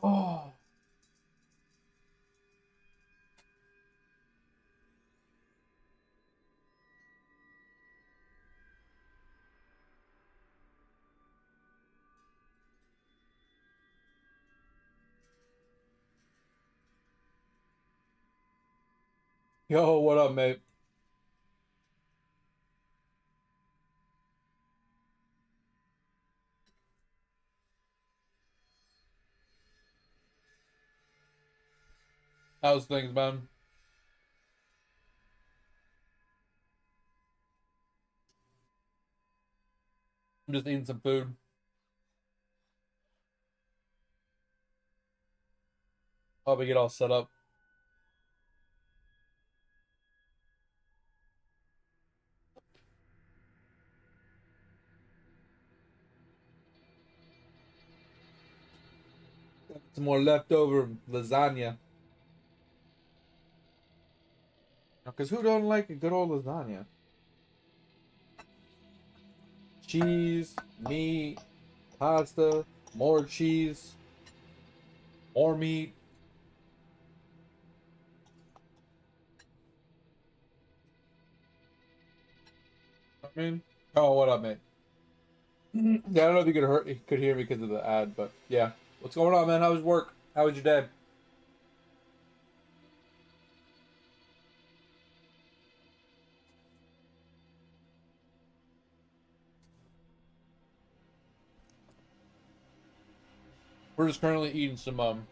Oh. Yo, what up, mate? How's things, man? I'm just eating some food. Hope we get all set up. Some more leftover lasagna. Because who don't like a good old lasagna? Cheese, meat, pasta, more cheese, more meat. I mean, oh, what up, mate? Yeah, I don't know if you could hear me because of the ad, but yeah. What's going on, man? How was work? How was your day? We're just currently eating some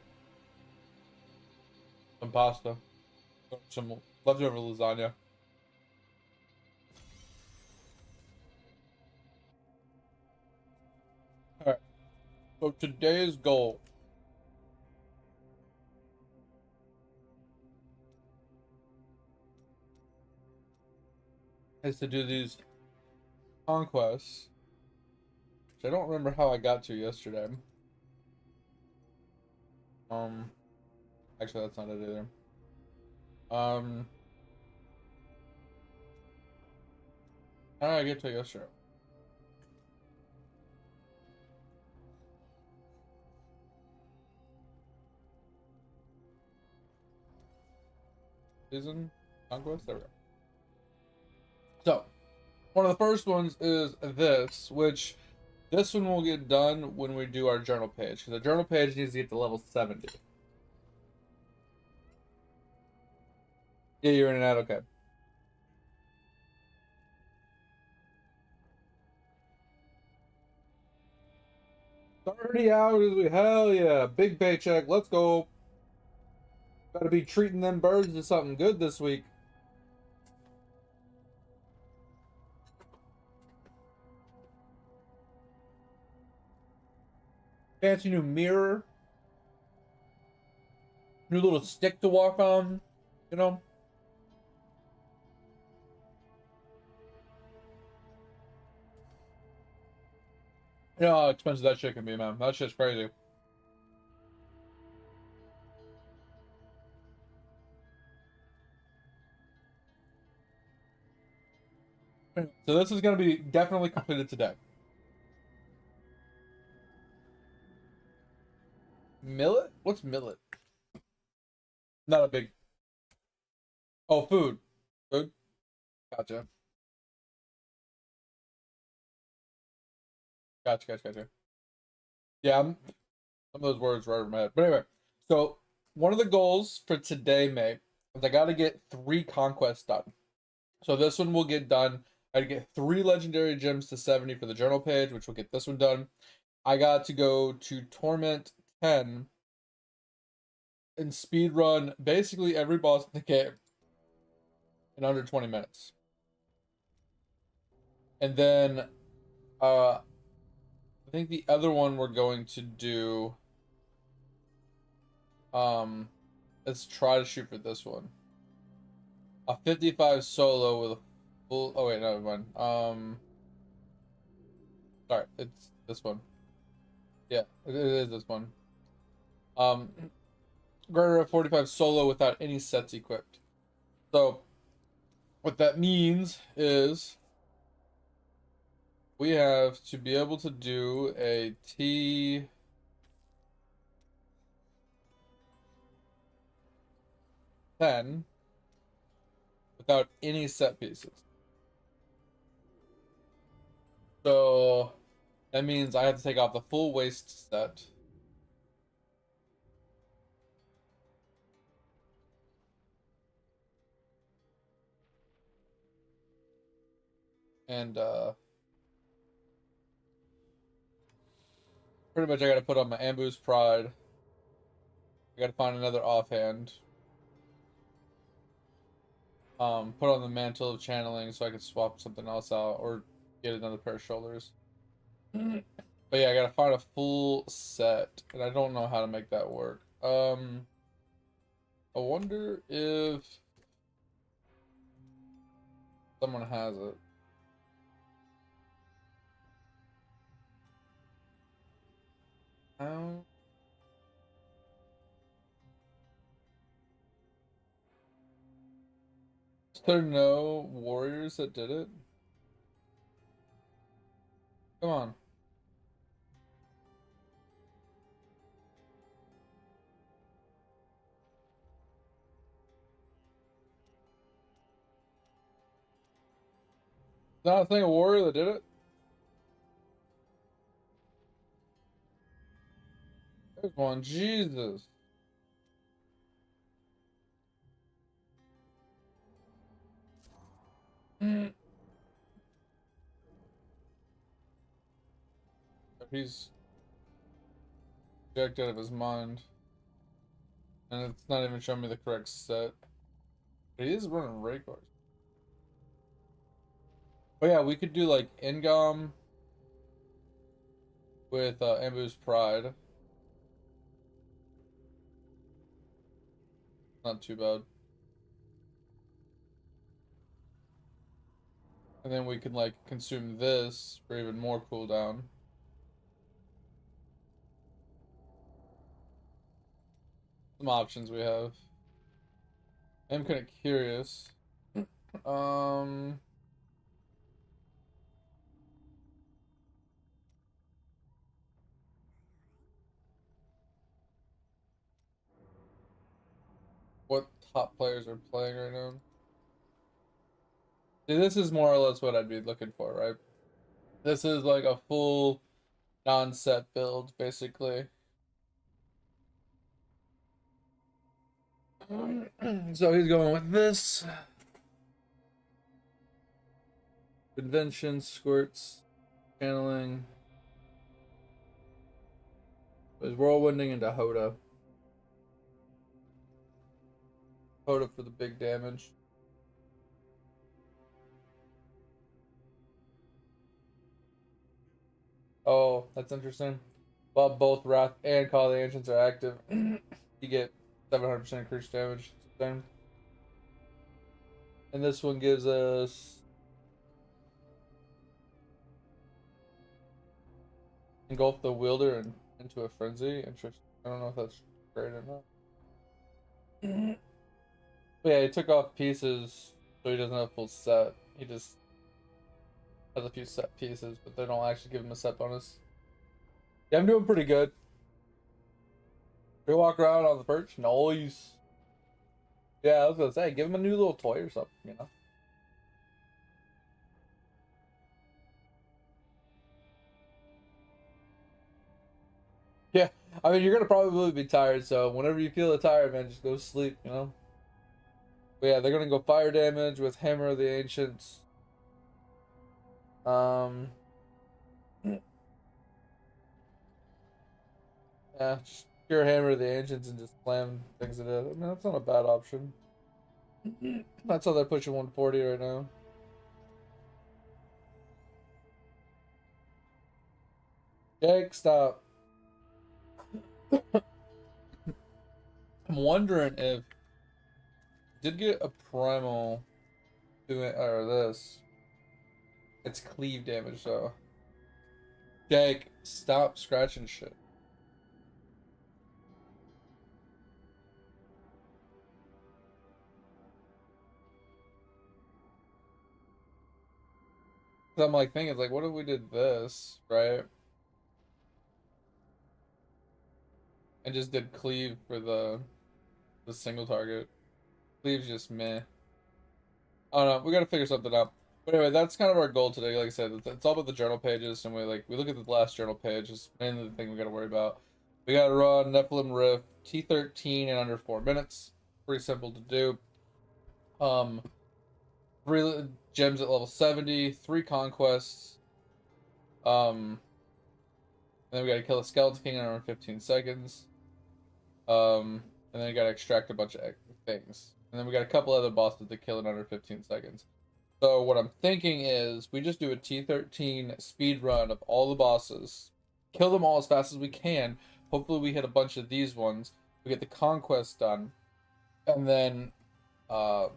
pasta, some leftover lasagna. All right. So today's goal is to do these conquests, which I don't remember how I got to yesterday. Um, actually, that's not it either. Um, how did I get to it yesterday? Season conquest. There we go. So one of the first ones is this, which this one will get done when we do our journal page, because the journal page needs to get to level 70. Yeah, you're in and out. Okay. 30 hours. Hell yeah. Big paycheck. Let's go. Gotta be treating them birds to something good this week. Fancy new mirror. New little stick to walk on. You know? You know how expensive that shit can be, man. That shit's crazy. So this is gonna be definitely completed today. Millet? What's millet? Not a big. Oh, food. Food. Gotcha. Gotcha. Yeah, some of those words were right in my head. But anyway, so one of the goals for today, May, is I got to get 3 conquests done. So this one will get done. I had to get 3 legendary gems to 70 for the journal page, which will get this one done. I got to go to Torment 10 and speed run basically every boss in the game in under 20 minutes. And then I think the other one we're going to do let's try to shoot for this one. A 55 solo with a full. Oh wait, never mind. Sorry, it's this one. Yeah, it is this one. Um, Greater of 45 solo without any sets equipped. So what that means is we have to be able to do a T10 without any set pieces. So that means I have to take off the full waist set. And pretty much I gotta put on my Ambu's Pride. I gotta find another offhand. Put on the Mantle of Channeling so I can swap something else out or get another pair of shoulders. But yeah, I gotta find a full set, and I don't know how to make that work. I wonder if someone has it. How? Is there no warriors that did it? Come on. Not a single warrior that did it? There's one. Jesus. He's jacked out of his mind. And it's not even showing me the correct set. But he is running Raycars. Oh yeah, we could do like Ingam with Ambu's Pride. Not too bad. And then we can like consume this for even more cooldown. Some options we have. I'm kind of curious. Um, what top players are playing right now? See, this is more or less what I'd be looking for, right? This is like a full non-set build, basically. So he's going with this. Convention, squirts, channeling. There's whirlwinding into Hoda. Hoda for the big damage. Oh, that's interesting. While both Wrath and Call of the Ancients are active, you get 700% increased damage. And this one gives us engulf the wielder into a frenzy. Interesting. I don't know if that's great or not. But yeah, he took off pieces, so he doesn't have full set. He just has a few set pieces, but they don't actually give him a set bonus. Yeah, I'm doing pretty good. We walk around on the perch. Nice. Yeah, I was gonna say, give him a new little toy or something, you know? Yeah, I mean, you're gonna probably be tired, so whenever you feel tired, man, just go sleep, you know? But yeah, they're gonna go fire damage with Hammer of the Ancients. Um, yeah, just pure Hammer of the Ancients and just slam things to death. I mean, that's not a bad option. That's how they're pushing 140 right now. Jake, stop. I'm wondering if did get a primal doing or this. It's cleave damage though. Jake, stop scratching shit. So I'm like thinking like, what if we did this, right? And just did cleave for the single target. Cleave's just meh. I don't know. We gotta figure something out. But anyway, that's kind of our goal today. Like I said, it's all about the journal pages, and we look at the last journal page. Is mainly the thing we gotta worry about. We gotta run Nephilim Rift T13 in under 4 minutes. Pretty simple to do. Um, 3 gems at level 70, 3 conquests. And then we gotta kill a Skeleton King in around 15 seconds. And then we gotta extract a bunch of things. And then we got a couple other bosses to kill in under 15 seconds. So what I'm thinking is we just do a T13 speed run of all the bosses, kill them all as fast as we can. Hopefully we hit a bunch of these ones. We get the conquest done, and then uh,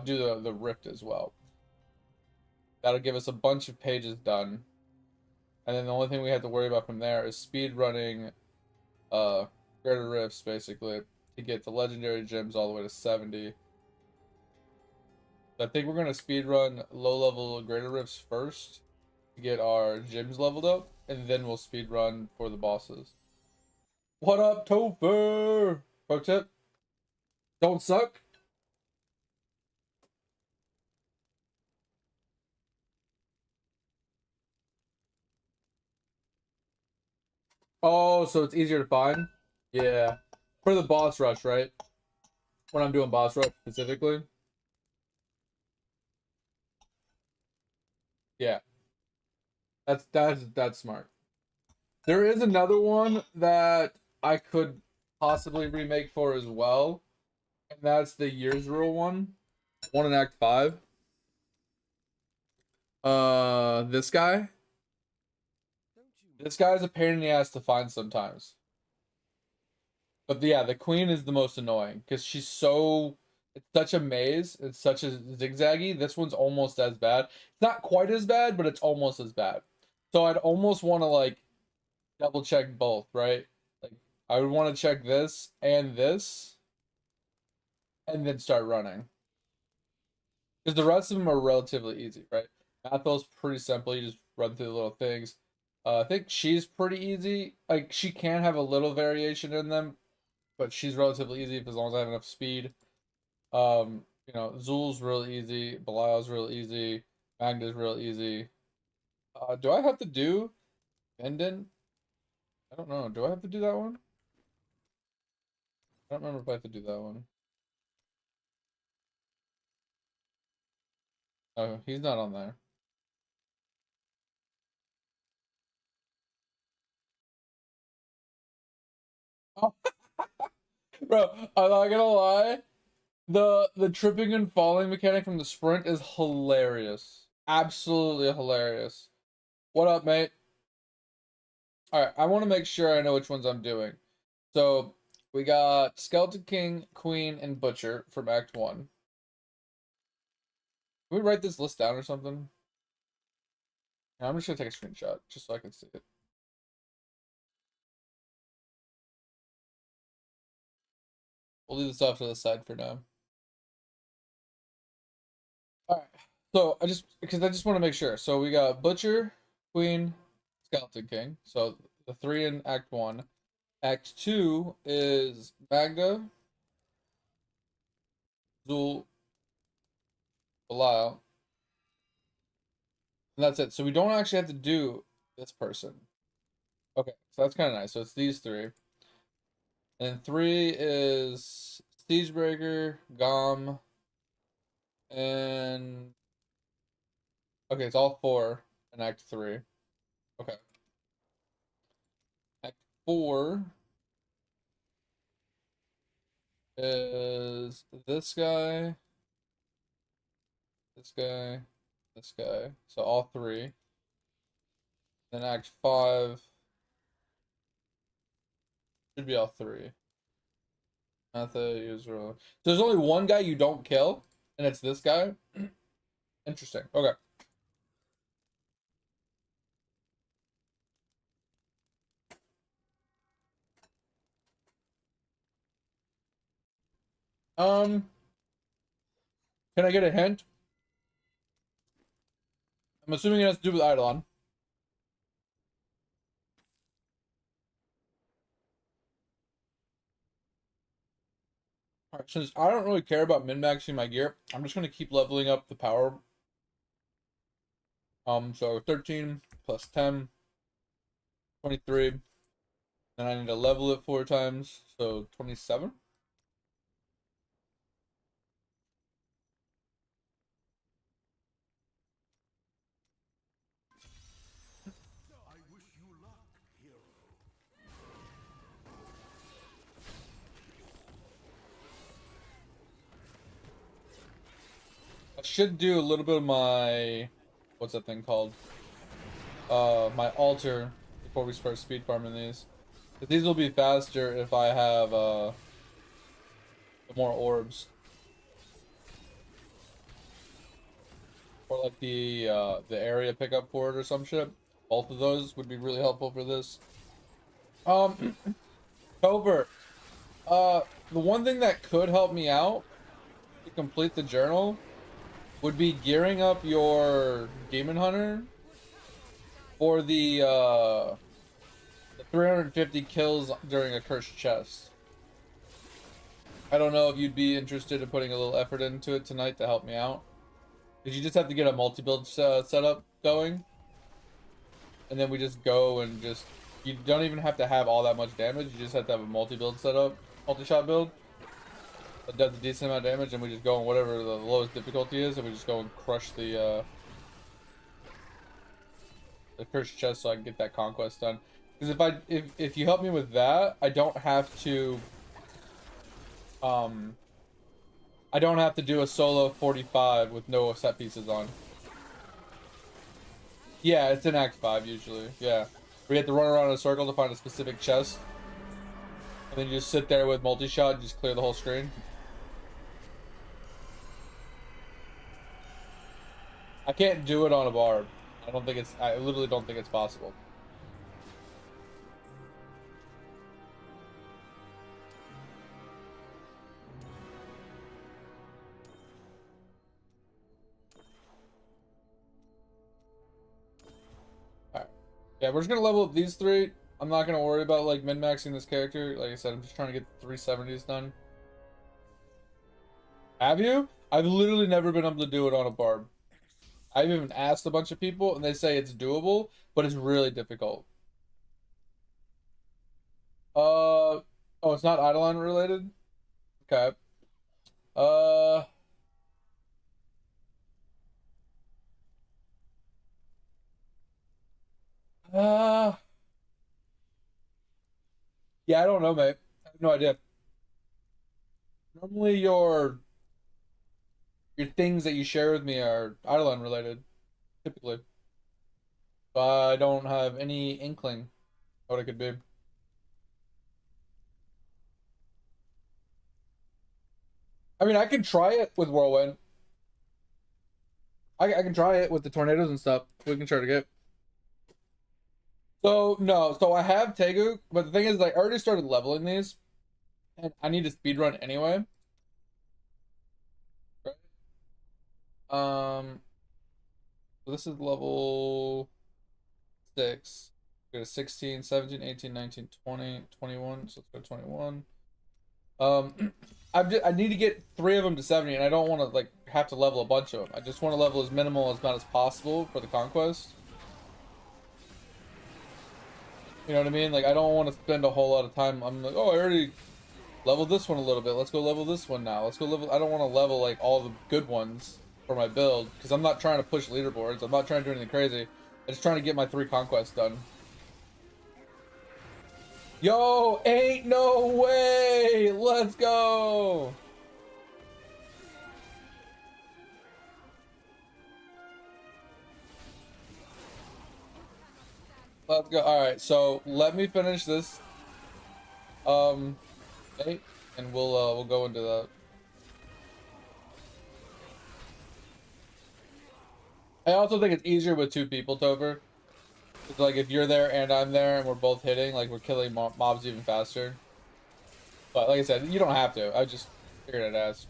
do the rift as well. That'll give us a bunch of pages done, and then the only thing we have to worry about from there is speed running greater rifts basically. to get the legendary gems all the way to 70. I think we're gonna speed run low level greater rifts first to get our gyms leveled up, and then we'll speed run for the bosses. What up, Topher? Pro tip: don't suck. Oh, so it's easier to find? Yeah. For the boss rush, right? When I'm doing boss rush specifically. Yeah. That's smart. There is another one that I could possibly remake for as well, and that's the Years Rule one. One in Act 5. This guy. This guy's a pain in the ass to find sometimes. But yeah, the queen is the most annoying because she's so, it's such a maze. It's such a zigzaggy. This one's almost as bad. It's not quite as bad, but it's almost as bad. So I'd almost want to like double check both, right? Like I would want to check this, and then start running. Because the rest of them are relatively easy, right? Mathel's pretty simple. You just run through the little things. I think she's pretty easy. Like she can have a little variation in them, but she's relatively easy as long as I have enough speed. Zul's real easy. Belial's real easy. Magda's real easy. Do I have to do Menden? I don't know. Do I have to do that one? I don't remember if I have to do that one. Oh, he's not on there. Oh, bro, I'm not gonna lie. The tripping and falling mechanic from the sprint is hilarious. Absolutely hilarious. What up, mate? Alright, I want to make sure I know which ones I'm doing. So, we got Skeleton King, Queen, and Butcher from Act 1. Can we write this list down or something? Yeah, I'm just gonna take a screenshot, just so I can see it. We'll leave this off to the side for now. Alright, so because I just want to make sure. So we got Butcher, Queen, Skeleton King. So the three in Act 1. Act 2 is Magda, Zul, Belial. And that's it. So we don't actually have to do this person. Okay, so that's kind of nice. So it's these three. And 3 is Siegebreaker, Gom, and okay, it's all 4 in Act 3. Okay. Act 4 is this guy, this guy, this guy. So all 3. Then Act 5 should be all 3. Matha, Israel. So there's only one guy you don't kill, and it's this guy. Interesting. Okay. Um, can I get a hint? I'm assuming it has to do with Eidolon. Alright, since I don't really care about min-maxing my gear, I'm just gonna keep leveling up the power. So 13 plus 10, 23. Then I need to level it 4 times, so 27. I should do a little bit of my, what's that thing called? My altar before we start speed farming these. But these will be faster if I have more orbs. Or like the area pickup for it or some shit. Both of those would be really helpful for this. Covert. the one thing that could help me out to complete the journal would be gearing up your Demon Hunter for the 350 kills during a cursed chest. I don't know if you'd be interested in putting a little effort into it tonight to help me out. Because you just have to get a multi-build setup going. And then we just go and just... You don't even have to have all that much damage. You just have to have a multi-build setup, multi-shot build. That does a decent amount of damage, and we just go on whatever the lowest difficulty is, and we just go and crush the cursed chest so I can get that conquest done. Because if you help me with that, I don't have to do a solo 45 with no set pieces on. Yeah, it's in Act 5 usually. Yeah. We have to run around in a circle to find a specific chest. And then you just sit there with multi-shot and just clear the whole screen. I can't do it on a barb. I literally don't think it's possible. Alright. Yeah, we're just gonna level up these three. I'm not gonna worry about like min-maxing this character. Like I said, I'm just trying to get the 370s done. Have you? I've literally never been able to do it on a barb. I've even asked a bunch of people and they say it's doable, but it's really difficult. Oh, it's not Eidolon related? Okay. Uh, uh, yeah, I don't know, mate. I have no idea. Normally your things that you share with me are Eidolon related, typically. But I don't have any inkling what it could be. I mean, I can try it with Whirlwind. I can try it with the tornadoes and stuff. We can try to get. So no, so I have Tegu, but the thing is, like, I already started leveling these, and I need to speed run anyway. Right? So this is level 6. Go to 16, 17, 18, 19, 20, 21. So let's go 21. I need to get 3 of them to 70, and I don't want to like have to level a bunch of them. I just want to level as minimal amount as possible for the conquest. You know what I mean? Like, I don't want to spend a whole lot of time. I'm like, oh, I already leveled this one a little bit. Let's go level this one now. Let's go level. I don't want to level like all the good ones for my build because I'm not trying to push leaderboards. I'm not trying to do anything crazy. I'm just trying to get my 3 conquests done. Yo, ain't no way! Let's go! Let's go. All right, so let me finish this. Okay, and we'll go into that. I also think it's easier with 2 people, Tover. It's like if you're there and I'm there and we're both hitting, like we're killing mobs even faster. But like I said, you don't have to. I just figured I'd ask.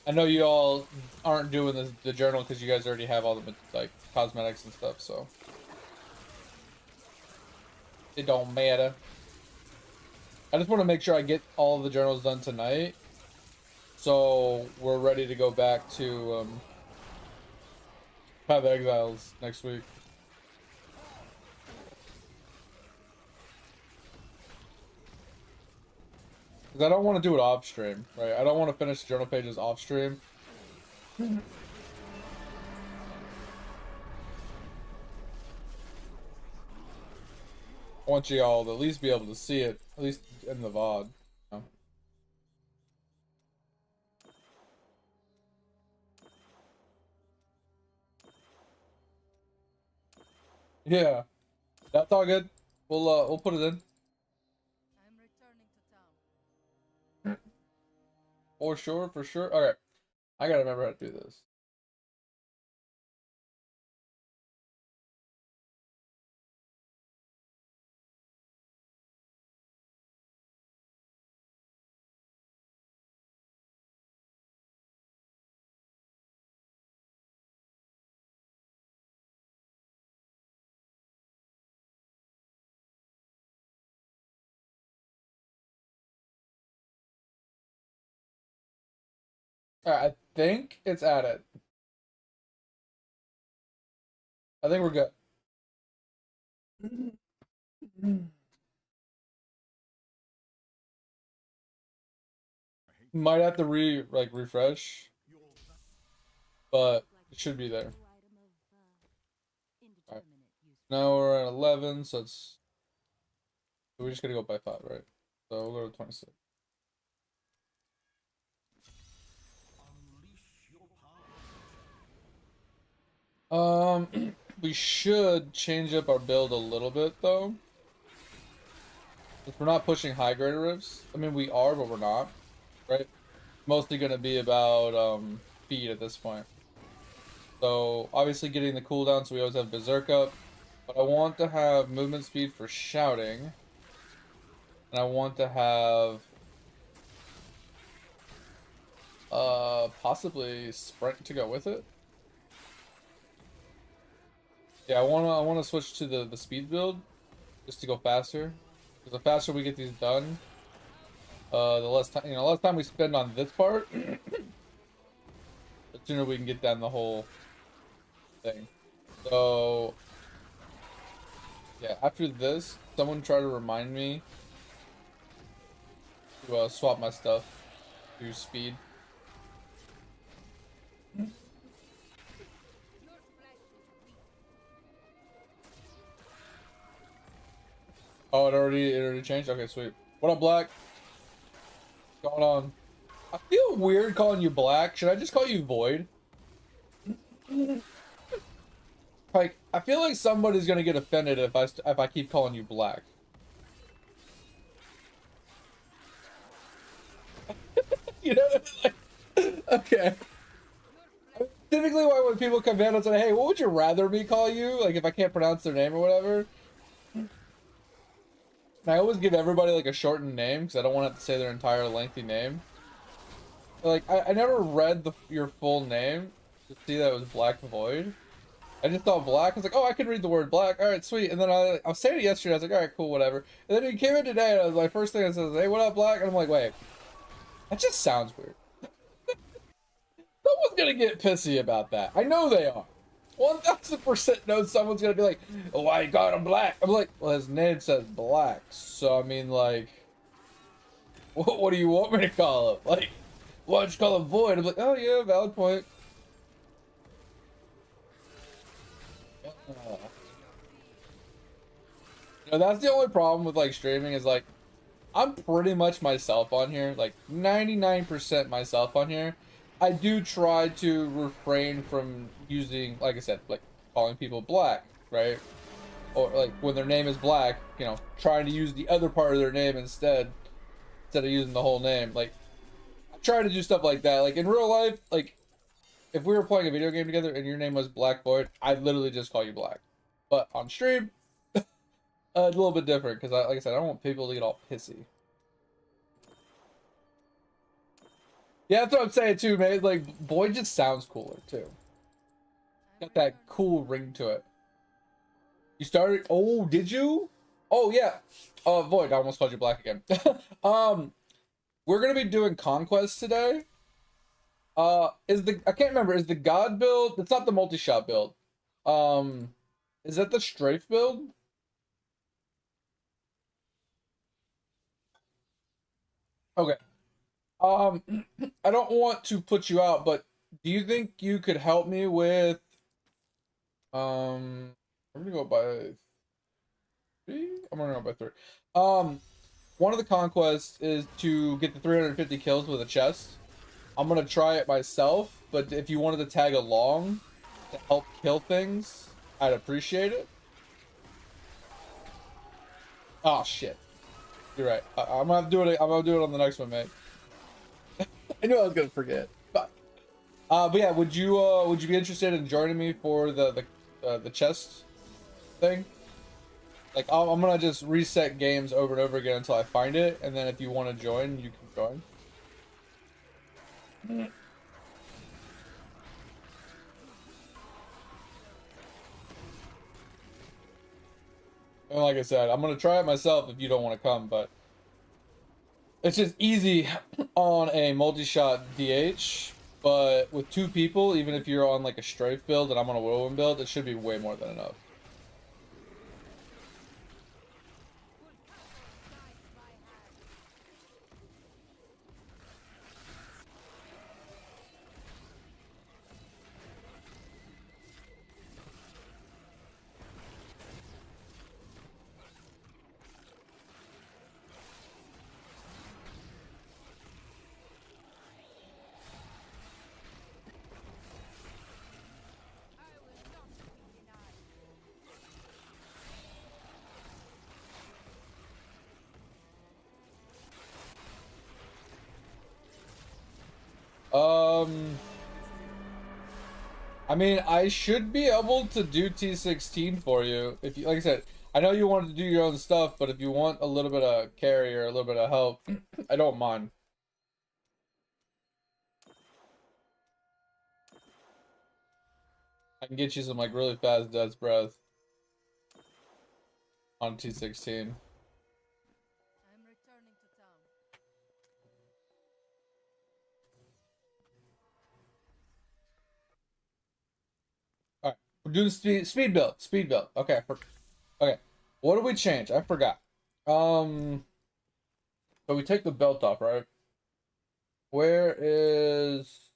I know you all aren't doing the journal because you guys already have all the like cosmetics and stuff, so it don't matter. I just want to make sure I get all of the journals done tonight, so we're ready to go back to Path of Exiles next week. Because I don't want to do it off stream, right? I don't want to finish the journal pages off stream. I want you all to at least be able to see it, at least in the VOD. You know? Yeah, that's all good. We'll put it in. I'm returning to town. For sure, for sure. All right, I gotta remember how to do this. Alright, I think it's added. I think we're good. Might have to refresh, but it should be there. Alright. Now we're at 11, so we're just gonna go by 5, right? So we'll go to 26. We should change up our build a little bit though. If we're not pushing high grade rifts. I mean, we are, but we're not, right? Mostly gonna be about speed at this point. So obviously getting the cooldown, so we always have Berserk up. But I want to have movement speed for shouting. And I want to have possibly sprint to go with it. Yeah, I wanna switch to the speed build just to go faster. Because the faster we get these done, the less time less time we spend on this part, the sooner we can get down the whole thing. So yeah, after this, someone try to remind me to swap my stuff to speed. Oh, it already changed? Okay, sweet. What up, Black? What's going on? I feel weird calling you Black. Should I just call you Void? Like, I feel like somebody's gonna get offended if I keep calling you Black. You know, like, okay. Typically, when people come in and say, "Hey, what would you rather me call you?" Like, if I can't pronounce their name or whatever, I always give everybody like a shortened name because I don't want to have to say their entire lengthy name. Like, I never read your full name to see that it was Black Void. I just thought Black. I was like, oh, I can read the word Black. All right, sweet. And then I was saying it yesterday. I was like, all right, cool, whatever. And then he came in today, and my first thing I said, "Hey, what up, Black?" And I'm like, wait, that just sounds weird. Someone's gonna get pissy about that. I know they are. 1000% know someone's gonna be like, "Oh, why you got him Black?" I'm like, well, his name says Black, so I mean, like, what do you want me to call him? Like, why don't you call him Void? I'm like, oh yeah, valid point. That's the only problem with like streaming is like I'm pretty much myself on here, like 99% myself on here. I do try to refrain from using, like I said, like calling people Black, right? Or like when their name is Black, trying to use the other part of their name instead of using the whole name. Like I try to do stuff like that. Like in real life, like if we were playing a video game together and your name was Black Void, I'd literally just call you Black. But on stream, it's a little bit different because, like I said, I don't want people to get all pissy. Yeah, that's what I'm saying too, man. Like, Void just sounds cooler too. Got that cool ring to it. You started? Oh, did you? Oh yeah. Void. I almost called you Black again. um, we're gonna be doing Conquest today. I can't remember. Is the God build? It's not the multi-shot build. Um, is that the Strafe build? Okay. Um, I don't want to put you out, but do you think you could help me with I'm gonna go by 3? I'm gonna go by 3. Um, one of the conquests is to get the 350 kills with a chest. I'm gonna try it myself, but if you wanted to tag along to help kill things, I'd appreciate it. Oh shit. You're right. I'm gonna have to do it. I'm gonna do it on the next one, mate. I knew I was gonna forget. But yeah, would you be interested in joining me for the chest thing? Like I'm gonna just reset games over and over again until I find it, and then if you want to join, you can join. And like I said, I'm gonna try it myself if you don't want to come, but it's just easy on a multi-shot DH. But with two people, even if you're on like a strafe build and I'm on a whirlwind build, it should be way more than enough. I mean, I should be able to do T16 for you. If you, like I said, I know you want to do your own stuff, but if you want a little bit of carry or a little bit of help, I don't mind. I can get you some like really fast Death's Breath on T16. I'm returning to town. All right, we're doing speed build. Speed build. Okay, okay. What did we change? I forgot. So we take the belt off, right? Where is?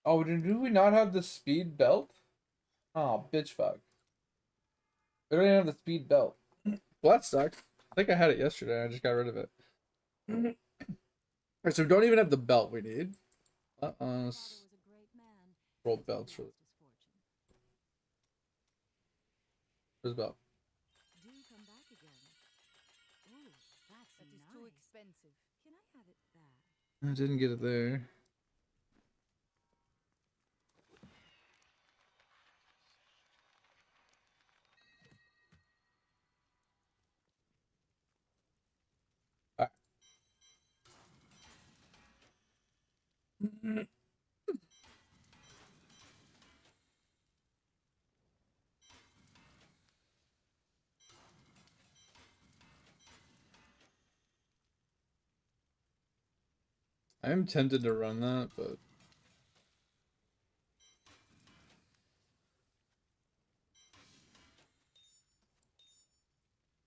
Oh, do we not have the speed belt? Oh, bitch, fuck. We don't even have the speed belt. Well, that sucks. I think I had it yesterday. I just got rid of it. Alright, so we don't even have the belt we need. Roll belts for this belt. Do come back again. Ooh, that's that is too expensive. Can I have it there? I didn't get it there. Alright. I am tempted to run that, but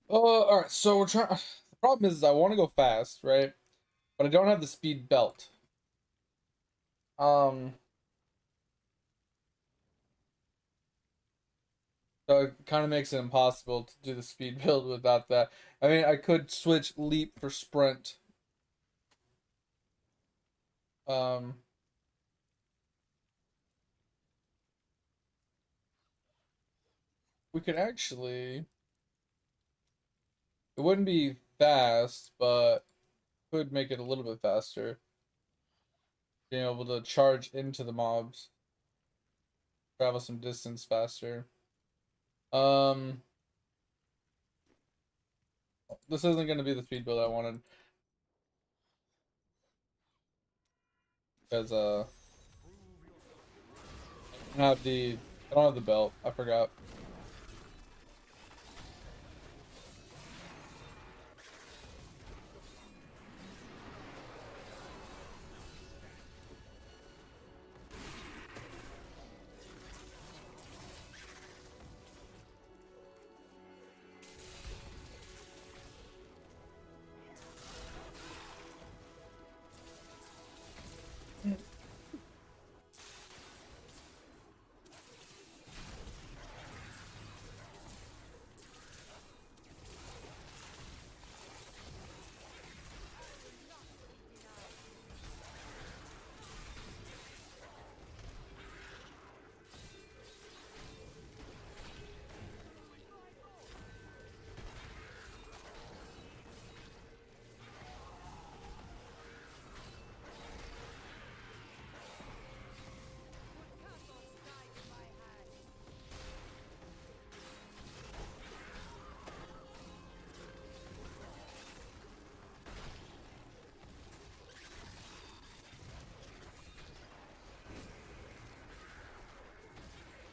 all right. So we're trying. The problem is I want to go fast, right? But I don't have the speed belt. Um, so it kind of makes it impossible to do the speed build without that. I mean, I could switch leap for sprint. Um, we could actually. It wouldn't be fast, but could make it a little bit faster. Being able to charge into the mobs, travel some distance faster. Um, this isn't going to be the speed build I wanted because I don't have the belt. I forgot.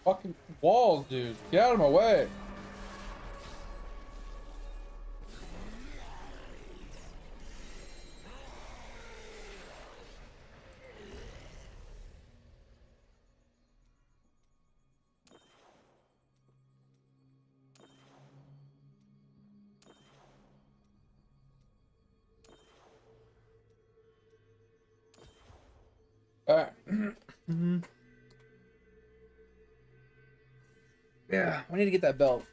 Fucking walls, dude. Get out of my way. Alright. Yeah, we need to get that belt.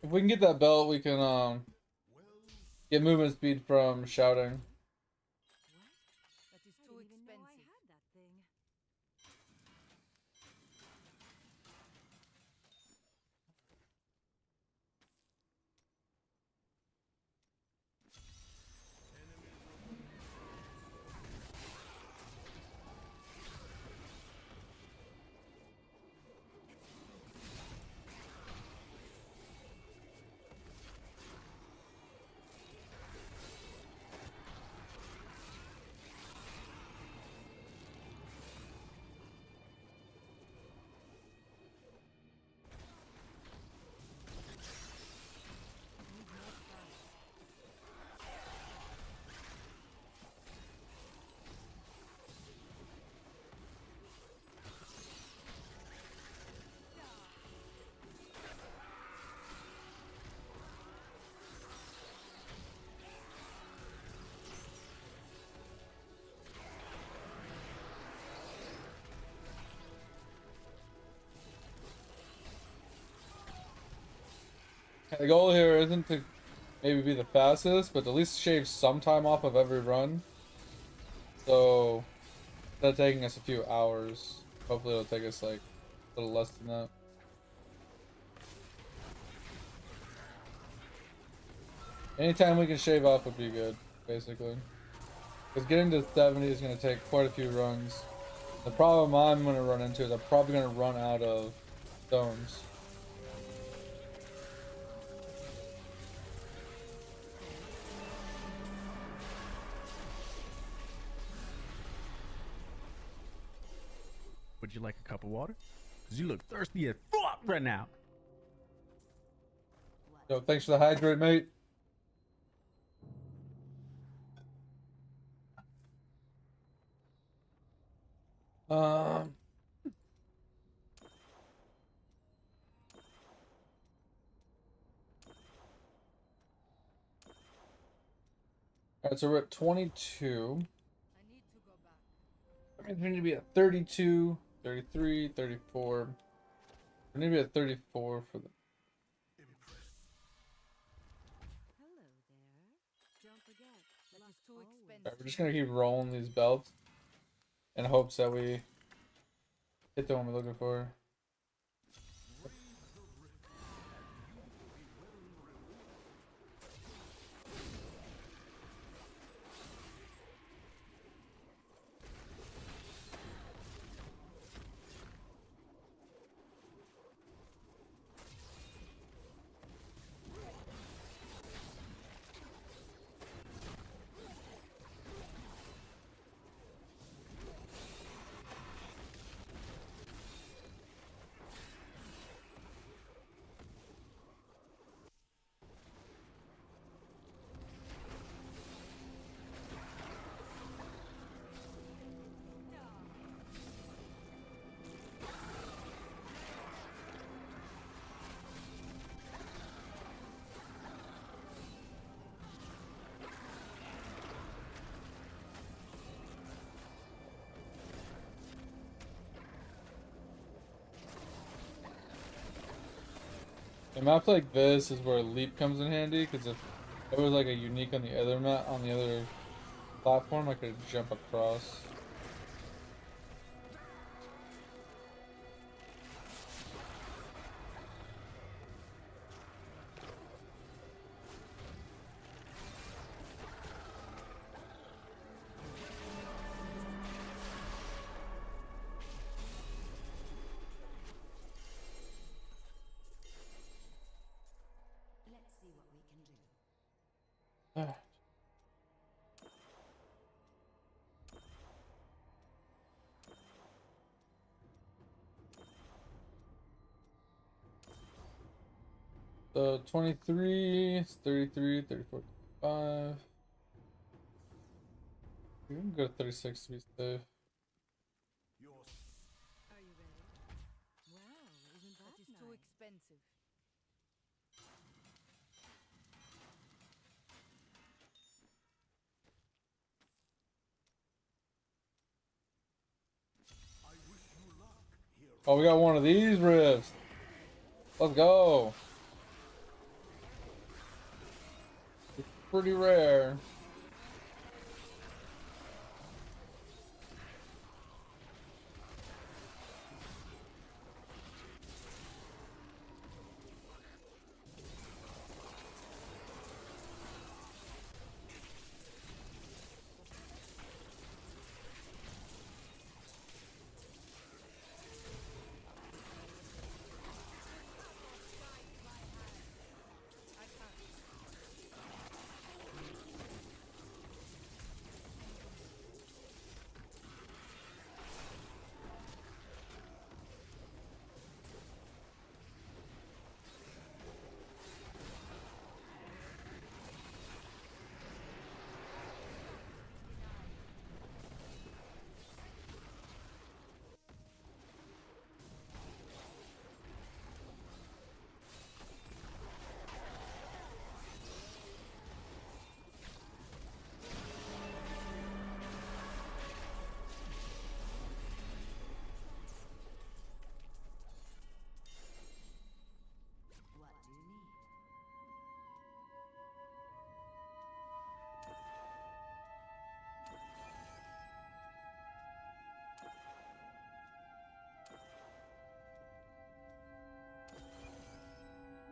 If we can get that belt, we can get movement speed from shouting. What? That is too expensive. I had that thing. The goal here isn't to maybe be the fastest, but at least shave some time off of every run. So instead of taking us a few hours, hopefully it'll take us like a little less than that. Anytime we can shave off would be good, basically. Because getting to 70 is going to take quite a few runs. The problem I'm going to run into is I'm probably going to run out of stones. Would you like a cup of water? Because you look thirsty as fuck right now. Yo, thanks for the hydrate, mate. Um, Alright, so we're at 22. I need to go back. I mean, we need to be at 32, 33, 34. We need to be at 34 for the... Hello there. Don't forget, that is too expensive. Alright, we're just going to keep rolling these belts in hopes that we hit the one we're looking for. A map like this is where leap comes in handy, because if it was like a unique on the other map, on the other platform, I could jump across. Let's see what we can do. So 23, 33, 34, 35. We can go to 36 to be safe. Are you ready? Wow, isn't that is too expensive. Oh, we got one of these rifts. Let's go. It's pretty rare. What do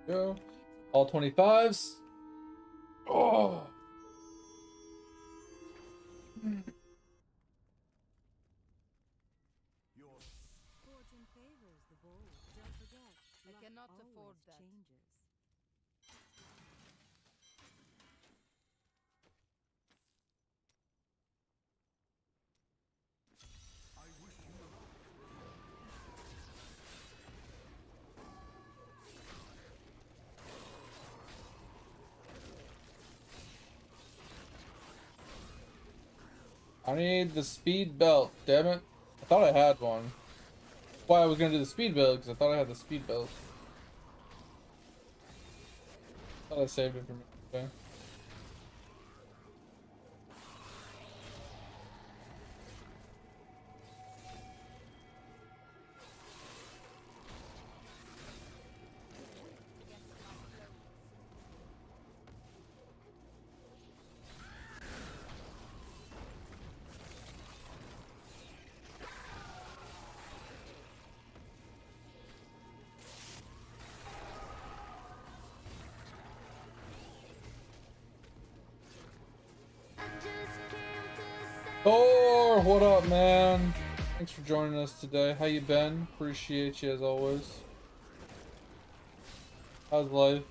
you need? Go. All 25s. Oh. Fortune favors the bold. Don't forget, I cannot afford that. Changes. I need the speed belt, damn it. I thought I had one. Why I was gonna do the speed build, because I thought I had the speed belt. Thought I saved it for me. Okay. Thor, what up, man? Thanks for joining us today. How you been? Appreciate you as always. How's life?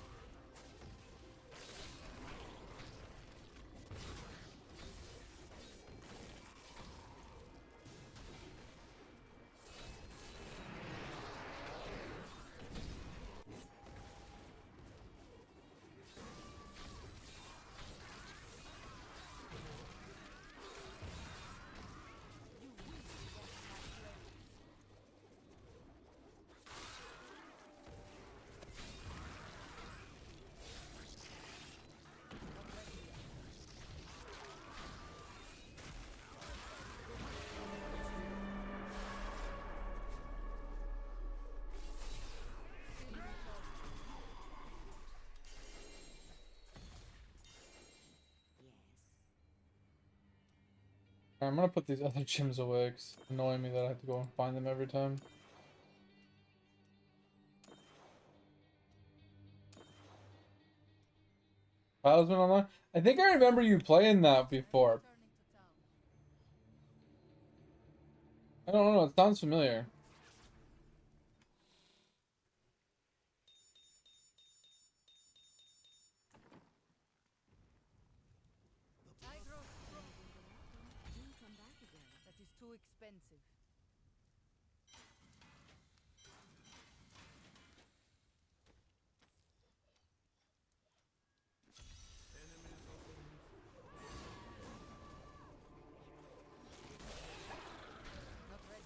I'm gonna put these other gems away because it's annoying me that I have to go and find them every time. Talisman online? I think I remember you playing that before. I don't know, it sounds familiar. Do come back again. That is too expensive. Not ready.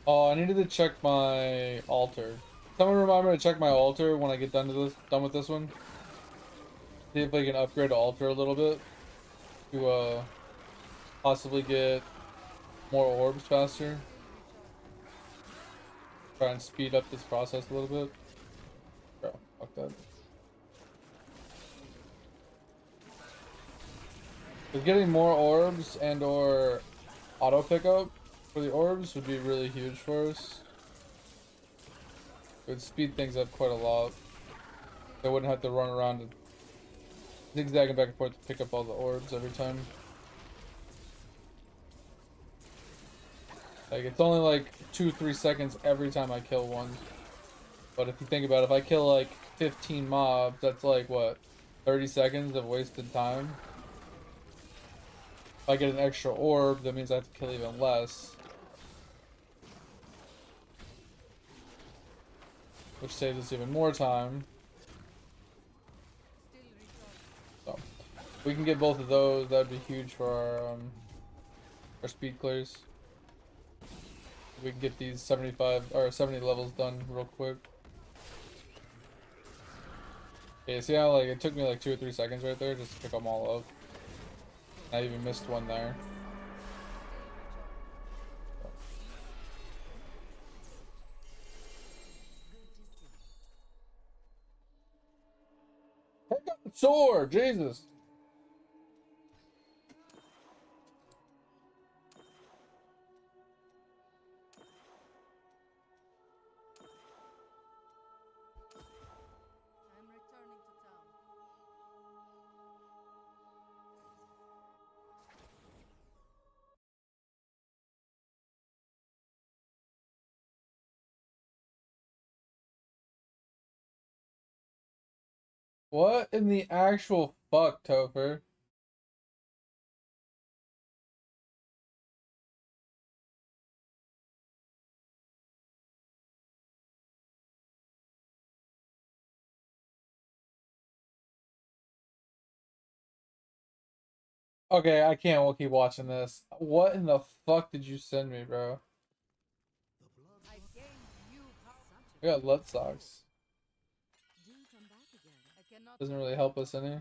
Oh, I needed to check my altar. Someone remind me to check my altar when I get done with this one. See if I can upgrade the altar a little bit to possibly get more orbs faster. Try and speed up this process a little bit. Bro, fuck that. But getting more orbs and or auto pickup for the orbs would be really huge for us. It would speed things up quite a lot. I wouldn't have to run around and zigzagging back and forth to pick up all the orbs every time. Like, it's only like 2-3 seconds every time I kill one. But if you think about it, if I kill like 15 mobs, that's like what? 30 seconds of wasted time? If I get an extra orb, that means I have to kill even less. Which saves us even more time. So, if we can get both of those, that would be huge for our speed clears. We can get these 75 or 70 levels done real quick. Okay, see how like it took me like 2 or 3 seconds right there just to pick them all up. I even missed one there. Pick up the sword, Jesus. I'm returning to town. What in the actual fuck, Topher? Okay, I can't keep watching this. What in the fuck did you send me, bro? I gained new power. We got Let Socks. Do come back again. I cannot. Doesn't really help us any.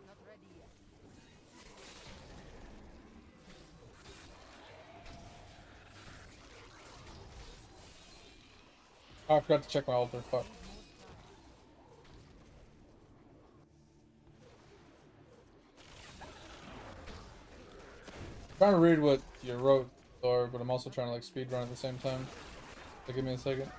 Not ready yet. Oh, I forgot to check my altar. Fuck. Trying to read what you wrote, Thor, but I'm also trying to like speed run at the same time. So give me a second.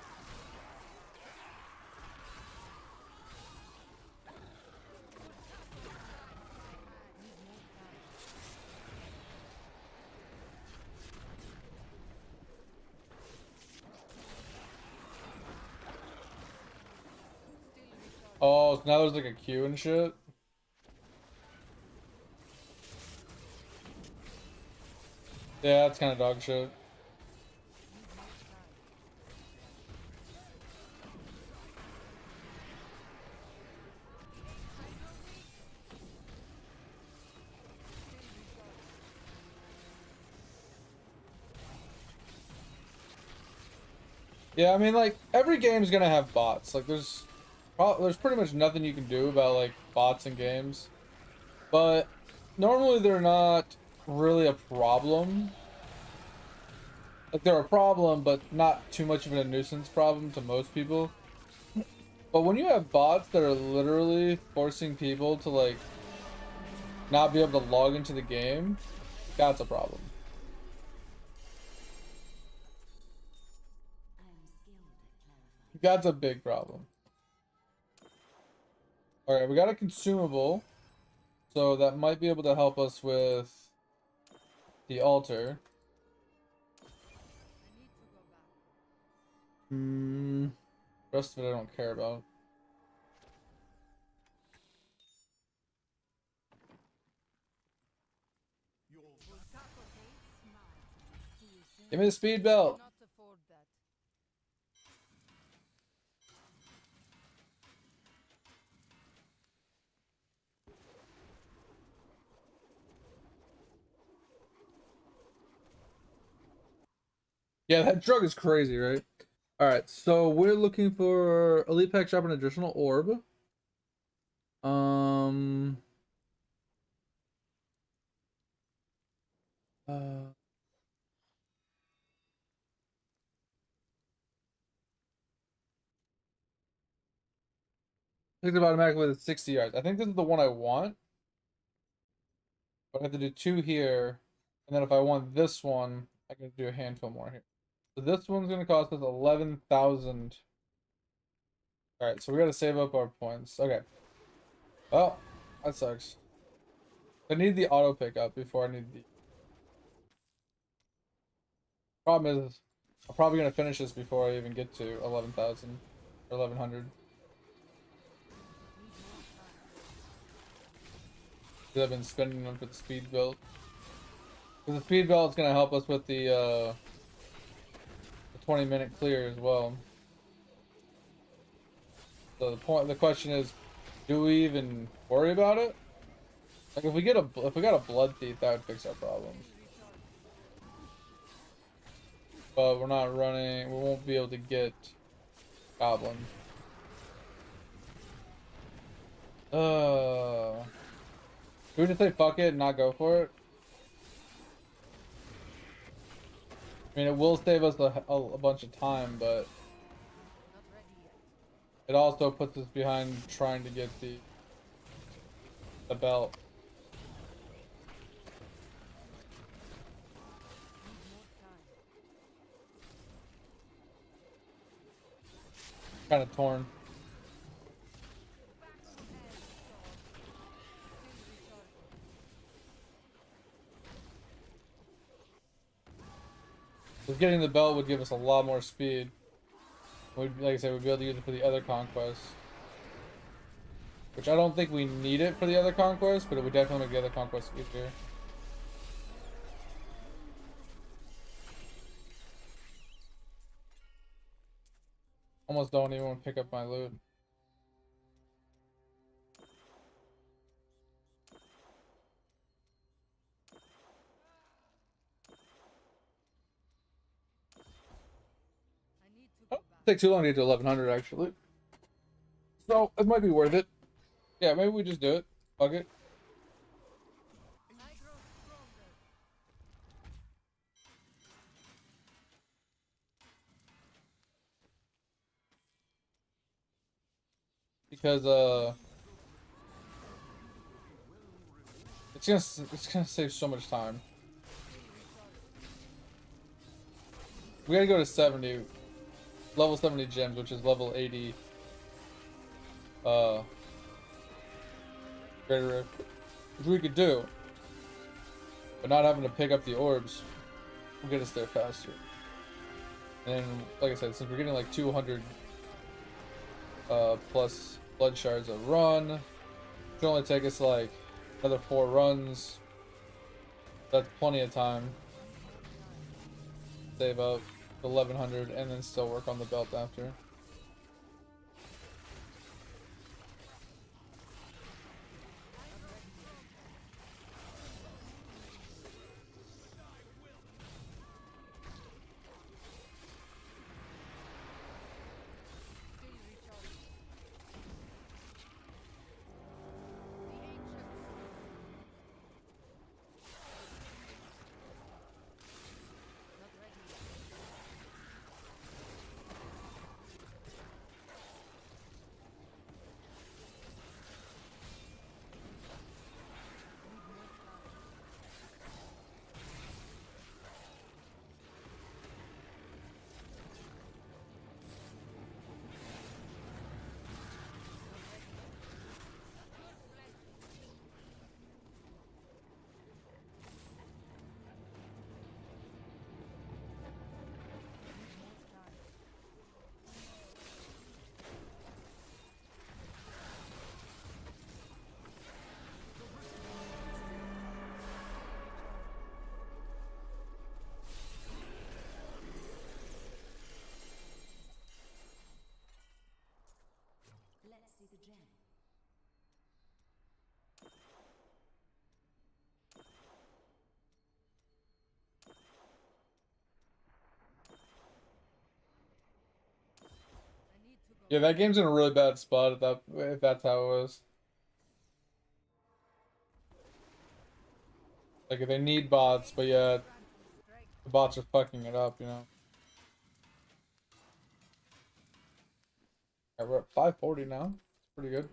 Oh, so now there's like a queue and shit. Yeah, that's kind of dog shit. Yeah, I mean, like, every game's gonna have bots. Like, there's pretty much nothing you can do about, like, bots in games. But normally they're not really a problem. Like, they're a problem, but not too much of a nuisance problem to most people. But when you have bots that are literally forcing people to, like, not be able to log into the game, that's a problem. That's a big problem. Alright, we got a consumable. So that might be able to help us with the altar. I need to go back. Rest of it I don't care about. Give me the speed belt. Cannot afford that. Yeah, that drug is crazy, right? All right, so we're looking for elite pack shop an additional orb. Um. Uh, Picked up automatically with 60 yards. I think this is the one I want. But I have to do 2 here. And then if I want this one, I can do a handful more here. So this one's going to cost us 11,000. Alright, so we got to save up our points. Okay. Well, that sucks. I need the auto pickup before I need the... Problem is, I'm probably going to finish this before I even get to 11,000 or 1,100. Because I've been spending them for the speed build. Because the speed belt is going to help us with the 20-minute clear as well. So the question is, do we even worry about it? Like if we got a blood thief, that would fix our problems. But we're not running. We won't be able to get goblins. Do we just say fuck it and not go for it? I mean, it will save us a bunch of time, but it also puts us behind trying to get the belt. Kind of torn. Because getting the belt would give us a lot more speed. We'd, like I said, we'd be able to use it for the other conquests. Which I don't think we need it for the other conquests, but it would definitely make the other conquests easier. Almost don't even want to pick up my loot. Oh, take too long to get to 1100 actually. So it might be worth it. Yeah, maybe we just do it. Fuck it. Because it's gonna save so much time. We gotta go to 70, level 70 gems, which is level 80 Greater Rift, which we could do, but not having to pick up the orbs will get us there faster. And like I said, since we're getting like 200 plus blood shards a run, it should only take us like another 4 runs. That's plenty of time. Save up 1100 and then still work on the belt after. Yeah, that game's in a really bad spot if that's how it was. Like, they need bots, but yet the bots are fucking it up, you know? Yeah, we're at 540 now. It's pretty good.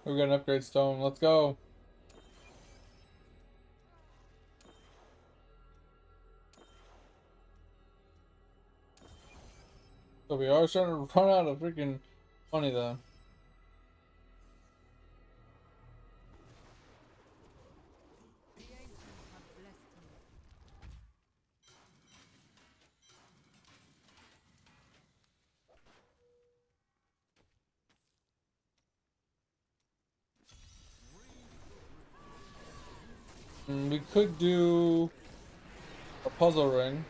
We got an upgrade stone. Let's go. So we are starting to run out of freaking money though. We could do a puzzle ring.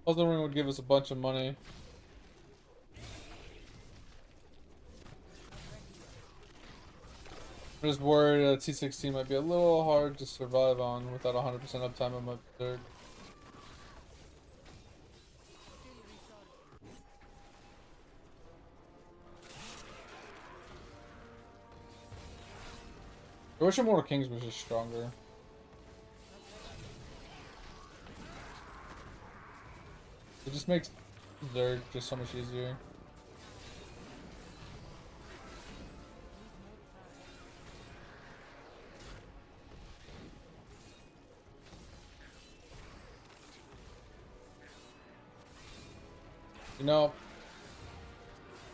Puzzle ring would give us a bunch of money. I'm just worried that T16 might be a little hard to survive on without 100% uptime on my third. I wish Immortal Kings was just stronger. It just makes Zerg just so much easier. You know,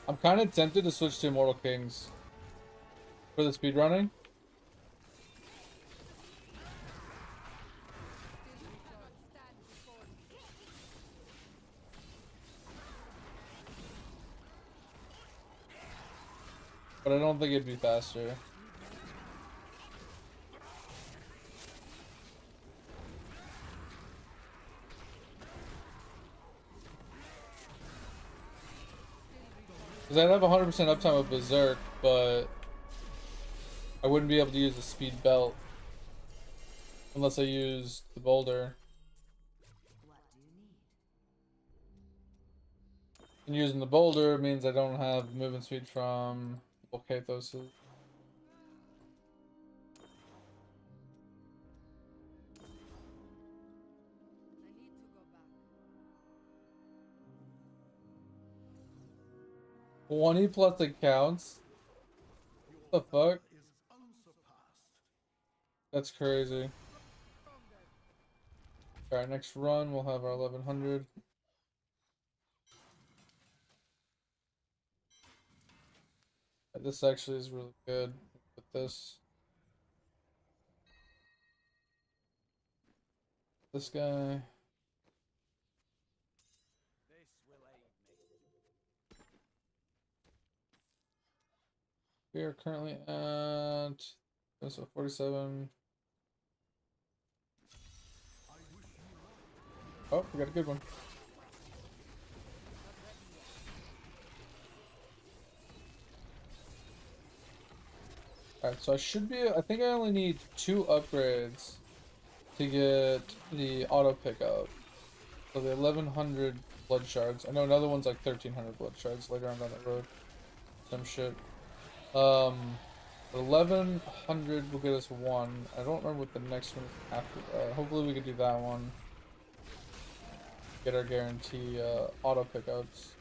I'm kind of tempted to switch to Immortal Kings for the speedrunning. But I don't think it'd be faster. Because I'd have 100% uptime with Berserk, but I wouldn't be able to use the speed belt unless I used the boulder. And using the boulder means I don't have movement speed from Volcathos. 20 plus accounts. What the fuck? That's crazy. Alright, next run we'll have our 1100. This actually is really good with this. This guy. We are currently at so 47. Oh, we got a good one. Alright, so I should be, I think I only need 2 upgrades to get the auto pickup. So the 1100 blood shards. I know another one's like 1300 blood shards later on down the road. Some shit. 1100 will get us 1. I don't remember what the next one is after that. Hopefully we can do that one. Get our guarantee auto pickups.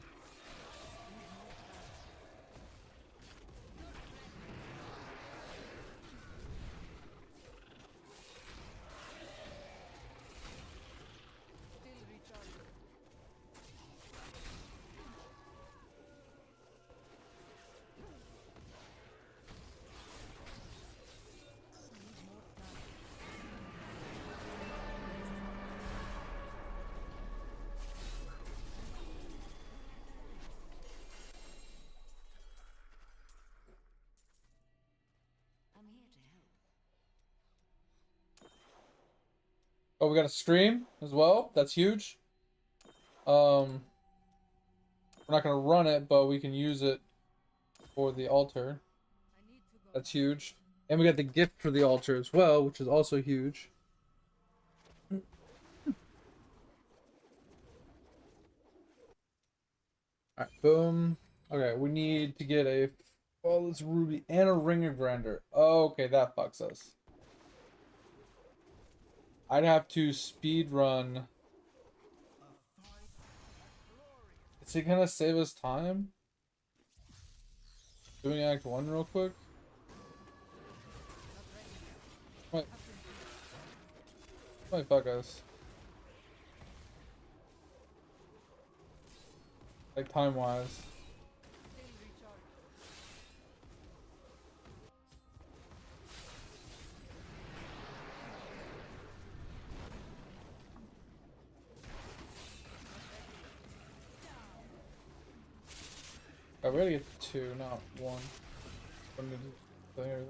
Oh, we got a stream as well. That's huge. We're not gonna run it, but we can use it for the altar. That's huge. And we got the gift for the altar as well, which is also huge. Alright, boom. Okay, we need to get a flawless ruby and a ringer grinder. Okay, that fucks us. I'd have to speed run. Is it gonna save us time? Doing Act 1 real quick? Might fuck us. Like time wise. Oh, we gotta get 2, not 1. I need to clear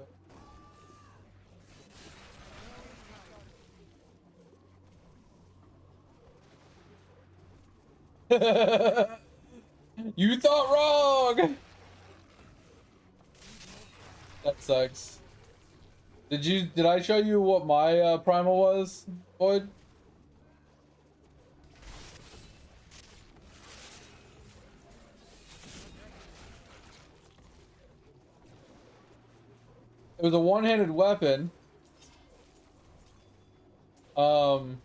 that. You thought wrong! That sucks. Did I show you what my primal was, Boyd? It was a one-handed weapon. Where's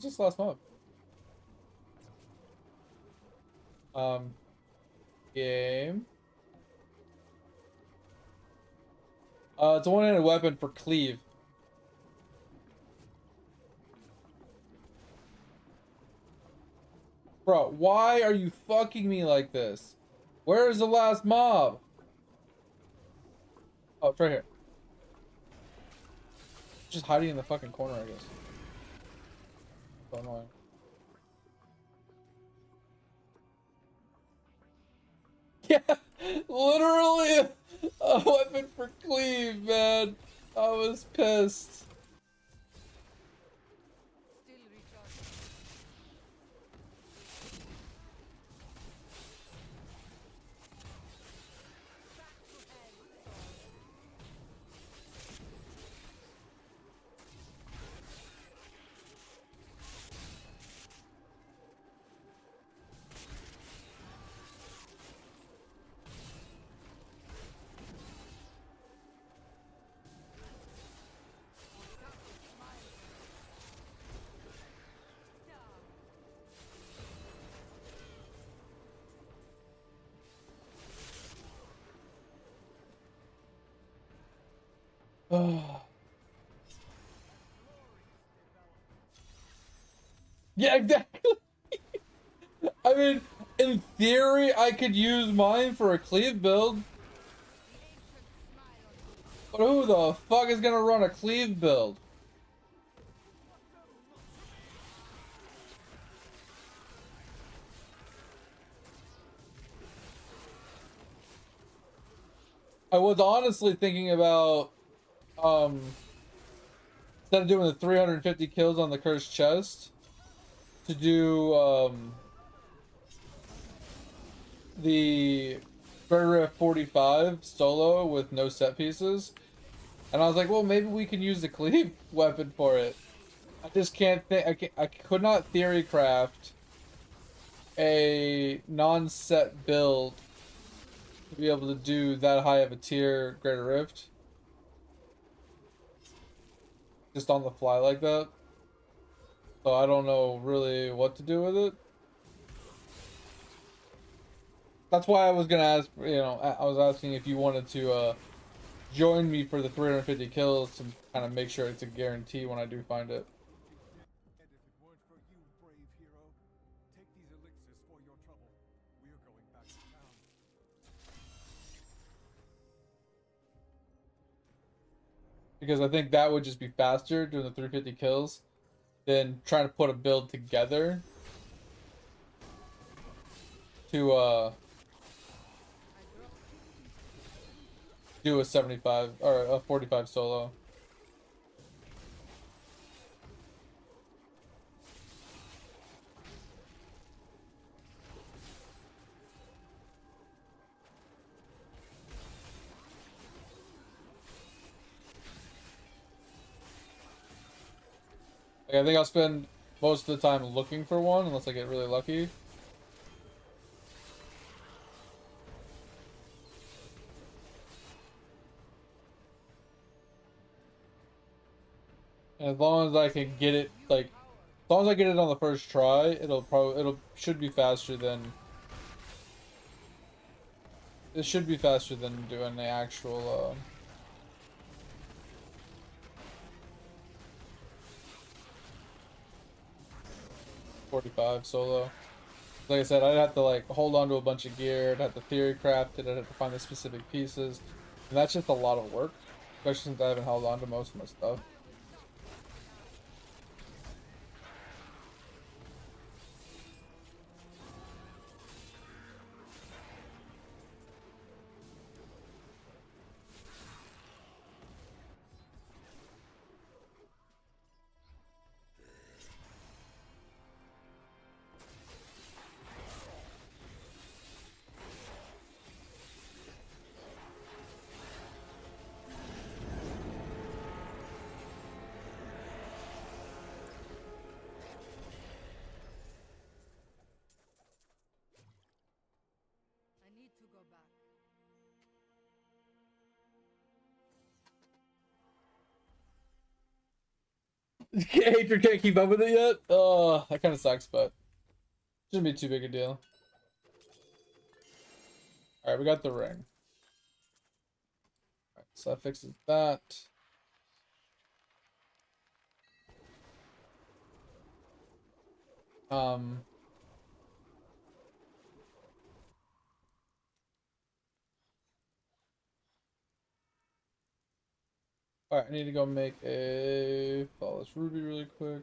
this last mob? Game. It's a one-handed weapon for cleave. Bro, why are you fucking me like this? Where is the last mob? Oh, it's right here. Just hiding in the fucking corner, I guess. So annoying. Yeah, literally a weapon for cleave, man. I was pissed. Yeah, exactly. I mean, in theory, I could use mine for a cleave build. But who the fuck is gonna run a cleave build? I was honestly thinking about, instead of doing the 350 kills on the cursed chest, to do, the Rift 45 solo with no set pieces. And I was like, well, maybe we can use the cleave weapon for it. I just can't think. I could not theory craft a non-set build to be able to do that high of a tier Greater Rift just on the fly like that. So I don't know really what to do with it. That's why I was gonna ask. You know, I was asking if you wanted to join me for the 350 kills to kind of make sure it's a guarantee when I do find it. And if it weren't for you, brave hero, take these elixirs for your trouble. We're going back to town. Because I think that would just be faster doing the 350 kills than trying to put a build together to do a 75 or a 45 solo. Like, I think I'll spend most of the time looking for one unless I get really lucky. And as long as I can get it, like, as long as I get it on the first try, it'll should be faster than, it should be faster than doing the actual 45 solo. Like I said, I'd have to like hold on to a bunch of gear, I'd have to theory craft it, I'd have to find the specific pieces. And that's just a lot of work, especially since I haven't held on to most of my stuff. I need to go back. Hatred can't keep up with it yet? Oh, that kind of sucks, but shouldn't be too big a deal. Alright, we got the ring. Alright, so that fixes that. Um, Alright, I need to go make a flawless ruby really quick.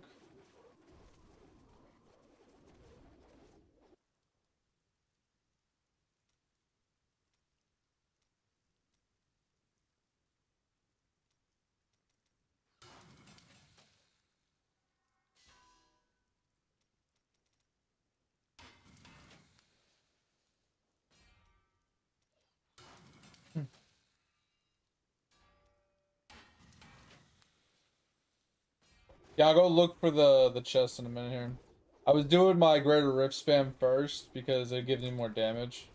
Yeah, I'll go look for the chest in a minute here. I was doing my greater rift spam first because it gives me more damage.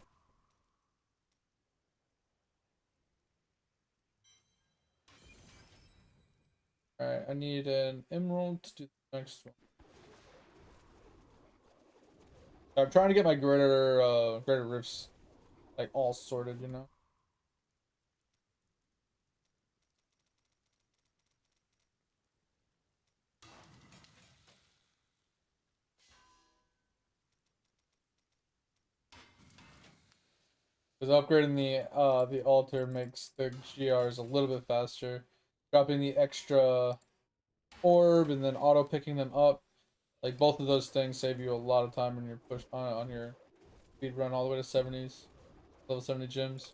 Alright, I need an emerald to do the next one. I'm trying to get my greater rifts like all sorted, you know. Because upgrading the altar makes the GRs a little bit faster. Dropping the extra orb and then auto picking them up, like both of those things save you a lot of time when you're push on your speed run all the way to 70s, level 70 gyms.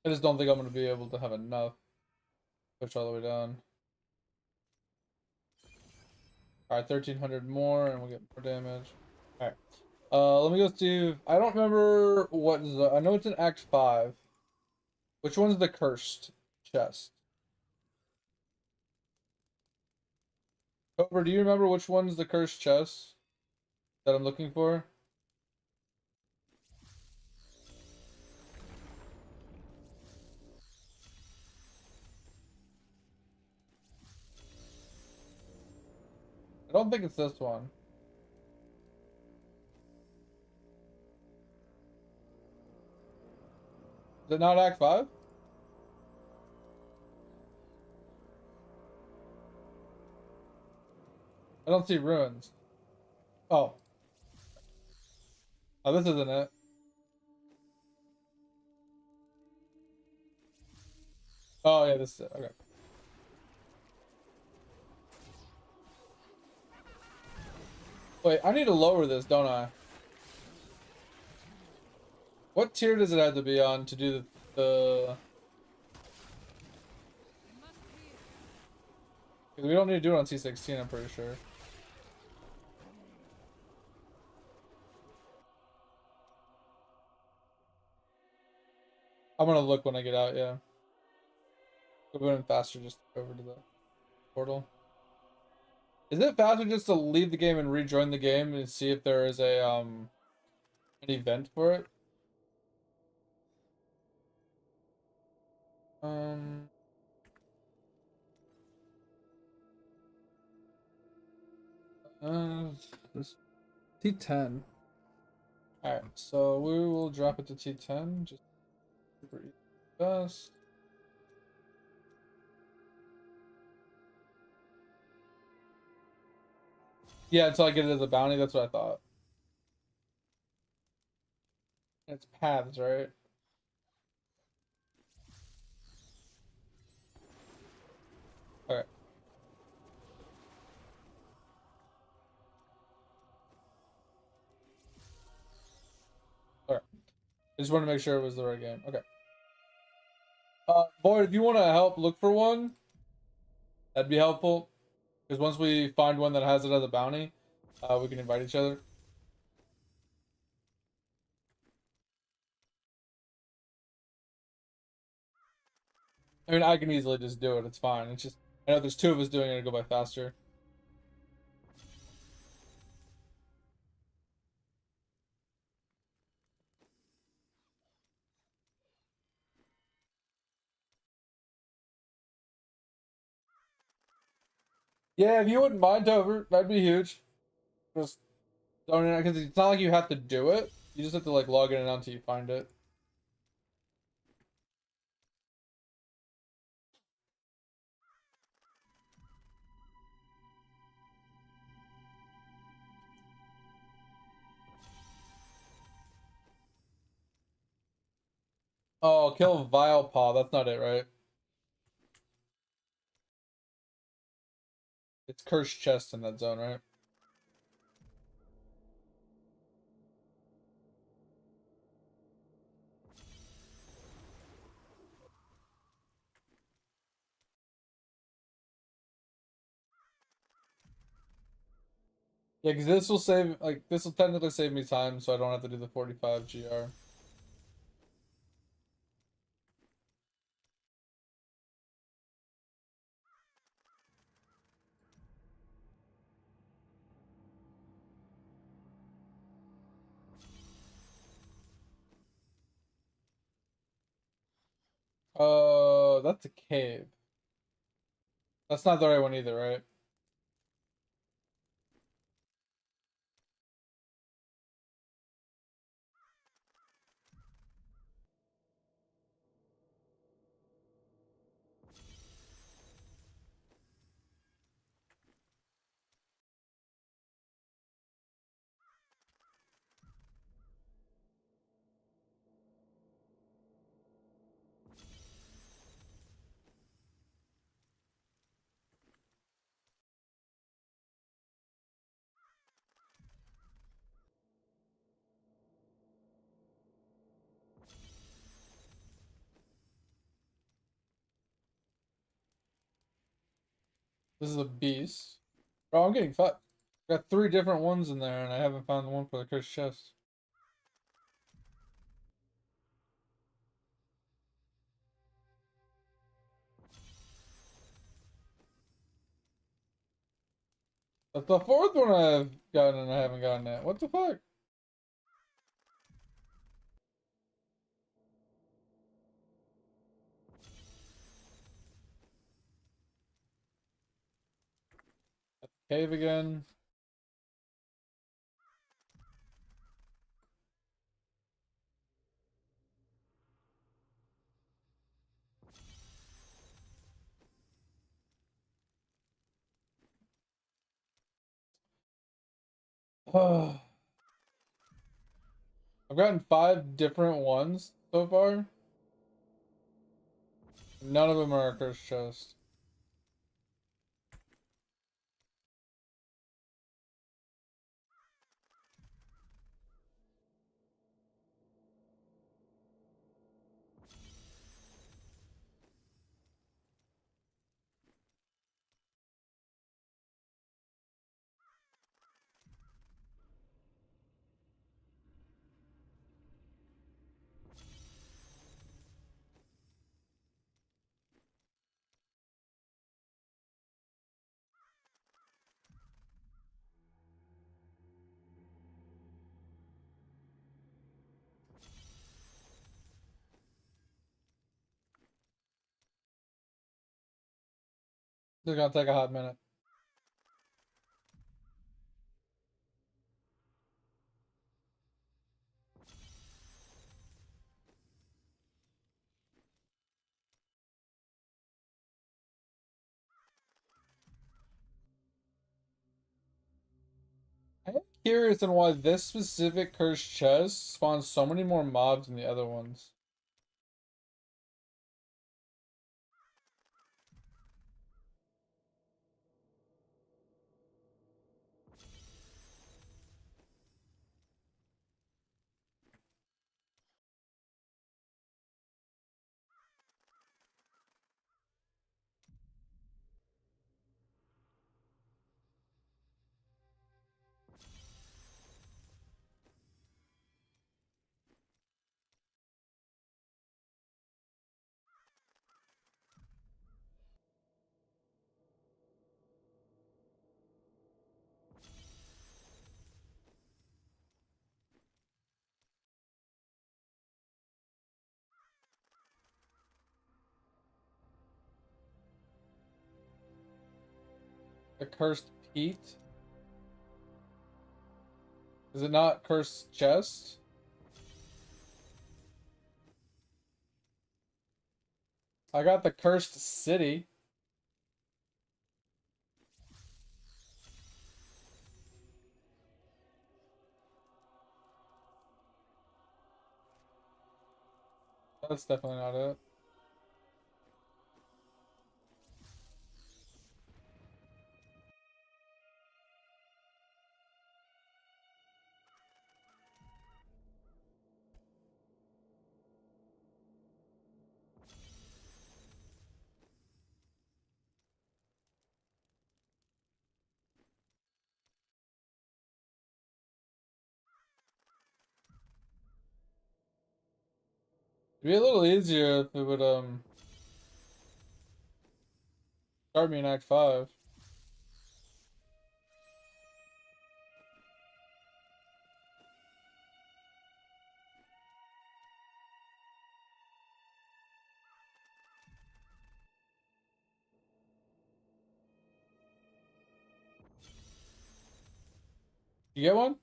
I just don't think I'm gonna be able to have enough push all the way down. All right, 1300 more, and we'll get more damage. All right. Let me go see. I don't remember what is. I know it's in Act 5. Which one's the cursed chest? Cobra, do you remember which one's the cursed chest that I'm looking for? I don't think it's this one. Is it not Act 5? I don't see ruins. Oh. Oh, this isn't it. Oh, yeah, this is it. Okay. Wait, I need to lower this, don't I? What tier does it have to be on to do the... Because we don't need to do it on C16, I'm pretty sure. I'm gonna look when I get out, yeah. It would have been faster just to go over to the portal. Is it faster just to leave the game and rejoin the game and see if there is a an event for it? Um uh this T10. Alright, so we will drop it to T10, just super easy fast. Yeah, until I get it as a bounty, that's what I thought. It's paths, right? Alright. Alright. I just want to make sure it was the right game. Okay. Boyd, if you want to help look for one, that'd be helpful. Because once we find one that has it as a bounty, we can invite each other. I mean, I can easily just do it. It's fine. It's just, I know there's two of us doing it to go by faster. Yeah, if you wouldn't mind, Tover, that'd be huge. Just don't, because it's not like you have to do it. You just have to like log in and out until you find it. Oh, kill Vile Paw. That's not it, right? It's Cursed Chest in that zone, right? Yeah, because this will save, like, this will technically save me time, so I don't have to do the 45 GR. That's a cave. That's not the right one either, right? This is a beast. Bro, I'm getting fucked. Got 3 different ones in there, and I haven't found the one for the cursed chest. That's the 4th one I've gotten and I haven't gotten it. What the fuck? Cave again. I've gotten 5 different ones so far. None of them are a cursed chest. This is gonna take a hot minute. I am curious on why this specific cursed chest spawns so many more mobs than the other ones. The cursed Pete? Is it not cursed chest? I got the cursed city. That's definitely not it. It'd be a little easier if it would start me in Act 5. You get one?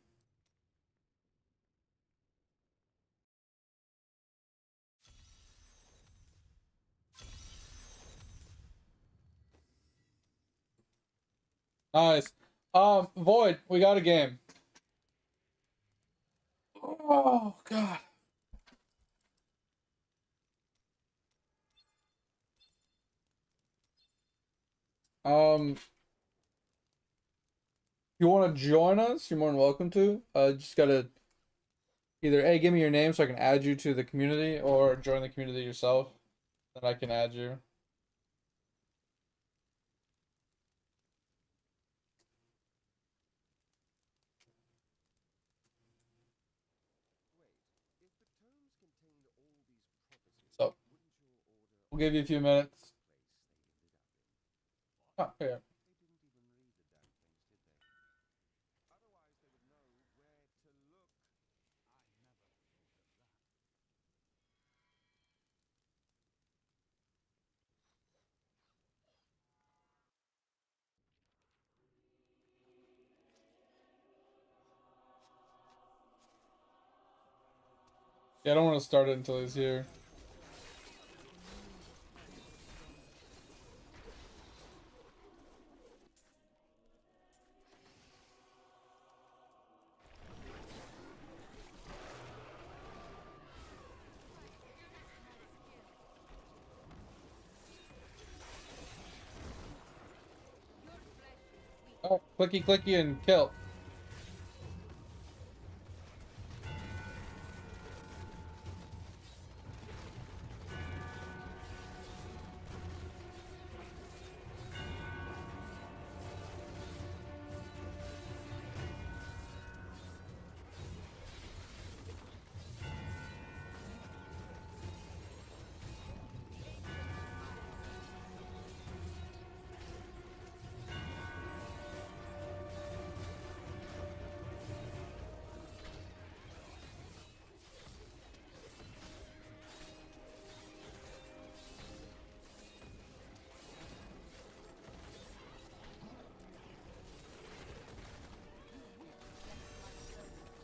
Nice. Void, we got a game. Oh god. You want to join us? You're more than welcome to. Just gotta either A, give me your name so I can add you to the community, or join the community yourself. Then I can add you. We'll give you a few minutes. Oh, yeah. Yeah, I don't want to start it until he's here. Oh, clicky clicky and kill.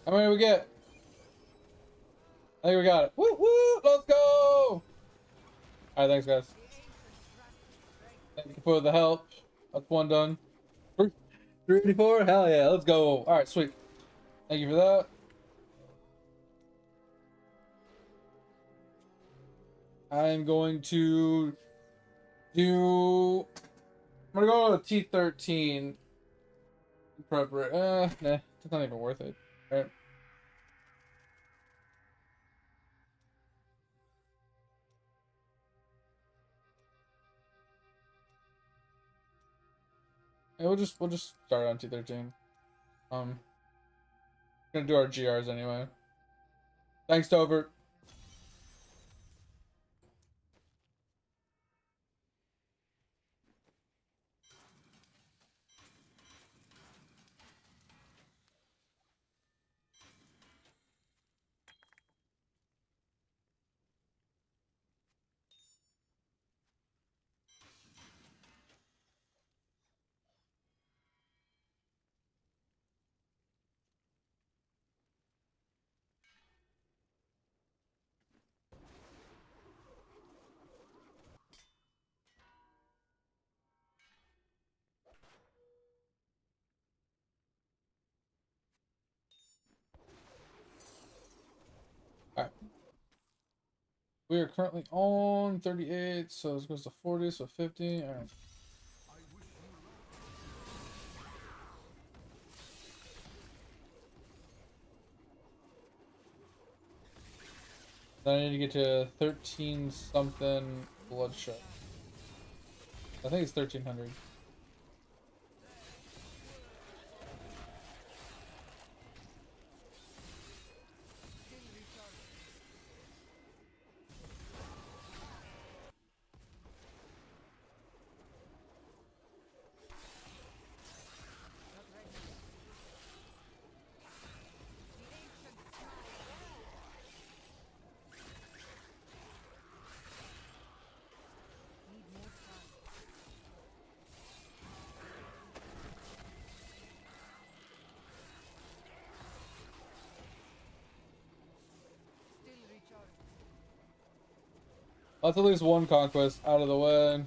How many do we get? I think we got it. Woo woo! Let's go! Alright, thanks guys. Thank you for the help. That's one done. 384? Hell yeah, let's go. Alright, sweet. Thank you for that. I'm going to do... I'm gonna go to T13. Nah, it's not even worth it. Alright. Yeah, we'll just start on T13. Gonna do our GRs anyway. Thanks, Dover. Alright. We are currently on 38, so this goes to 40, so 50. Alright. Then I need to get to 13 something bloodshed. I think it's 1300. That's at least one conquest out of the way.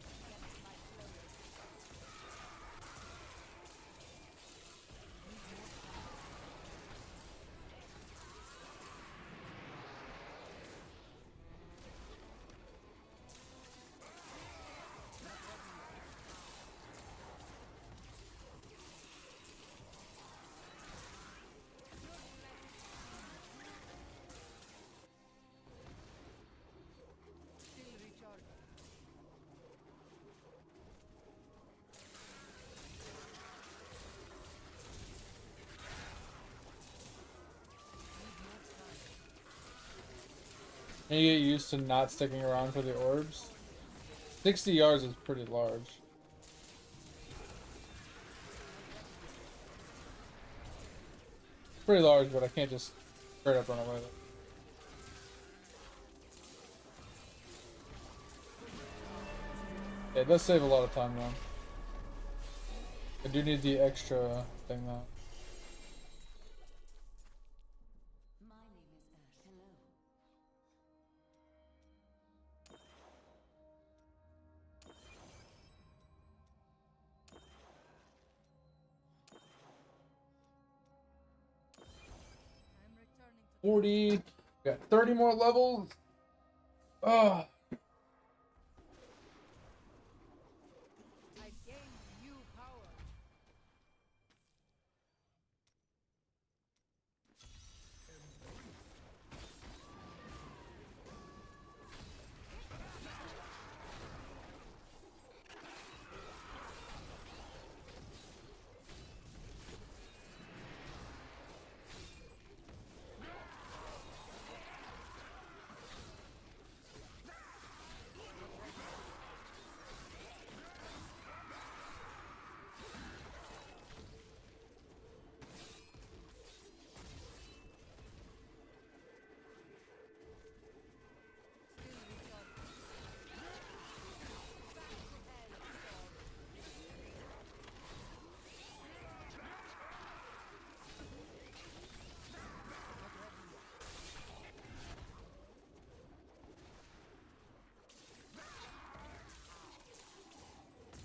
And you get used to not sticking around for the orbs. 60 yards is pretty large. Pretty large, but I can't just straight up run away with it. Yeah, it does save a lot of time though. I do need the extra thing though. My name is Ash. Hello. 40. Got 30 more levels. Oh, I've gained new power.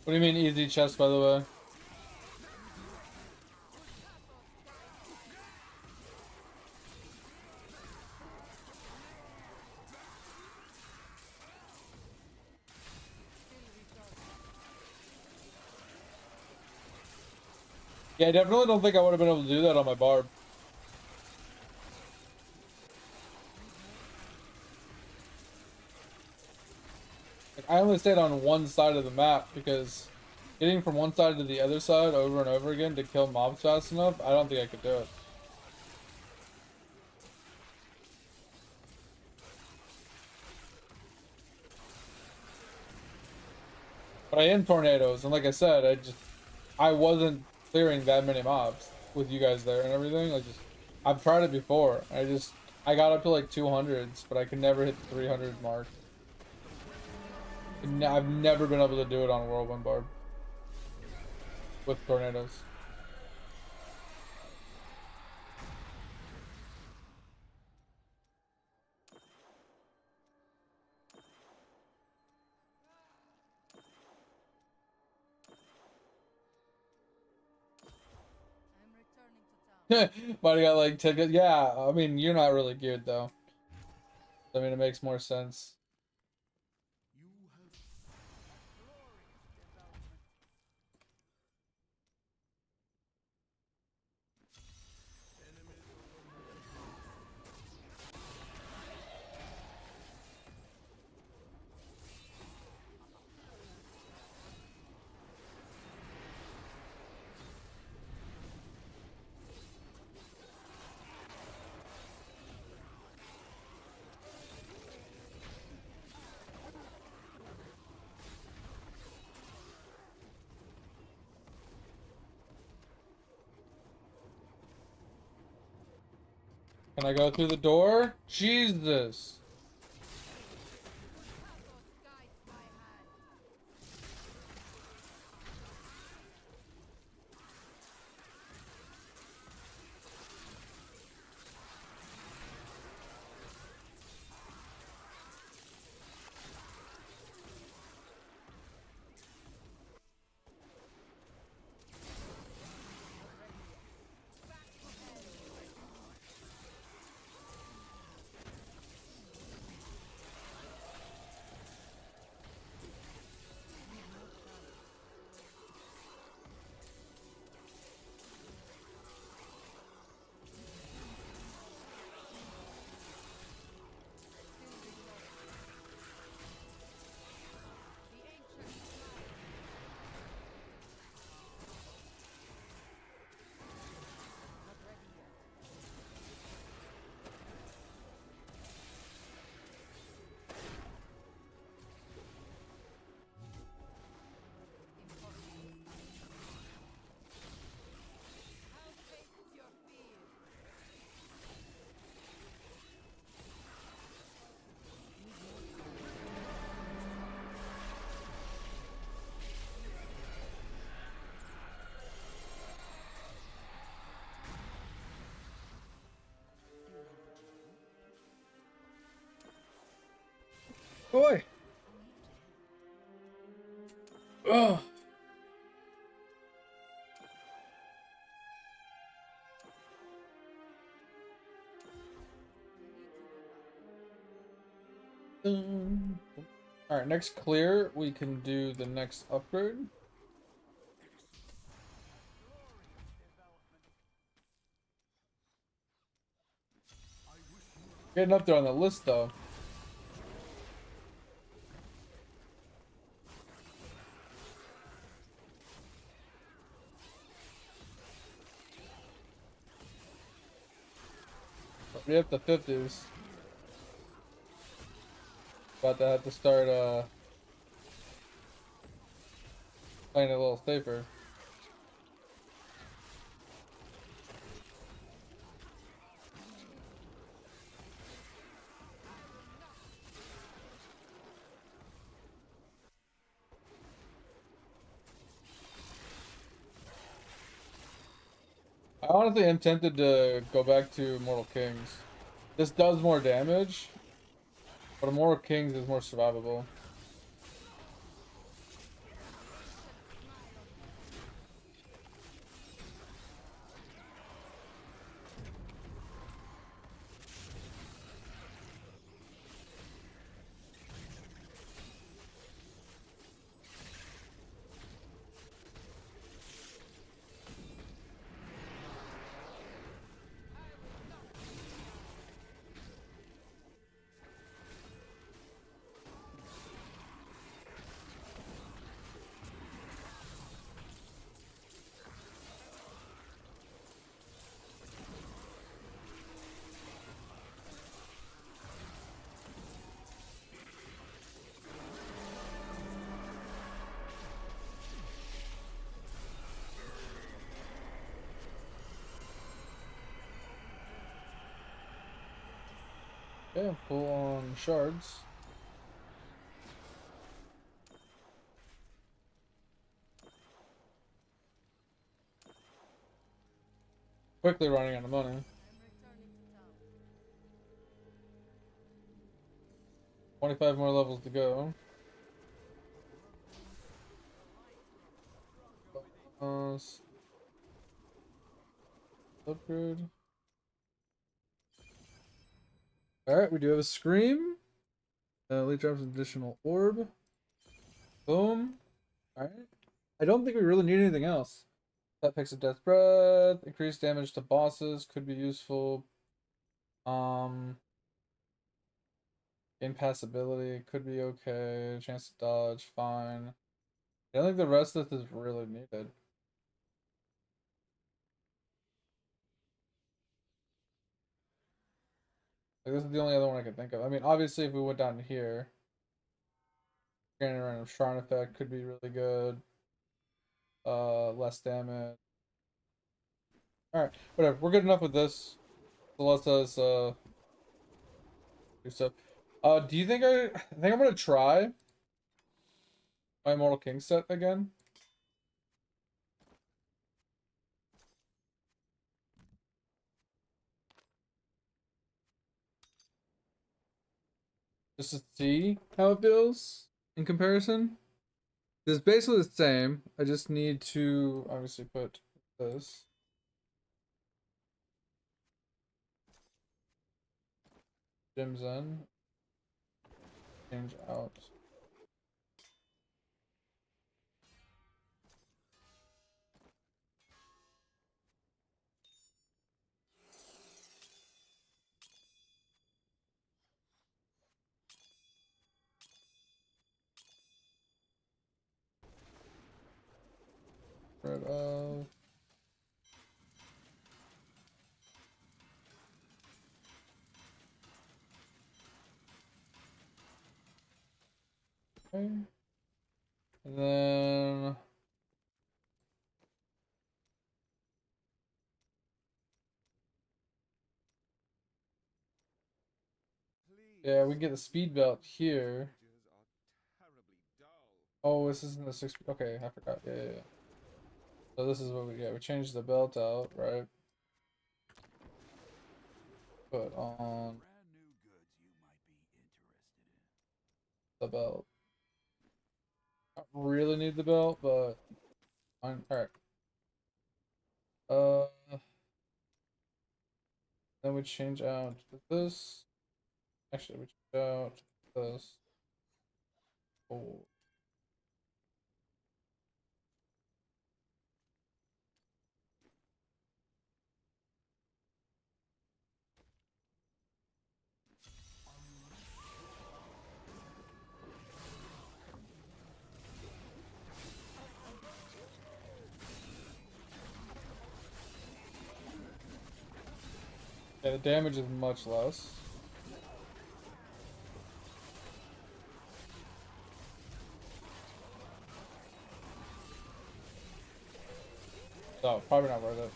what do you mean easy chest, by the way? Yeah, I definitely don't think I would have been able to do that on my barb. Like, I only stayed on one side of the map because getting from one side to the other side over and over again to kill mobs fast enough, I don't think I could do it. But I am tornadoes, and like I said, I wasn't clearing that many mobs with you guys there and everything. I've tried it before. I got up to like 200s, but I could never hit the 300 mark. I've never been able to do it on Whirlwind Barb with tornadoes. I'm returning to town. Might have got like tickets. Yeah, I mean, you're not really geared though. I mean, it makes more sense. Can I go through the door? Jesus. Guides my hand. Boy. Oh. All right, next clear, we can do the next upgrade. Getting up there on the list, though. We have the 50s. About to have to start playing a little safer. I honestly am tempted to go back to Immortal Kings. This does more damage, but Immortal Kings is more survivable. Okay, full on shards. Quickly running out of money. 25 more levels to go. Upgrade. Alright, we do have a scream. Elite drops an additional orb. Boom. Alright. I don't think we really need anything else. That picks a death breath. Increased damage to bosses could be useful. Impassibility could be okay. Chance to dodge, fine. I don't think the rest of this is really needed. Like, this is the only other one I can think of. I mean, obviously, if we went down here, granted random shrine effect could be really good. Less damage. Alright, whatever. We're good enough with this. So let's us do stuff. Do you think I think I'm gonna try my Immortal King set again? Just to see how it feels in comparison. It's basically the same. I just need to obviously put this. Gems in. Change out. Rid of. Okay. And then yeah, we can get the speed belt here. Oh, this isn't the 6. Okay, I forgot. Yeah, yeah, yeah. So this is what we get. We changed the belt out, right? Put on. Brand new goods you might be interested in. belt. Not really need the belt, but fine. All right. Then we change out to this. Actually, we change out to this. Oh. Yeah, the damage is much less. So, probably not worth it.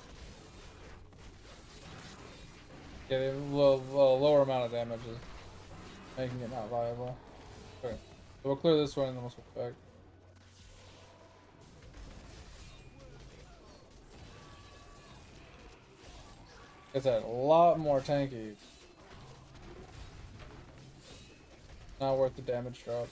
Yeah, the lower amount of damage is making it not viable. Okay. So we'll clear this one and then we'll switch back. It's a lot more tanky. Not worth the damage drop.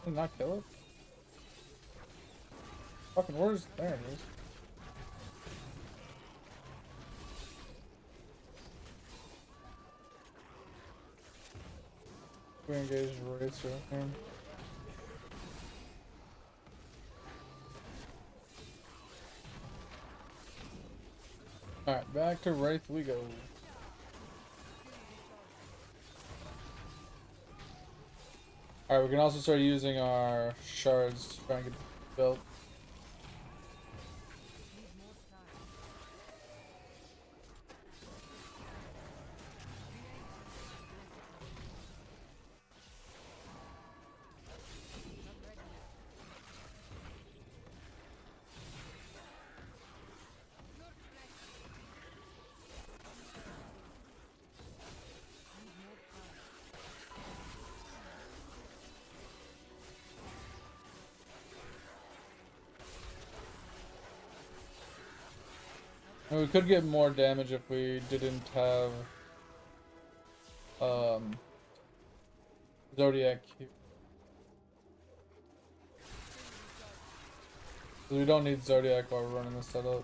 Did not kill it? Fucking where's there it is. We engage rates right here. Alright, back to Wraith we go. Alright, we can also start using our shards to try and get built. And we could get more damage if we didn't have Zodiac here. We don't need Zodiac while we're running this setup.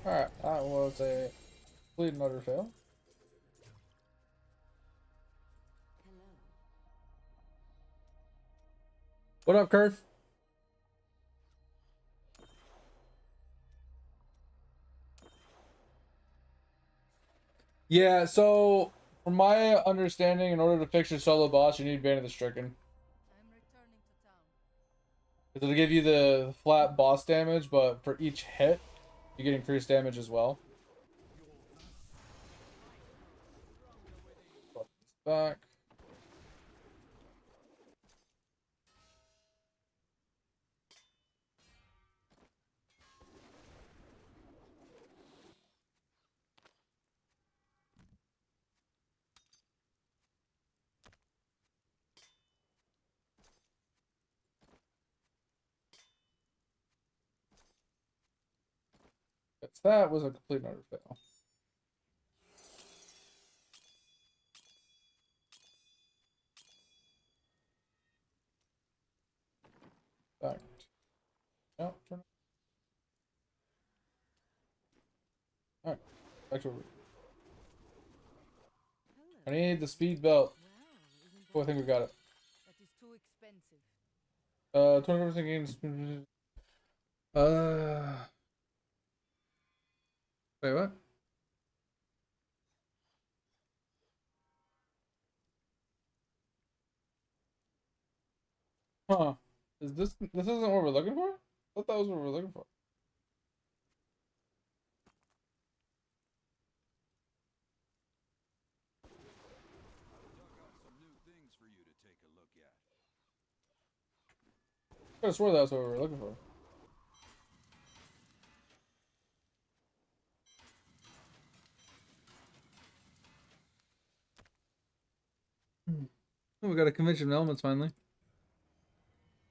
Alright, that was a complete and utter fail. What up, Kurt? Yeah, so from my understanding, in order to fix your solo boss, you need Bane of the Stricken. I'm returning to town. It'll give you the flat boss damage, but for each hit, you get increased damage as well. Back. Yes, that was a complete and utter fail. Back. No, turn. Alright, back to I need the speed belt. Oh, I think we got it. That is too expensive. 20% gains. Wait, what? Huh. This isn't what we're looking for? I thought that was what we're looking for. I could have swore that's what we were looking for. Oh, we got a convention of elements finally.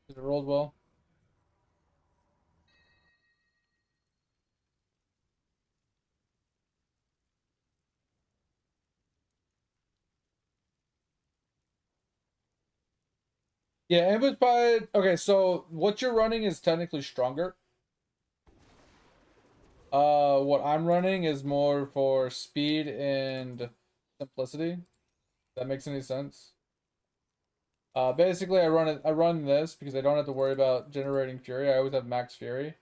It rolled well. Yeah, ambush by okay, so what you're running is technically stronger. What I'm running is more for speed and simplicity. If that makes any sense. Basically I run this because I don't have to worry about generating fury. I always have max fury.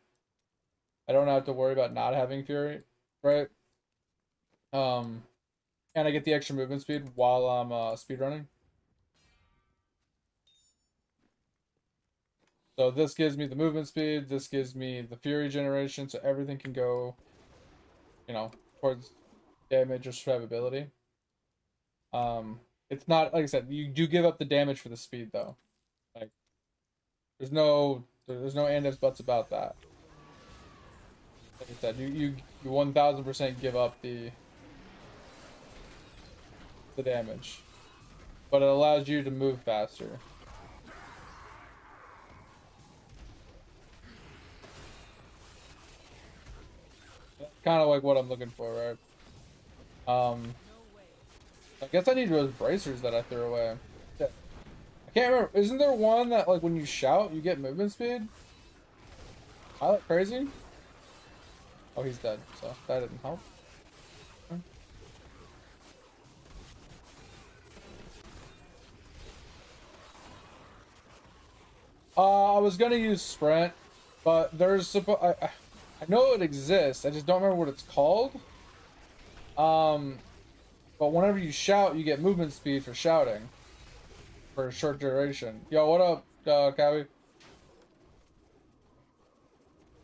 I don't have to worry about not having fury, right? Um, and I get the extra movement speed while I'm speed running. So this gives me the movement speed, this gives me the fury generation, so everything can go, you know, towards damage or survivability. It's not like I said, you do give up the damage for the speed though. Like there's no and ifs buts about that. Like I said, you 1000% give up the damage, but it allows you to move faster. Kind of like what I'm looking for, right? I guess I need those bracers that I threw away. Yeah. I can't remember. Isn't there one that like when you shout, you get movement speed? I look crazy. Oh, he's dead, so that didn't help. I was gonna use sprint, but I know it exists. I just don't remember what it's called. But whenever you shout, you get movement speed for shouting for a short duration. Yo, what up, Kawi?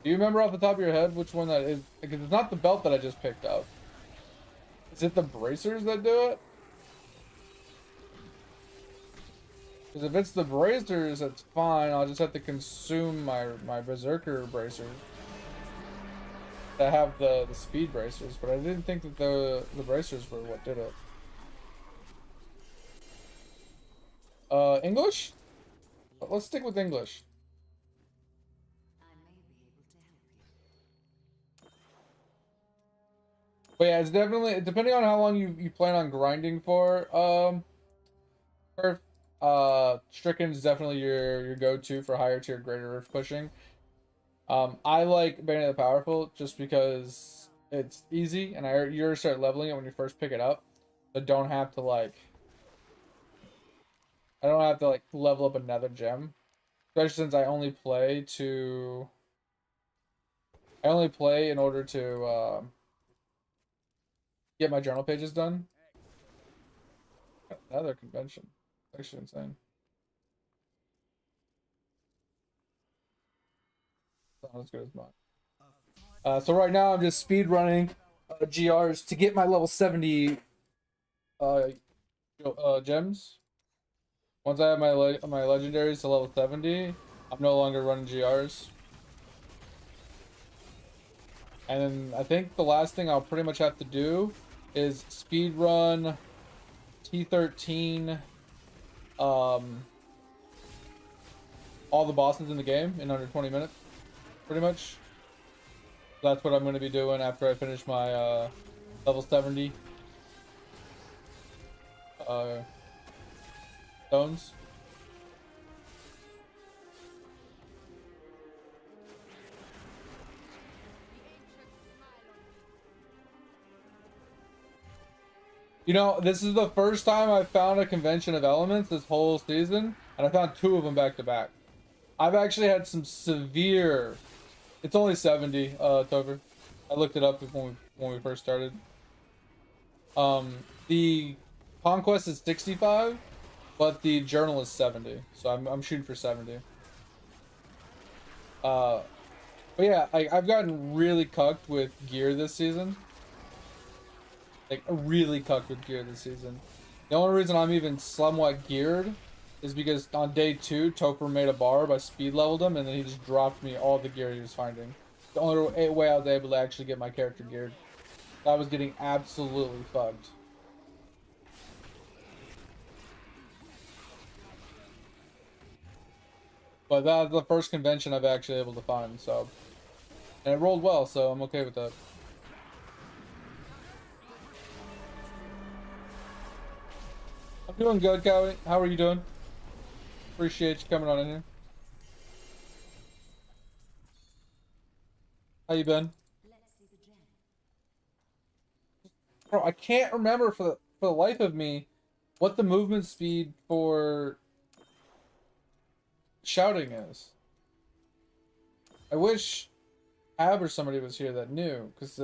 Do you remember off the top of your head which one that is? Because it's not the belt that I just picked up. Is it the bracers that do it? Because if it's the bracers, that's fine. I'll just have to consume my berserker bracers that have the speed bracers. But I didn't think that the bracers were what did it. English? Let's stick with English. But yeah, it's definitely depending on how long you plan on grinding for. Earth, Stricken is definitely your go-to for higher tier greater Earth pushing. I like Bane of the Powerful just because it's easy and you start leveling it when you first pick it up. But don't have to like I don't have to like level up another gem. Especially since I only play in order to get my journal pages done. Another convention. Actually insane. Not as good as mine. So right now I'm just speed running GRs to get my level 70 gems. Once I have my legendaries to level 70, I'm no longer running GRs. And then I think the last thing I'll pretty much have to do is speed run T13 all the bosses in the game in under 20 minutes. Pretty much. That's what I'm going to be doing after I finish my level 70 stones. You know, this is the first time I found a convention of elements this whole season, and I found two of them back to back. I've actually had some severe It's only 70, Tover. I looked it up when we first started. The conquest is 65, but the journal is 70. So I'm shooting for 70. But yeah, I've gotten really cucked with gear this season. Like really cucked with gear this season. The only reason I'm even somewhat geared is because on day 2, Topher made a barb, I speed leveled him, and then he just dropped me all the gear he was finding. The only way I was able to actually get my character geared. I was getting absolutely fucked. But that's the first convention I've actually able to find, so. And it rolled well, so I'm okay with that. I'm doing good, Cowie. How are you doing? Appreciate you coming on in here. How you been? Bro, I can't remember for the life of me what the movement speed for shouting is. I wish Ab or somebody was here that knew, because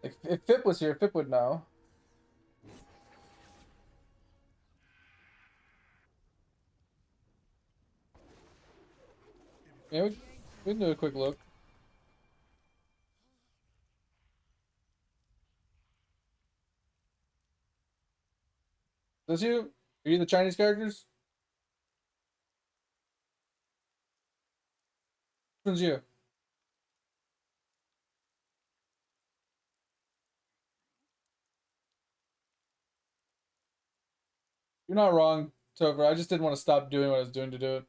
like, if Fip was here, Fip would know. Yeah, we can do a quick look. Is this you? Are you the Chinese characters? Which one's you? You're not wrong, Topher. I just didn't want to stop doing what I was doing to do it.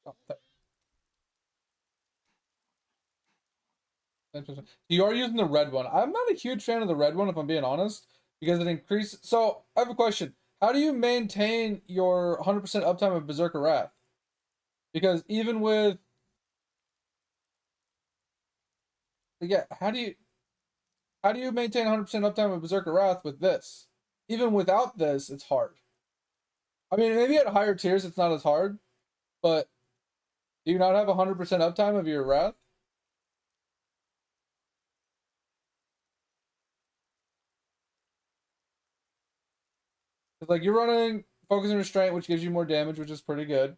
Oh, you are using the red one. I'm not a huge fan of the red one, if I'm being honest, because it increases. So I have a question. How do you maintain your 100% uptime of Berserker Wrath? Because even with, yeah, how do you maintain 100% uptime of Berserker Wrath with this? Even without this, it's hard. I mean, maybe at higher tiers it's not as hard, but do you not have 100% uptime of your Wrath? It's like you're running Focus and Restraint, which gives you more damage, which is pretty good.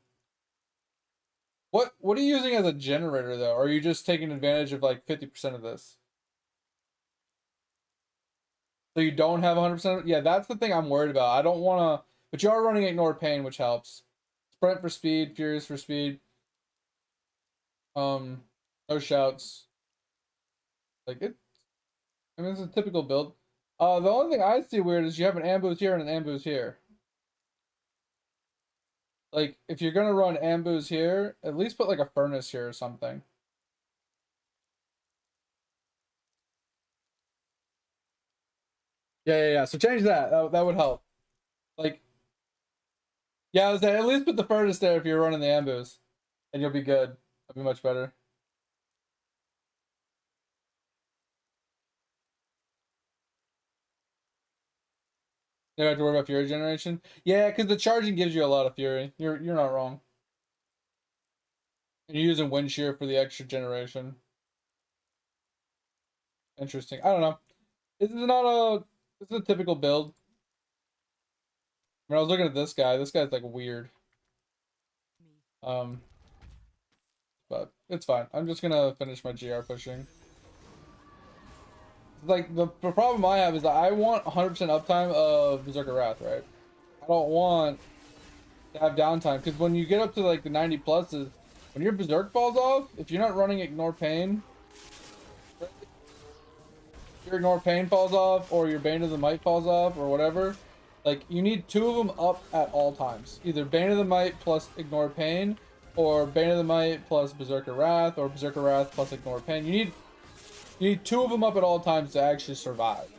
What are you using as a generator though? Or are you just taking advantage of like 50% of this? So you don't have 100%? Yeah, that's the thing I'm worried about. I don't want to, but you are running Ignore Pain, which helps. Sprint for speed, Furious for speed. No shouts. Like it. I mean, it's a typical build. The only thing I see weird is you have an ambush here and an ambush here. Like, if you're gonna run ambush here, at least put like a furnace here or something. Yeah. So change that. That would help. Like, yeah, I was saying, at least put the furnace there if you're running the ambush, and you'll be good. That'll be much better. You don't have to worry about fury generation. Yeah, because the charging gives you a lot of fury. You're not wrong. And you're using wind shear for the extra generation. Interesting. I don't know. This is not a this is a typical build. I mean, I was looking at this guy. This guy's like weird. Um, but it's fine. I'm just gonna finish my GR pushing. Like the problem I have is that I want 100% uptime of Berserker Wrath, right? I don't want to have downtime because when you get up to like the 90 pluses, when your Berserk falls off, if you're not running Ignore Pain, your Ignore Pain falls off, or your Bane of the Might falls off, or whatever. Like you need 2 of them up at all times. Either Bane of the Might plus Ignore Pain, or Bane of the Might plus Berserker Wrath, or Berserker Wrath plus Ignore Pain. You need 2 of them up at all times to actually survive.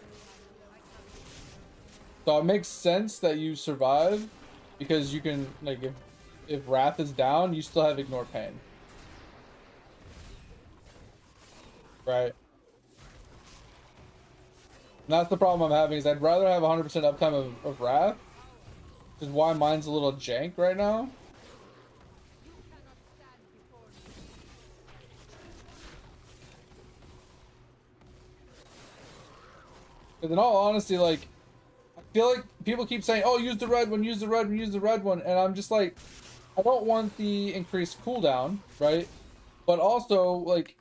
So it makes sense that you survive because you can, like, if Wrath is down, you still have Ignore Pain. Right. And that's the problem I'm having is I'd rather have 100% uptime of Wrath, which is why mine's a little jank right now. Because in all honesty, like, I feel like people keep saying, "Oh, use the red one, use the red one, use the red one," and I'm just like, I don't want the increased cooldown, right? But also, like,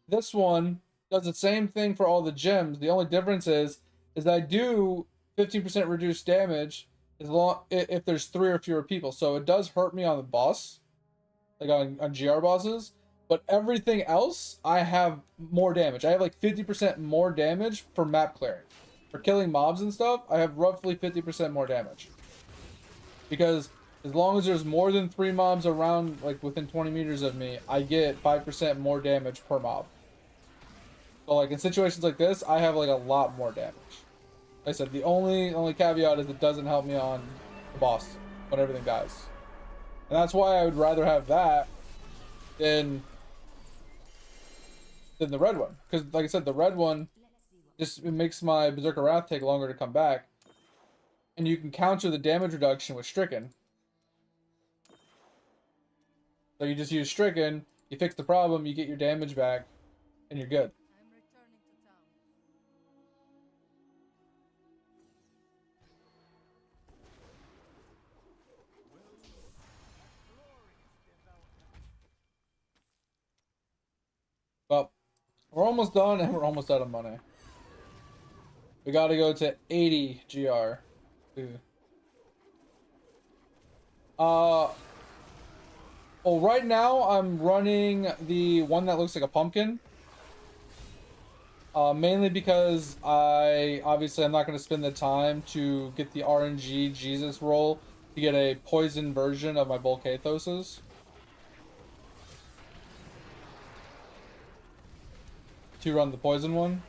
this one does the same thing for all the gems. The only difference is I do 15% reduced damage as long if there's 3 or fewer people. So it does hurt me on the boss, like on GR bosses. But everything else, I have more damage. I have like 50% more damage for map clearing. For killing mobs and stuff, I have roughly 50% more damage. Because as long as there's more than 3 mobs around, like within 20 meters of me, I get 5% more damage per mob. So like in situations like this, I have like a lot more damage. Like I said, the only caveat is it doesn't help me on the boss when everything dies. And that's why I would rather have that than the red one. Because like I said, the red one just it makes my Berserker Wrath take longer to come back. And you can counter the damage reduction with Stricken. So you just use Stricken, you fix the problem, you get your damage back, and you're good. I'm returning to town. Well, we're almost done and we're almost out of money. We gotta go to 80 GR. Ooh. Well, right now I'm running the one that looks like a pumpkin. Mainly because I'm not going to spend the time to get the RNG Jesus roll to get a poison version of my Volcathoses. To run the poison one.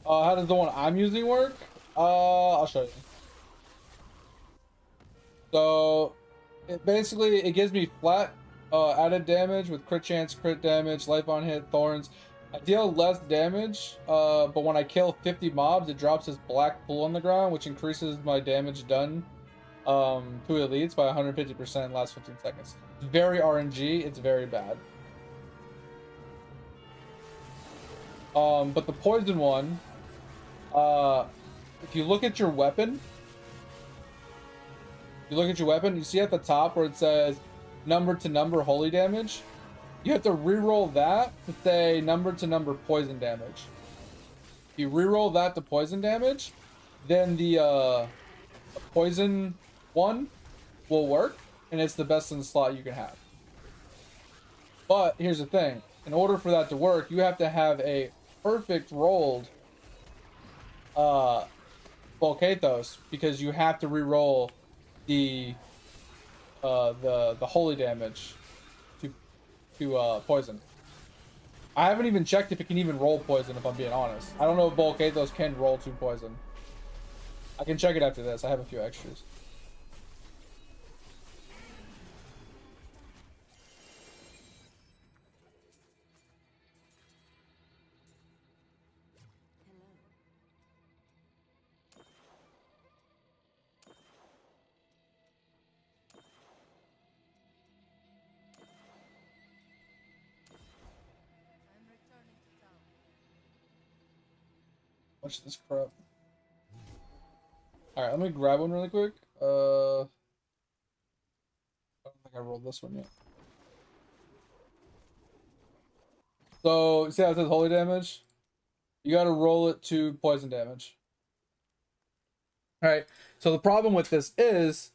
How does the one I'm using work? I'll show you. So, it gives me flat added damage with crit chance, crit damage, life on hit, thorns. I deal less damage, but when I kill 50 mobs, it drops this black pool on the ground, which increases my damage done to elites by 150% in the last 15 seconds. It's very RNG, it's very bad. But the poison one, if you look at your weapon, you see at the top where it says number to number holy damage. You have to re-roll that to say number to number poison damage. If you re-roll that to poison damage, then the poison one will work, and it's the best in the slot you can have. But here's the thing: in order for that to work, you have to have a perfect rolled Volcathos, because you have to re-roll the holy damage to poison. I haven't even checked if it can even roll poison, if I'm being honest. I don't know if Volcathos can roll to poison. I can check it after this. I have a few extras. I'm returning to town. Much of this crap. Alright, let me grab one really quick. I don't think I rolled this one yet. So, you see how it says holy damage? You gotta roll it to poison damage. Alright, so the problem with this is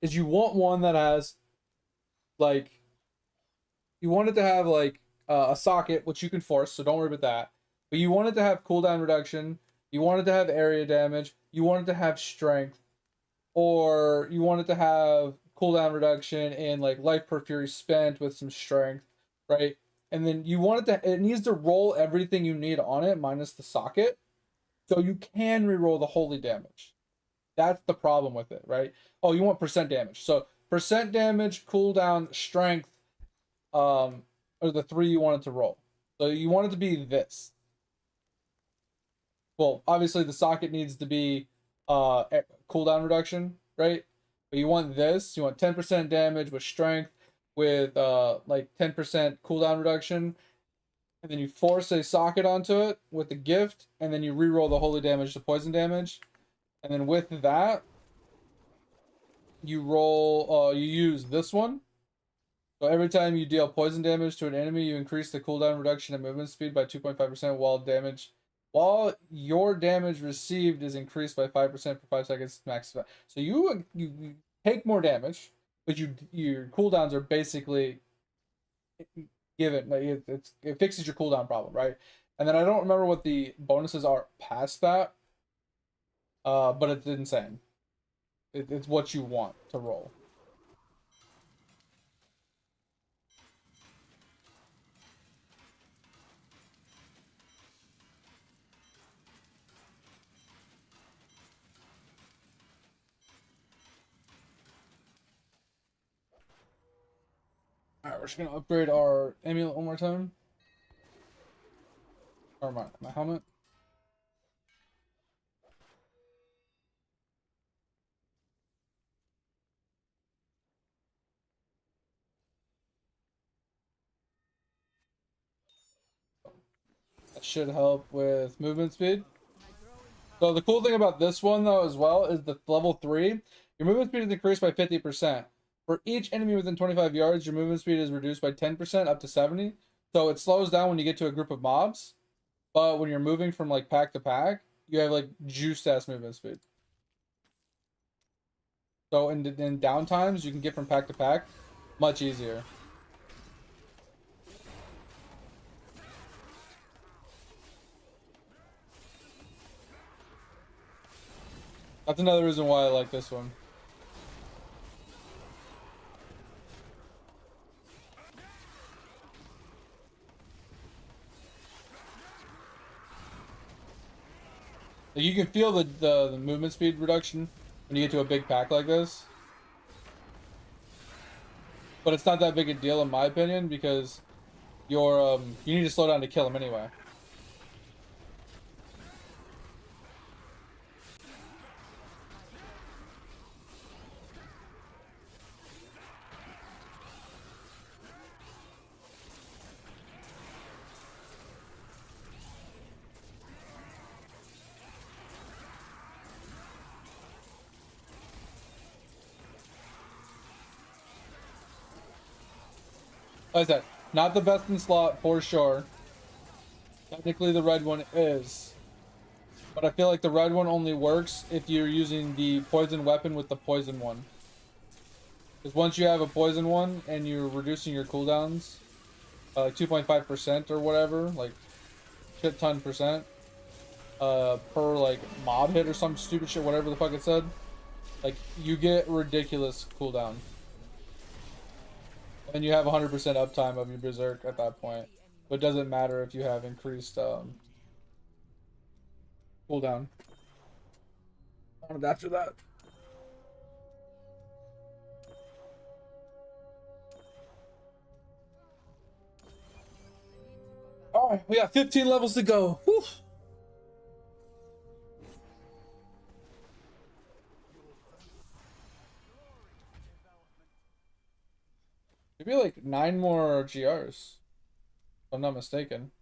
you want one that has, like, you want it to have, like, a socket, which you can force, so don't worry about that. But you want it to have cooldown reduction, you want it to have area damage, you want it to have strength, or you want it to have cooldown reduction and, like, life per fury spent with some strength, right? And then you want it needs to roll everything you need on it, minus the socket, so you can reroll the holy damage. That's the problem with it, right? Oh, you want percent damage. So percent damage, cooldown, strength, are the 3 you want it to roll. So you want it to be this. Well, obviously the socket needs to be cooldown reduction, right? But you want this. You want 10% damage with strength, with like 10% cooldown reduction, and then you force a socket onto it with the gift, and then you reroll the holy damage to poison damage, and then with that, you roll. You use this one. So every time you deal poison damage to an enemy, you increase the cooldown reduction and movement speed by 2.5% while your damage received is increased by 5% for 5 seconds max. So you take more damage, but your cooldowns are basically given. Like it fixes your cooldown problem, right? And then I don't remember what the bonuses are past that, but it's insane. It's what you want to roll. Alright, we're just gonna upgrade our amulet one more time. Or my helmet. That should help with movement speed. So the cool thing about this one though as well is the level 3, your movement speed is increased by 50%. For each enemy within 25 yards, your movement speed is reduced by 10% up to 70. So it slows down when you get to a group of mobs, but when you're moving from like pack to pack, you have like juiced ass movement speed. So in downtimes, you can get from pack to pack much easier. That's another reason why I like this one. Like you can feel the movement speed reduction when you get to a big pack like this. But it's not that big a deal in my opinion because you need to slow down to kill him anyway. Like I said, not the best in slot for sure. Technically the red one is. But I feel like the red one only works if you're using the poison weapon with the poison one. Because once you have a poison one and you're reducing your cooldowns, like 2.5% or whatever, like shit ton percent, per like mob hit or some stupid shit, whatever the fuck it said, like you get ridiculous cooldown. And you have 100% uptime of your berserk at that point. But it doesn't matter if you have increased cooldown. After that. Alright, we got 15 levels to go. Whew. Maybe like 9 more GRs, if I'm not mistaken.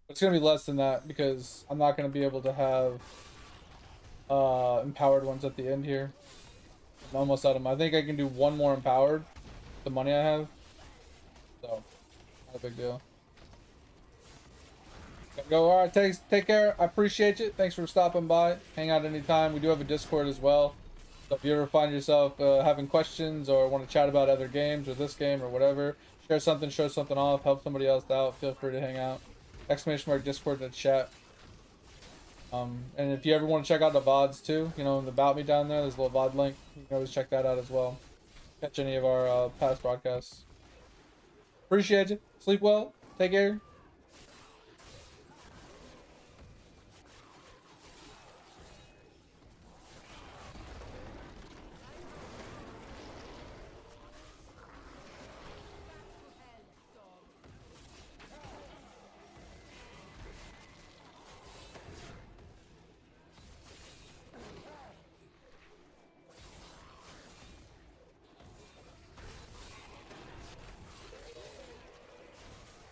It's gonna be less than that because I'm not gonna be able to have empowered ones at the end here. I'm almost out of them. I think I can do 1 more empowered. The money I have. So not a big deal. Gotta go. Alright, take care. I appreciate you. Thanks for stopping by. Hang out anytime. We do have a Discord as well. So if you ever find yourself having questions or want to chat about other games or this game or whatever, share something, show something off, help somebody else out, feel free to hang out. ! Discord in the chat. And if you ever want to check out the VODs too, you know, in the About Me down there, there's a little VOD link. You can always check that out as well. Catch any of our past broadcasts. Appreciate you. Sleep well. Take care.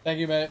Thank you, mate.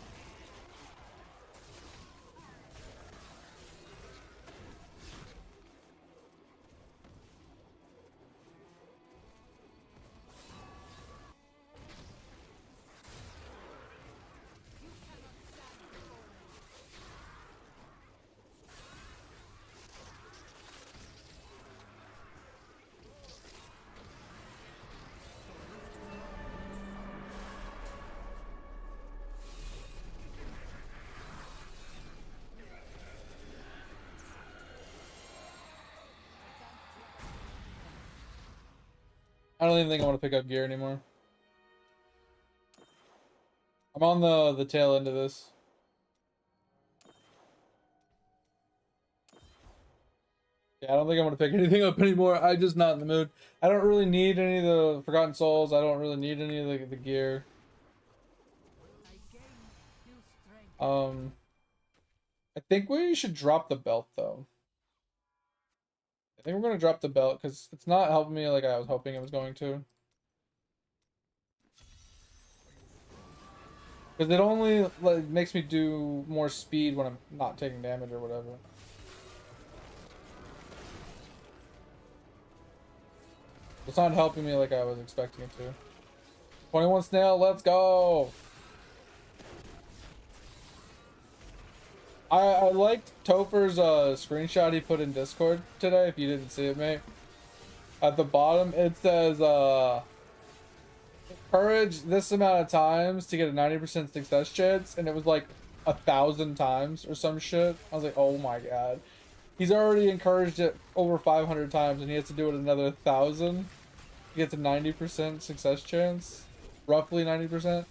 I don't even think I want to pick up gear anymore. I'm on the tail end of this. Yeah, I don't think I want to pick anything up anymore. I'm just not in the mood. I don't really need any of the Forgotten Souls. I don't really need any of the gear. I think we should drop the belt though. I think we're gonna drop the belt because it's not helping me like I was hoping it was going to. Because it only like makes me do more speed when I'm not taking damage or whatever. It's not helping me like I was expecting it to. 21 snail, let's go! I liked Topher's screenshot he put in Discord today, if you didn't see it, mate. At the bottom, it says, encourage this amount of times to get a 90% success chance, and it was like 1,000 times or some shit. I was like, oh my god. He's already encouraged it over 500 times, and he has to do it another 1,000 to get to 90% success chance. Roughly 90%.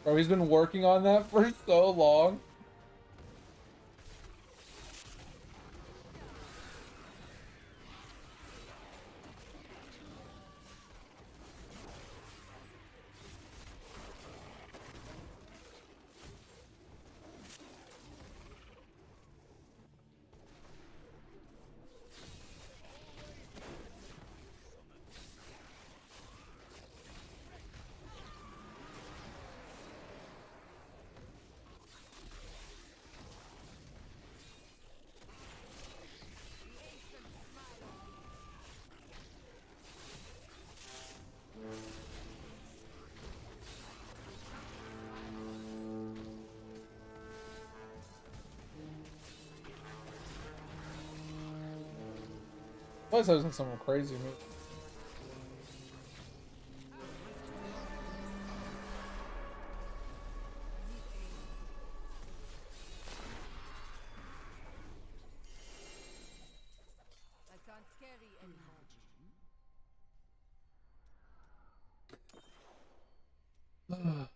Bro, he's been working on that for so long. Plus, I was in some crazy move. I can't carry anymore.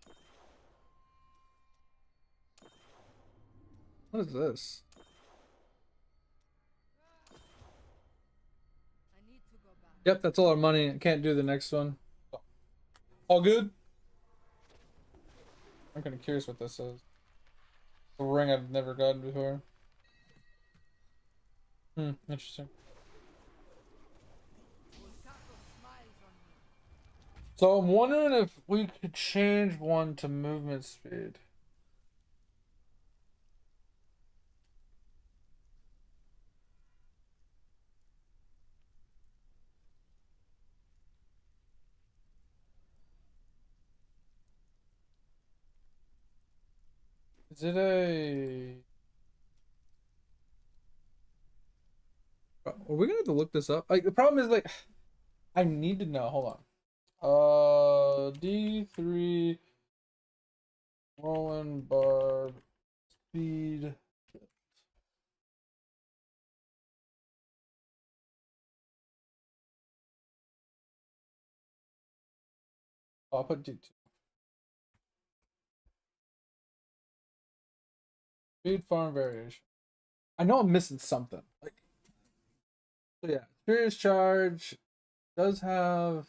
What is this? I need to go back. Yep, that's all our money. I can't do the next one. All good? I'm kind of curious what this is. A ring I've never gotten before. Interesting. So I'm wondering if we could change one to movement speed. Is it a... Are we gonna have to look this up? Like, the problem is, like, I need to know. Hold on. D3 Roland Barb speed. I'll put D2. Speed farm variation. I know I'm missing something. Like, so yeah, Furious Charge does have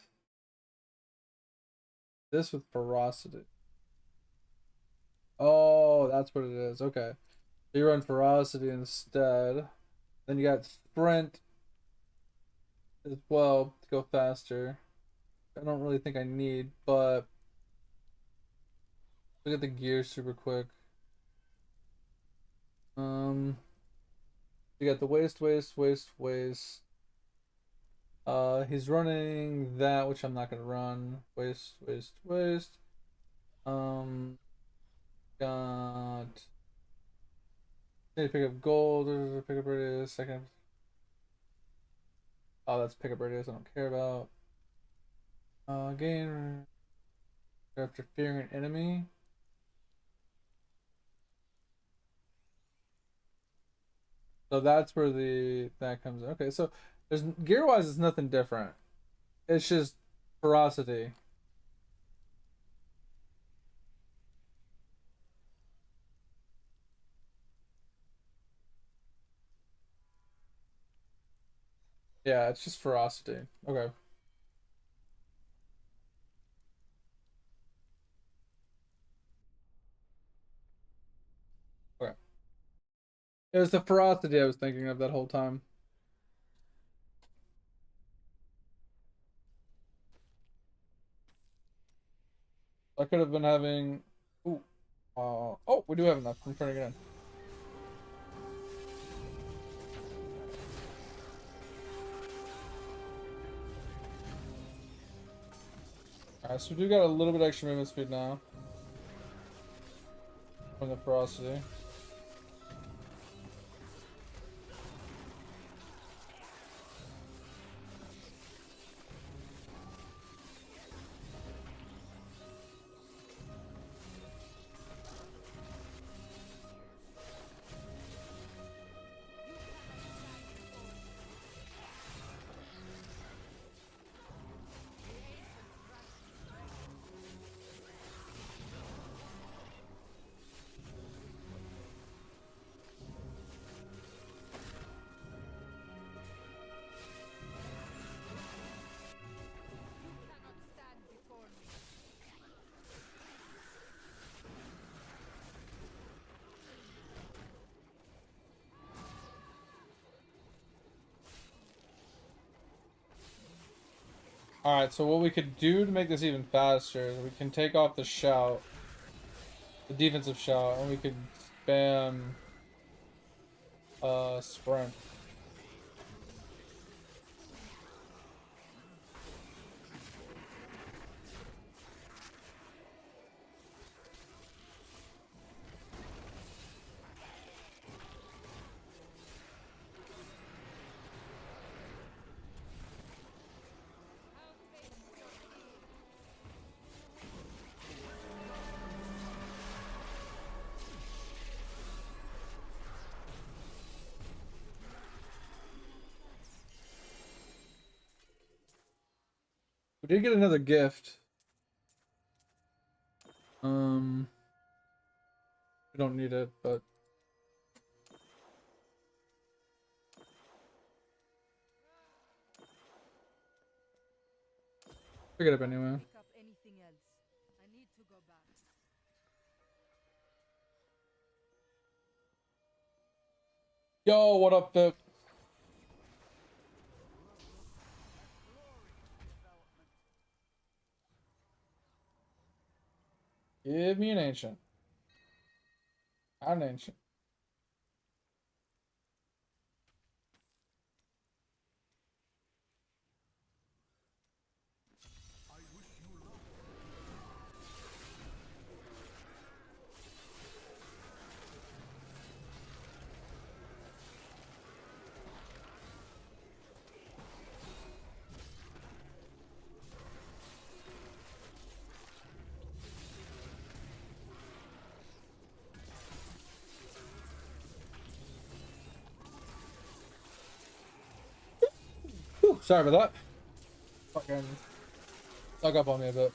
this with ferocity. Oh, that's what it is. Okay. You run ferocity instead. Then you got sprint as well to go faster. I don't really think I need, but look at the gear super quick. You got the waste. He's running that, which I'm not gonna run. Waste. Um, got need to pick up gold. Pick up radius. Second. Oh, that's pick up radius. I don't care about. Gain after fearing an enemy. So that's where that comes in. Okay, so there's gear wise, it's nothing different. It's just ferocity. Yeah, it's just ferocity. Okay. Okay. It was the ferocity I was thinking of that whole time. I could have been having. Ooh. Oh, we do have enough. I'm turning it in. Alright, so we do got a little bit extra movement speed now from the ferocity. Alright, so what we could do to make this even faster is we can take off the shout, the defensive shout, and we could spam sprint. We did get another gift. We don't need it, but pick it up anyway. Pick up anything else. I need to go back. Yo, what up, Pip? Give me an ancient. An ancient. Whew, sorry about that. Fucking dug up on me a bit.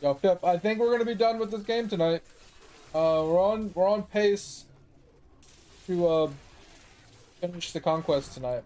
Yo, Pip, I think we're gonna be done with this game tonight. We're on pace to finish the conquest tonight.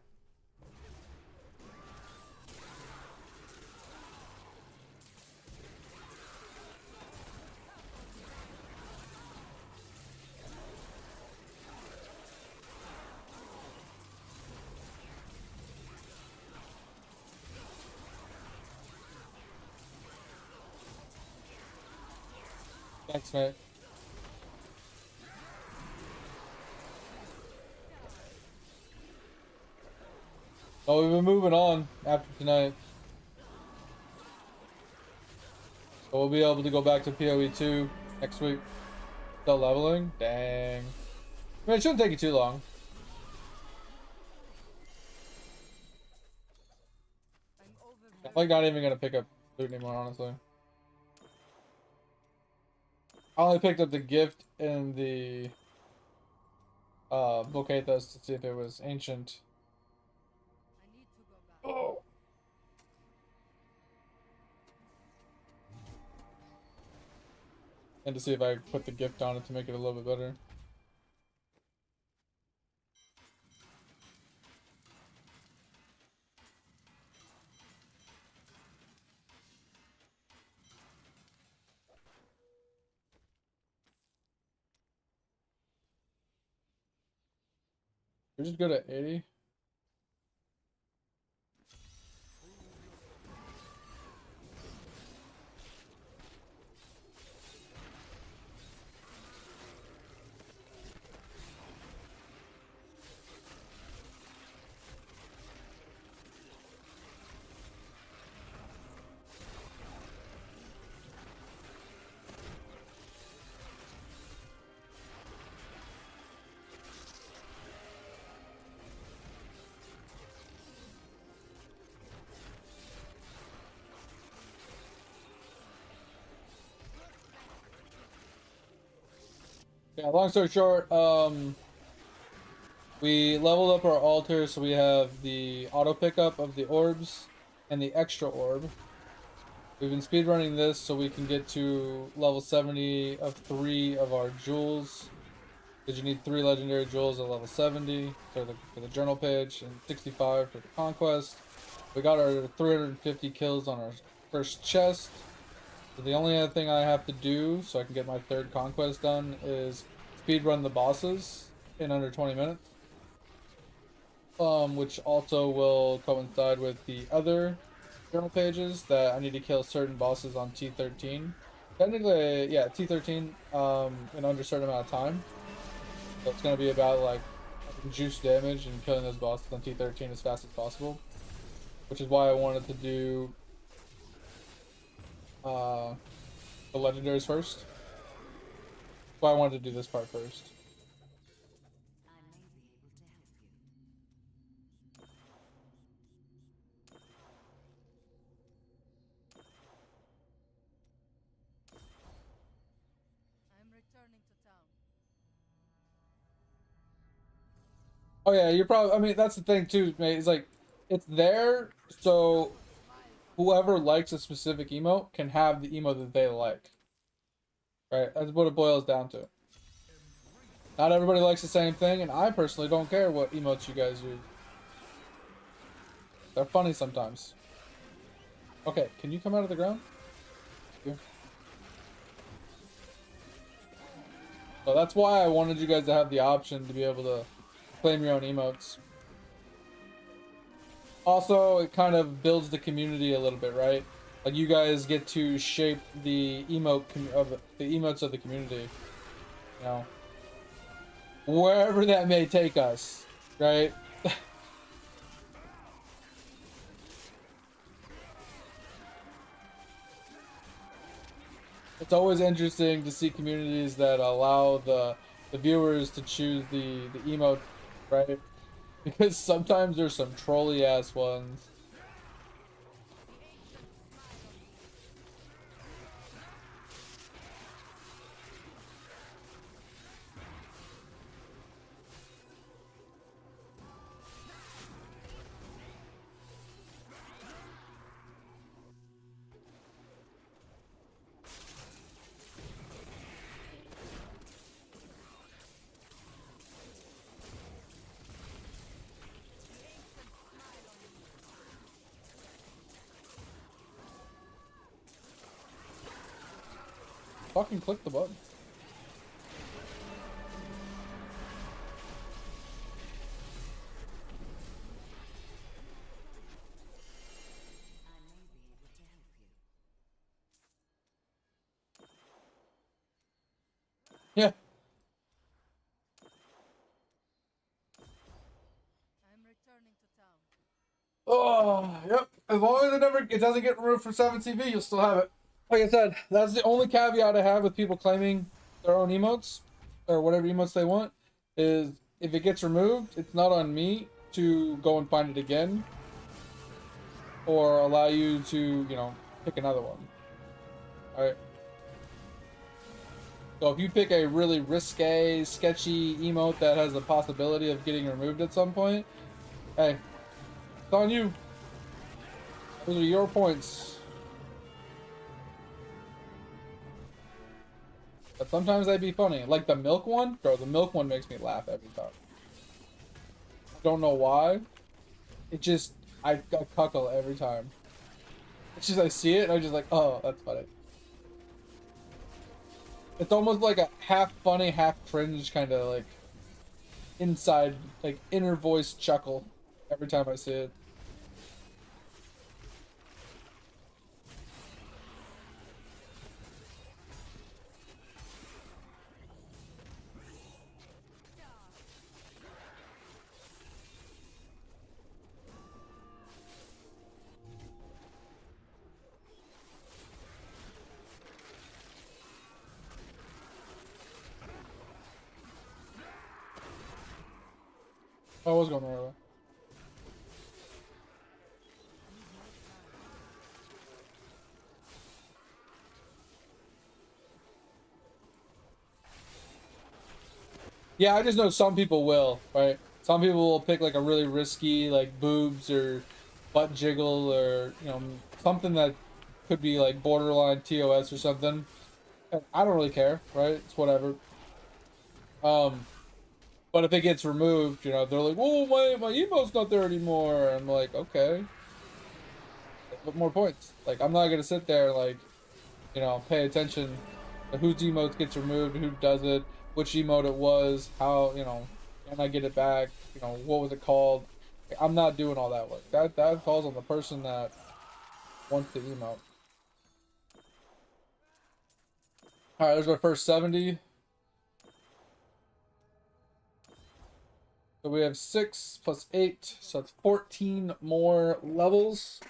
Thanks, mate. Oh, we've been moving on after tonight. So we'll be able to go back to PoE 2 next week. Still leveling? Dang. I mean, it shouldn't take you too long. I'm like not even gonna pick up loot anymore, honestly. I only picked up the gift and the Bocathos to see if it was ancient. Oh. And to see if I put the gift on it to make it a little bit better. We're just good at 80. Yeah, long story short, we leveled up our altar, so we have the auto pickup of the orbs and the extra orb. We've been speedrunning this so we can get to level 70 of 3 of our jewels. Because you need 3 legendary jewels at level 70 for the journal page and 65 for the conquest. We got our 350 kills on our first chest. So the only other thing I have to do so I can get my 3rd conquest done is speedrun the bosses in under 20 minutes. Which also will coincide with the other journal pages that I need to kill certain bosses on T13. Technically, yeah, T13 in under a certain amount of time. So it's gonna be about like juice damage and killing those bosses on T13 as fast as possible. Which is why I wanted to do the legendaries first. That's why I wanted to do this part first. I'm returning to town. Oh yeah, you're probably. I mean, that's the thing too, mate. It's like it's there, so whoever likes a specific emote can have the emote that they like. Right? That's what it boils down to. Not everybody likes the same thing, and I personally don't care what emotes you guys use. They're funny sometimes. Okay, can you come out of the ground? Here. So that's why I wanted you guys to have the option to be able to claim your own emotes. Also, it kind of builds the community a little bit, right? Like you guys get to shape the emotes of the community, you know, wherever that may take us, right? It's always interesting to see communities that allow the viewers to choose the emote, right? Because sometimes there's some trolly ass ones. Fucking click the button. Oh, yep. As long as it doesn't get removed from 7TV, you'll still have it. Like I said, that's the only caveat I have with people claiming their own emotes or whatever emotes they want. Is if it gets removed, it's not on me to go and find it again or allow you to, you know, pick another one. All right. So if you pick a really risque, sketchy emote that has the possibility of getting removed at some point, hey, it's on you. Those are your points. But sometimes they'd be funny. Like the milk one, bro, the milk one makes me laugh every time. I don't know why. It just, I cuckle every time. It's just, I see it and I'm just like, oh, that's funny. It's almost like a half funny, half cringe kind of like inside, like inner voice chuckle every time I see it. Oh, I was going the right way. Yeah, I just know some people will, right? Some people will pick like a really risky, like boobs or butt jiggle or, you know, something that could be like borderline TOS or something. And I don't really care, right? It's whatever. But if it gets removed, you know, they're like, "Oh, my emote's not there anymore." I'm like, okay, put more points. Like, I'm not gonna sit there like, you know, pay attention to whose emote gets removed, who does it, which emote it was, how, you know, can I get it back? You know, what was it called? Like, I'm not doing all that work. That falls on the person that wants the emote. All right, there's my first 70. So we have 6 plus 8, so it's 14 more levels.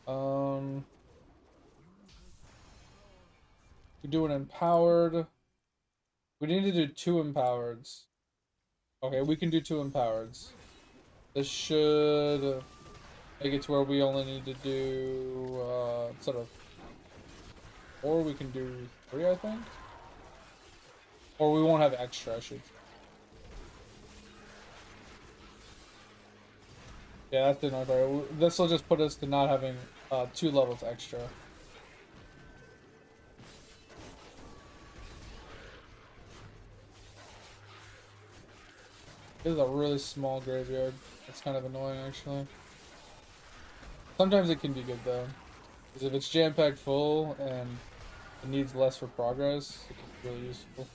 We do an empowered. We need to do 2 empowereds. Okay, we can do 2 empowereds. This should make it to where we only need to do sort of, or we can do 3, I think. Or we won't have extra, I should. Yeah, that's the another part. This will just put us to not having 2 levels extra. This is a really small graveyard. It's kind of annoying, actually. Sometimes it can be good, though. Because if it's jam-packed full and it needs less for progress, it can be really useful.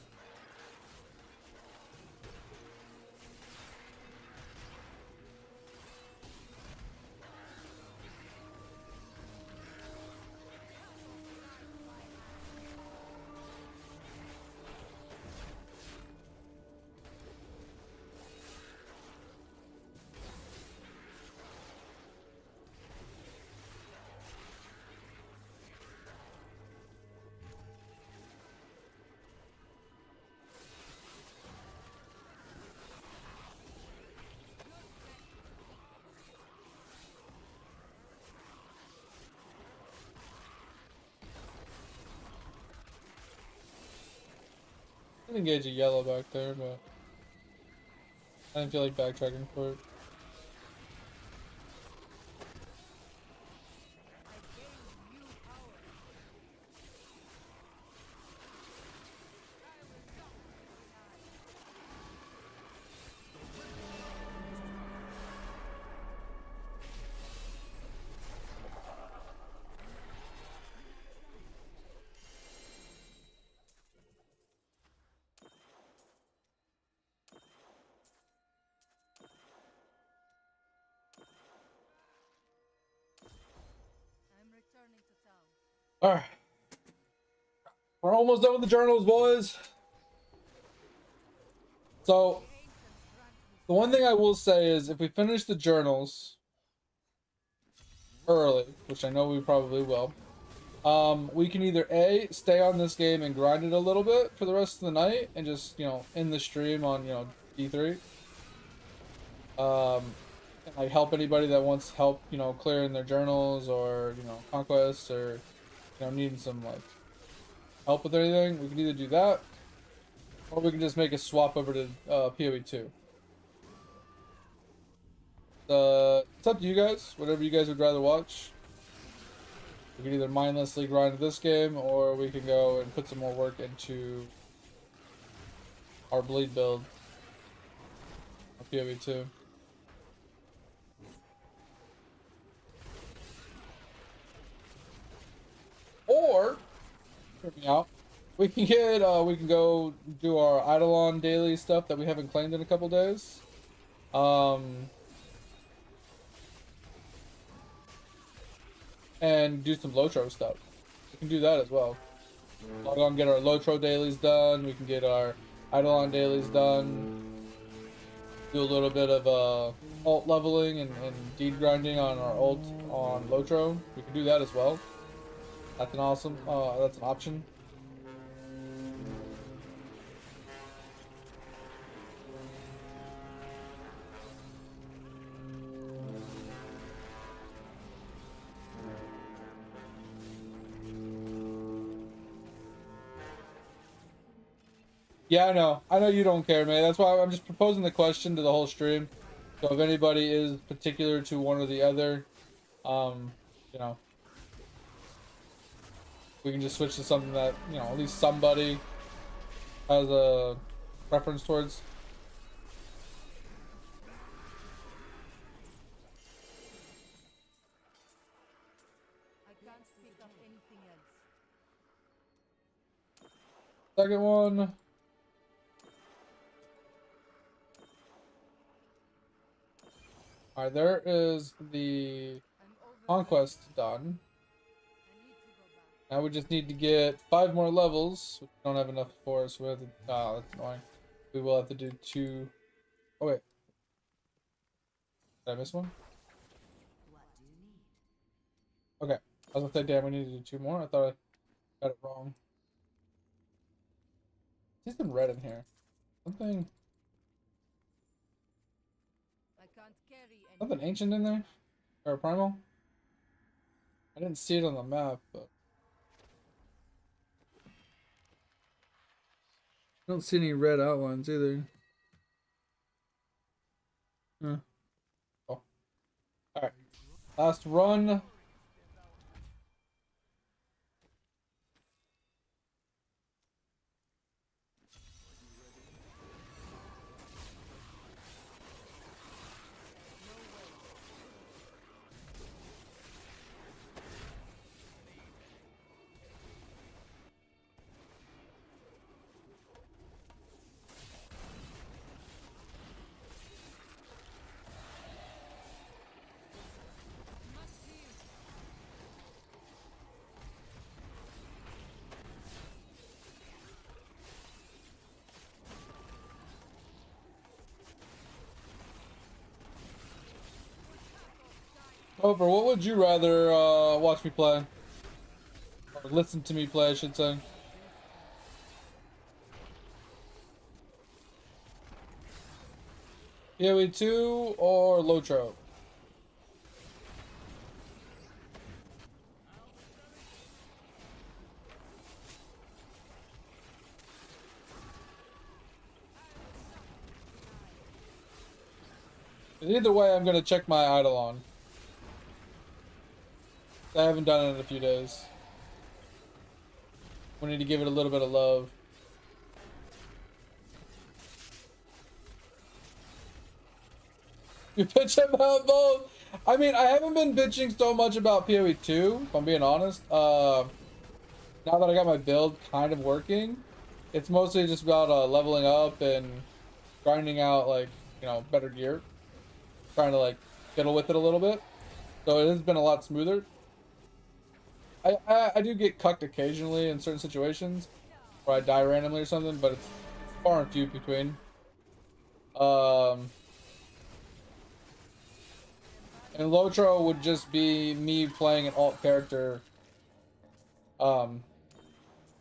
I can engage a yellow back there, but I didn't feel like backtracking for it. I'm returning to town. Alright. We're almost done with the journals, boys. So, The ancients grant me The one thing I will say is if we finish the journals early, which I know we probably will, we can either A, stay on this game and grind it a little bit for the rest of the night and just, end the stream on, D3. And like help anybody that wants help, clearing their journals or, conquests or, needing some like help with anything. We can either do that or we can just make a swap over to PoE 2. It's up to you guys, whatever you guys would rather watch. We can either mindlessly grind this game, or we can go and put some more work into our bleed build on PoE 2. Or, hear me out, we can go do our Eidolon daily stuff that we haven't claimed in a couple days. And do some Lotro stuff. We can do that as well. Log on, get our Lotro dailies done. We can get our Eidolon dailies done. Do a little bit of alt leveling and deed grinding on our ult on Lotro. We can do that as well. That's an awesome. That's an option. Yeah, I know. I know you don't care, man. That's why I'm just proposing the question to the whole stream. So if anybody is particular to one or the other, you know, we can just switch to something that, at least somebody has a preference towards. I can't pick up anything else. Second one. Alright, there is the conquest done. Now we just need to get 5 more levels, which we don't have enough for, so we have to, that's annoying. We will have to do 2. Oh wait. Did I miss one? Okay. I was gonna say, damn, we need to do 2 more. I thought I got it wrong. There's some red in here. Something ancient in there? Or primal? I didn't see it on the map, but I don't see any red outlines either. Huh. Oh. Alright. Last run. Over, what would you rather watch me play? Or listen to me play, I should say. PoE 2 or Lotro? Either way, I'm gonna check my Eidolon. I haven't done it in a few days. We need to give it a little bit of love. You bitch about both? I mean, I haven't been bitching so much about PoE 2, if I'm being honest. Now that I got my build kind of working, it's mostly just about leveling up and grinding out, like, better gear. Trying to, like, fiddle with it a little bit. So it has been a lot smoother. I do get cucked occasionally in certain situations where I die randomly or something, but it's far and few between. And Lotro would just be me playing an alt character, um,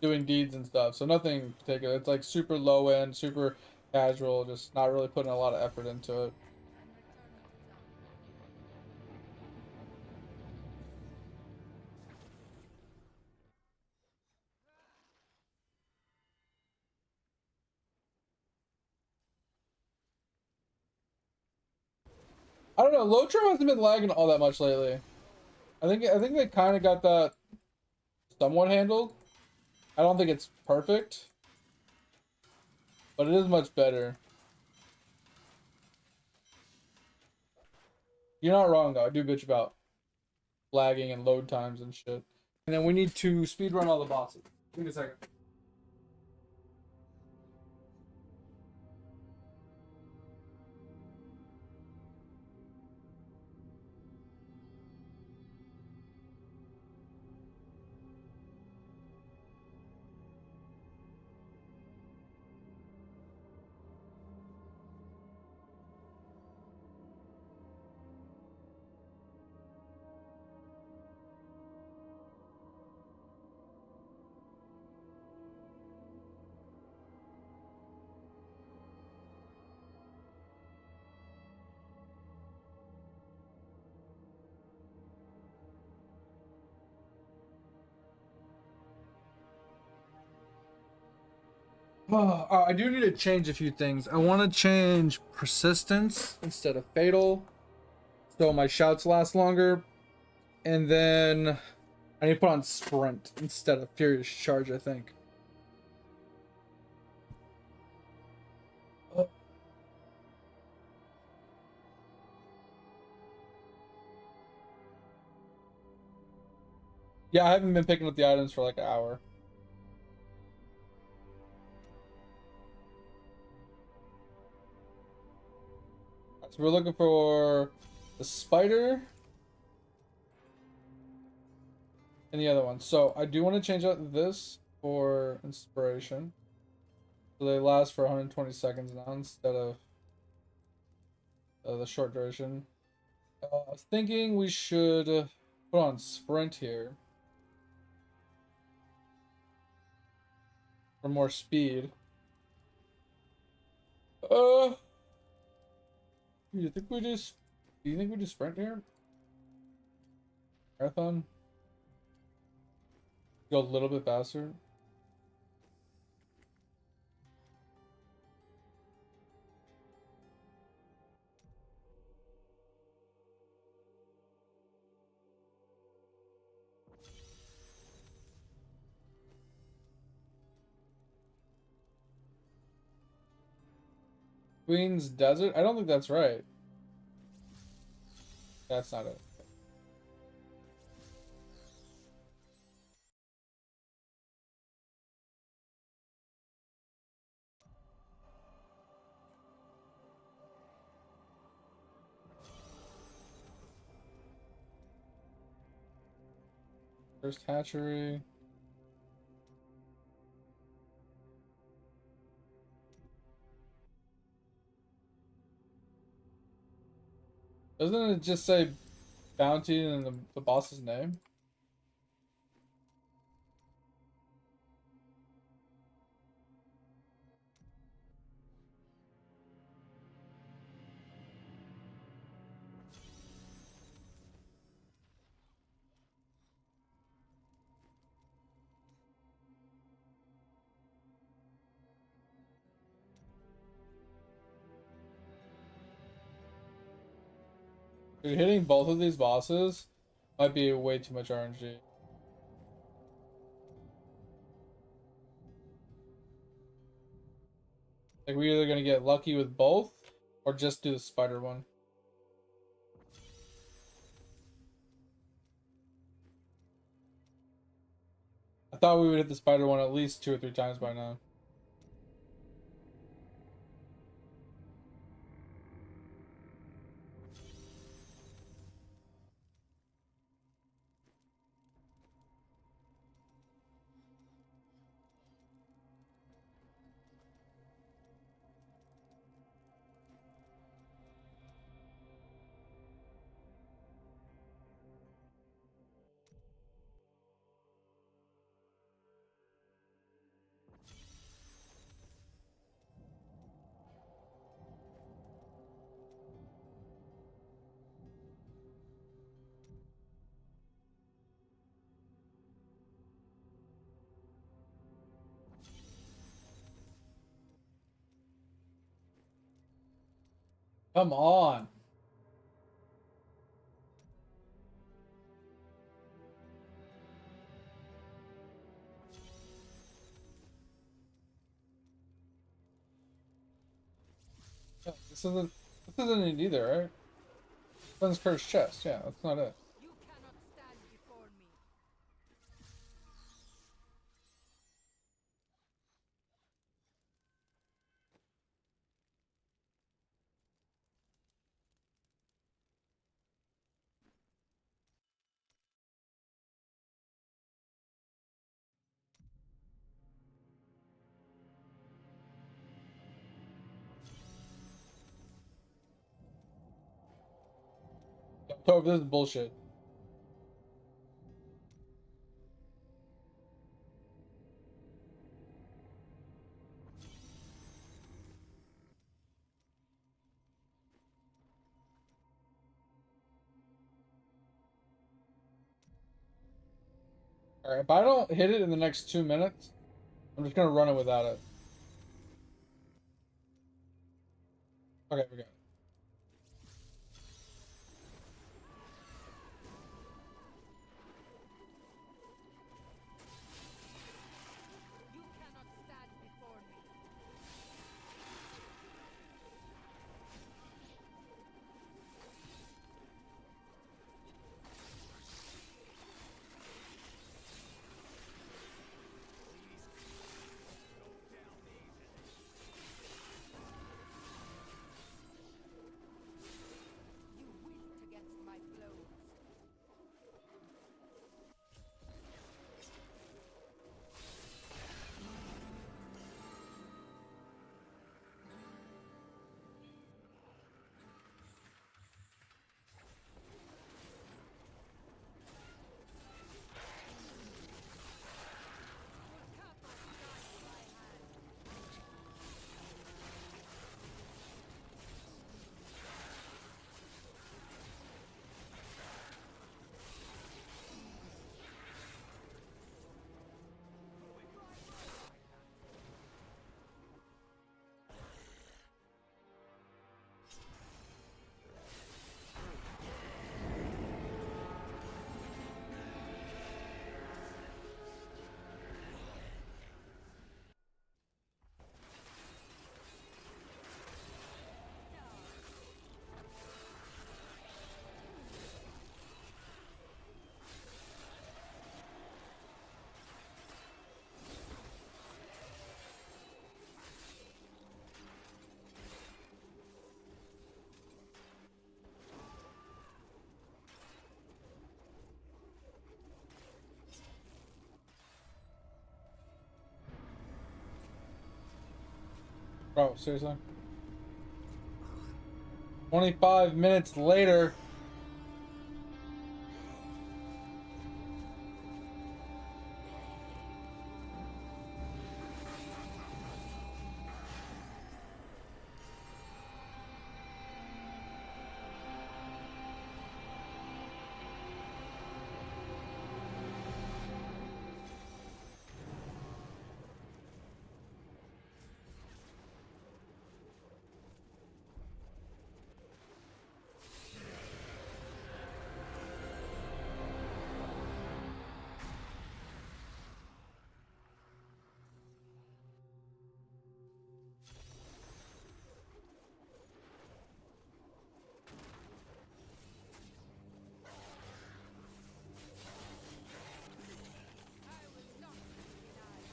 doing deeds and stuff. So nothing particular. It's like super low end, super casual, just not really putting a lot of effort into it. I don't know. Lotro hasn't been lagging all that much lately. I think they kind of got that somewhat handled. I don't think it's perfect, but it is much better. You're not wrong though. I do bitch about lagging and load times and shit. And then we need to speedrun all the bosses. Give me a second. I do need to change a few things. I want to change persistence instead of fatal, so my shouts last longer. And then I need to put on sprint instead of furious charge, I think. Yeah, I haven't been picking up the items for like an hour. So we're looking for the spider and the other one. So I do want to change out this for inspiration. So they last for 120 seconds now instead of the short duration. I was thinking we should put on sprint here for more speed. Do you think we just? Do you think we just sprint here? Marathon? Go a little bit faster. Queen's Desert? I don't think that's right. That's not it. First hatchery. Doesn't it just say bounty and the boss's name? Dude, hitting both of these bosses might be way too much RNG. Like, we're either gonna get lucky with both, or just do the spider one. I thought we would hit the spider one at least 2 or 3 times by now. Come on. Yeah, this isn't it either, right? Friend's cursed chest. Yeah, that's not it. You cannot stand before me. October, this is bullshit. Alright, if I don't hit it in the next 2 minutes, I'm just gonna run it without it. Okay, we got it. You cannot stand before me. You winked against my blows. Bro, seriously? 25 minutes later. I will not be denied.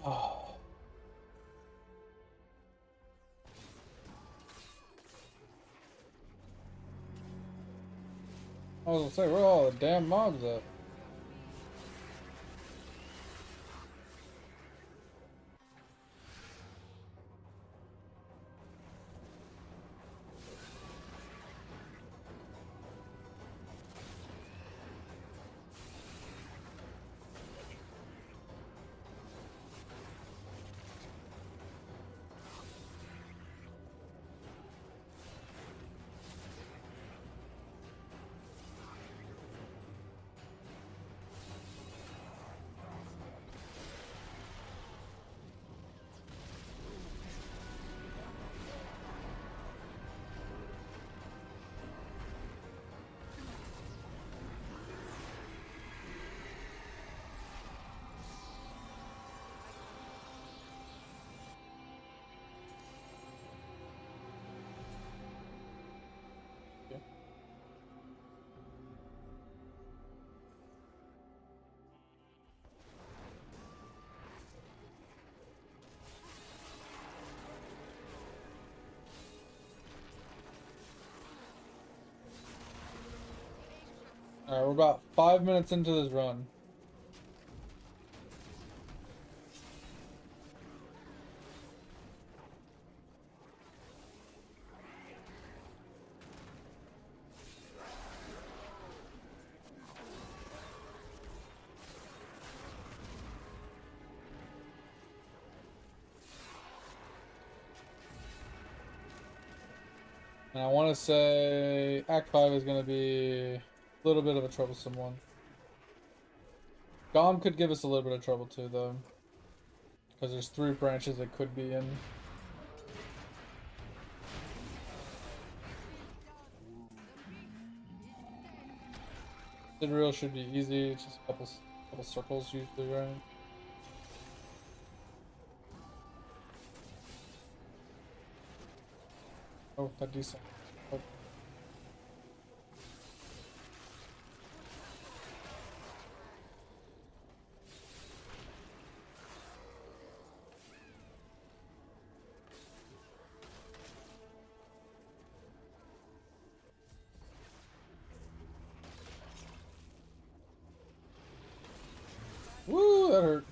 Oh. I was gonna say, where are all the damn mobs at? Alright, we're about 5 minutes into this run. And I want to say Act 5 is going to be a little bit of a troublesome one. Gom could give us a little bit of trouble too, though. Because there's 3 branches it could be in. Sidreal should be easy, it's just a couple circles usually, right? Oh, that decent. Oh. Woo, that hurt.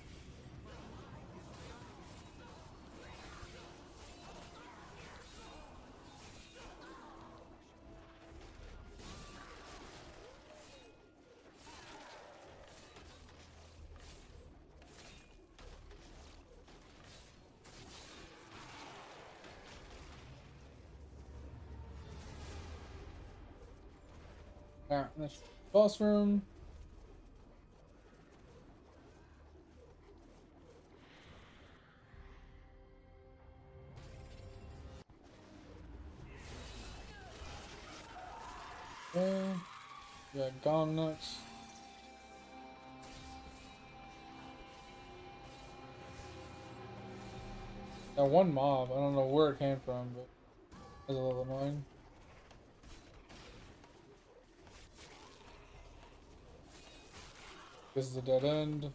Alright, that's boss room. Okay. Yeah, gong next. That one mob, I don't know where it came from, but it's a little annoying. This is a dead end.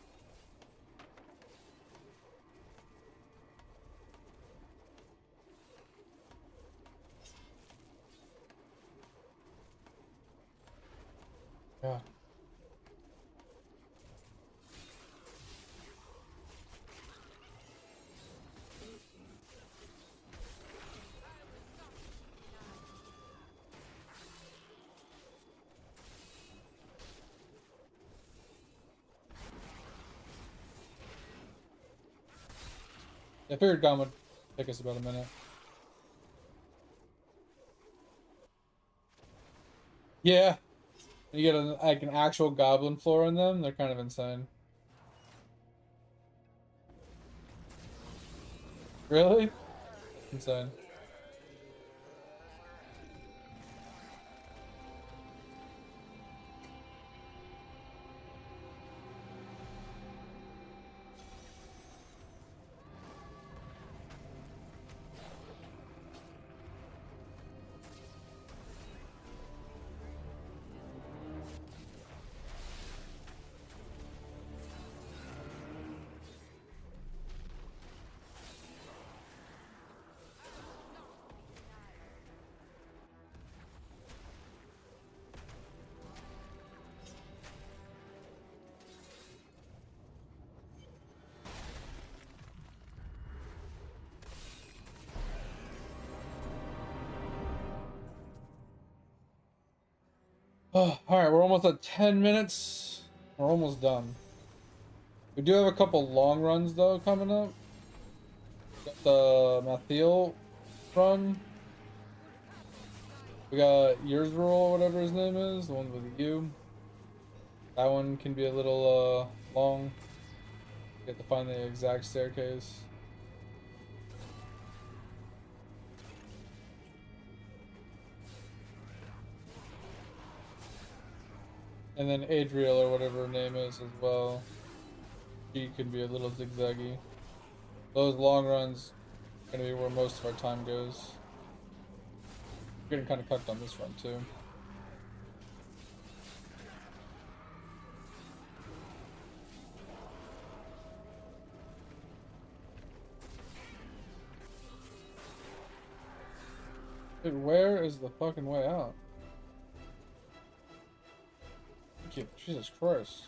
Yeah. I figured Gom would take us about a minute. Yeah. You get like an actual goblin floor in them, they're kind of insane. Really? Insane. Oh, alright, we're almost at 10 minutes. We're almost done. We do have a couple long runs though coming up. Got the Mathiel run. We got yours rule, whatever his name is, the one with you. That one can be a little long. You have to find the exact staircase. And then Adriel or whatever her name is as well. She can be a little zigzaggy. Those long runs are gonna be where most of our time goes. We're getting kind of cucked on this run too. Dude, where is the fucking way out? Thank you. Jesus Christ.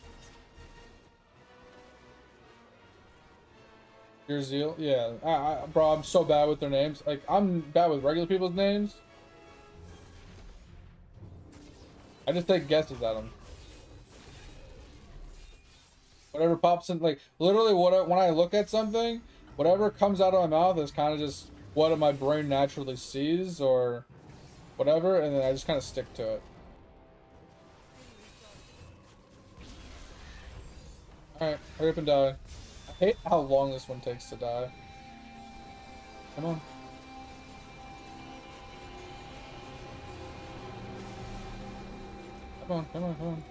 Your zeal? Yeah. Bro, I'm so bad with their names. Like, I'm bad with regular people's names. I just take guesses at them. Whatever pops in, like, literally, when I look at something, whatever comes out of my mouth is kind of just what my brain naturally sees or whatever, and then I just kind of stick to it. Alright, hurry up and die. I hate how long this one takes to die. Come on. Come on, come on, come on.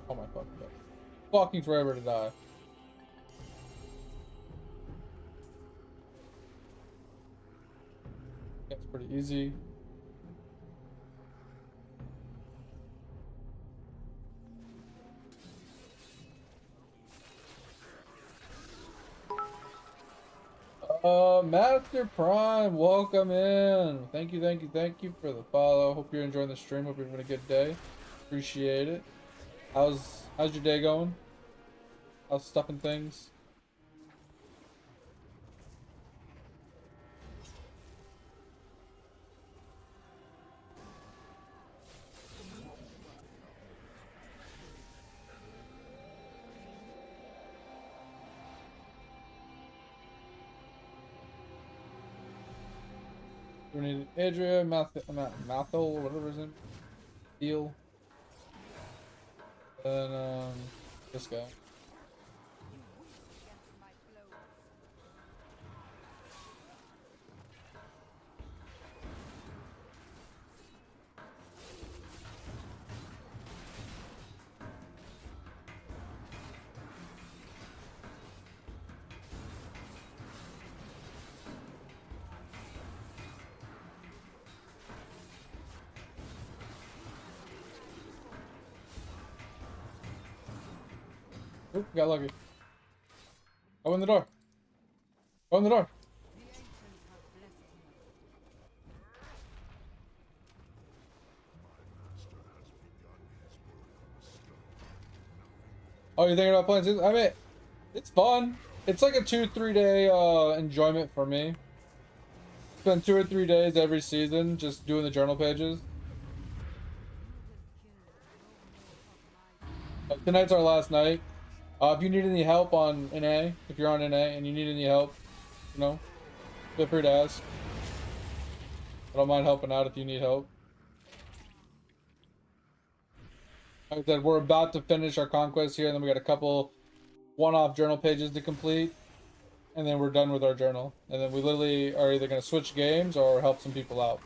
Oh my fucking god. Fucking forever to die. That's pretty easy. Master Prime, welcome in. Thank you, thank you, thank you for the follow. Hope you're enjoying the stream. Hope you're having a good day. Appreciate it. How's your day going? How's stuff and things? We need Adria, Mathel, whatever his name. Deal. And this guy. Oop, got lucky. Open the door. Open the door. Oh, you're thinking about playing season? I mean, it's fun. It's like a 2-3 day enjoyment for me. Spend 2 or 3 days every season just doing the journal pages. Tonight's our last night. If you need any help on NA, if you're on NA and you need any help, you know, feel free to ask. I don't mind helping out if you need help. Like I said, we're about to finish our conquest here, and then we got a couple one-off journal pages to complete, and then we're done with our journal. And then we literally are either going to switch games or help some people out.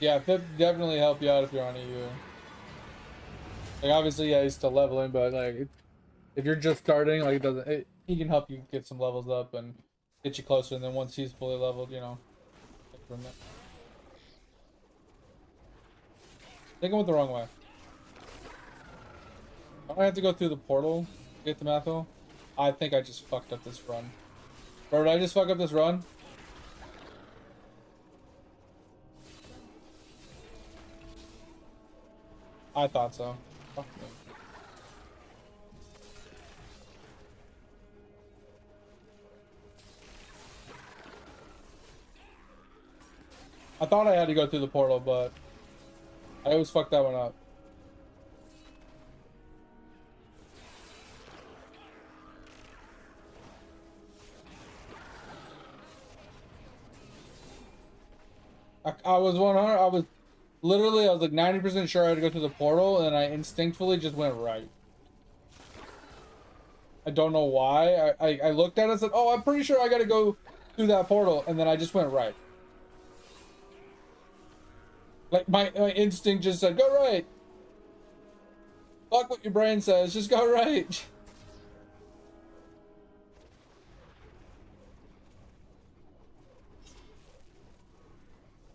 Yeah, Pip definitely help you out if you're on EU. Like obviously, yeah, he's still leveling, but like if you're just starting, like he can help you get some levels up and get you closer. And then once he's fully leveled, you know, from that. I think I went the wrong way. I have to go through the portal to get the Mathil. I think I just fucked up this run. Or did I just fuck up this run? I thought so. Fuck me. I thought I had to go through the portal, but I always fucked that one up. I was 100. I was literally, I was like 90% sure I had to go through the portal, and I instinctively just went right. I don't know why. I looked at it and said, oh, I'm pretty sure I gotta go through that portal, and then I just went right. Like my instinct just said, go right. Fuck what your brain says, just go right.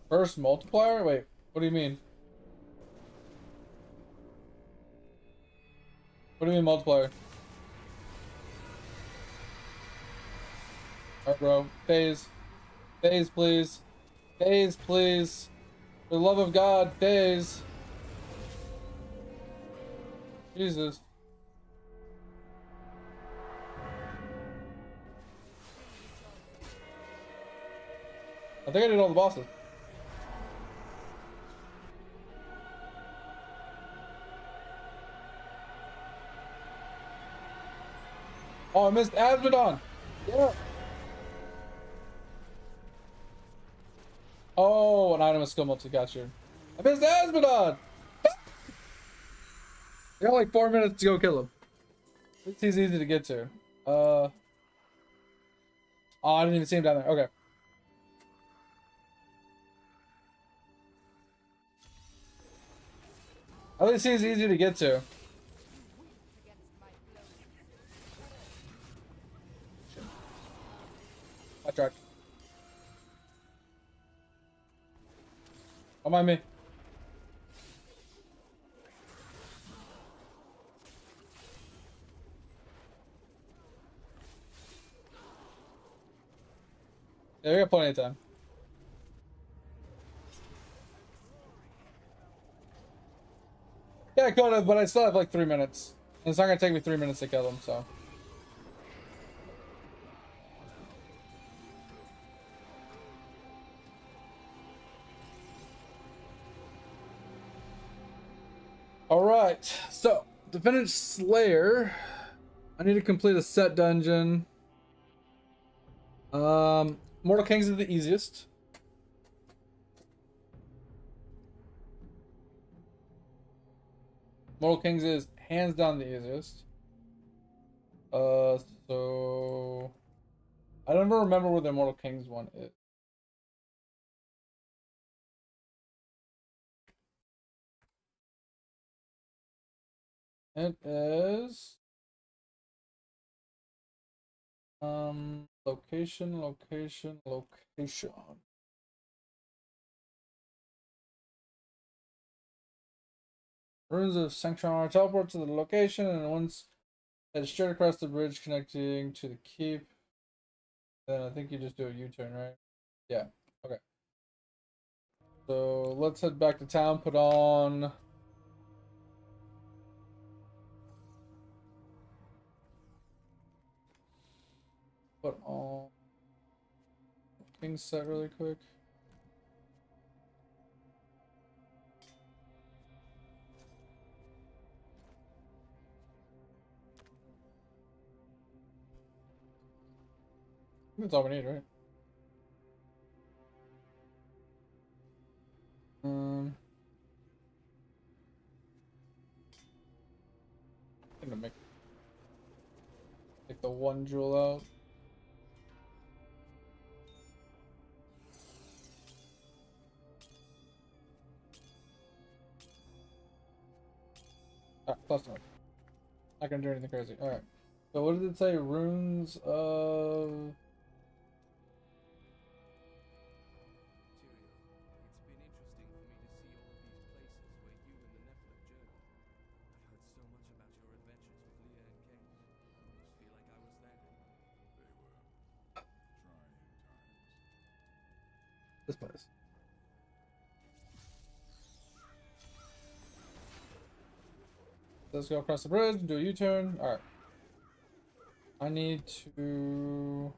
First multiplier? Wait, what do you mean? What do you mean multiplier? Alright, bro. Phase. Phase, please. Phase, please. For the love of God, phase. Jesus. I think I did all the bosses. Oh, I missed Asmodon. Yeah. Oh, an item of skill multi. Got you. I missed Asmodon. I got like 4 minutes to go kill him. He's easy to get to. Oh, I didn't even see him down there. Okay. At least he's easy to get to. I tried. Don't mind me. Yeah, we got plenty of time. Yeah, I could have, but I still have like 3 minutes. And it's not gonna take me 3 minutes to kill him, so. Alright, so to finish Slayer, I need to complete a set dungeon. Mortal Kings is the easiest. Mortal Kings is hands down the easiest. So I don't remember where the Mortal Kings one is. It is location. Ruins of Sanctuary teleport to the location, and once head straight across the bridge connecting to the keep. Then I think you just do a U-turn, right? Yeah. Okay. So let's head back to town. Put on. King set really quick. That's all we need, right? I'm gonna take the one jewel out. Ah, plus one. Not gonna do anything crazy. Alright. So what did it say? Runes of... This place. Let's go across the bridge and do a U-turn. Alright. I need to...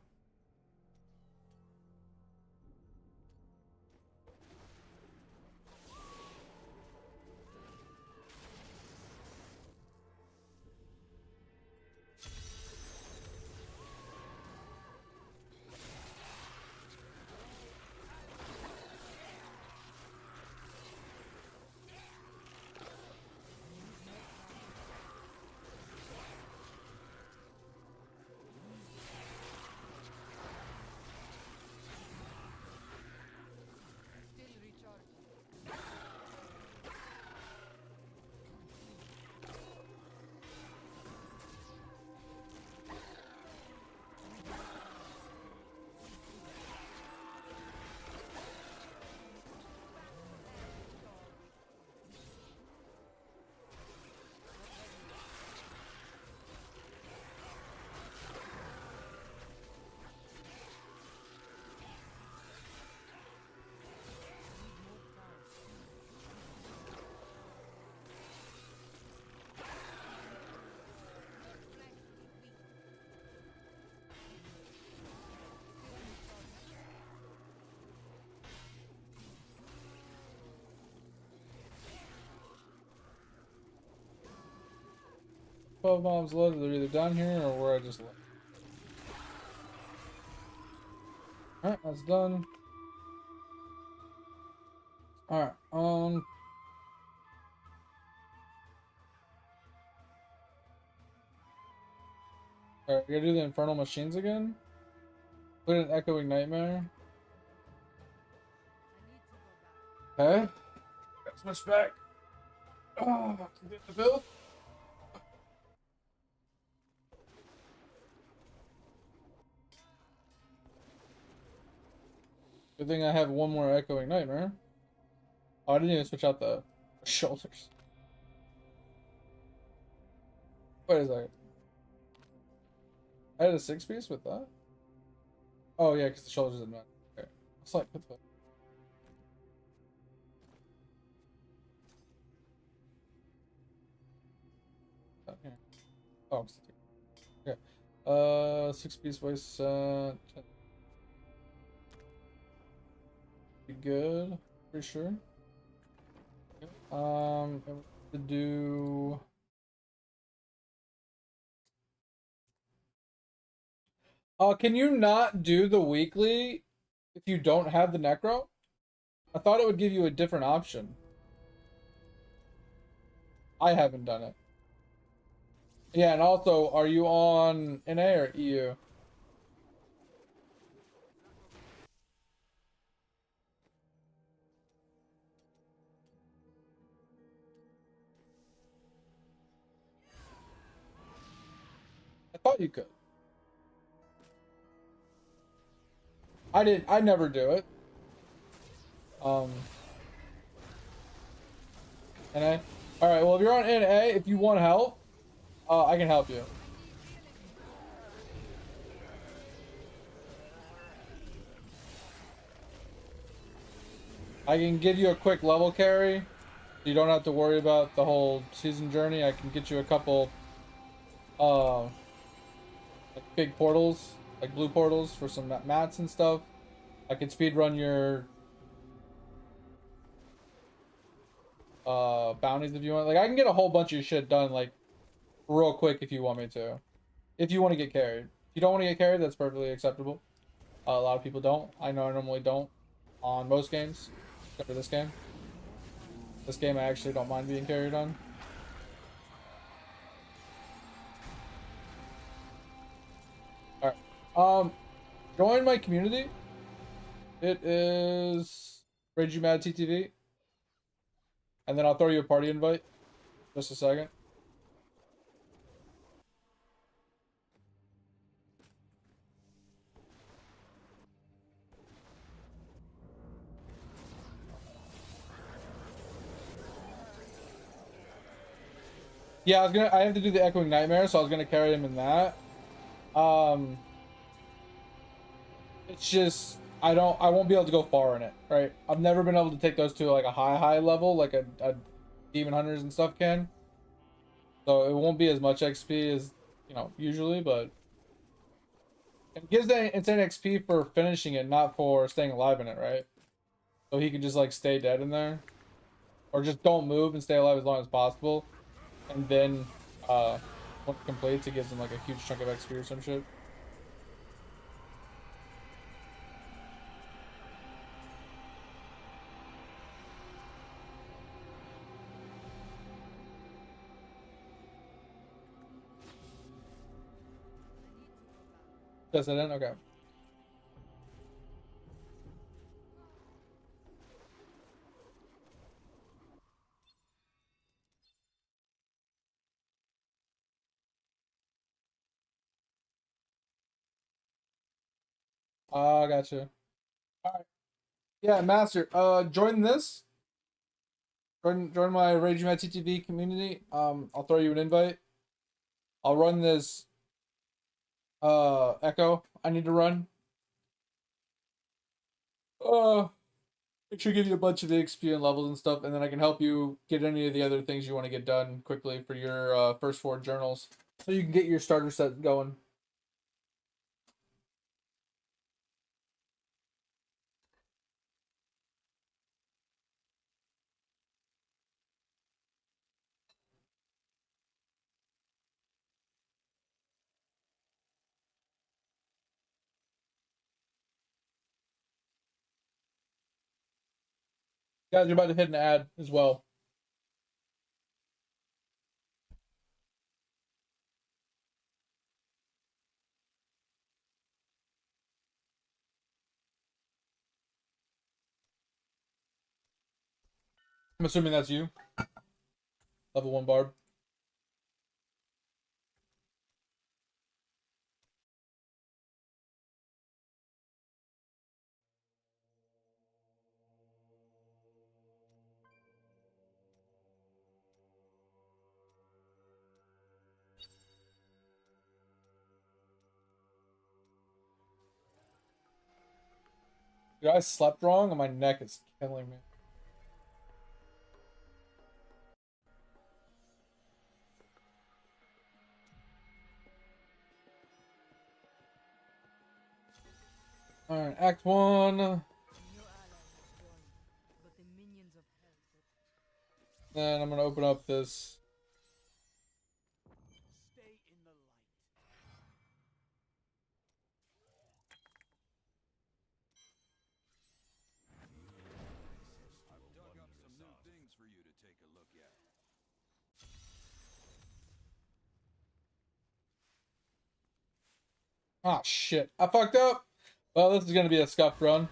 12 mobs left. They're either down here or where I just left. Alright, that's done. Alright, Alright, we gotta do the infernal machines again. Put an echoing nightmare. Okay. Got switch back. Oh, can get the bill. Good thing I have one more echoing nightmare. Oh, I didn't even switch out the shoulders. Wait a second. I had a 6-piece with that? Oh yeah, because the shoulders didn't matter. Okay. It's like, what the fuck? Down here. Oh, I'm still okay. 6-piece waist set. Be good. Pretty sure. Okay. And we have to do. Can you not do the weekly if you don't have the necro? I thought it would give you a different option. I haven't done it. Yeah, and also, are you on NA or EU? I thought you could. I didn't. I never do it. NA. All right. Well, if you're on NA, if you want help, I can help you. I can give you a quick level carry. You don't have to worry about the whole season journey. I can get you a couple, like big portals, like blue portals for some mats and stuff. I can speed run your bounties if you want. Like I can get a whole bunch of shit done like real quick if you want me to. If you want to get carried. If you don't want to get carried, that's perfectly acceptable. A lot of people don't. I know I normally don't on most games, except for this game. This game I actually don't mind being carried on. Alright. Join my community. It is RageUMad TTV. And then I'll throw you a party invite. Just a second. Yeah, I have to do the Echoing Nightmare, so I was gonna carry him in that. It's just I won't be able to go far in it, right? I've never been able to take those to like a high level like a demon hunters and stuff can. So it won't be as much XP as, usually, but it gives that insane XP for finishing it, not for staying alive in it, right? So he can just like stay dead in there. Or just don't move and stay alive as long as possible. And then when it completes, it gives him like a huge chunk of XP or some shit. Does it in? Okay. Gotcha. Alright. Yeah, Master. Join this. Join my RageUMad TTV community. I'll throw you an invite. I'll run this Echo I need to run. It should give you a bunch of XP and levels and stuff, and then I can help you get any of the other things you want to get done quickly for your first 4 journals. So you can get your starter set going. Guys, you're about to hit an ad as well. I'm assuming that's you. Level 1 barb. Dude, I slept wrong and my neck is killing me. Alright, Act 1. A new ally has joined, but the minions of hell. Then I'm gonna open up this. Stay in the light. I've dug up some new things for you to take a look at. Ah, shit. I fucked up. Well, this is gonna be a scuffed run.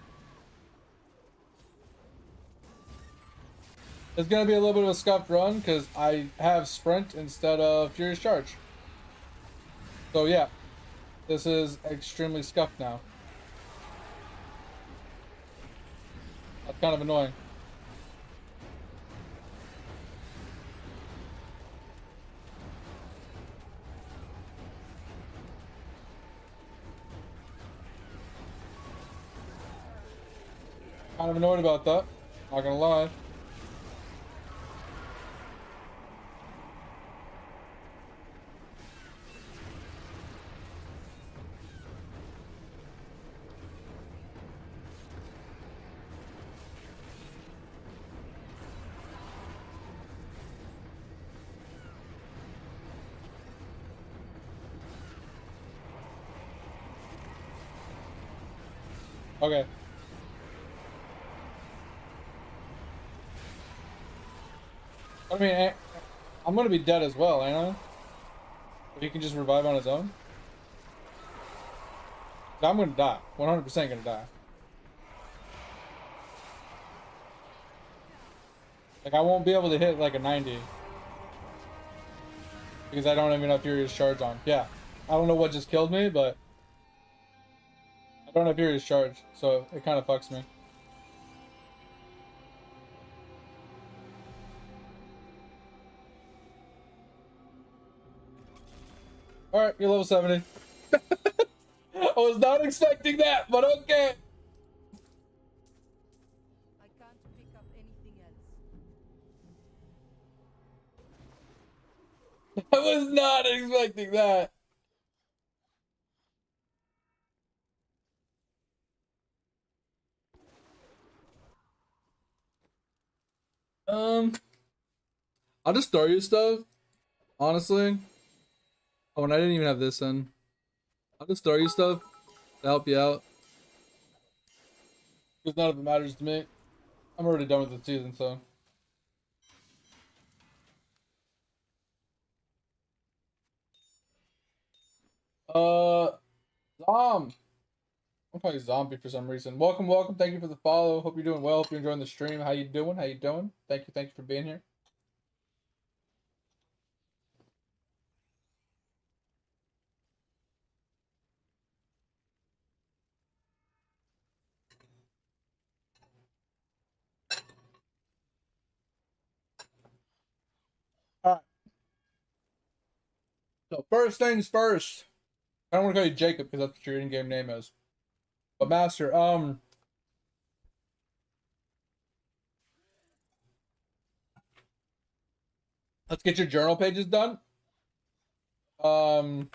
It's gonna be a little bit of a scuffed run because I have sprint instead of furious charge. So yeah, this is extremely scuffed now. That's kind of annoying. Kind of annoyed about that. Not gonna lie. Okay. I mean, I'm gonna be dead as well, ain't I? But he can just revive on his own. I'm gonna die. 100% gonna die. Like, I won't be able to hit like a 90. Because I don't even have Furious Charge on. Yeah. I don't know what just killed me, but I don't have Furious Charge, so it kind of fucks me. Alright, you're level 70. I was not expecting that, but okay. I can't pick up anything else. I was not expecting that. I'll just throw you stuff, honestly. Oh, and I didn't even have this in. I'll just throw you stuff to help you out. Because none of it matters to me. I'm already done with the season, so. Zom. I'm calling you Zombie for some reason. Welcome, welcome. Thank you for the follow. Hope you're doing well. Hope you're enjoying the stream. How you doing? How you doing? Thank you for being here. All right. So first things first. I don't want to call you Jacob because that's what your in-game name is. But Master, let's get your journal pages done. Um,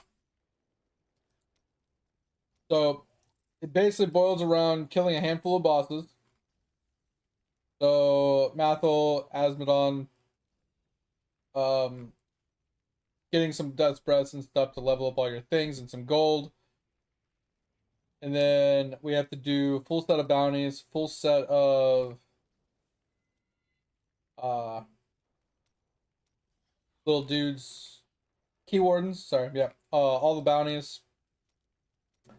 so it basically boils around killing a handful of bosses. So Mathel, Asmodon, getting some death breaths and stuff to level up all your things and some gold. And then we have to do full set of bounties, full set of uh little dudes, key wardens. Sorry, yeah. All the bounties.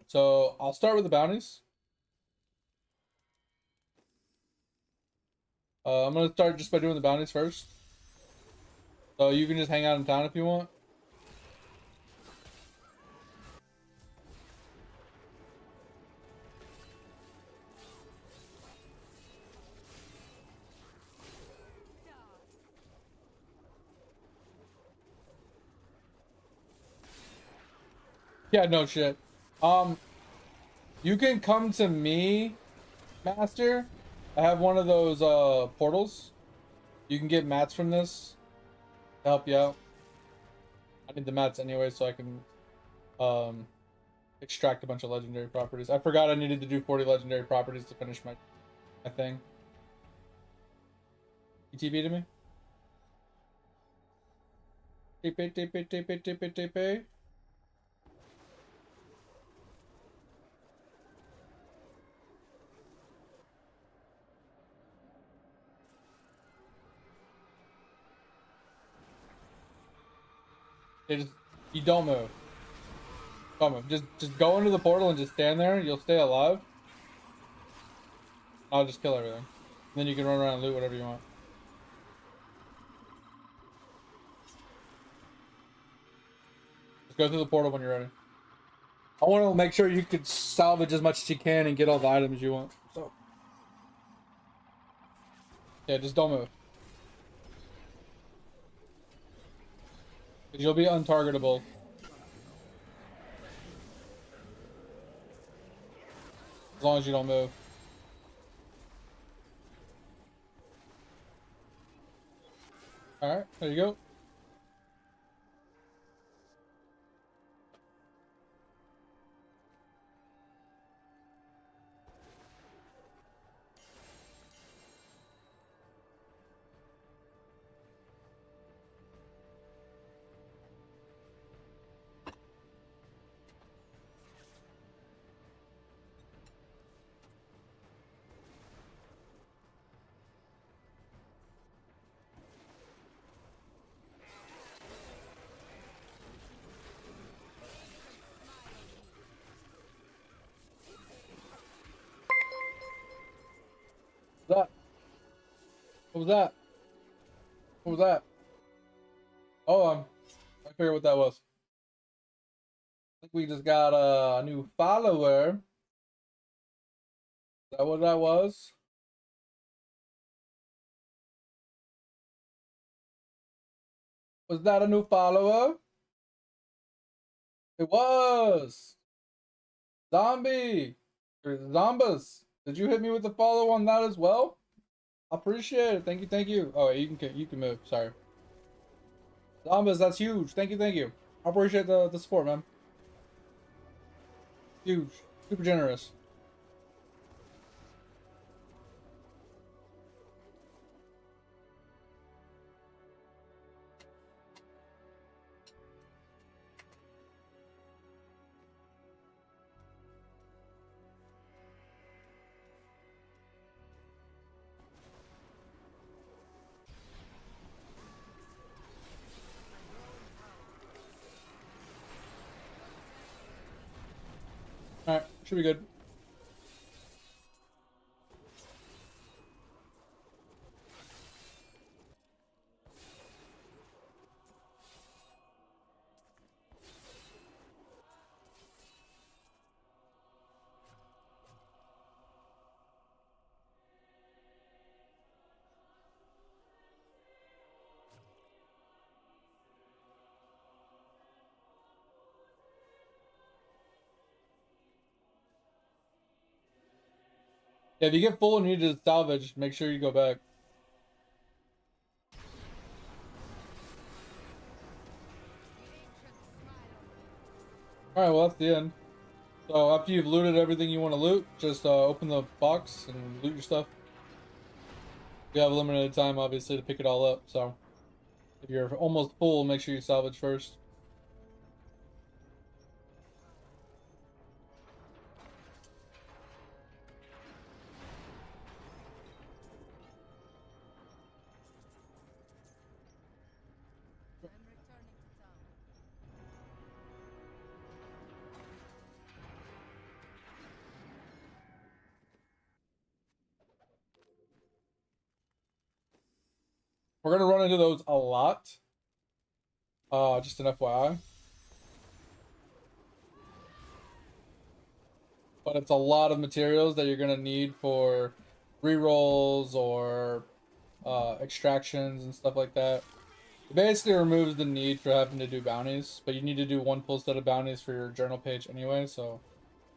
So I'll start with the bounties. I'm gonna start just by doing the bounties first. So you can just hang out in town if you want. Yeah, no shit. Um, you can come to me, Master. I have one of those portals. You can get mats from this to help you out. I need the mats anyway, so I can um extract a bunch of legendary properties. I forgot I needed to do 40 legendary properties to finish my thing. ETB to me. TP, TP, TP, TP, TP. They just, you don't move. Don't move. Just go into the portal and just stand there. You'll stay alive. I'll just kill everything. And then you can run around and loot whatever you want. Just go through the portal when you're ready. I want to make sure you could salvage as much as you can and get all the items you want. So, yeah, just don't move. 'Cause you'll be untargetable. As long as you don't move. Alright, there you go. What was that? What was that? What was that? Oh, I figured what that was. I think we just got a new follower. Is that what that was? Was that a new follower? It was. Zombie. Or Zombas. Did you hit me with the follow on that as well? I appreciate it. Thank you, thank you. Oh, you can move. Sorry. Zombas, that's huge. Thank you, thank you. I appreciate the support, man. Huge. Super generous. Alright, should be good. Yeah, if you get full and you need to salvage, make sure you go back. Alright, well, that's the end. So after you've looted everything you want to loot, just open the box and loot your stuff. You have limited time, obviously, to pick it all up, so if you're almost full, make sure you salvage first. We're gonna run into those a lot. Just an FYI. But it's a lot of materials that you're gonna need for rerolls or extractions and stuff like that. It basically removes the need for having to do bounties, but you need to do one full set of bounties for your journal page anyway, so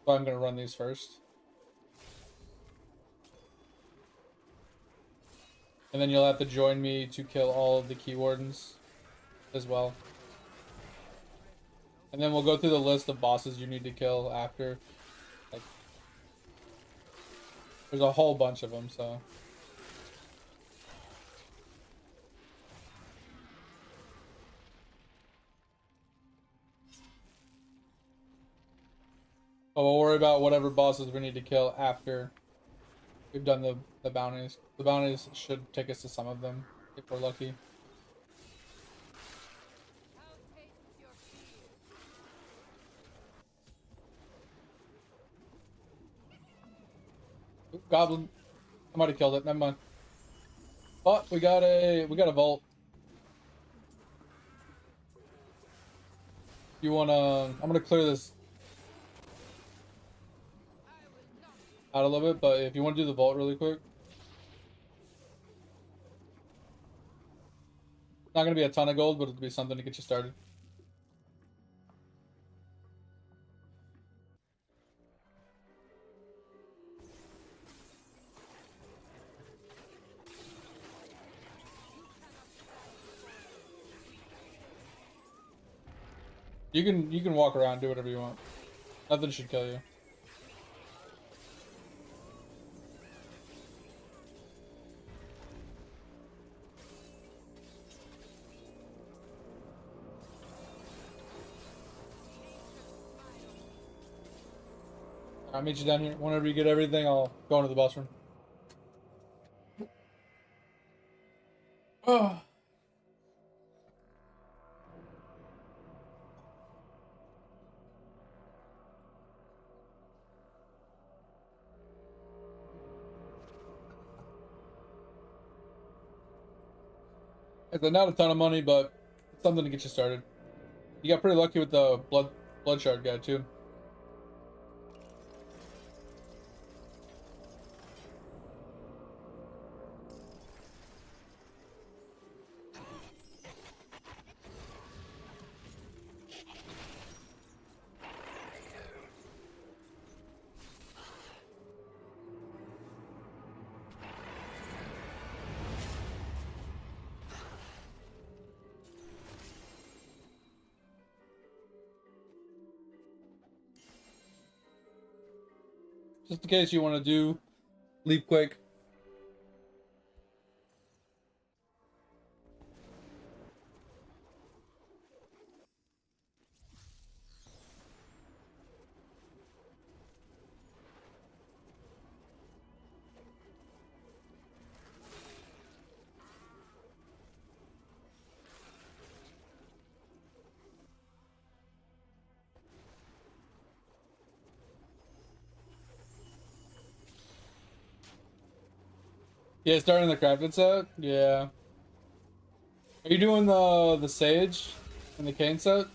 I'm gonna run these first. And then you'll have to join me to kill all of the key wardens as well. And then we'll go through the list of bosses you need to kill after. Like, there's a whole bunch of them, so. But we'll worry about whatever bosses we need to kill after we've done the bounties. The bounties should take us to some of them, if we're lucky. Ooh, goblin. I might have killed it, never mind. But we got a vault. You wanna I'm gonna clear this out a little bit, but if you want to do the vault really quick. Not gonna be a ton of gold, but it'll be something to get you started. You can walk around, do whatever you want. Nothing should kill you. I'll meet you down here. Whenever you get everything, I'll go into the boss room. Oh. It's not a ton of money, but it's something to get you started. You got pretty lucky with the blood shard guy too. Just in case you want to do leap quick. Yeah, starting the crafted set. Yeah. Are you doing the sage and the cane set?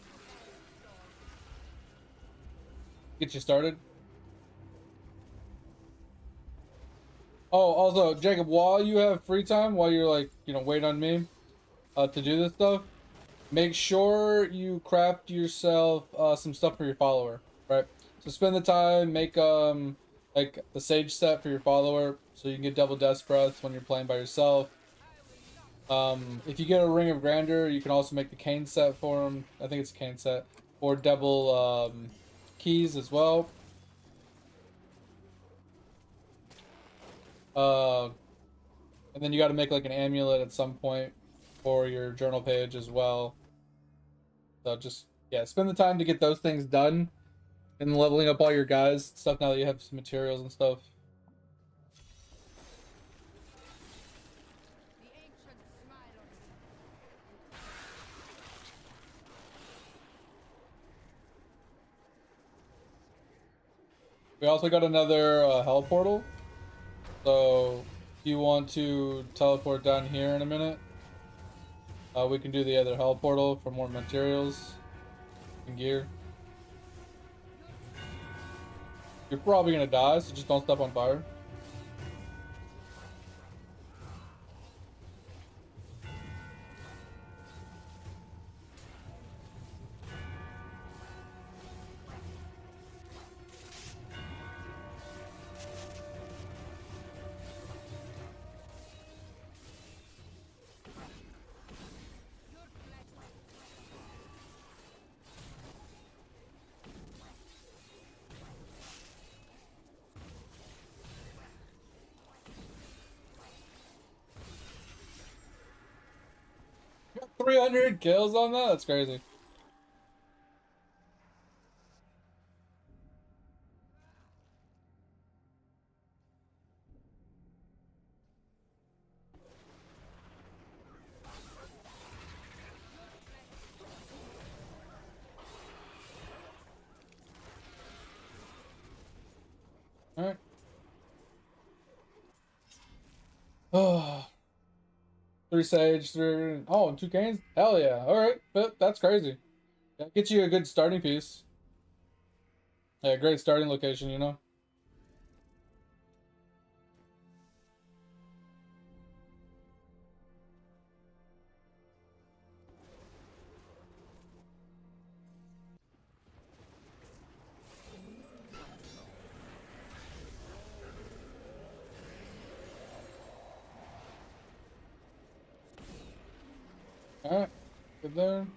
Get you started. Oh, also, Jacob, while you have free time, while you're like, wait on me to do this stuff, make sure you craft yourself some stuff for your follower, right? So spend the time, make like the sage set for your follower, so you can get double death breaths when you're playing by yourself. If you get a ring of grandeur, you can also make the cane set for him. I think it's a cane set, or double keys as well. And then you got to make like an amulet at some point for your journal page as well. So just, yeah, spend the time to get those things done and leveling up all your guys stuff now that you have some materials and stuff. We also got another hell portal. So if you want to teleport down here in a minute, We can do the other hell portal for more materials and gear. You're probably gonna die, so just don't step on fire. You got 300 kills on that? That's crazy. Alright. Oh. 3 sage, 3... Oh, and 2 canes? Hell yeah. Alright, but that's crazy. That gets you a good starting piece. Yeah, great starting location, you know? Alright, good there.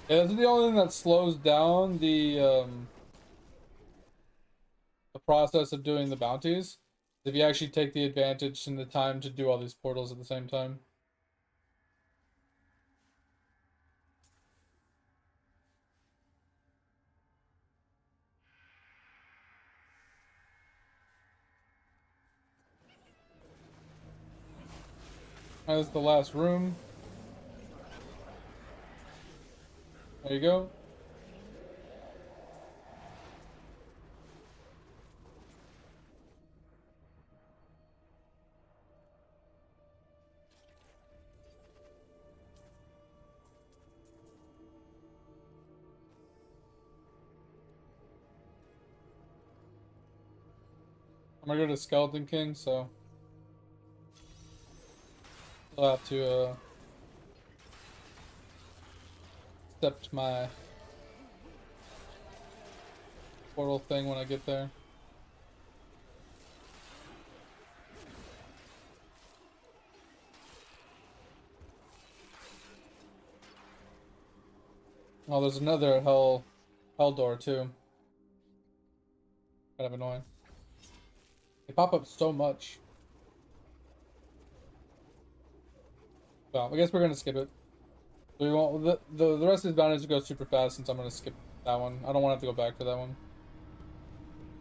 Yeah, this is the only thing that slows down the process of doing the bounties. If you actually take the advantage and the time to do all these portals at the same time. That's the last room. There you go. I'm gonna go to Skeleton King, so I'll have to accept my portal thing when I get there. Oh, there's another hell door too. Kind of annoying. They pop up so much. Well, I guess we're gonna skip it. We won't. The rest of these bounties go super fast since I'm gonna skip that one. I don't want to have to go back for that one.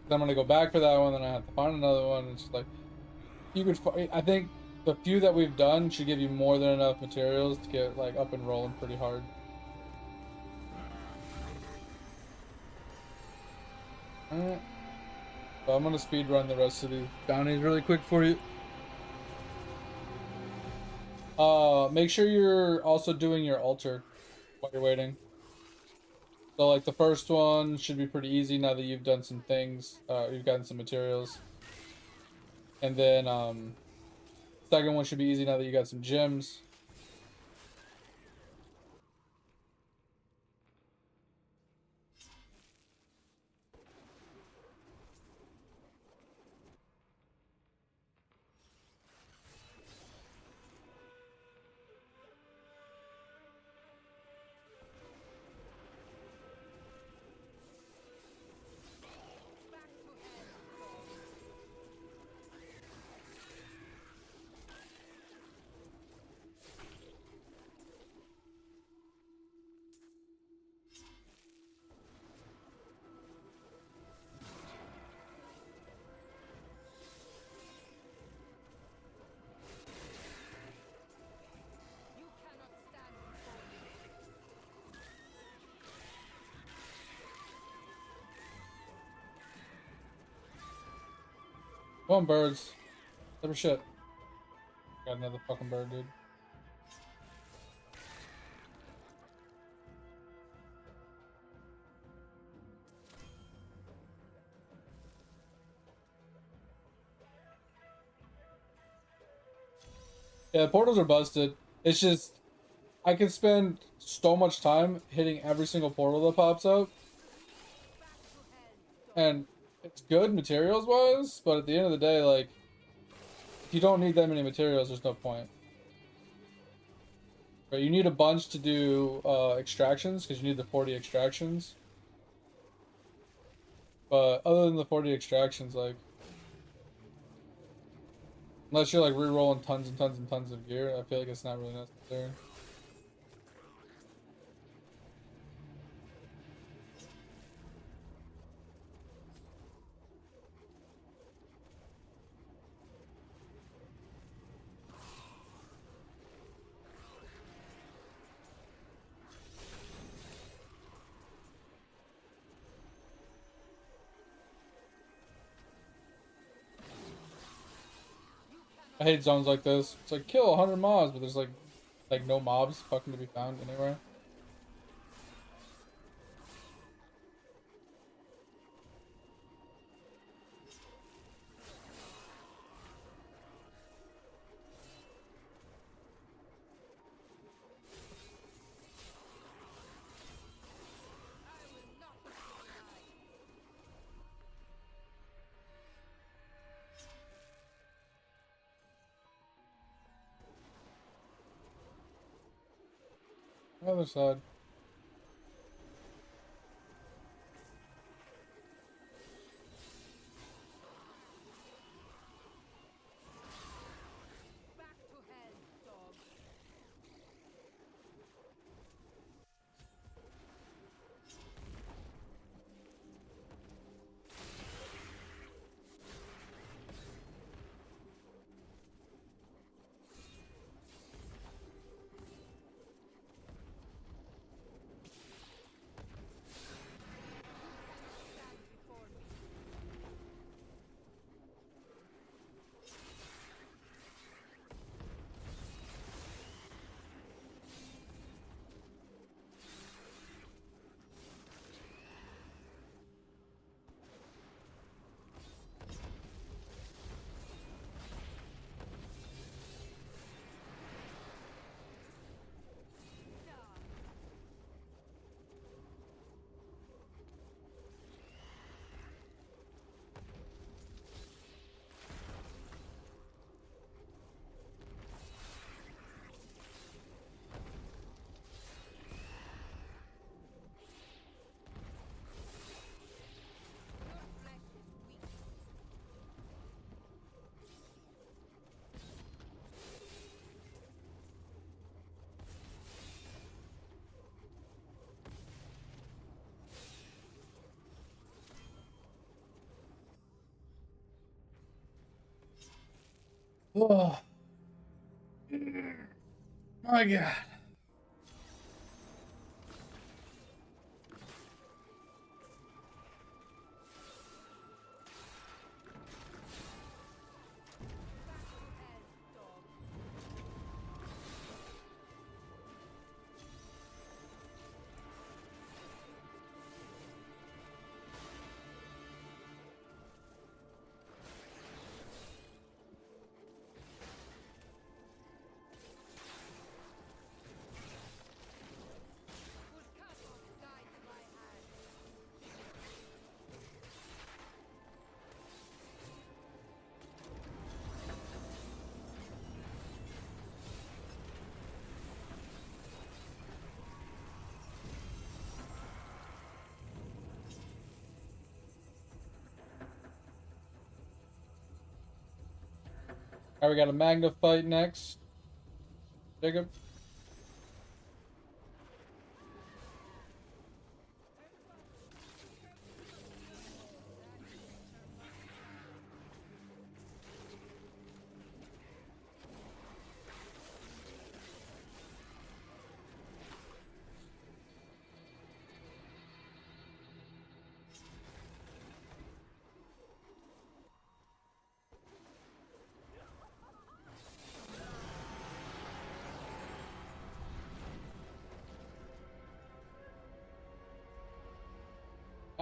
Then I'm gonna go back for that one, then I have to find another one. It's just like you could. I think the few that we've done should give you more than enough materials to get like up and rolling pretty hard. Alright. So I'm gonna speed run the rest of these bounties really quick for you. Make sure you're also doing your altar while you're waiting. So like the first one should be pretty easy now that you've done some things, you've gotten some materials. And then second one should be easy now that you got some gems. Come on, birds. Never shit. Got another fucking bird, dude. Yeah, the portals are busted. It's just I can spend so much time hitting every single portal that pops up, and it's good materials wise, but at the end of the day, like, if you don't need that many materials, there's no point. Right? You need a bunch to do extractions because you need the 40 extractions. But other than the 40 extractions, like, unless you're like re-rolling tons and tons and tons of gear, I feel like it's not really necessary. I hate zones like this. It's like kill 100 mobs, but there's like no mobs fucking to be found anywhere. Other side. Oh my god. Alright, we got a Magna fight next. Jacob.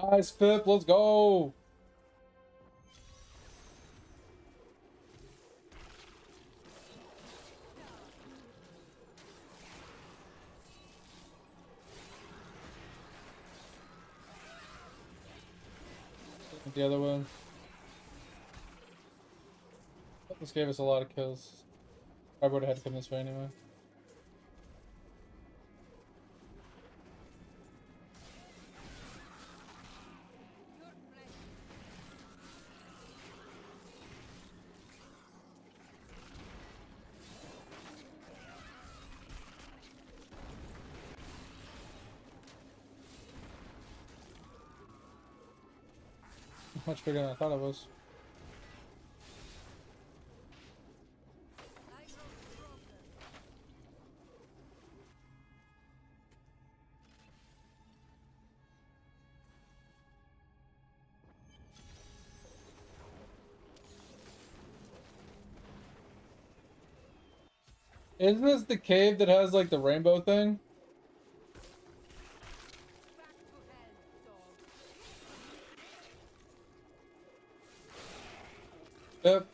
Nice flip. Let's go. The other one. This gave us a lot of kills. I would have had to come this way anyway. Much bigger than I thought it was. Isn't this the cave that has like the rainbow thing? Yep.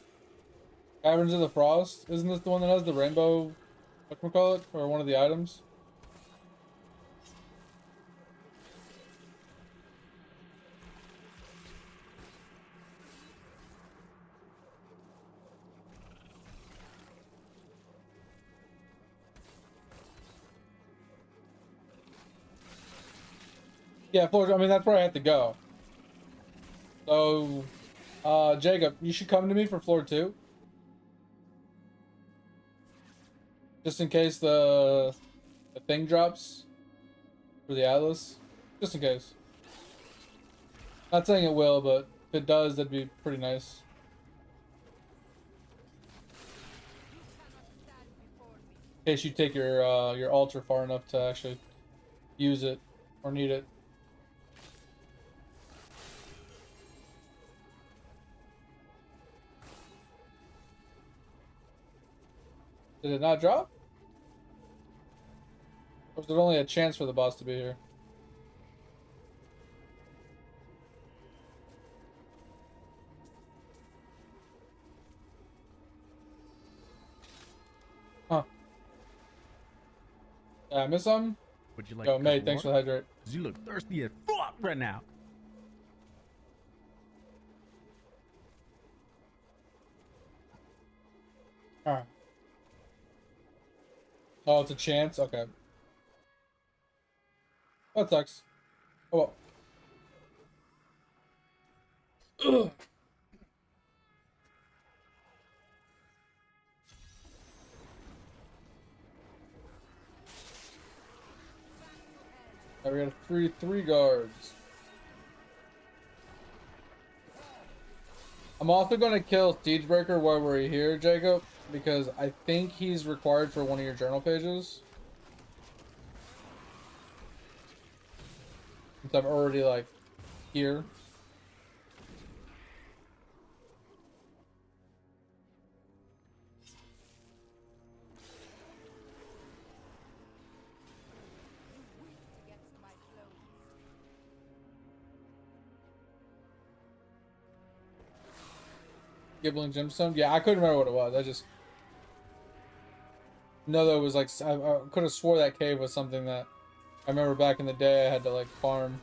Caverns of the Frost. Isn't this the one that has the rainbow, whatchamacallit, or one of the items? Yeah, floor. I mean, that's where I have to go. So, Jacob, you should come to me for floor 2. Just in case the thing drops for the Atlas. Just in case. Not saying it will, but if it does, that'd be pretty nice. In case you take your altar far enough to actually use it or need it. Did it not drop? Or was there only a chance for the boss to be here? Huh. Yeah, I missed something? Would you like Yo, a cup mate, of thanks for water? the hydrate. 'Cause you look thirsty as fuck right now. Alright. Oh, it's a chance? Okay. That sucks. Oh well. Ugh. Now we got three guards. I'm also gonna kill Siegebreaker while we're here, Jacob, because I think he's required for one of your journal pages. Since I'm already like here. Gibbling Gemstone? Yeah, I couldn't remember what it was. I just know that it was like I could have swore that cave was something that I remember back in the day I had to like farm.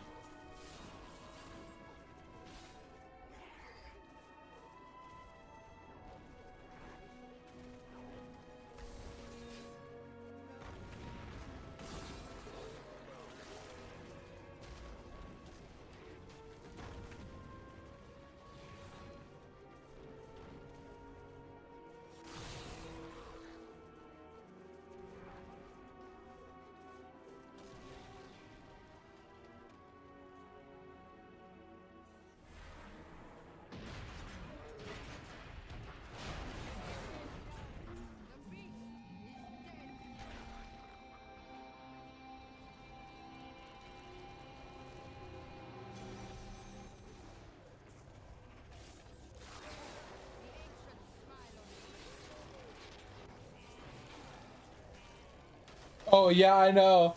Oh yeah, I know.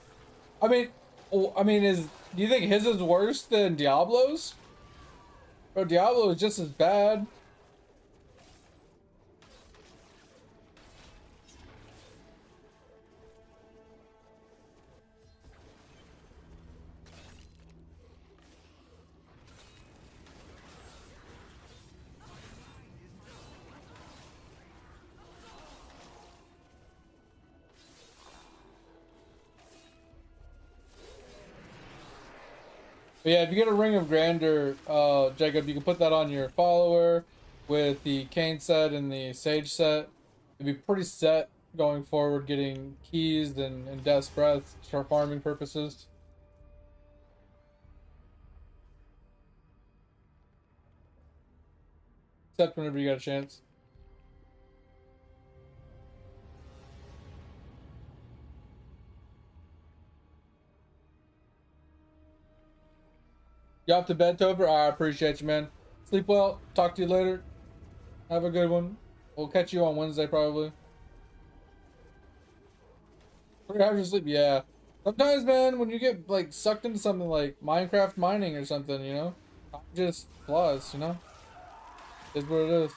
I mean, is Do you think his is worse than Diablo's? Bro, Diablo is just as bad. But yeah, if you get a Ring of Grandeur, Jacob, you can put that on your follower with the Kane set and the Sage set. It'd be pretty set going forward, getting keys and Death's Breath for farming purposes. Except whenever you got a chance. You off to bed, Topher? I appreciate you, man. Sleep well. Talk to you later. Have a good one. We'll catch you on Wednesday, probably. 3 hours of sleep? Yeah. Sometimes, man, when you get, like, sucked into something like Minecraft mining or something, you know? Time just flies, you know? Is what it is.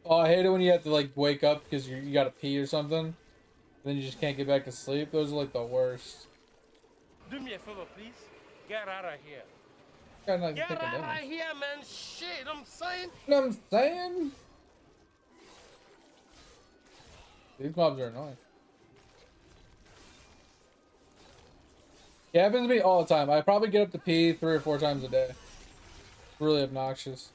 Oh, I hate it when you have to, like, wake up because you gotta pee or something. Then you just can't get back to sleep. Those are, like, the worst. Do me a favor, please. Get out of here. Gotta not Get take a out of damage. here, man. Shit, I'm saying. You know what I'm saying? These mobs are annoying. Yeah, it happens to me all the time. I probably get up to pee 3 or 4 times a day. It's really obnoxious.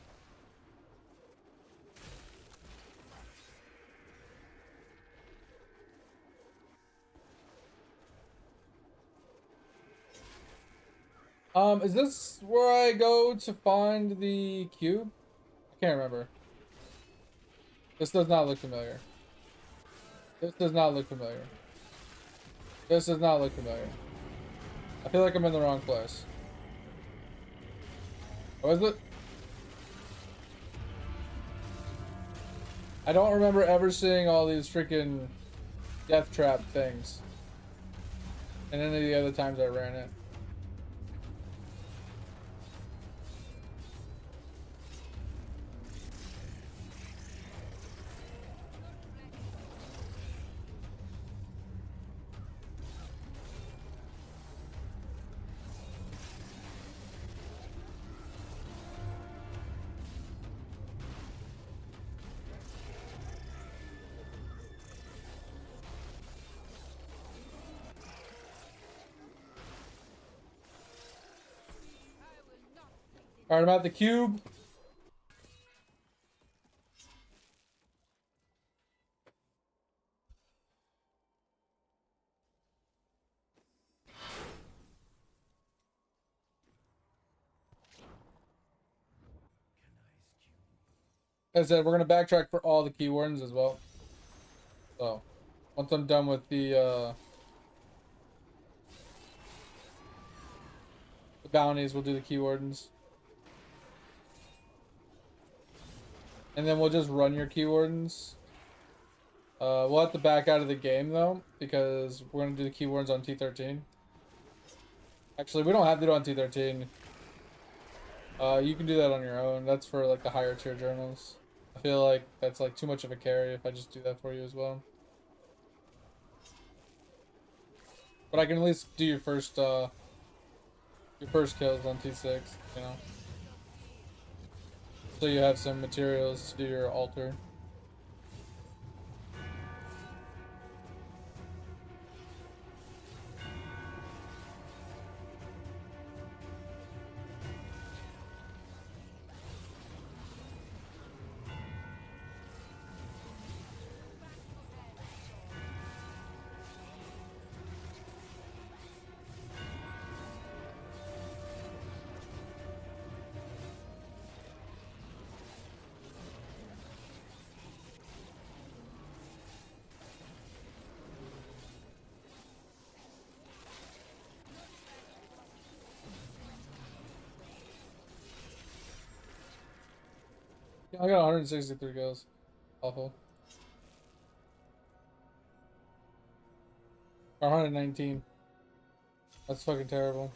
Is this where I go to find the cube? I can't remember. This does not look familiar. This does not look familiar. This does not look familiar. I feel like I'm in the wrong place. What is it? I don't remember ever seeing all these freaking death trap things. And any of the other times I ran it. Alright, I'm at the cube. As I said, we're gonna backtrack for all the key wardens as well. So, once I'm done with the bounties, we'll do the key wardens. And then we'll just run your key wardens. We'll have to back out of the game though, because we're gonna do the key wardens on T13. Actually, we don't have to do it on T13. You can do that on your own. That's for like the higher tier journals. I feel like that's like too much of a carry if I just do that for you as well. But I can at least do your first kills on T6, you know. So you have some materials to do your altar. I got 163 kills. Awful. Or 119. That's fucking terrible.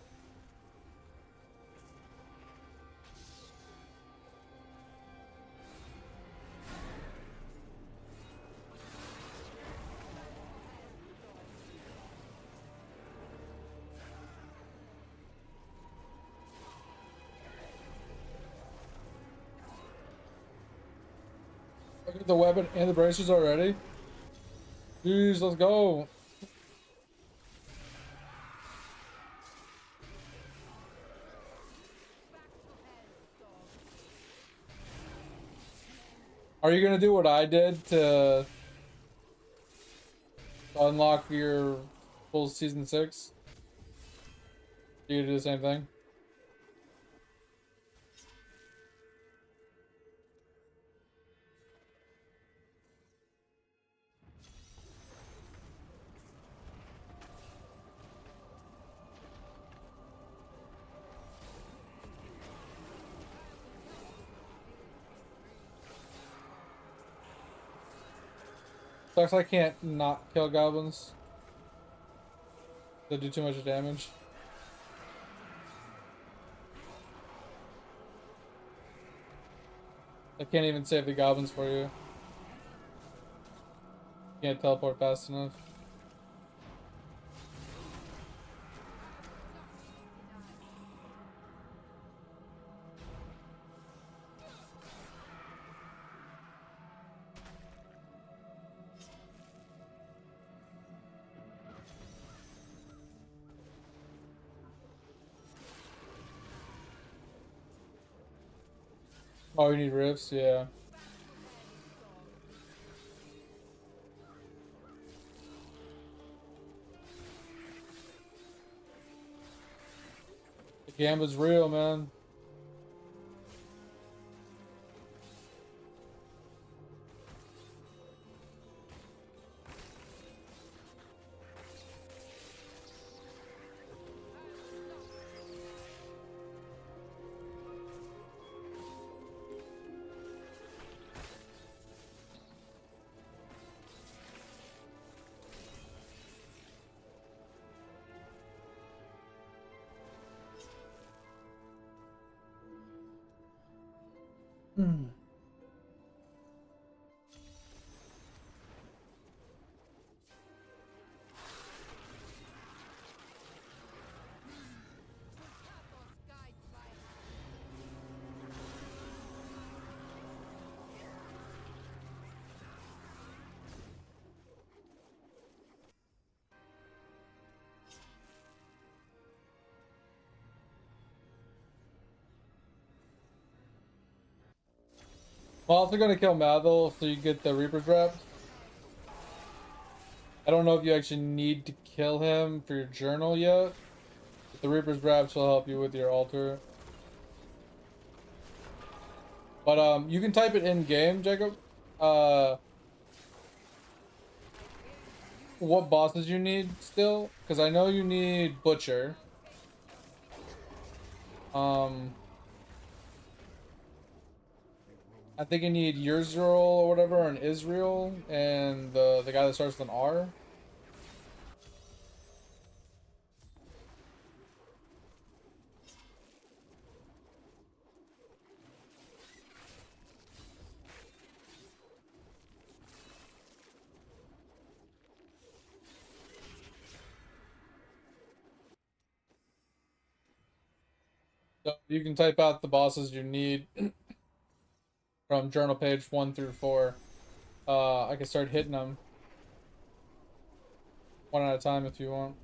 Look at the weapon and the bracers already. Jeez, let's go. Are you gonna do what I did to unlock your full season 6? You do the same thing? Sucks I can't not kill goblins. They do too much damage. I can't even save the goblins for you. Can't teleport fast enough. Oh, you need rifts? Yeah. The Gamba's real, man. Hmm. I'm also gonna kill Mathel so you get the Reaper's Wrap. I don't know if you actually need to kill him for your journal yet, but the Reaper's Wraps will help you with your altar. But you can type it in game, Jacob. What bosses you need still? Because I know you need Butcher. I think you need Yrzil or whatever, and Israel, and the guy that starts with an R. So you can type out the bosses you need from journal page 1 through 4. I can start hitting them one at a time if you want.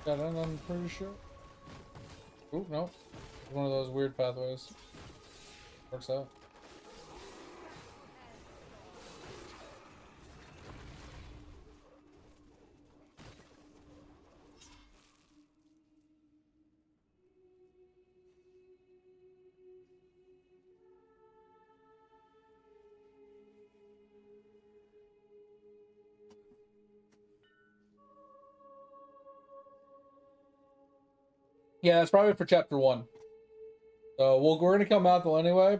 Got in, I'm pretty sure. Oop, no. It's one of those weird pathways. Works out. Yeah, that's probably for chapter 1. So we're gonna kill Mathil anyway.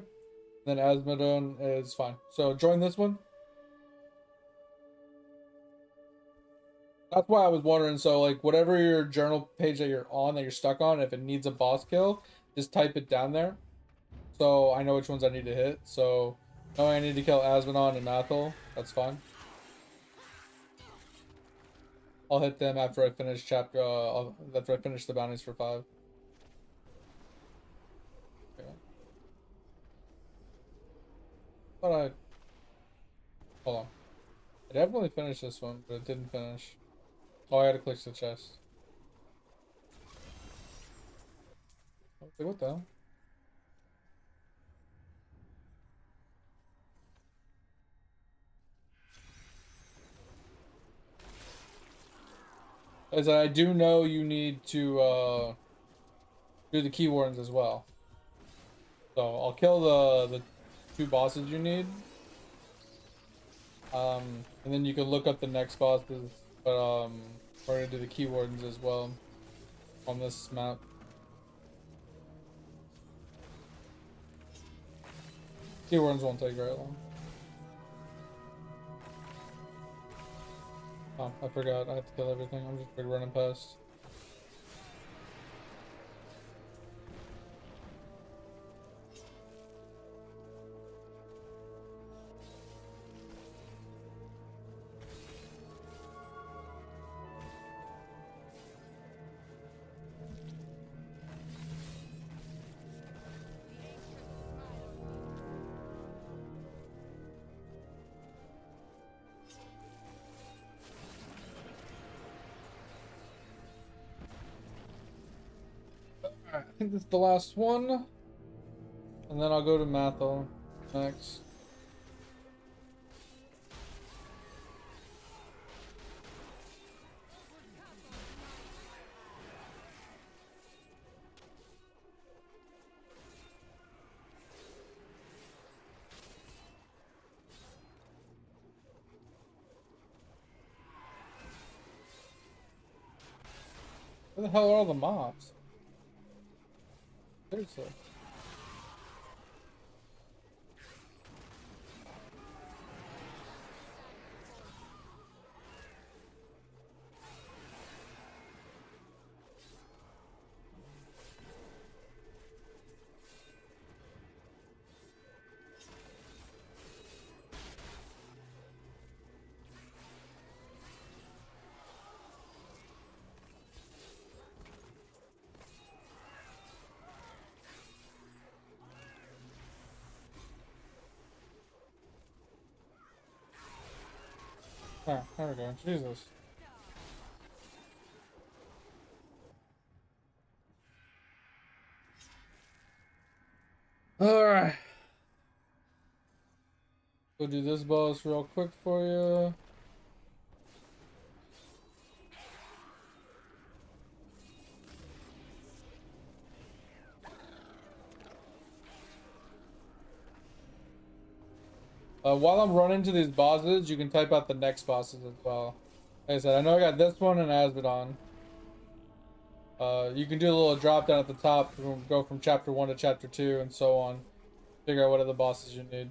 Then Asmodon is fine. So join this one. That's why I was wondering. So like whatever your journal page that you're on, that you're stuck on, if it needs a boss kill, just type it down there. So I know which ones I need to hit. So knowing I need to kill Asmodon and Mathil, that's fine. I'll hit them after I finish chapter. After I finish the bounties for 5. Okay. Thought I. Hold on. I definitely finished this one, but it didn't finish. Oh, I gotta click the chest. Okay, what the hell? As I do know you need to do the key wardens as well. So I'll kill the 2 bosses you need. And then you can look up the next bosses. But we're gonna do the key wardens as well on this map. Key wardens won't take very long. Oh, I forgot. I have to kill everything. I'm just running past. Alright, I think this is the last one. And then I'll go to Mathil next. Where the hell are all the mobs? Seriously. Alright, there we go. Jesus. Alright. Go do this boss real quick for you. While I'm running to these bosses, you can type out the next bosses as well. Like I said, I know I got this one and Asmodon. You can do a little drop down at the top, go from chapter 1 to chapter 2 and so on. Figure out what other bosses you need.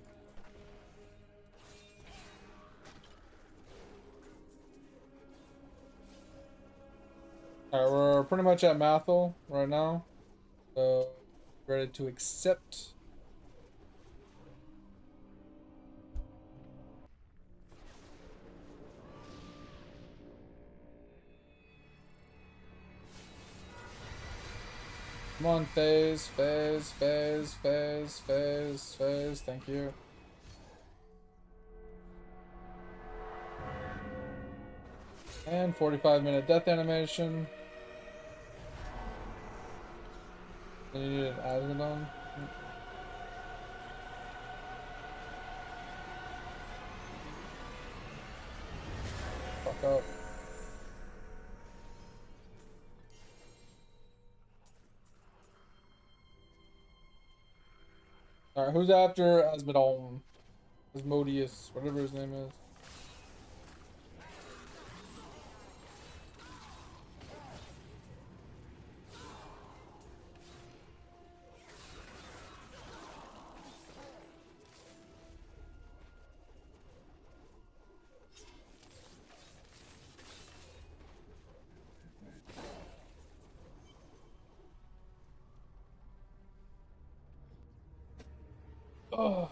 Alright, we're pretty much at Mathil right now. So, ready to accept. Come on, phase. Thank you. And 45-minute death animation. You need an Asmodon. Fuck up. Alright, who's after Asmodon? Asmodeus, whatever his name is. Oh. Not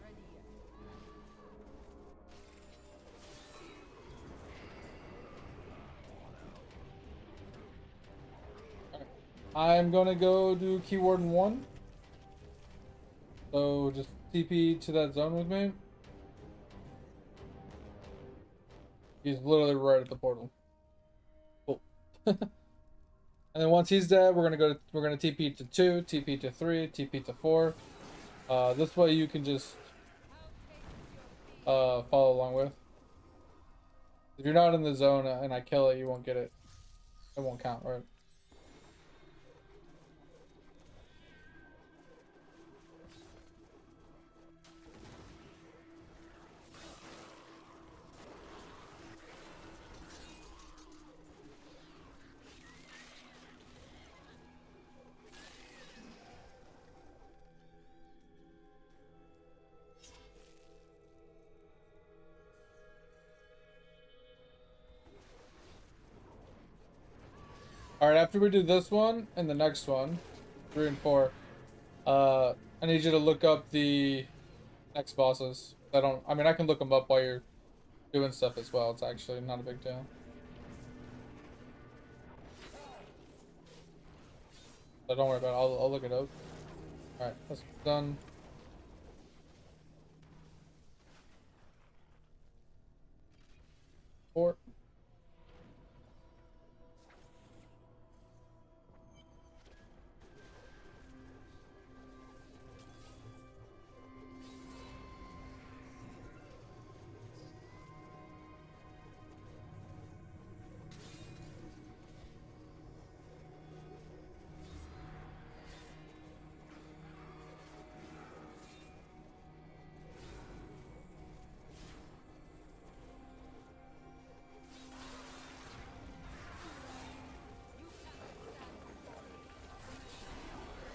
ready yet. I'm gonna go do keyword in 1. So just TP to that zone with me. He's literally right at the portal. Cool. And then once he's dead, we're gonna TP to 2, TP to 3, TP to 4. This way you can just follow along with. If you're not in the zone and I kill it, you won't get it. It won't count, right? Alright, after we do this one and the next one, 3 and 4, I need you to look up the next bosses. I mean, I can look them up while you're doing stuff as well. It's actually not a big deal. So don't worry about it. I'll look it up. Alright, that's done. Four.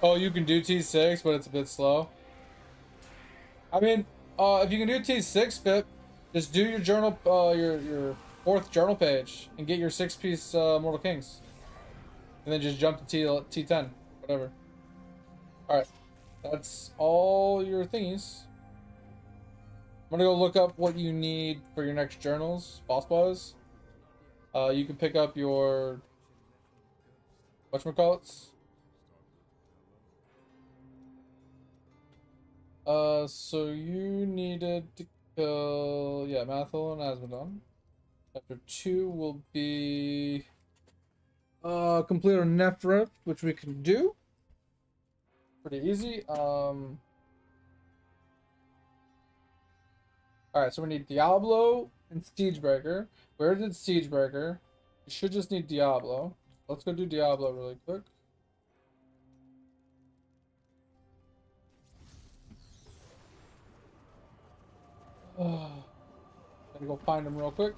Oh, you can do T6, but it's a bit slow. I mean, if you can do T6, Pip, just do your journal, your 4th journal page and get your 6-piece Mortal Kings, and then just jump to T10, whatever. All right, that's all your thingies. I'm gonna go look up what you need for your next journals, boss. You can pick up your whatchamacallits. So you needed to kill, yeah, Mathil and Asmodon. Chapter 2 will be complete our Nephrith, which we can do. Pretty easy. Alright, so we need Diablo and Siegebreaker. Where did Siegebreaker? You should just need Diablo. Let's go do Diablo really quick. Gotta go find him real quick.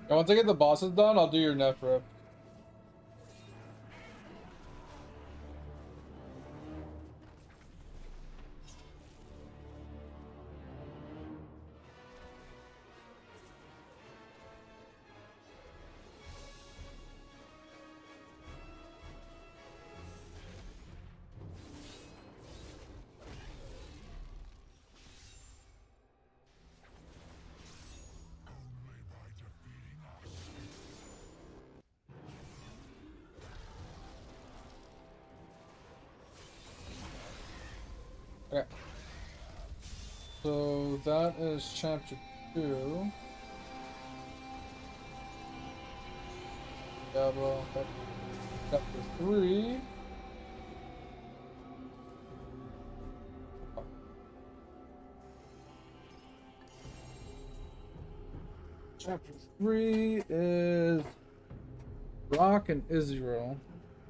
And once I get the bosses done, I'll do your Nephrith. Okay. So that is chapter 2. Diablo. Chapter 3. Chapter 3 is Rock and Israel,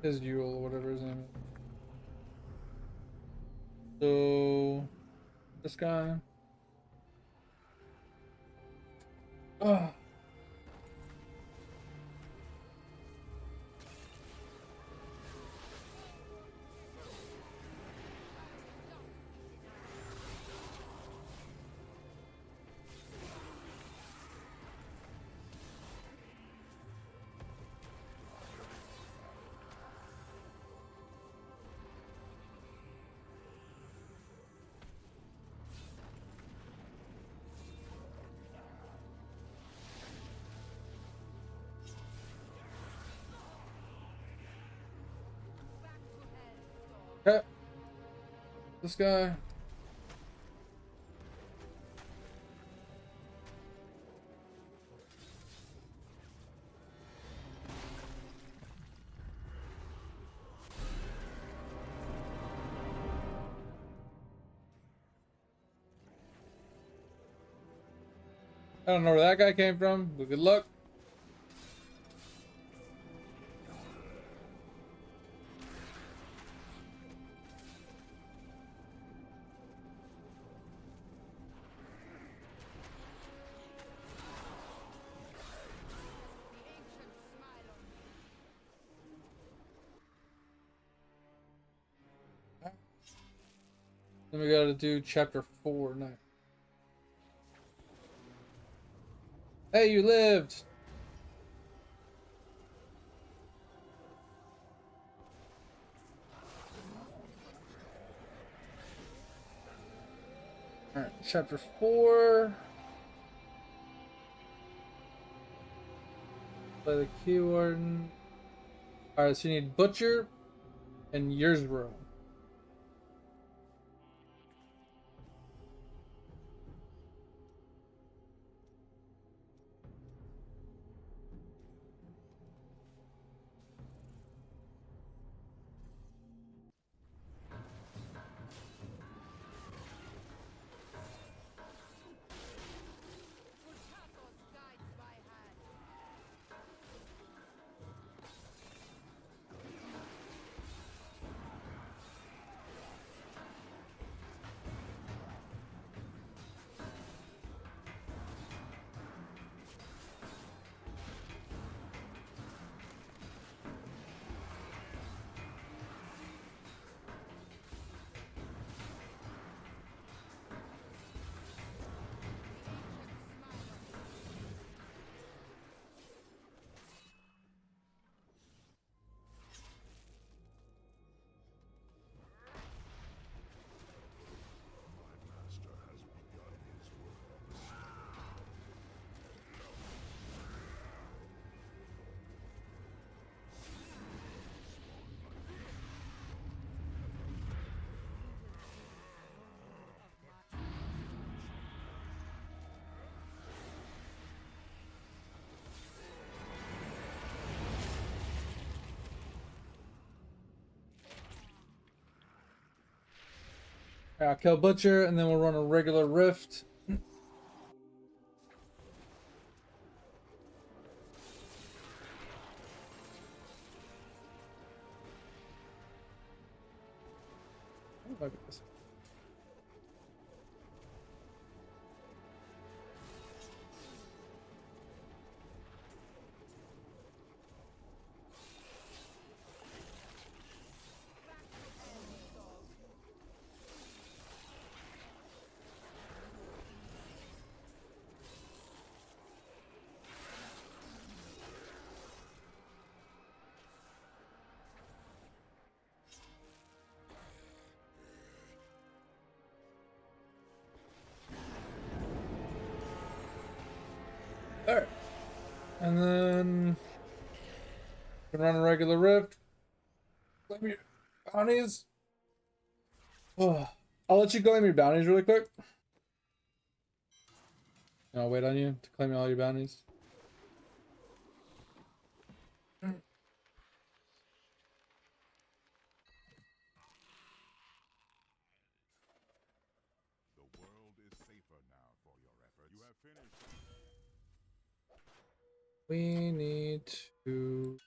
whatever his name is. So this guy. Ah. Okay. This guy. I don't know where that guy came from, but good luck. Then we gotta do chapter 4 next. Hey, you lived! Alright, chapter 4. Play the keyword. Alright, so you need Butcher and Yersbro. Alright, I'll kill Butcher and then we'll run a regular Rift. Look at this. Alright. And then we can run a regular Rift. Let me bounties. Oh. I'll let you claim your bounties really quick. And I'll wait on you to claim all your bounties. The world is safer now for your efforts. You have finished. We need to.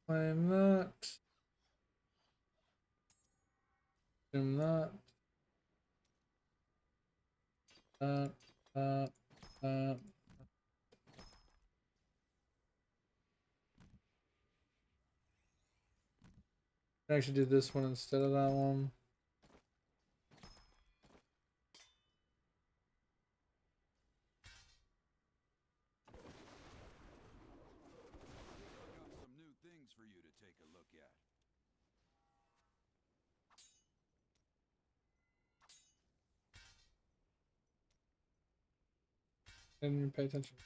Claim that. Claim that. That. That. That. I can actually do this one instead of that one. Got some new things for you to take a look at. Didn't even pay attention.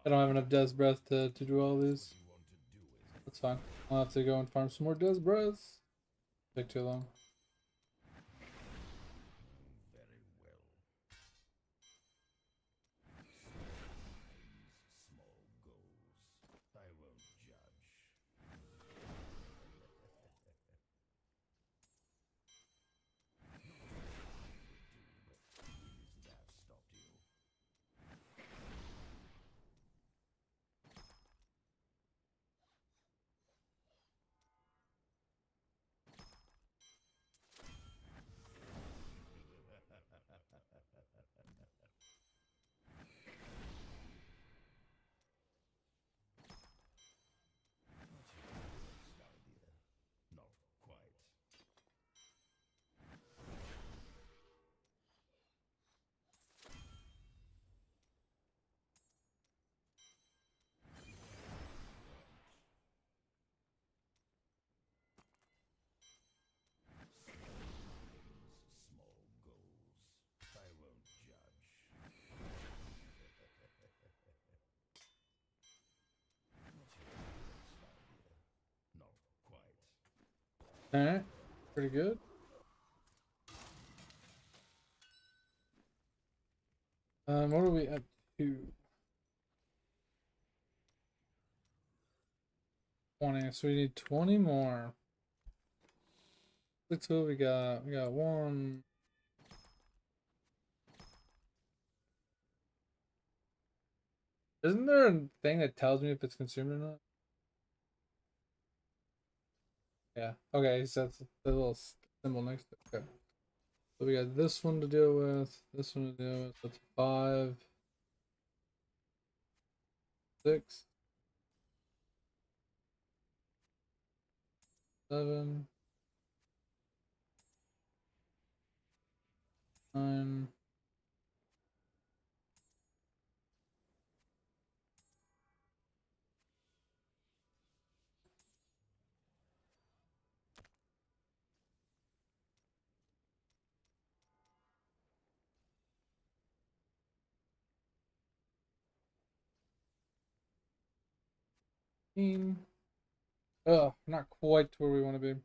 I don't have enough Death's Breath to do all these. That's fine. I'll have to go and farm some more Death's Breath. Take too long. Alright, pretty good. What are we up to? 20, so we need 20 more. Let's see what we got. We got one. Isn't there a thing that tells me if it's consumed or not? Yeah. Okay, so that's the little symbol next to it. Okay. So we got this one to deal with, this one to deal with. That's 5, 6, 7, 9. Oh, not quite where we want to be.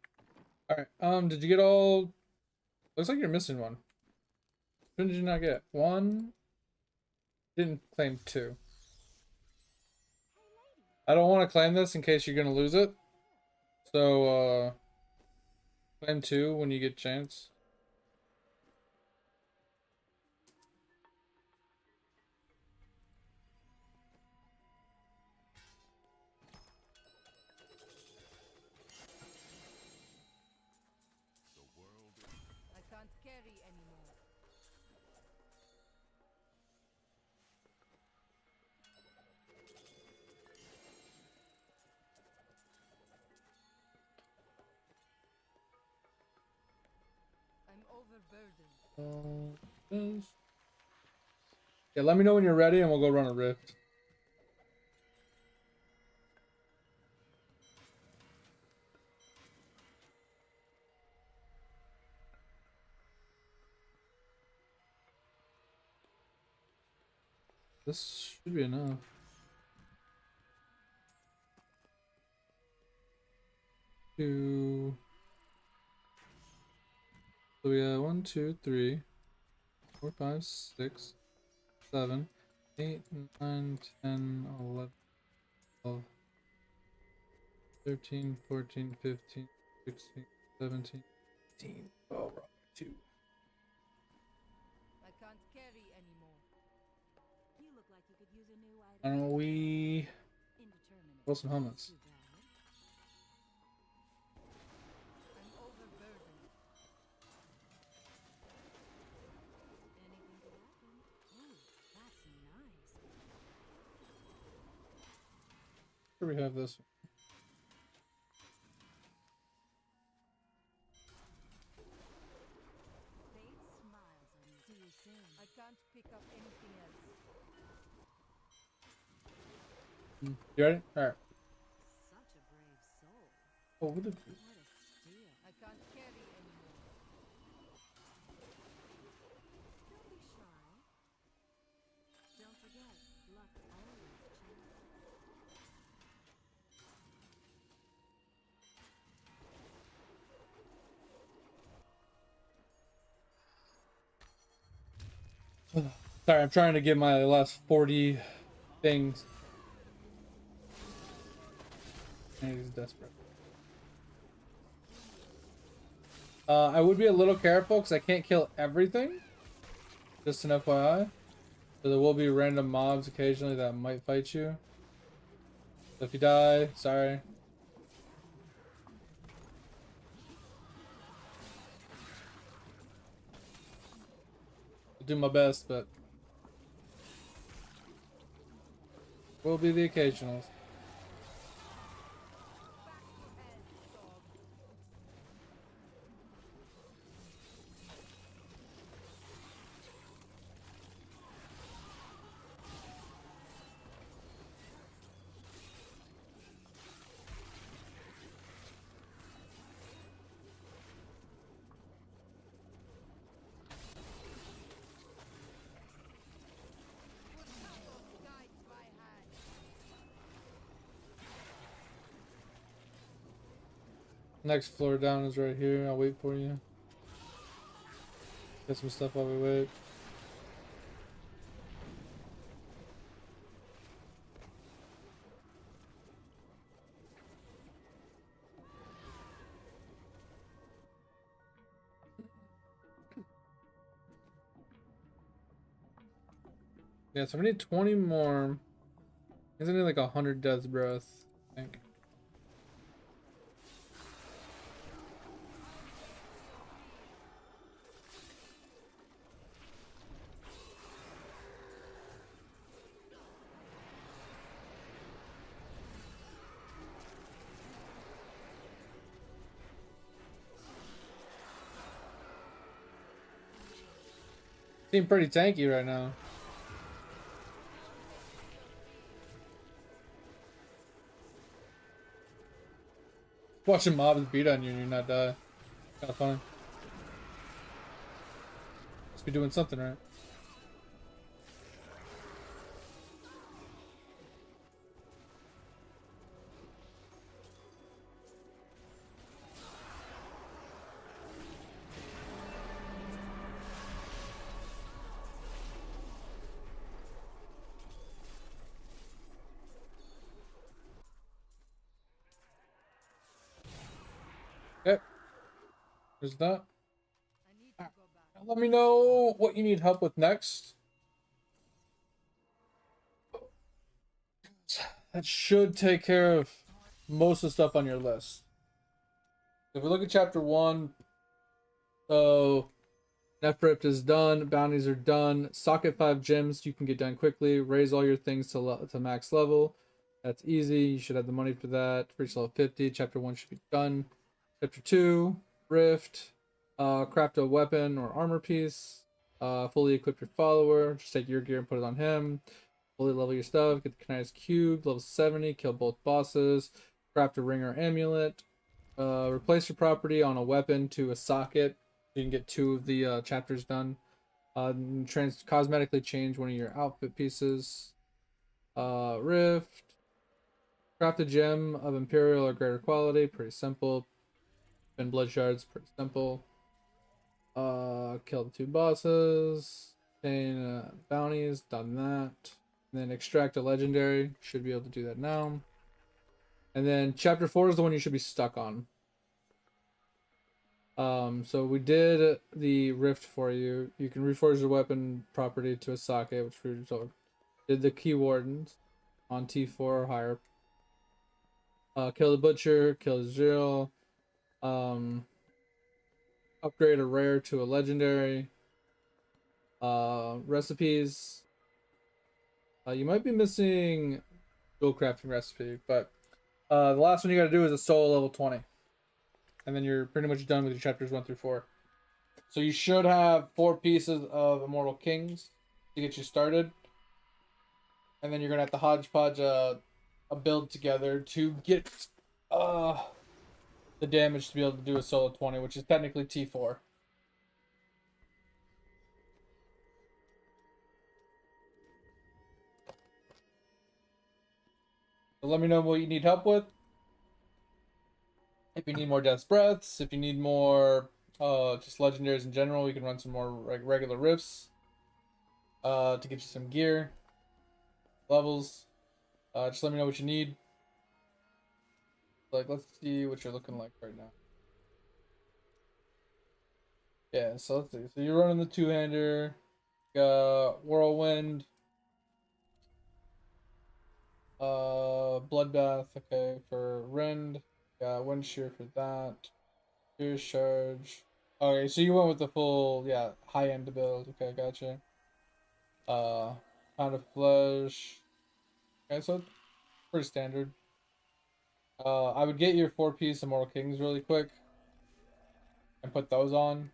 Alright, did you get all? Looks like you're missing one. When did you not get? One? Didn't claim 2. I don't want to claim this in case you're gonna lose it. So, claim 2 when you get a chance. I can't carry anymore. I'm overburdened. Yeah, let me know when you're ready and we'll go run a rift. This should be enough. Two. So we got 1, 2, 3, 4, 5, 6, 7, 8, 9, 10, 11, 12, 13, 14, 15, 16, 17, 18. Oh, wrong. 2. I can't carry anymore. You look like you could use a new item. Why don't we Indeterminate. roll some helmets? Too bad. I'm overburdened. Anything could happen. Ooh, that's nice. Here we have this one. Fate smiles on you. See you soon. I can't pick up anything else. You ready? Alright. Such a brave soul. Oh, what did What a steal. I can't carry anymore. Don't be shy. Don't forget, luck always changes. Sorry, I'm trying to get my last 40 things. And he's desperate. I would be a little careful because I can't kill everything. Just an FYI. So there will be random mobs occasionally that might fight you. So if you die, sorry. I'll do my best, but will be the occasionals. Next floor down is right here. I'll wait for you. Get some stuff while we wait. Yeah, so we need 20 more. Isn't it like 100 death's breath? I think. Seem pretty tanky right now. Watching mobs beat on you and you not die. Kinda funny. Must be doing something right. Okay. There's that. I need to go back. Let me know what you need help with next. That should take care of most of the stuff on your list. If we look at chapter 1, so Nephript is done, bounties are done, socket 5 gems you can get done quickly, raise all your things to max level. That's easy, you should have the money for that. Reach level 50, chapter 1 should be done. Chapter 2, Rift, craft a weapon or armor piece, fully equip your follower, just take your gear and put it on him, fully level your stuff, get the Knights Cube, level 70, kill both bosses, craft a ring or amulet, replace your property on a weapon to a socket, you can get 2 of the chapters done. Cosmetically change one of your outfit pieces. Rift. Craft a gem of imperial or greater quality. Pretty simple. Spin blood shards. Pretty simple. Kill the 2 bosses. Obtain bounties. Done that. And then extract a legendary. Should be able to do that now. And then chapter 4 is the one you should be stuck on. So we did the rift for you. You can reforge the weapon property to a sake, which we were told. Did the key wardens on T4 or higher. Kill the butcher, kill the Zero. Upgrade a rare to a legendary. Recipes. You might be missing dual crafting recipe, but the last one you gotta do is a solo level 20. And then you're pretty much done with your chapters 1 through 4. So you should have 4 pieces of Immortal Kings to get you started. And then you're gonna have to hodgepodge a build together to get the damage to be able to do a solo 20, which is technically T4. So let me know what you need help with. If you need more Death's Breaths, if you need more just legendaries in general, we can run some more regular rifts to get you some gear, levels. Just let me know what you need. Like, let's see what you're looking like right now. Yeah, so let's see. So you're running the 2-hander, Whirlwind, Bloodbath, okay, for Rend, Wind Shear for that, Fierce Charge. Okay, so you went with the full, yeah, high-end build. Okay, gotcha. Pound of Flesh. Okay, so it's pretty standard. I would get your 4-piece Immortal Kings really quick and put those on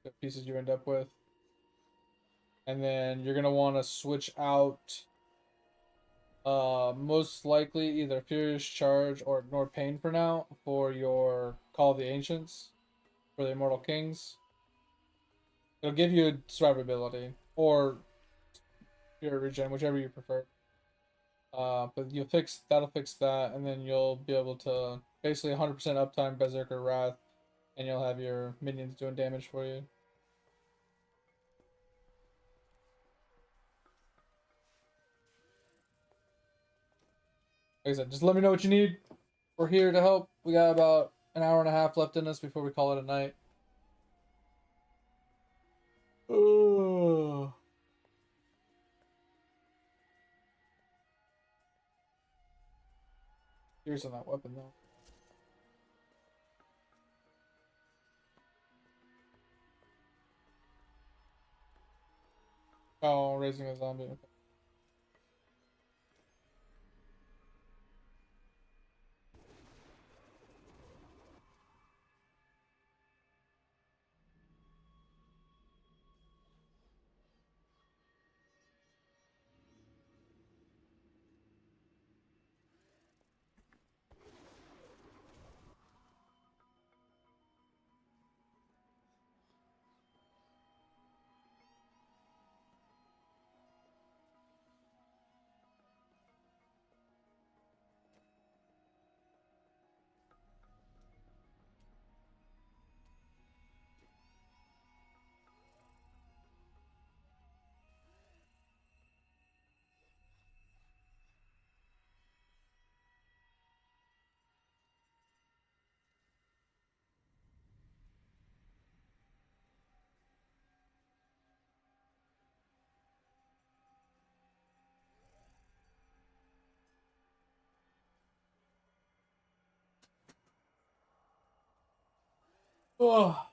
the pieces you end up with. And then you're gonna want to switch out most likely either Furious Charge or Ignore Pain for now for your Call of the Ancients for the Immortal Kings. It'll give you survivability or Pure Regen, whichever you prefer. But that'll fix that, and then you'll be able to basically 100% uptime Berserker Wrath, and you'll have your minions doing damage for you. Like I said, just let me know what you need. We're here to help. We got about an hour and a half left in us before we call it a night. Ugh. Here's on that weapon though. Oh, raising a zombie. Okay. Oh.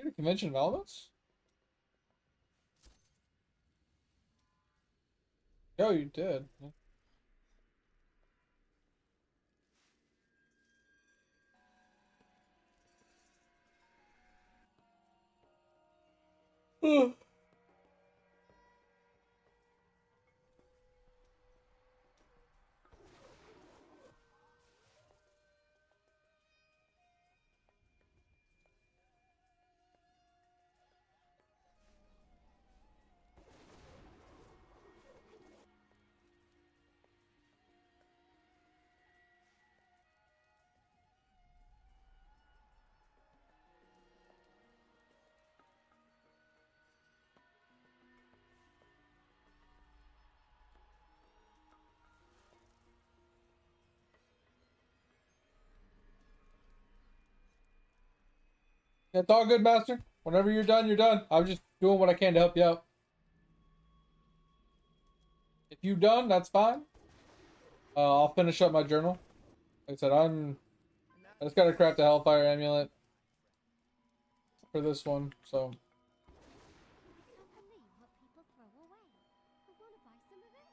get a convention of elements? Oh, you did. It's all good, Master. Whenever you're done, you're done. I'm just doing what I can to help you out. If you're done, that's fine. I'll finish up my journal. Like I said, I just gotta craft a Hellfire amulet for this one, so. I can't believe what people throw away. I want to buy some of it.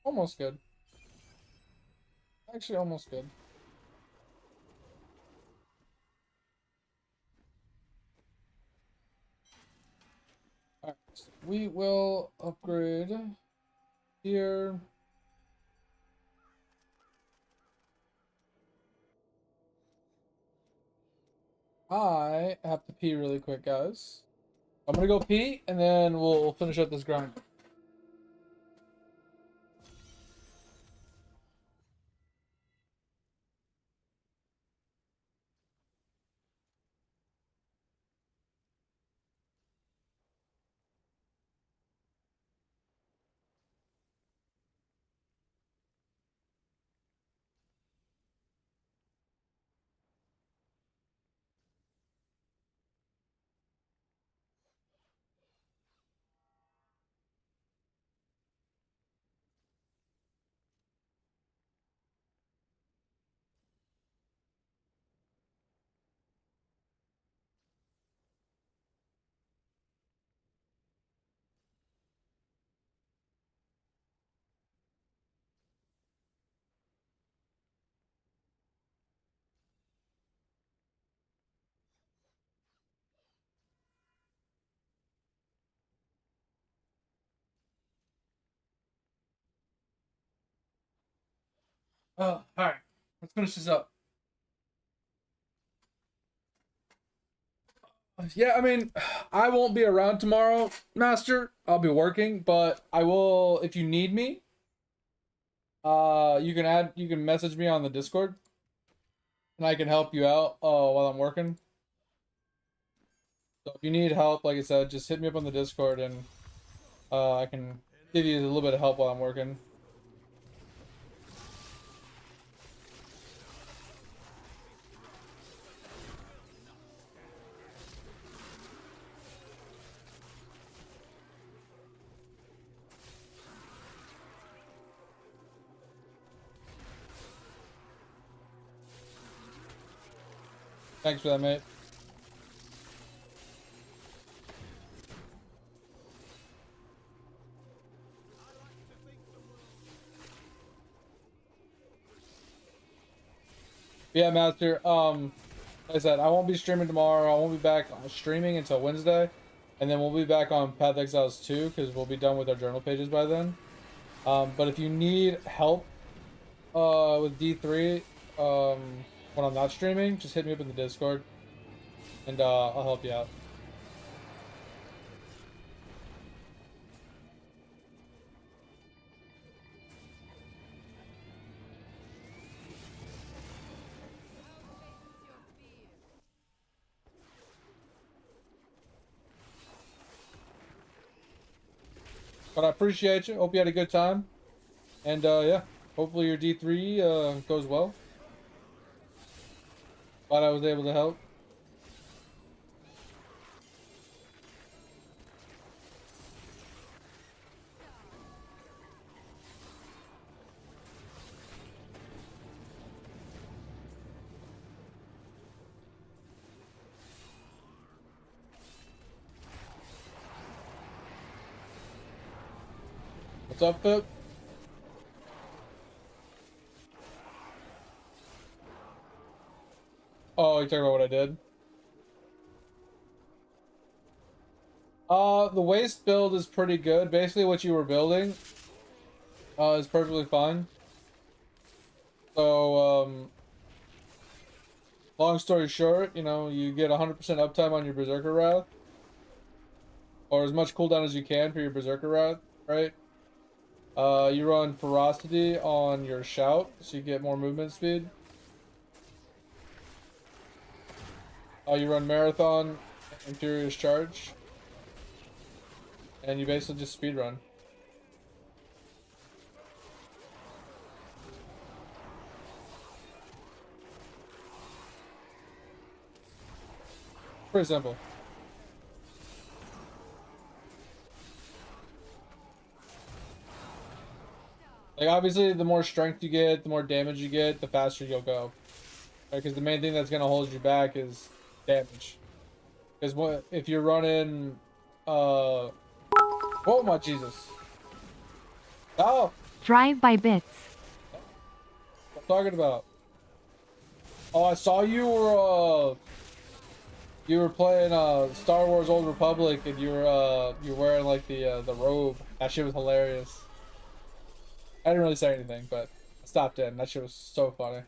Almost good. Actually, almost good. Alright, we will upgrade here. I have to pee really quick, guys. I'm gonna go pee, and then we'll finish up this grind. Oh, alright. Let's finish this up. Yeah, I mean, I won't be around tomorrow, Master. I'll be working, but I will, if you need me, you can message me on the Discord, and I can help you out, while I'm working. So if you need help, like I said, just hit me up on the Discord, and, I can give you a little bit of help while I'm working. Thanks for that, mate. Yeah, Master. Like I said, I won't be streaming tomorrow. I won't be back streaming until Wednesday, and then we'll be back on Path Exiles 2 because we'll be done with our journal pages by then. But if you need help, with D3, when I'm not streaming, just hit me up in the Discord, and I'll help you out. But I appreciate you. Hope you had a good time. And yeah, hopefully your D3 goes well. Glad I was able to help. What's up, Pip? Oh, you talking about what I did? The waste build is pretty good. Basically, what you were building, is perfectly fine. So, long story short, you know, you get 100% uptime on your Berserker Wrath, or as much cooldown as you can for your Berserker Wrath, right? You run Ferocity on your Shout, so you get more movement speed. You run Marathon and Furious Charge, and you basically just speed run. Pretty simple. Like, obviously, the more strength you get, the more damage you get, the faster you'll go. Right? Because the main thing that's going to hold you back is damage. Because what if you're running, oh my Jesus. Oh, Drive by bits. what I'm talking about. Oh, I saw you were playing Star Wars Old Republic, and you were wearing like the robe. That shit was hilarious. I didn't really say anything, but I stopped in. That shit was so funny.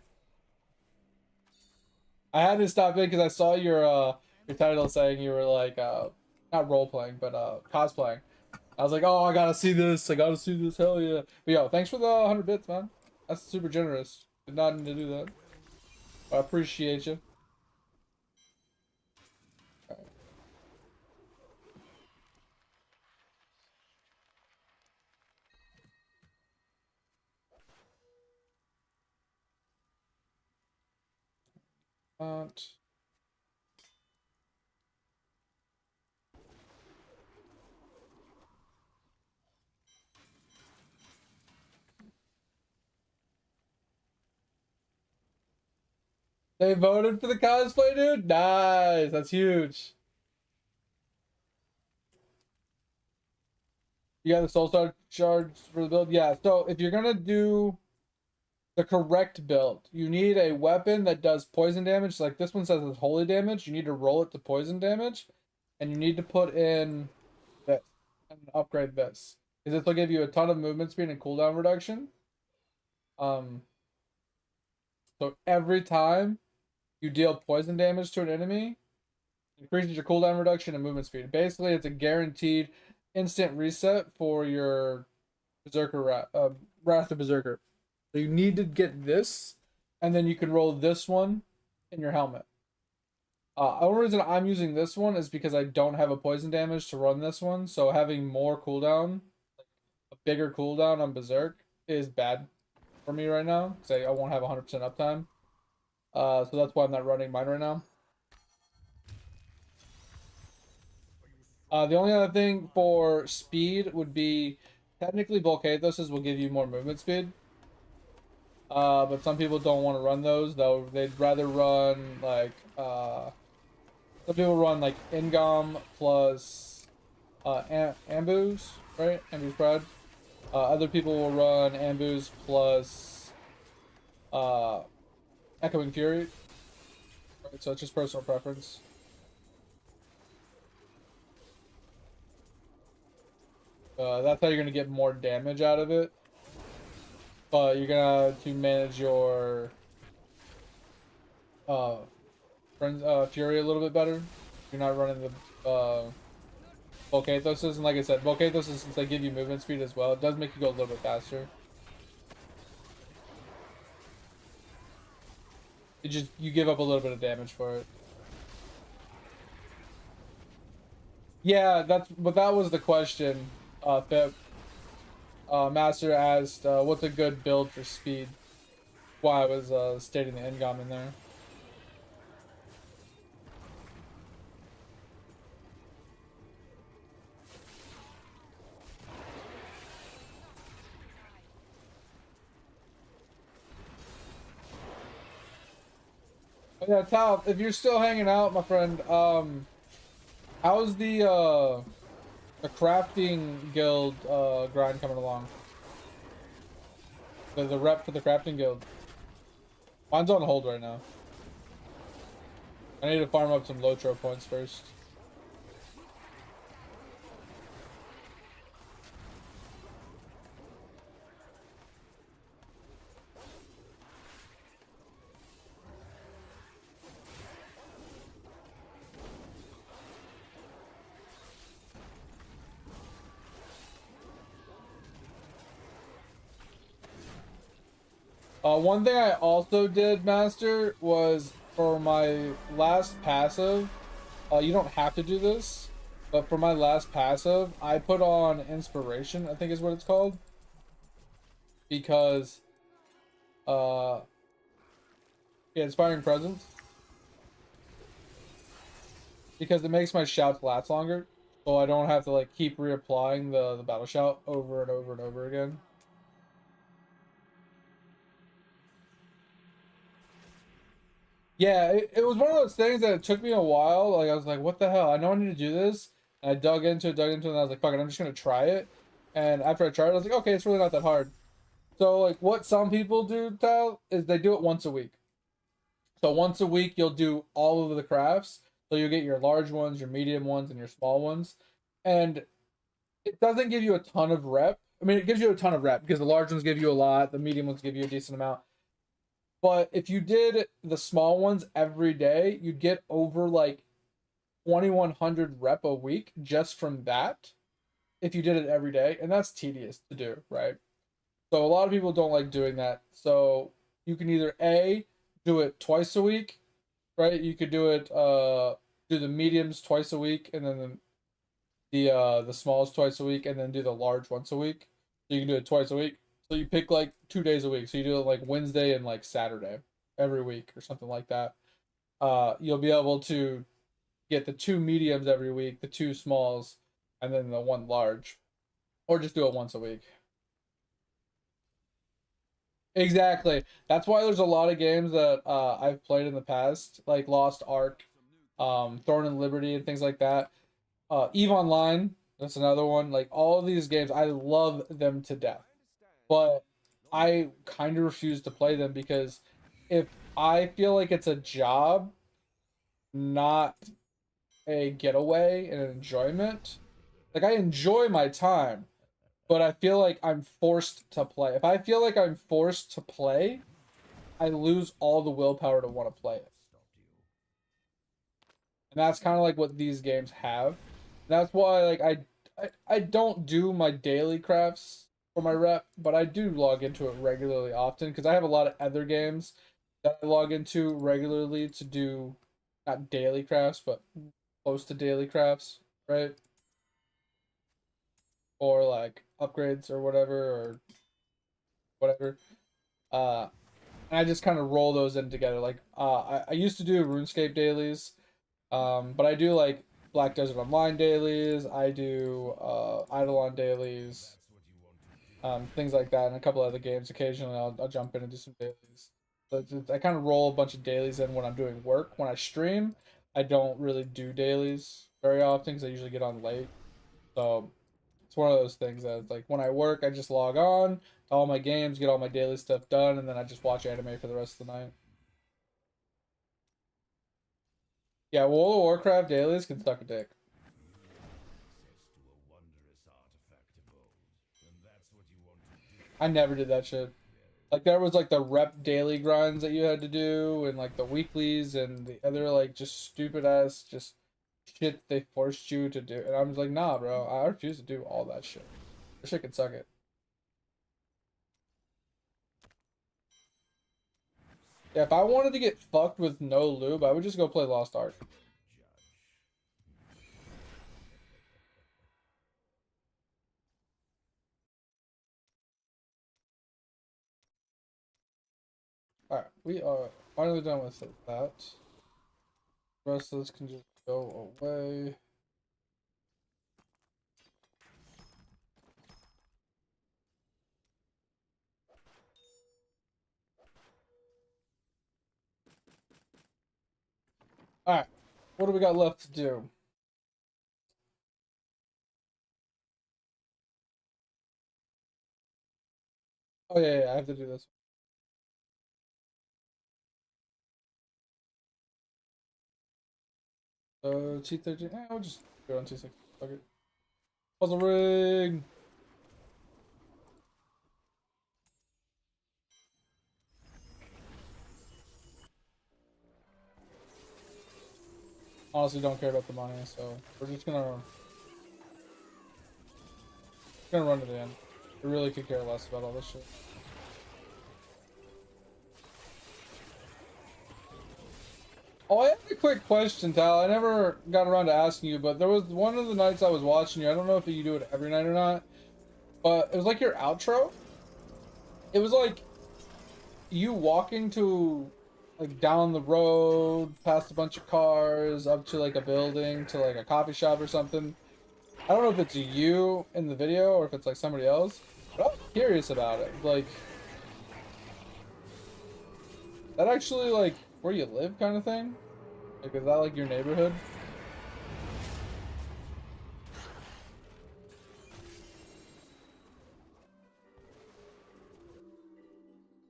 I had to stop in because I saw your title saying you were like not role playing but cosplaying. I was like, oh, I gotta see this. I gotta see this. Hell yeah! But yo, thanks for the 100 bits, man. That's super generous. Did not need to do that. I appreciate you. Alright. They voted for the cosplay, dude? Nice. That's huge. You got the soul star charge for the build? Yeah, so if you're gonna do the correct build, you need a weapon that does poison damage. Like this one says it's holy damage. You need to roll it to poison damage. And you need to put in this and upgrade this. Because this will give you a ton of movement speed and cooldown reduction. So every time you deal poison damage to an enemy, increases your cooldown reduction and movement speed. Basically, it's a guaranteed instant reset for your Berserker Wrath of Berserker. So you need to get this, and then you can roll this one in your helmet. The only reason I'm using this one is because I don't have a poison damage to run this one, so having more cooldown, a bigger cooldown on Berserk, is bad for me right now, because I won't have 100% uptime. So that's why I'm not running mine right now. The only other thing for speed would be, technically Volcathoses will give you more movement speed. But some people don't want to run those, though. They'd rather run, like, some people run, like, Ingam plus, Ambu's, right? Ambu's Pride. Other people will run Ambu's plus, Echoing Fury. Right, so it's just personal preference. That's how you're gonna get more damage out of it. But you're gonna have to manage your Fury a little bit better. You're not running the Volcathoses, and like I said, Volcathoses, since they give you movement speed as well, it does make you go a little bit faster. You give up a little bit of damage for it. Yeah, but that was the question. Pip. Master asked, what's a good build for speed? Why I was stating the Ingam in there. Yeah, Tal, if you're still hanging out, my friend, how's the crafting guild grind coming along? The rep for the crafting guild. Mine's on hold right now. I need to farm up some Lotro points first. One thing I also did, Master, was for my last passive, you don't have to do this, but for my last passive, I put on Inspiration, I think is what it's called, because, yeah, Inspiring Presence, because it makes my shouts last longer, so I don't have to, like, keep reapplying the battle shout over and over and over again. Yeah, it was one of those things that it took me a while. Like, I was like, what the hell? I know I need to do this. And I dug into it, and I was like, fuck it, I'm just gonna try it. And after I tried it, I was like, okay, it's really not that hard. So, like, what some people do, Tal, is they do it once a week. So once a week, you'll do all of the crafts. So you'll get your large ones, your medium ones, and your small ones. And it doesn't give you a ton of rep. I mean, it gives you a ton of rep because the large ones give you a lot, the medium ones give you a decent amount. But if you did the small ones every day, you'd get over like 2100 rep a week just from that if you did it every day. And that's tedious to do, right? So a lot of people don't like doing that. So you can either A, do it twice a week, right? You could do it, do the mediums twice a week, and then the smalls twice a week, and then do the large once a week. So you can do it twice a week. So you pick like 2 days a week. So you do it like Wednesday and like Saturday every week or something like that. You'll be able to get the 2 mediums every week, the 2 smalls, and then the 1 large, or just do it once a week. Exactly. That's why there's a lot of games that I've played in the past, like Lost Ark, Thorn and Liberty, and things like that. Eve Online, that's another one. Like all of these games, I love them to death, but I kind of refuse to play them because if I feel like it's a job, not a getaway and an enjoyment, like I enjoy my time, but I feel like I'm forced to play. If I feel like I'm forced to play, I lose all the willpower to want to play it. And that's kind of like what these games have. That's why like I don't do my daily crafts for my rep, but I do log into it regularly often because I have a lot of other games that I log into regularly to do not daily crafts, but close to daily crafts, right? Or like upgrades or whatever. Uh and I just kind of roll those in together. Like I used to do RuneScape dailies. But I do like Black Desert Online dailies. I do Eidolon dailies, things like that, and a couple other games. Occasionally, I'll jump in and do some dailies. But I kind of roll a bunch of dailies in when I'm doing work. When I stream, I don't really do dailies very often because I usually get on late. So it's one of those things that like when I work, I just log on to all my games, get all my daily stuff done, and then I just watch anime for the rest of the night. Yeah, World of Warcraft dailies can suck a dick. I never did that shit. Like there was like the rep daily grinds that you had to do, and like the weeklies, and the other like just stupid ass just shit they forced you to do. And I was like, nah, bro, I refuse to do all that shit. That shit can suck it. Yeah, if I wanted to get fucked with no lube, I would just go play Lost Ark. Alright, we are finally done with that. The rest of this can just go away. Alright. What do we got left to do? Oh yeah, I have to do this. So T13. We'll just go on T6. Okay. Puzzle ring. Honestly, don't care about the money, so we're just gonna run to the end. I really could care less about all this shit. Oh, I have a quick question, Tal. I never got around to asking you, but there was one of the nights I was watching you. I don't know if you do it every night or not, but it was like your outro. It was like you walking to like down the road, past a bunch of cars, up to like a building, to like a coffee shop or something. I don't know if it's you in the video or if it's like somebody else, but I'm curious about it. Like, that actually like where you live kind of thing? Like, is that like your neighborhood?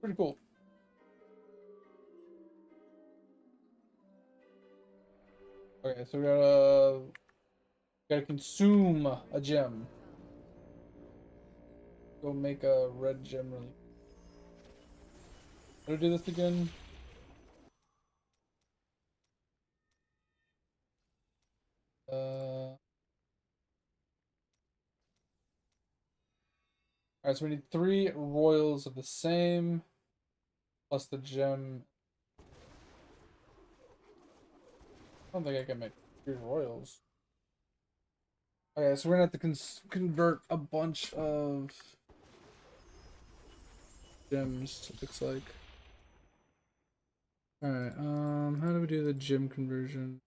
Pretty cool. Okay, so we gotta consume a gem. Go make a red gem really. How do I do this again? Alright, so we need 3 royals of the same plus the gem. I don't think I can make 3 royals. Okay, so we're gonna have to convert a bunch of gems, it looks like. Alright, how do we do the gem conversion?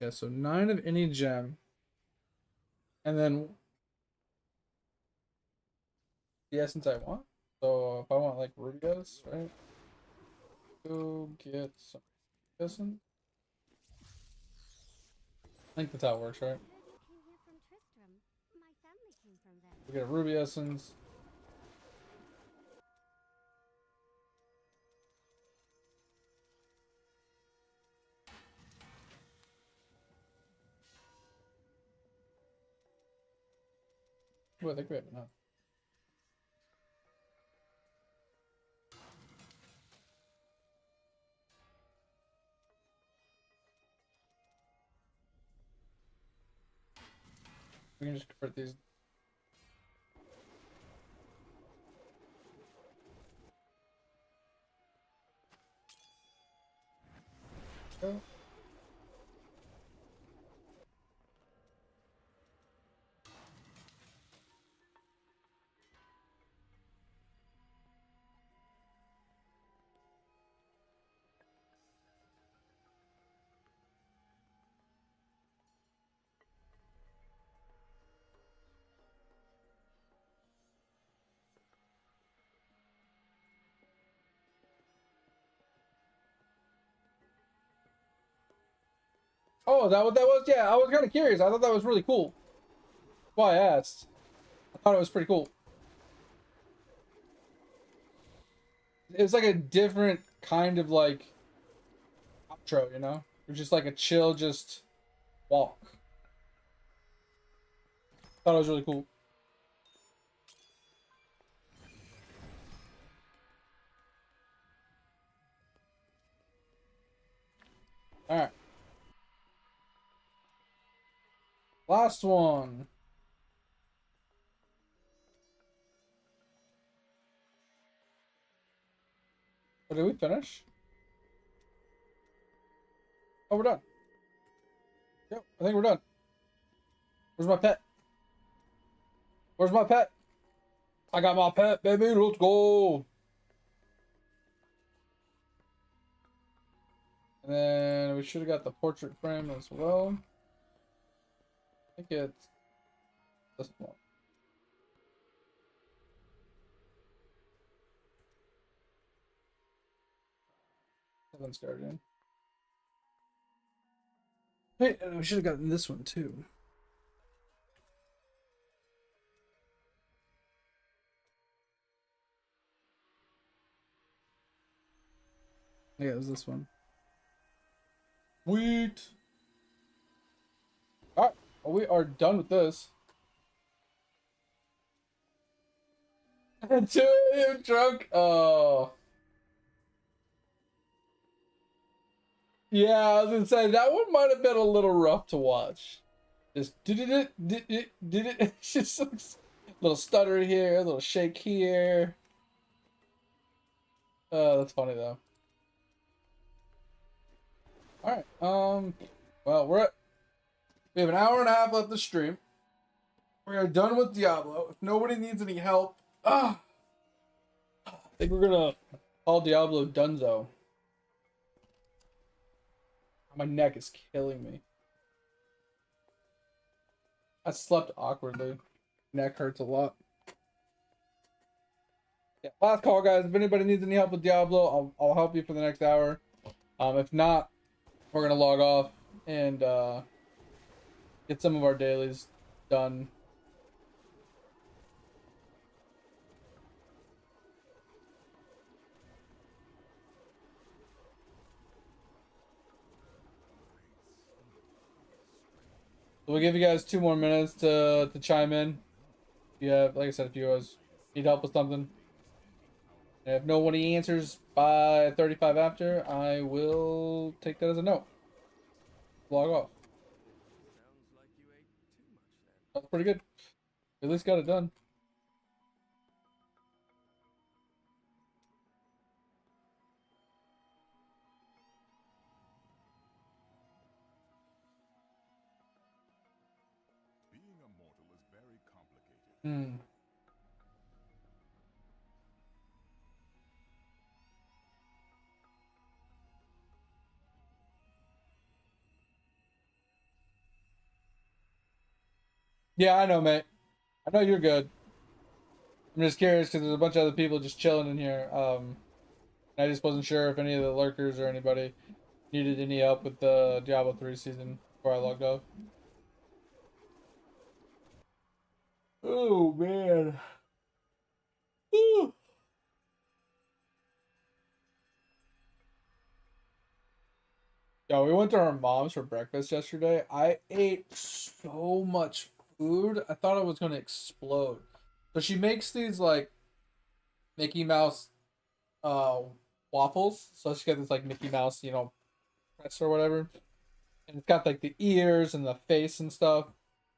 Yeah, so 9 of any gem. And then the essence I want. So if I want like rubies, right? Go get some essence. I think that's how it works, right? I heard you came here from Tristram. My family came from there. We get a ruby essence. Well, I think we have enough. We can just convert these. Go. Oh, is that what that was? Yeah, I was kind of curious. I thought that was really cool. That's why I asked. I thought it was pretty cool. It was like a different kind of like outro, you know? It was just like a chill, just walk. Thought it was really cool. All right. Last one. Oh, did we finish? Oh, we're done. Yep, I think we're done. Where's my pet? Where's my pet? I got my pet, baby. Let's go. And then we should have got the portrait frame as well. I think it's this one. Heaven's Guardian. Wait, we should have gotten this one too. Yeah, it was this one. Sweet. Alright, well, we are done with this. 2 a.m. drunk. Oh. Yeah, I was gonna say that one might have been a little rough to watch. Just did it. It's just a little stutter here, a little shake here. That's funny though. All right. Well, we have an hour and a half left to stream. We are done with Diablo. If nobody needs any help, I think we're gonna call Diablo Dunzo. My neck is killing me. I slept awkwardly. Neck hurts a lot. Yeah, last call, guys. If anybody needs any help with Diablo, I'll help you for the next hour. If not, we're gonna log off and get some of our dailies done. So we'll give you guys 2 more minutes to chime in. Yeah, like I said, if you guys need help with something. And if nobody answers by 35 after, I will take that as a no. Log off. Sounds like you ate too much then. That's pretty good. At least got it done. Being a mortal is very complicated. Hmm. Yeah, I know, mate. I know you're good. I'm just curious because there's a bunch of other people just chilling in here. I just wasn't sure if any of the lurkers or anybody needed any help with the Diablo 3 season before I logged off. Oh man. Woo. Yeah, we went to our mom's for breakfast yesterday. I ate so much food. I thought I was gonna explode. So she makes these like Mickey Mouse uh waffles. So she got this like Mickey Mouse, press or whatever. And it's got like the ears and the face and stuff.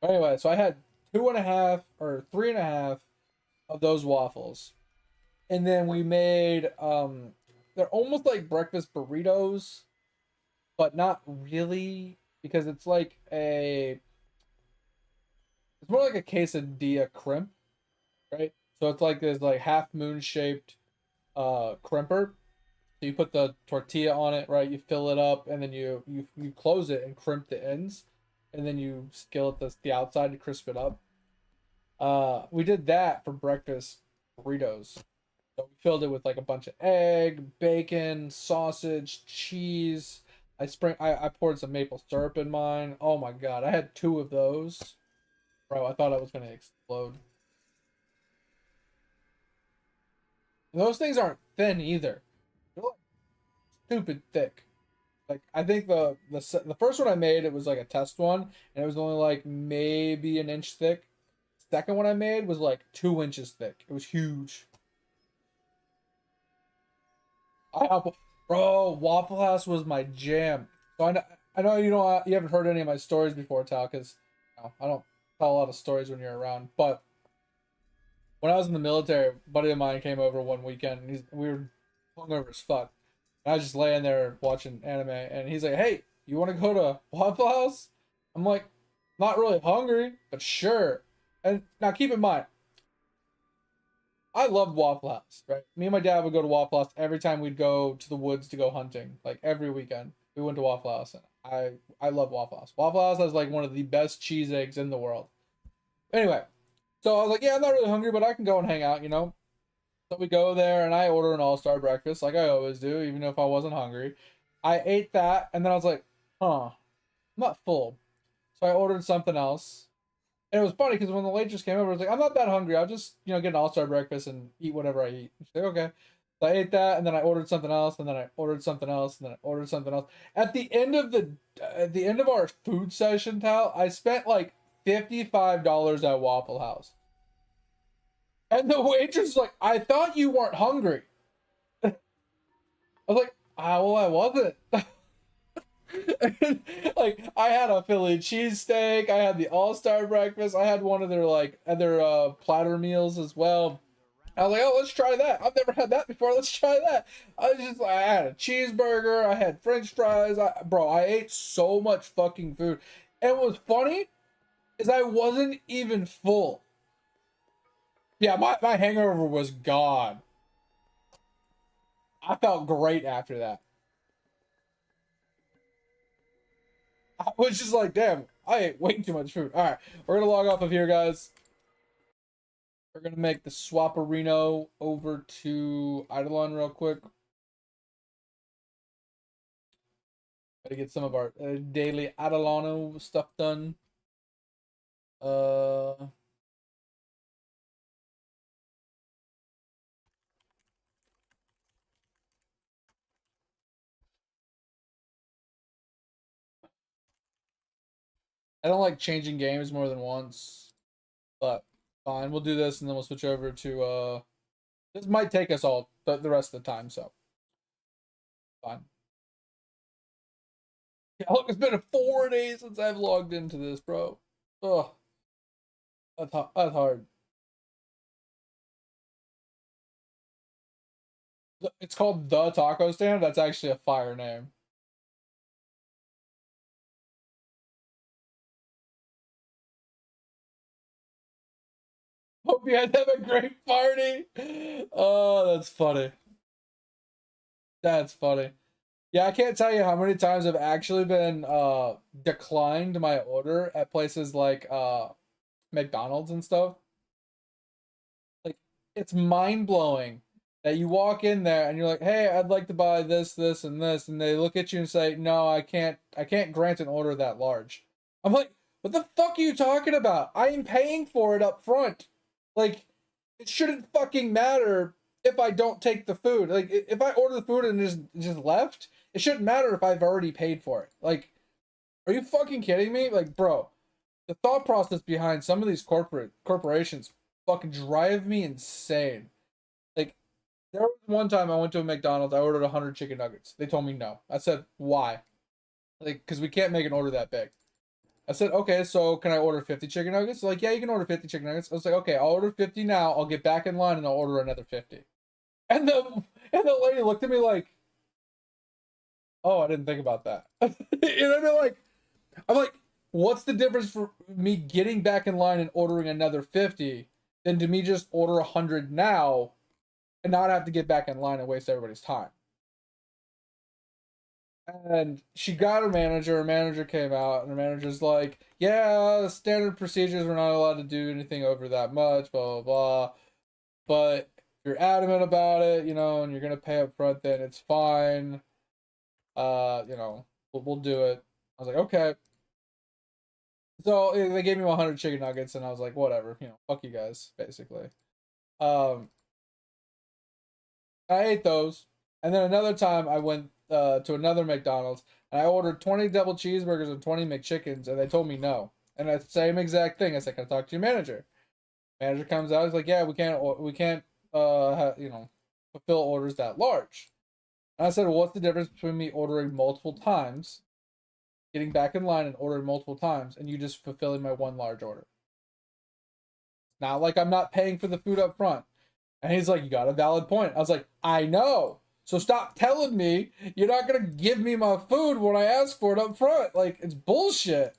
But anyway, so I had 2.5 or 3.5 of those waffles. And then we made they're almost like breakfast burritos, but not really because it's more like a quesadilla crimp, right? So it's like this like half moon shaped crimper. So you put the tortilla on it, right? You fill it up and then you close it and crimp the ends, and then you skillet the outside to crisp it up. We did that for breakfast burritos. So we filled it with like a bunch of egg, bacon, sausage, cheese. I poured some maple syrup in mine. Oh my god, I had 2 of those. Bro, I thought I was gonna explode. And those things aren't thin either. They're like stupid thick. Like I think the first one I made, it was like a test one, and it was only like maybe an inch thick. Second one I made was like 2 inches thick. It was huge. Bro, Waffle House was my jam. So I know you haven't heard any of my stories before, Tal, because I don't tell a lot of stories when you're around. But when I was in the military, a buddy of mine came over one weekend, and we were hungover as fuck. And I was just laying there watching anime, and he's like, "Hey, you want to go to Waffle House?" I'm like, "Not really hungry, but sure." And now keep in mind, I loved Waffle House, right? Me and my dad would go to Waffle House every time we'd go to the woods to go hunting. Like every weekend, we went to Waffle House, and I love Waffle House. Waffle House has like one of the best cheese eggs in the world. Anyway, so I was like, yeah, I'm not really hungry, but I can go and hang out. So we go there, and I order an all-star breakfast like I always do, even if I wasn't hungry. I ate that, and then I was like, huh, not full. So I ordered something else. And it was funny because when the waitress came over, I was like, I'm not that hungry. I'll just, get an all-star breakfast and eat whatever I eat. She's like, okay. So I ate that, and then I ordered something else, and then I ordered something else, and then I ordered something else. At the end of our food session, Tal, I spent like $55 at Waffle House. And the waitress was like, I thought you weren't hungry. I was like, well, I wasn't. Like, I had a Philly cheesesteak, I had the all-star breakfast, I had one of their like other platter meals as well. I was like, oh, let's try that. I've never had that before. Let's try that. I had a cheeseburger, I had French fries. Bro, I ate so much fucking food. And what was funny is I wasn't even full. Yeah, my hangover was gone. I felt great after that. I was just like, damn, I ate way too much food. All right, we're gonna log off of here, guys. We're gonna make the Swaparino over to Eidolon real quick. Gotta get some of our daily Eidolano stuff done. I don't like changing games more than once, but fine. We'll do this and then we'll switch over to this might take us all the rest of the time, so fine. Yeah, look, it's been 4 days since I've logged into this, bro. Ugh. That's hard. It's called The Taco Stand. That's actually a fire name. Hope you guys have a great party. Oh, that's funny. That's funny. Yeah, I can't tell you how many times I've actually been declined my order at places like McDonald's and stuff. Like, it's mind-blowing that you walk in there and you're like, "Hey, I'd like to buy this, this, and this," and they look at you and say, "No, I can't grant an order that large." I'm like, "What the fuck are you talking about? I am paying for it up front. Like, it shouldn't fucking matter if I don't take the food. Like, if I order the food and just left, it shouldn't matter if I've already paid for it. Like, are you fucking kidding me? Like, bro, the thought process behind some of these corporations fucking drive me insane. Like, there was one time I went to a McDonald's, I ordered 100 chicken nuggets. They told me no. I said, why? Like, because we can't make an order that big. I said, okay, so can I order 50 chicken nuggets? They're like, yeah, you can order 50 chicken nuggets. I was like, okay, I'll order 50 now. I'll get back in line and I'll order another 50. And the lady looked at me like, oh, I didn't think about that. You know what I mean? Like, I'm like, what's the difference for me getting back in line and ordering another 50 than to me just order 100 now and not have to get back in line and waste everybody's time? And she got her manager came out, and her manager's like, yeah, the standard procedures, we're not allowed to do anything over that much, blah, blah, blah. But if you're adamant about it, and you're going to pay up front, then it's fine. We'll do it. I was like, okay. So they gave me 100 chicken nuggets, and I was like, whatever, fuck you guys, basically. I ate those, and then another time I went to another McDonald's, and I ordered 20 double cheeseburgers and 20 McChickens, and they told me no. And that's the same exact thing. I said, can I talk to your manager? Manager comes out, he's like, yeah, we can't fulfill orders that large. And I said, well, what's the difference between me ordering multiple times, getting back in line and ordering multiple times, and you just fulfilling my one large order? Not like I'm not paying for the food up front. And he's like, you got a valid point. I was like, I know. So stop telling me you're not going to give me my food when I ask for it up front. Like, it's bullshit.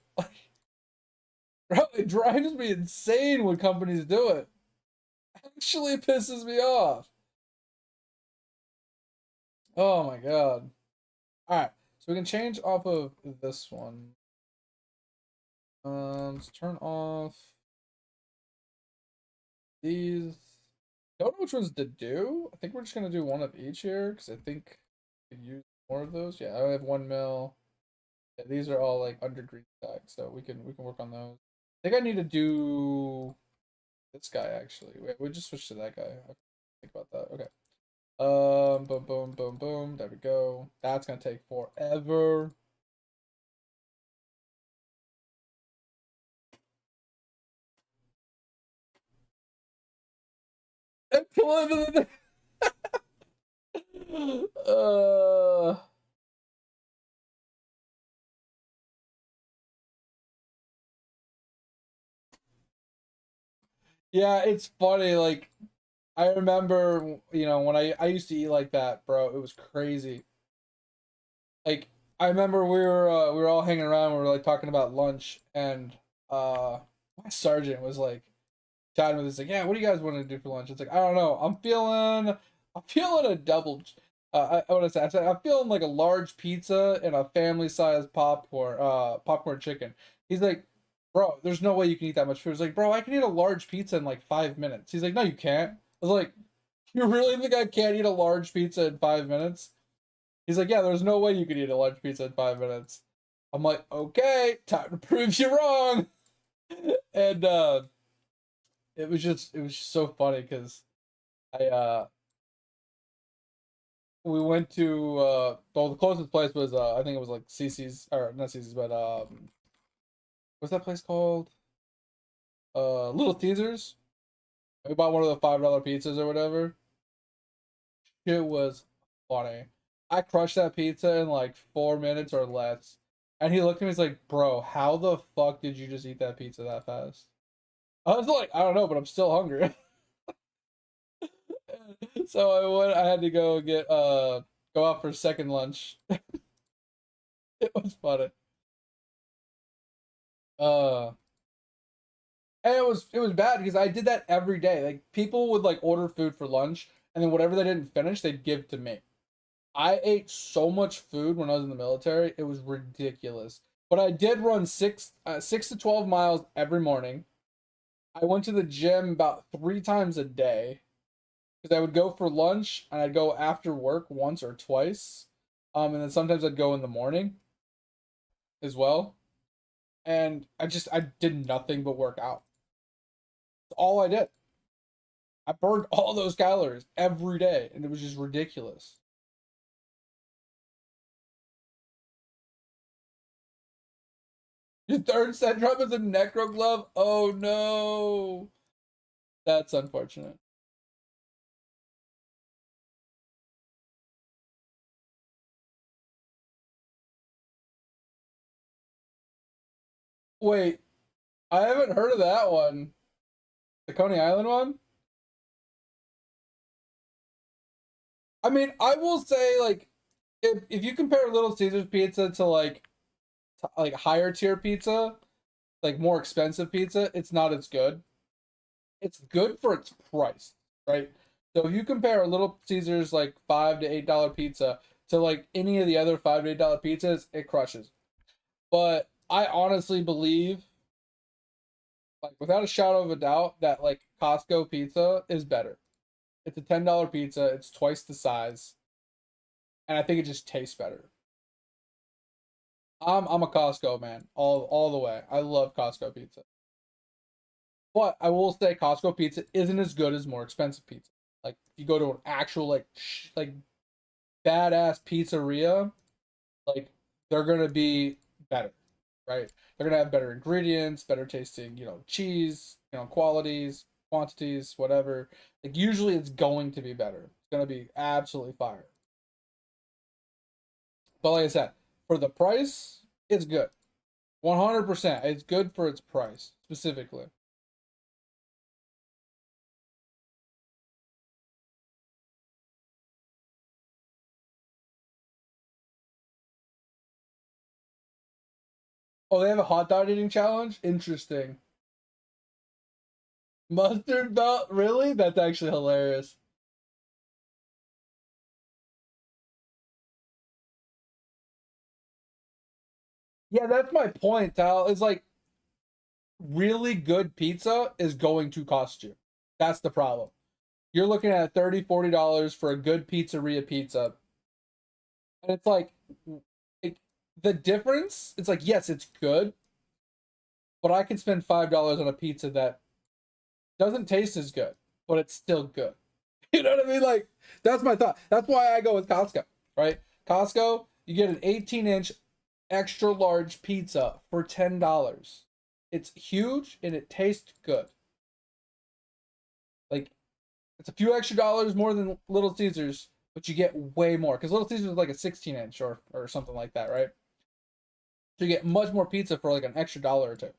Bro, it drives me insane when companies do it. Actually pisses me off. Oh my god. Alright, so we can change off of this one. Let's turn off these. Don't know which ones to do. I think we're just gonna do one of each here because I think we could use more of those. Yeah, I have 1 mil. Yeah, these are all like under green stacks, so we can work on those. I think I need to do this guy actually. Wait, we just switch to that guy. I think about that. Okay. Boom, boom, boom, boom. There we go. That's gonna take forever. uh, yeah, it's funny. Like I remember, when I used to eat like that, bro. It was crazy. Like I remember we were all hanging around. We were like talking about lunch, and my sergeant was like chatting with us like, yeah, what do you guys want to do for lunch? It's like I don't know. I'm feeling a double. I want to say I'm feeling like a large pizza and a family sized popcorn chicken. He's like, bro, there's no way you can eat that much food. It's like, bro, I can eat a large pizza in like 5 minutes. He's like, no, you can't. I was like, you really think I can't eat a large pizza in 5 minutes? He's like, yeah, there's no way you could eat a large pizza in 5 minutes. I'm like, okay, time to prove you wrong. And it was just so funny because I we went to well, the closest place was I think it was like CC's, or not CC's, but what's that place called? Little Caesars. We bought one of the $5 pizzas or whatever. It was funny. I crushed that pizza in like 4 minutes or less. And he looked at me, he's like, bro, how the fuck did you just eat that pizza that fast? I was like, I don't know, but I'm still hungry. So I had to go out for second lunch. It was funny. Uh and it was bad because I did that every day. Like people would like order food for lunch and then whatever they didn't finish, they'd give to me. I ate so much food when I was in the military, it was ridiculous. But I did run 6 to 12 miles every morning. I went to the gym about 3 times a day because I would go for lunch and I'd go after work once or twice. And then sometimes I'd go in the morning as well. And I did nothing but work out. That's all I did. I burned all those calories every day, and it was just ridiculous. Your third set drop is a necro glove? Oh no. That's unfortunate. Wait, I haven't heard of that one. The Coney Island one? I mean, I will say, like, if you compare Little Caesars pizza to like higher tier pizza, like more expensive pizza, it's not as good. It's good for its price, right? So if you compare a Little Caesars like $5 to $8 pizza to like any of the other $5 to $8 pizzas, it crushes. But I honestly believe, like without a shadow of a doubt, that like Costco pizza is better. It's a $10 pizza. It's twice the size, and I think it just tastes better. I'm a Costco man, all the way. I love Costco pizza. But I will say Costco pizza isn't as good as more expensive pizza. Like if you go to an actual like badass pizzeria, like they're gonna be better, right? They're gonna have better ingredients, better tasting, cheese, qualities, quantities, whatever. Like usually it's going to be better. It's gonna be absolutely fire. But like I said, for the price, it's good. 100%. It's good for its price specifically. Oh, they have a hot dog eating challenge? Interesting. Mustard belt? Really? That's actually hilarious. Yeah, that's my point, Tal. It's like really good pizza is going to cost you. That's the problem. You're looking at $30, $40 for a good pizzeria pizza. And it's like the difference, it's like, yes, it's good, but I can spend $5 on a pizza that doesn't taste as good, but it's still good. You know what I mean? Like, that's my thought. That's why I go with Costco, right? Costco, you get an 18-inch extra large pizza for $10. It's huge and it tastes good. Like, it's a few extra dollars more than Little Caesars, but you get way more. Because Little Caesars is like a 16-inch or something like that, right? So you get much more pizza for like an extra dollar or two.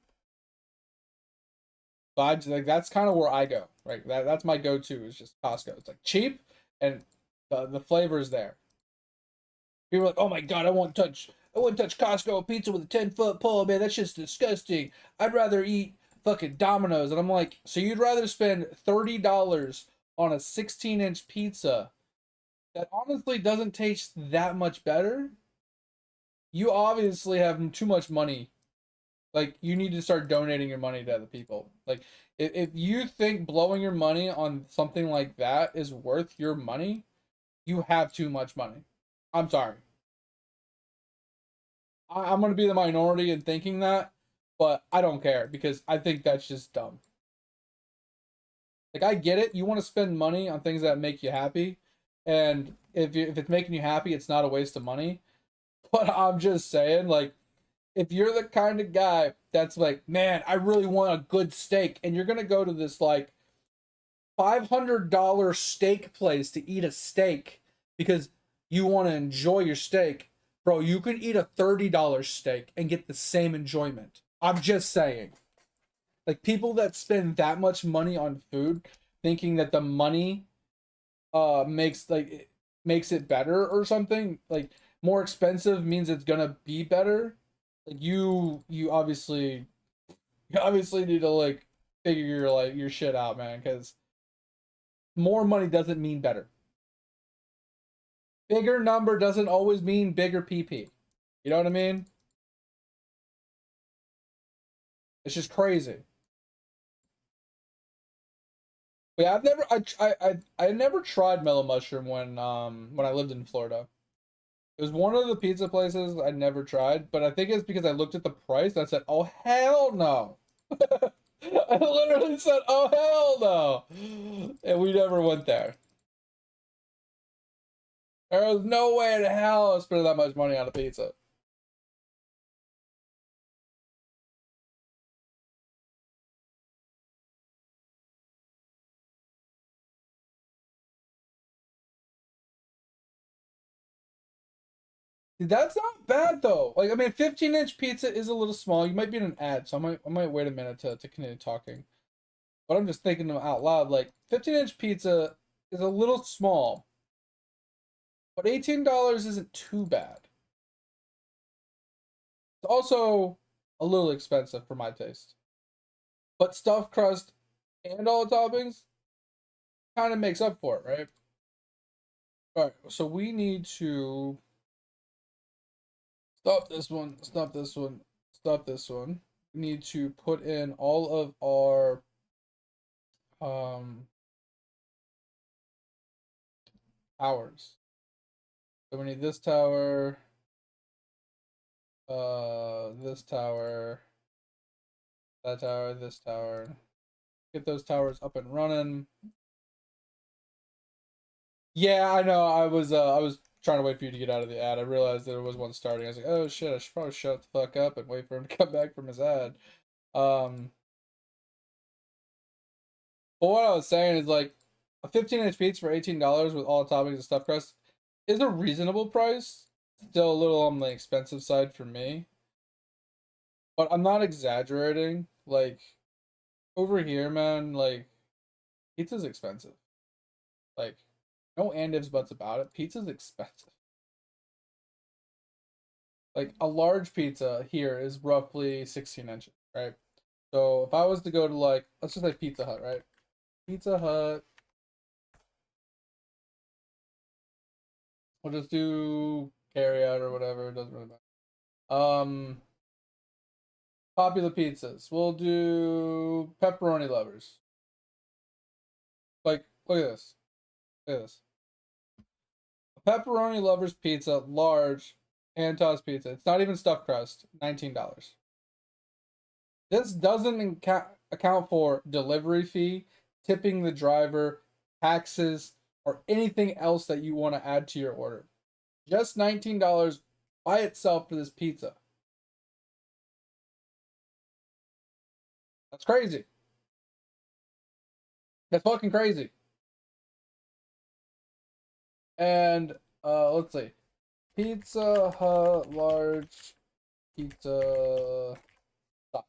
So I just, like, that's kind of where I go, right? That's my go-to is just Costco. It's like cheap and the flavor is there. People are like, oh my god, I wouldn't touch Costco pizza with a 10-foot pole, man. That's just disgusting. I'd rather eat fucking Domino's. And I'm like, so you'd rather spend $30 on a 16-inch pizza that honestly doesn't taste that much better? You obviously have too much money. Like, you need to start donating your money to other people. Like, if you think blowing your money on something like that is worth your money, you have too much money. I'm sorry. I'm going to be the minority in thinking that, but I don't care because I think that's just dumb. Like, I get it. You want to spend money on things that make you happy. And if it's making you happy, it's not a waste of money. But I'm just saying, like, if you're the kind of guy that's like, man, I really want a good steak, and you're gonna go to this like $500 steak place to eat a steak because you want to enjoy your steak, bro, you can eat a $30 steak and get the same enjoyment. I'm just saying. Like, people that spend that much money on food thinking that the money makes it better or something, like more expensive means it's gonna be better. Like, you obviously need to like figure your shit out, man, because more money doesn't mean better. Bigger number doesn't always mean bigger PP. You know what I mean? It's just crazy. But yeah, I never tried mellow mushroom when I lived in Florida. It was one of the pizza places I never tried, but I think it's because I looked at the price and I said, "Oh hell no!" I literally said, "Oh hell no," and we never went there. There was no way in hell I was spending that much money on a pizza. That's not bad though. Like, I mean, 15-inch pizza is a little small. You might be in an ad, so I might wait a minute to continue talking. But I'm just thinking out loud. Like, 15-inch pizza is a little small, but $18 isn't too bad. It's also a little expensive for my taste. But stuffed crust and all the toppings kind of makes up for it, right? All right, so we need to stop this one, stop this one, stop this one. We need to put in all of our towers. So we need this tower, this tower, that tower, this tower. Get those towers up and running. Yeah, I know. I was trying to wait for you to get out of the ad. I realized there was one starting. I was like, oh shit, I should probably shut the fuck up and wait for him to come back from his ad. But what I was saying is, like, a 15-inch pizza for $18 with all toppings and stuffed crust is a reasonable price. Still a little on the expensive side for me. But I'm not exaggerating. Like, over here, man, like, pizza's expensive. Like, no and ifs buts about it. Pizza's expensive. Like, a large pizza here is roughly 16 inches, right? So if I was to go to, like, let's just say Pizza Hut, right? Pizza Hut. We'll just do carry out or whatever. It doesn't really matter. Popular pizzas. We'll do pepperoni lovers. Like, look at this. Look at this. Pepperoni lovers pizza, large, hand tossed pizza. It's not even stuffed crust. $19. This doesn't account for delivery fee, tipping the driver, taxes, or anything else that you want to add to your order. Just $19 by itself for this pizza. That's crazy. That's fucking crazy. And let's see. Pizza Hut large pizza size.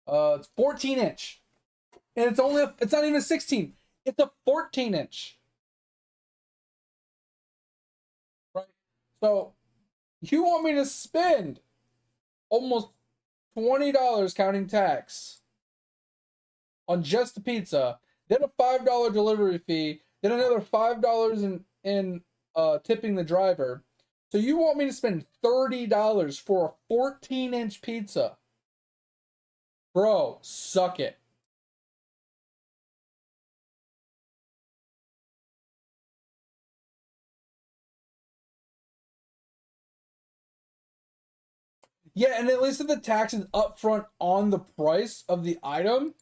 It's 14-inch. And it's not even a 16. It's a 14-inch. Right? So you want me to spend almost $20 counting tax on just the pizza, then a $5 delivery fee, then another $5 in tipping the driver. So you want me to spend $30 for a 14-inch pizza? Bro, suck it. Yeah, and at least if the tax is upfront on the price of the item,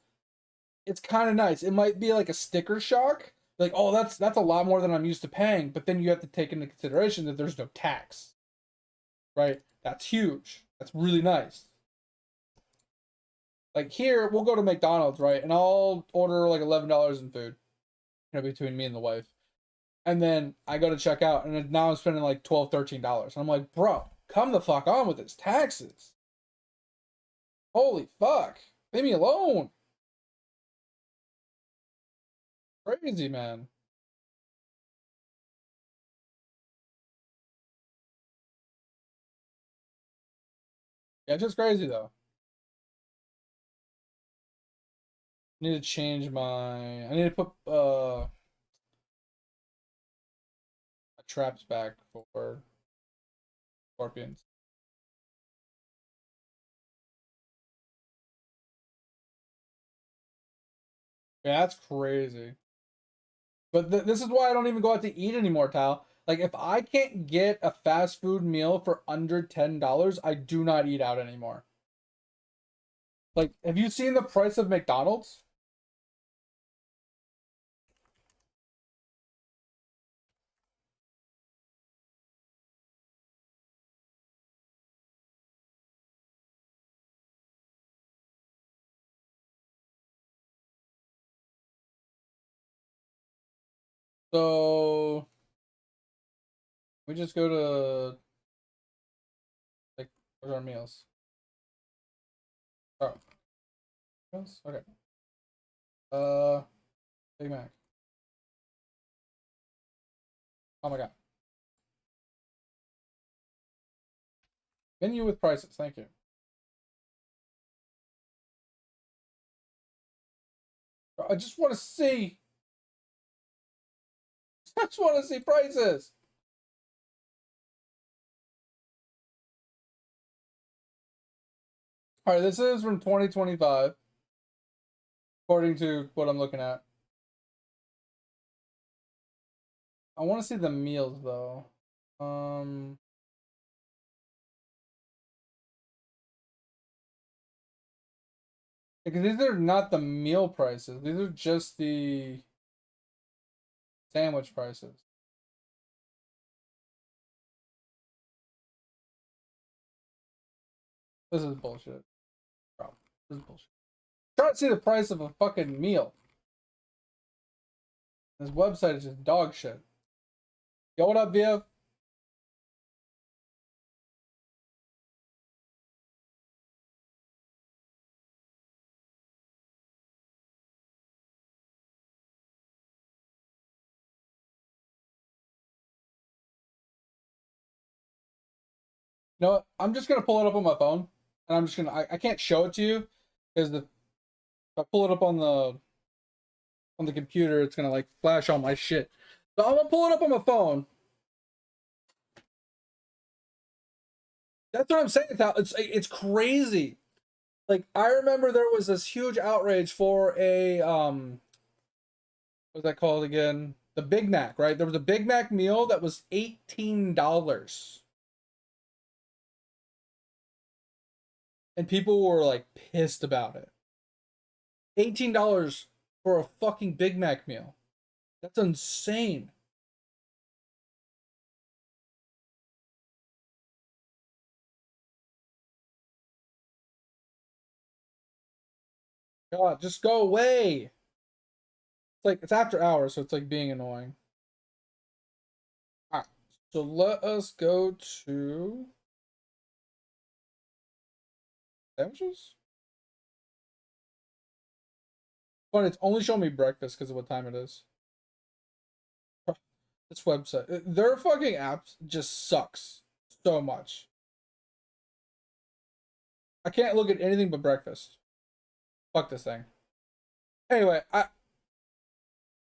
it's kind of nice. It might be like a sticker shock. Like, oh, that's a lot more than I'm used to paying. But then you have to take into consideration that there's no tax. Right? That's huge. That's really nice. Like here, we'll go to McDonald's, right? And I'll order like $11 in food. Between me and the wife. And then I go to check out, and now I'm spending like $12, $13. I'm like, bro, come the fuck on with this taxes. Holy fuck. Leave me alone. Crazy, man. Yeah, it's just crazy though. I need to change my. I need to put traps back for scorpions. Yeah, that's crazy. But this is why I don't even go out to eat anymore, Tal. Like, if I can't get a fast food meal for under $10, I do not eat out anymore. Like, have you seen the price of McDonald's? So we just go to like where's our meals? Oh, meals? Okay. Big Mac. Oh my god. Menu with prices. Thank you. I just want to see. I just want to see prices. All right, this is from 2025, according to what I'm looking at. I want to see the meals though. Because these are not the meal prices. These are just the sandwich prices. This is bullshit. Bro, this is bullshit. Try to see the price of a fucking meal. This website is just dog shit. Yo, what up, Viv? You know what? I'm just gonna pull it up on my phone, and I'm just gonna. I can't show it to you because if I pull it up on the computer, it's gonna like flash all my shit. So I'm gonna pull it up on my phone. That's what I'm saying. It's crazy. Like I remember there was this huge outrage for a what's that called again? The Big Mac, right? There was a Big Mac meal that was $18. and people were like pissed about it. $18 for a fucking Big Mac meal. That's insane. God, just go away. It's like it's after hours, so it's like being annoying. Alright, so let us go to sandwiches. But it's only showing me breakfast because of what time it is. This website, their fucking app just sucks so much. I can't look at anything but breakfast. Fuck this thing. Anyway,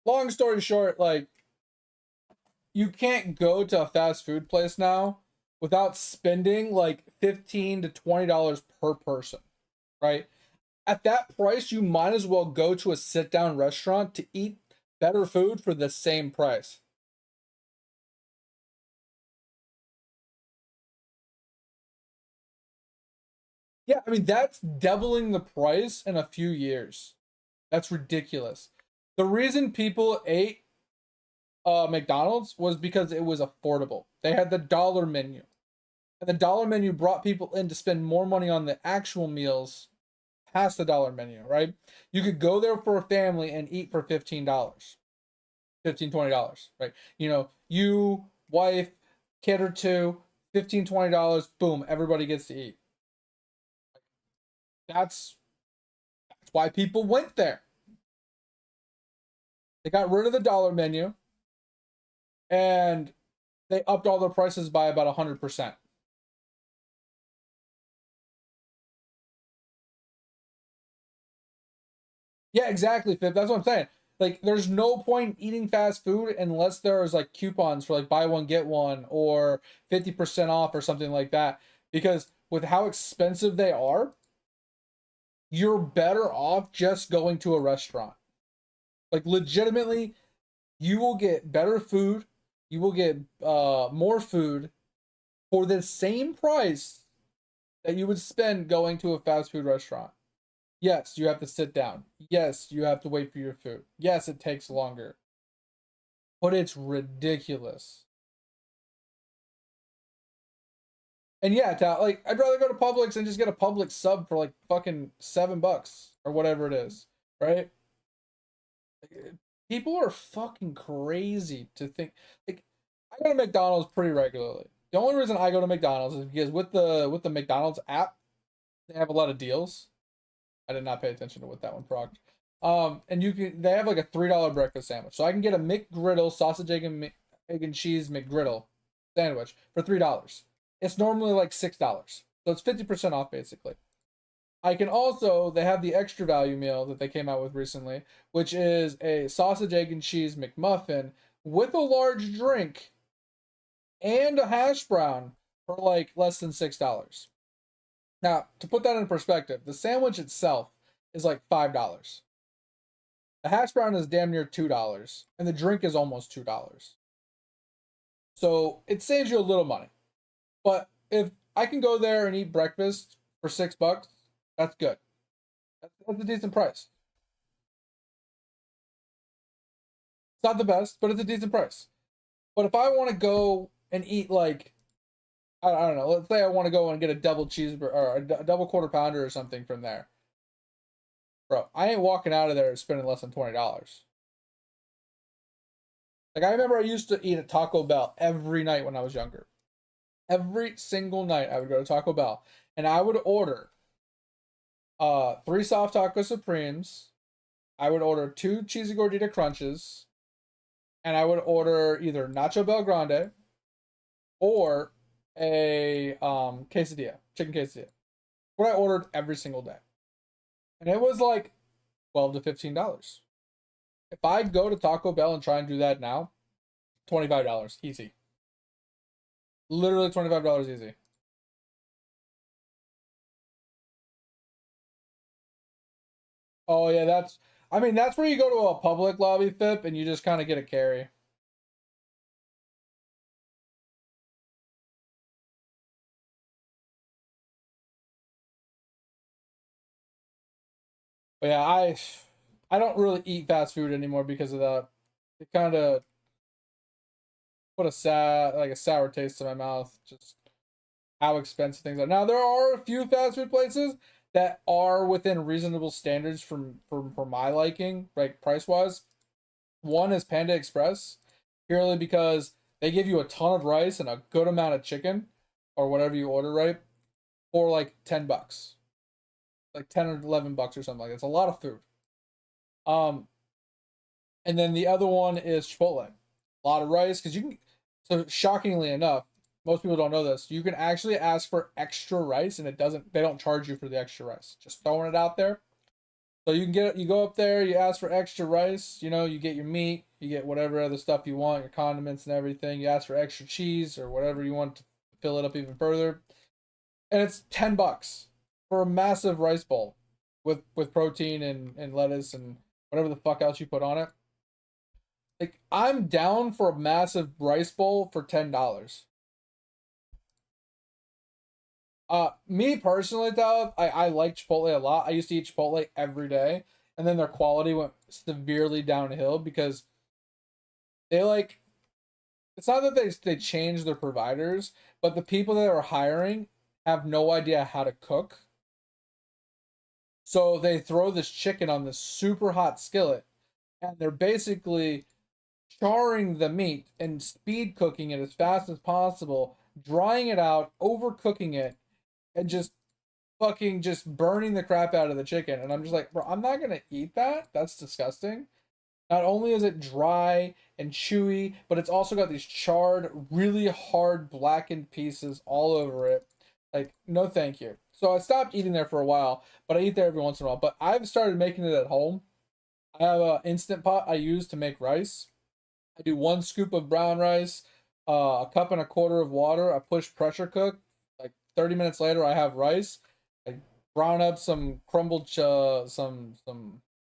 long story short, like, you can't go to a fast food place now without spending like $15 to $20 per person, right? At that price, you might as well go to a sit-down restaurant to eat better food for the same price. Yeah, I mean, that's doubling the price in a few years. That's ridiculous. The reason people ate McDonald's was because it was affordable. They had the dollar menu. And the dollar menu brought people in to spend more money on the actual meals past the dollar menu, right? You could go there for a family and eat for $15. $15, $20, right? You know, you, wife, kid or two, $15, $20, boom, everybody gets to eat. That's why people went there. They got rid of the dollar menu and they upped all their prices by about 100%. Yeah, exactly, Fib. That's what I'm saying. Like, there's no point eating fast food unless there's like coupons for like buy one, get one, or 50% off or something like that. Because with how expensive they are, you're better off just going to a restaurant. Like, legitimately, you will get better food, you will get more food for the same price that you would spend going to a fast food restaurant. Yes, you have to sit down. Yes, you have to wait for your food. Yes, it takes longer. But it's ridiculous. And yeah, like, I'd rather go to Publix and just get a Publix sub for like fucking $7 or whatever it is, right? People are fucking crazy to think. Like, I go to McDonald's pretty regularly. The only reason I go to McDonald's is because with the McDonald's app, they have a lot of deals. I did not pay attention to what that one procced. And they have like a $3 breakfast sandwich. So I can get a McGriddle sausage, egg and cheese McGriddle sandwich for $3. It's normally like $6. So it's 50% off basically. I can also, they have the extra value meal that they came out with recently, which is a sausage, egg and cheese McMuffin with a large drink and a hash brown for like less than $6. Now, to put that in perspective, the sandwich itself is like $5. The hash brown is damn near $2, and the drink is almost $2. So it saves you a little money. But if I can go there and eat breakfast for $6, that's good. That's a decent price. It's not the best, but it's a decent price. But if I want to go and eat like, I don't know, let's say I want to go and get a double cheeseburger or a double quarter pounder or something from there. Bro, I ain't walking out of there spending less than $20. Like, I remember I used to eat at Taco Bell every night when I was younger. Every single night I would go to Taco Bell and I would order 3 soft taco supremes. I would order 2 cheesy gordita crunches, and I would order either nacho bel grande or a quesadilla, chicken quesadilla. What I ordered every single day. And it was like $12 to $15. If I go to Taco Bell and try and do that now, $25 easy. Literally $25 easy. Oh yeah, that's where you go to a public lobby FIP and you just kind of get a carry. But yeah, I don't really eat fast food anymore because of that. It kind of put a sour taste in my mouth. Just how expensive things are. Now there are a few fast food places that are within reasonable standards for my liking, like price wise. One is Panda Express, purely because they give you a ton of rice and a good amount of chicken, or whatever you order, right? For like $10, like 10 or $11 or something like that. It's a lot of food. Um, and then the other one is Chipotle. A lot of rice because you can. So shockingly enough, most people don't know this. You can actually ask for extra rice, and it doesn't. They don't charge you for the extra rice. Just throwing it out there. So you can get. You go up there. You ask for extra rice. You know, you get your meat. You get whatever other stuff you want, your condiments and everything. You ask for extra cheese or whatever you want to fill it up even further, and it's $10 for a massive rice bowl with protein and lettuce and whatever the fuck else you put on it. Like I'm down for a massive rice bowl for $10. Me personally, though, I like Chipotle a lot. I used to eat Chipotle every day, and then their quality went severely downhill because they like. It's not that they changed their providers, but the people that are hiring have no idea how to cook. So they throw this chicken on this super hot skillet, and they're basically charring the meat and speed cooking it as fast as possible, drying it out, overcooking it, and just fucking just burning the crap out of the chicken. And I'm just like, bro, I'm not gonna eat that. That's disgusting. Not only is it dry and chewy, but it's also got these charred, really hard blackened pieces all over it. Like, no thank you. So I stopped eating there for a while, but I eat there every once in a while. But I've started making it at home. I have an instant pot I use to make rice. I do 1 scoop of brown rice, a cup and a quarter of water. I push pressure cook. Like 30 minutes later, I have rice. I brown up some crumbled, some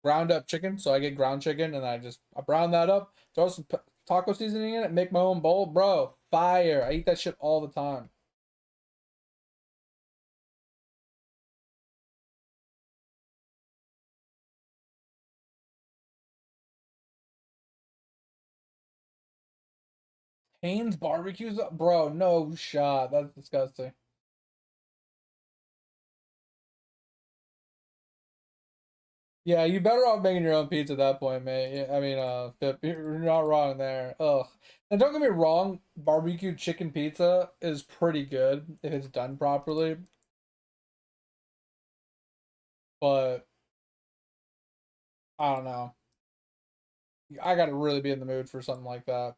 ground up chicken. So I get ground chicken and I brown that up. Throw some taco seasoning in it. Make my own bowl, bro. Fire! I eat that shit all the time. Hanes barbecues, bro. No shot. That's disgusting. Yeah, you better off making your own pizza at that point, mate. Yeah, I mean, Pip, you're not wrong there. Ugh. And don't get me wrong, barbecue chicken pizza is pretty good if it's done properly, but I don't know. I gotta really be in the mood for something like that.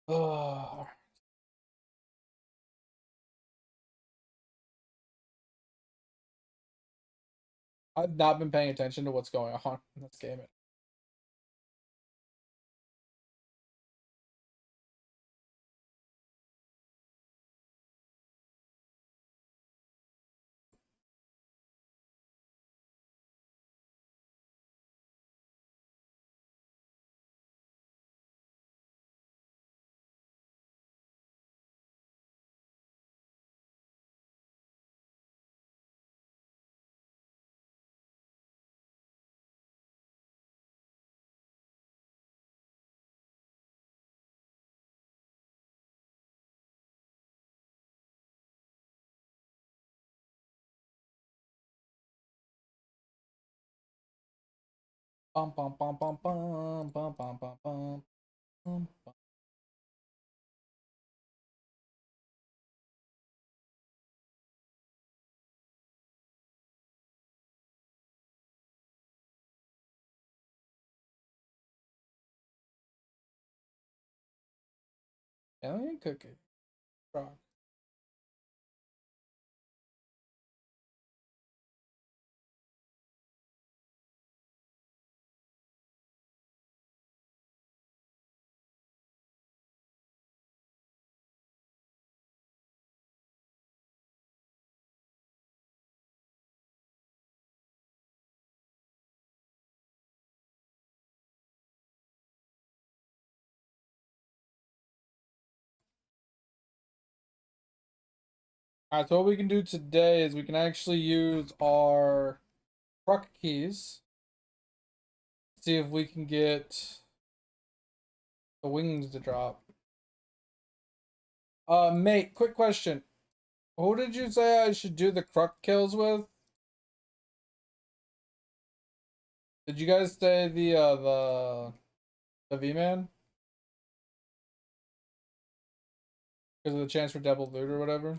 Ugh. I've not been paying attention to what's going on in this game. Bum bum bum bum bum bum bum bum bum bum. Alien cookie. Frog. Alright, so what we can do today is we can actually use our truck keys. See if we can get the wings to drop. Mate, quick question. Who did you say I should do the croc kills with? Did you guys say the V-Man? Because of the chance for double loot or whatever?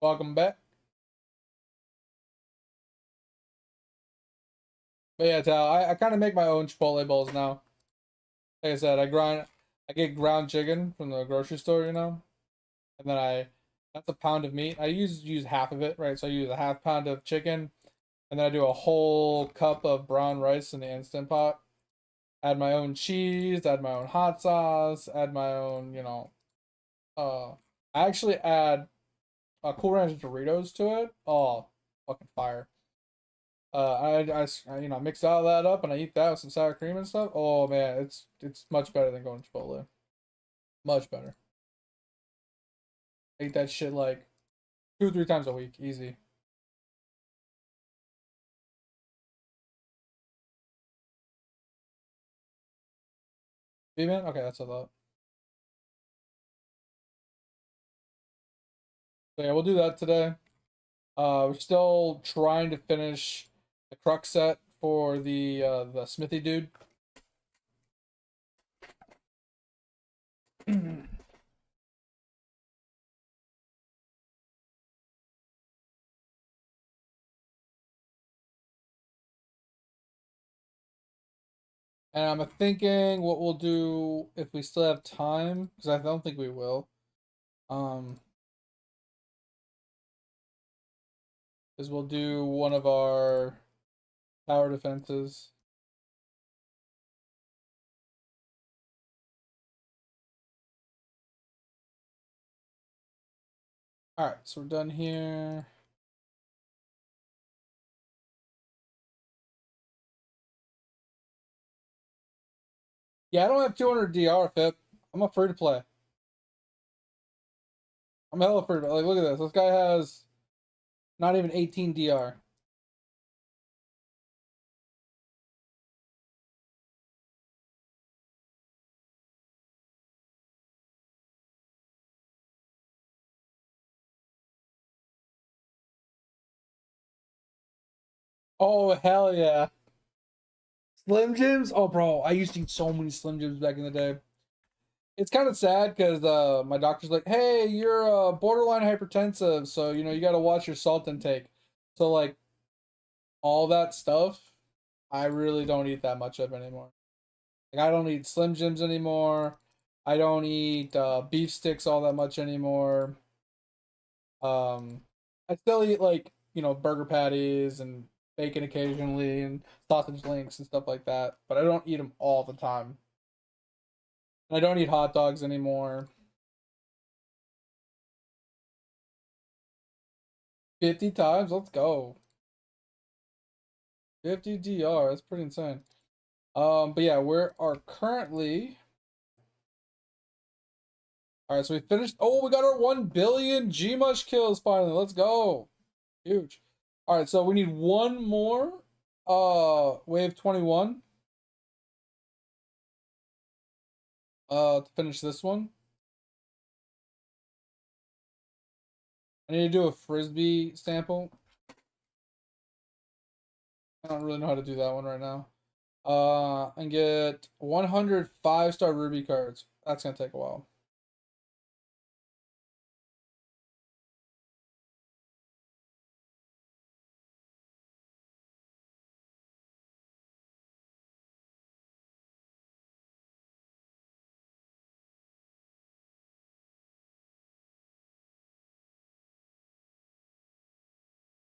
Welcome back. But yeah, Tal, I kind of make my own Chipotle bowls now. Like I said, I get ground chicken from the grocery store, you know? And then that's a pound of meat. I use half of it, right? So I use a half pound of chicken, and then I do a whole cup of brown rice in the Instant Pot. Add my own cheese, add my own hot sauce, add my own, I actually add Cool Ranch Doritos to it. Oh, fucking fire. I mix all that up and I eat that with some sour cream and stuff. Oh man, it's much better than going to Chipotle. Much better. I eat that shit like 2 or 3 times a week, easy. V-Man? Okay, that's a lot. So yeah, we'll do that today. We're still trying to finish the crux set for the smithy dude. And I'm thinking what we'll do if we still have time, because I don't think we will. Is we'll do one of our tower defenses. Alright, so we're done here. Yeah, I don't have 200 DR, Fip. I'm a free to play. I'm hella free to play. Like, look at this. This guy has not even 18 DR. Oh, hell yeah. Slim Jims? Oh, bro, I used to eat so many Slim Jims back in the day. It's kind of sad because my doctor's like, hey, you're borderline hypertensive, so, you got to watch your salt intake. So, like, all that stuff, I really don't eat that much of anymore. Like, I don't eat Slim Jims anymore. I don't eat beef sticks all that much anymore. I still eat, like, burger patties and bacon occasionally and sausage links and stuff like that, but I don't eat them all the time. And I don't eat hot dogs anymore. 50 times? Let's go. 50 DR, that's pretty insane. But yeah, we are currently. Alright, so we finished. Oh, we got our 1 billion Gmush kills finally. Let's go. Huge. Alright, so we need one more wave 21. To finish this one. I need to do a frisbee sample. I don't really know how to do that one right now. And get 100 5-star ruby cards. That's gonna take a while.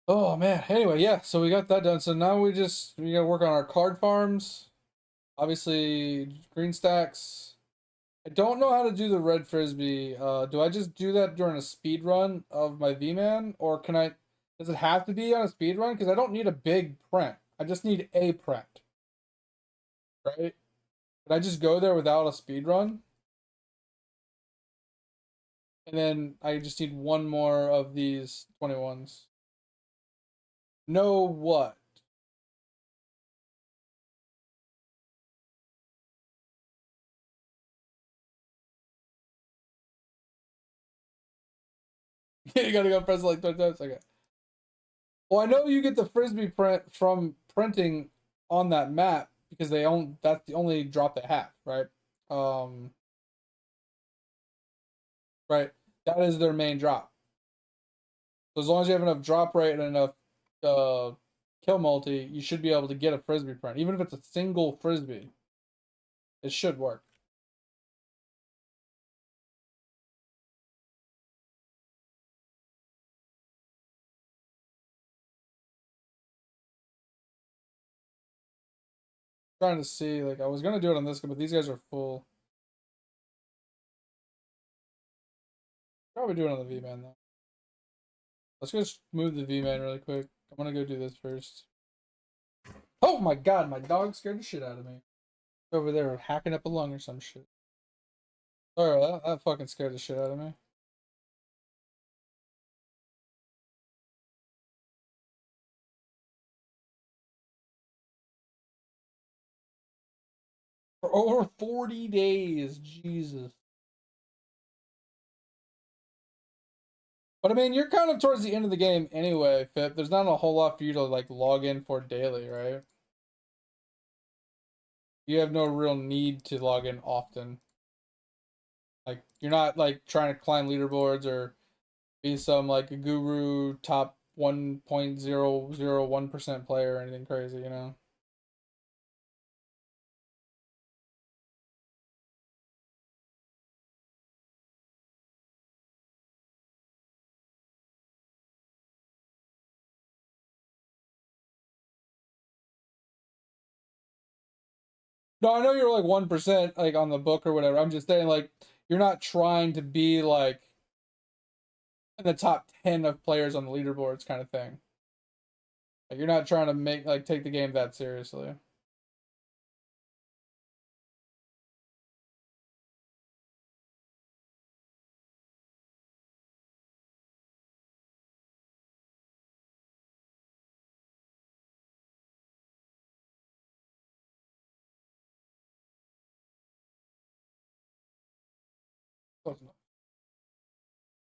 Oh man. Anyway, yeah, so we got that done. So now we gotta work on our card farms. Obviously, green stacks. I don't know how to do the red frisbee. Do I just do that during a speed run of my V-Man, or can I Does it have to be on a speed run? Because I don't need a big print. I just need a print. Right? Can I just go there without a speed run? And then I just need one more of these 21s. No what? You gotta go press it like 20 times. Okay. Well, I know you get the frisbee print from printing on that map because they own that's the only drop they have, right? Um, right. That is their main drop. So as long as you have enough drop rate and enough kill multi, you should be able to get a frisbee print, even if it's a single frisbee. It should work. Trying to see, like I was gonna do it on this, but these guys are full. Probably do it on the V-Man though. Let's go move the V-Man really quick. I'm gonna go do this first. Oh my god, my dog scared the shit out of me. Over there hacking up a lung or some shit. Sorry, that fucking scared the shit out of me. For over 40 days, Jesus. But I mean, you're kind of towards the end of the game anyway, Pip. There's not a whole lot for you to like log in for daily, right? You have no real need to log in often. Like you're not like trying to climb leaderboards or be some like a guru top 1.001% player or anything crazy, you know? No, I know you're like 1% like on the book or whatever. I'm just saying like you're not trying to be like in the top 10 of players on the leaderboards kind of thing. Like you're not trying to make like take the game that seriously.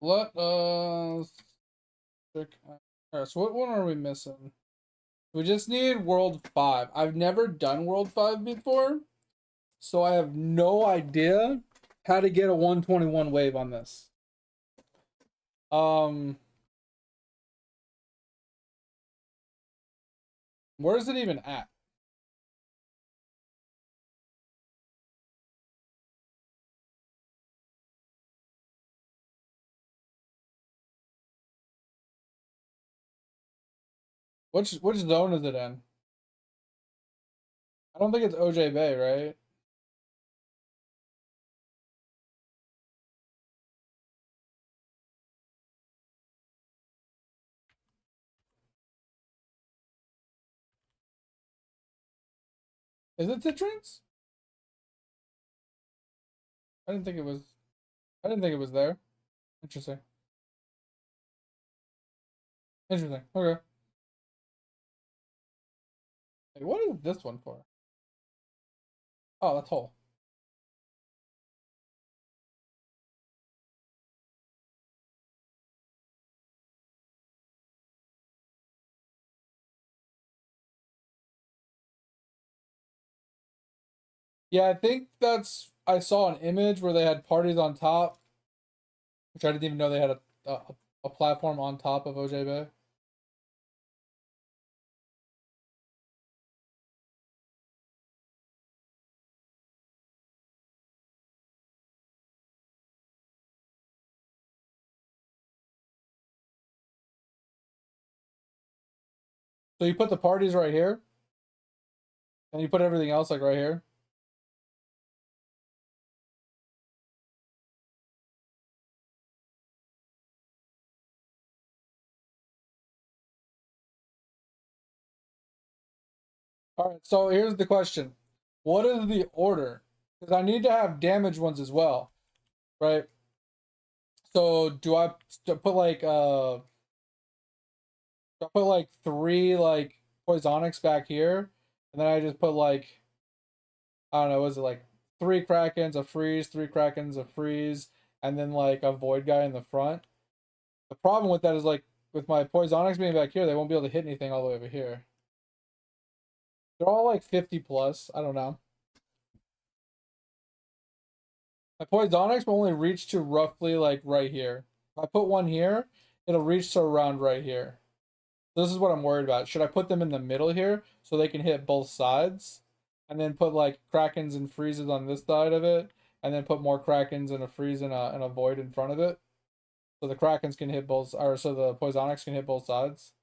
Let us check. Alright, so what one are we missing? We just need World 5. I've never done World 5 before, so I have no idea how to get a 121 wave on this. Where is it even at? Which zone is it in? I don't think it's OJ Bay, right? Is it Citrons? I didn't think it was. I didn't think it was there. Interesting. Interesting. Okay. Hey, what is this one for? Oh, that's whole. Yeah, I think that's. I saw an image where they had parties on top, which I didn't even know they had a platform on top of OJ Bay. So you put the parties right here, and you put everything else like right here. All right, so here's the question. What is the order? Because I need to have damage ones as well, right? So do I put like do I put like three like poisonics back here, and then I just put like, I don't know, was it like three krakens, a freeze, three krakens, a freeze, and then like a void guy in the front? The problem with that is like with my poisonics being back here, they won't be able to hit anything all the way over here. They're all like 50 plus. I don't know. My poisonics will only reach to roughly like right here. If I put one here, it'll reach to around right here. This is what I'm worried about. Should I put them in the middle here so they can hit both sides? And then put like krakens and freezes on this side of it, and then put more krakens and a freeze and a void in front of it. So the krakens can hit both, or so the poisonics can hit both sides.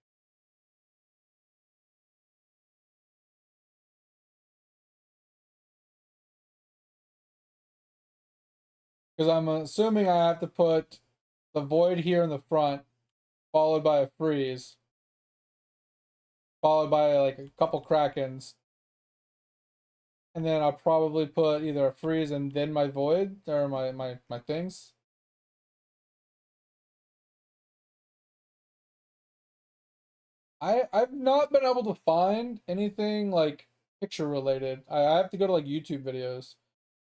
Because I'm assuming I have to put the void here in the front, followed by a freeze, followed by like a couple krakens, and then I'll probably put either a freeze and then my void or my things. I've not been able to find anything like picture related. I have to go to like YouTube videos.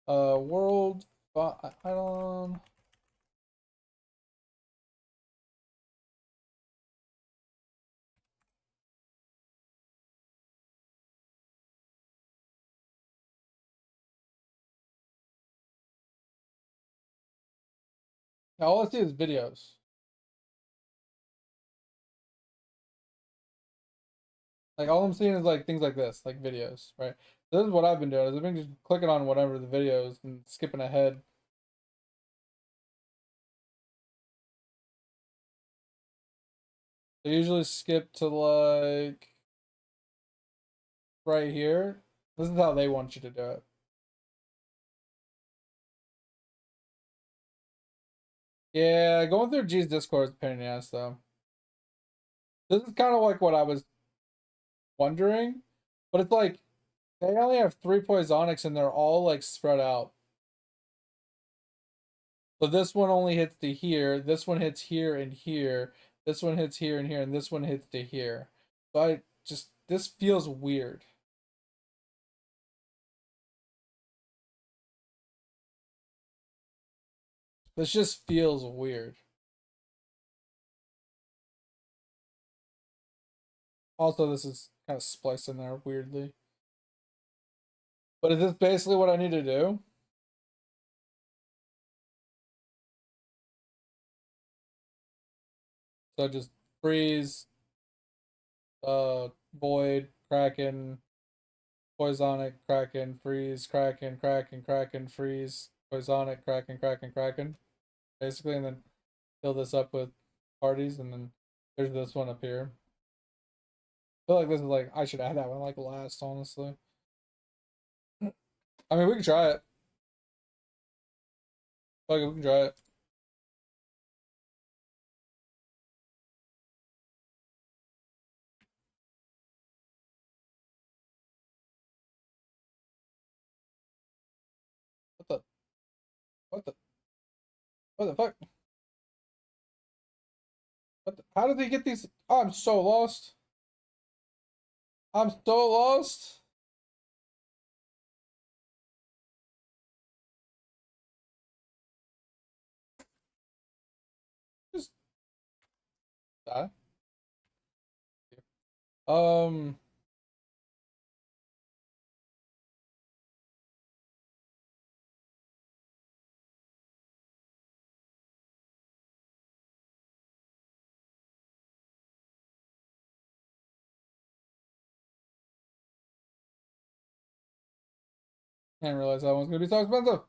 World Island. All I see is videos. Like all I'm seeing is like things like this, like videos, right? This is what I've been doing. Is I've been just clicking on whatever the videos and skipping ahead. I usually skip to like right here. This is how they want you to do it. Yeah, going through G's Discord is a pain in the ass though. This is kind of like what I was wondering, but it's like they only have three poisonics and they're all like spread out. So this one only hits to here, this one hits here and here, this one hits here and here, and this one hits to here. So I just, this feels weird. This just feels weird. Also, this is kind of spliced in there weirdly. But is this basically what I need to do? So just freeze, void, kraken, poisonic, kraken, freeze, kraken, kraken, kraken, freeze, poisonic, kraken, kraken, kraken. Basically, and then fill this up with parties, and then there's this one up here. I feel like this is like, I should add that one like last, honestly. I mean, we can try it. Fuck it, we can try it. What the? What the? What the fuck? What the, how did they get these? Oh, I'm so lost. I'm so lost. Just die. Um, didn't realize that one's gonna be so expensive.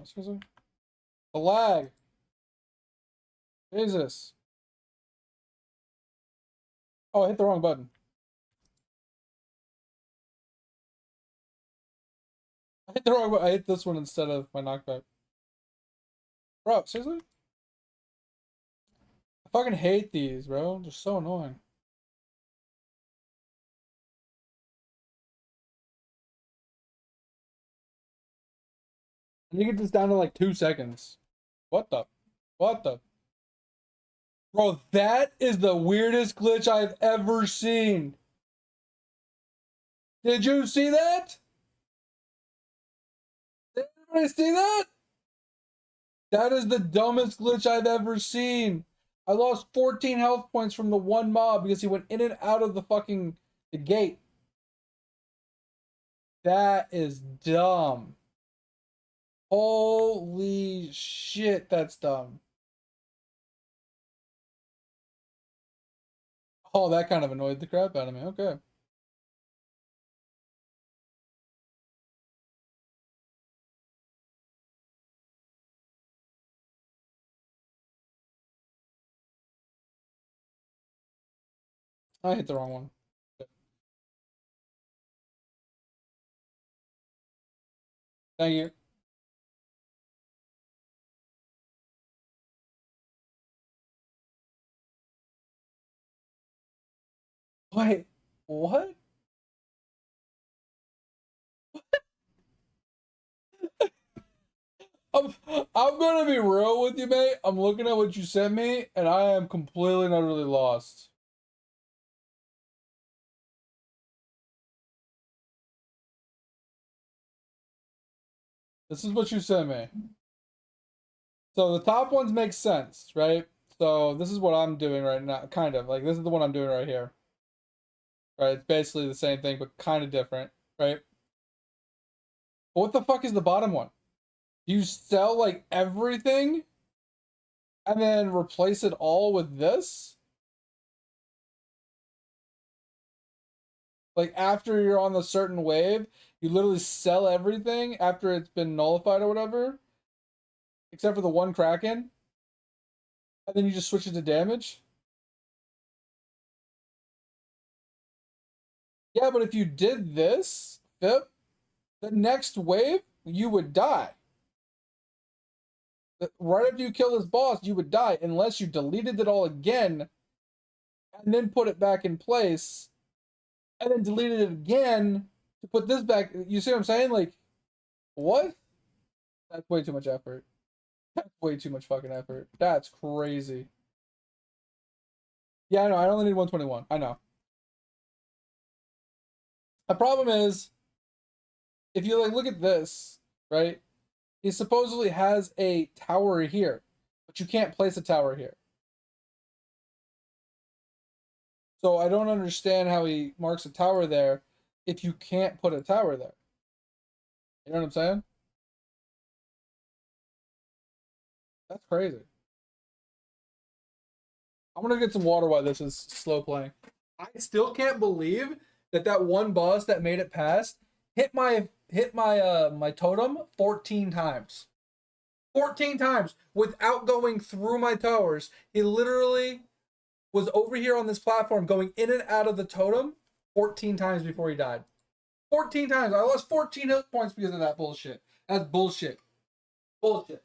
Excuse me? The lag. Jesus. Oh, I hit the wrong button. I hit the wrong button. I hit this one instead of my knockback. Bro, seriously? I fucking hate these, bro. They're so annoying. And you get this down to like 2 seconds. What the? What the? Bro, that is the weirdest glitch I've ever seen. Did you see that? Did everybody see that? That is the dumbest glitch I've ever seen. I lost 14 health points from the one mob because he went in and out of the gate. That is dumb. Holy shit, that's dumb. Oh, that kind of annoyed the crap out of me. Okay. I hit the wrong one. Thank you. Wait, what? I'm gonna be real with you, mate. I'm looking at what you sent me, and I am completely and utterly lost. This is what you sent me. So the top ones make sense, right? So this is what I'm doing right now, kind of. Like, this is the one I'm doing right here. Right? It's basically the same thing, but kind of different, right? But what the fuck is the bottom one? You sell, like, everything and then replace it all with this? Like, after you're on the certain wave, you literally sell everything after it's been nullified or whatever, except for the one Kraken, and then you just switch it to damage? Yeah, but if you did this, Fip, the next wave, you would die. Right after you kill this boss, you would die unless you deleted it all again and then put it back in place and then deleted it again to put this back. You see what I'm saying? Like, what? That's way too much effort. That's way too much fucking effort. That's crazy. Yeah, I know. I only need 121. I know. The problem is, if you like look at this, right? He supposedly has a tower here, but you can't place a tower here. So I don't understand how he marks a tower there if you can't put a tower there. You know what I'm saying? That's crazy. I'm gonna get some water while this is slow playing. I still can't believe that that one boss that made it past hit my totem 14 times. 14 times without going through my towers. He literally was over here on this platform going in and out of the totem 14 times before he died. 14 times. I lost 14 hit points because of that bullshit. That's bullshit. Bullshit.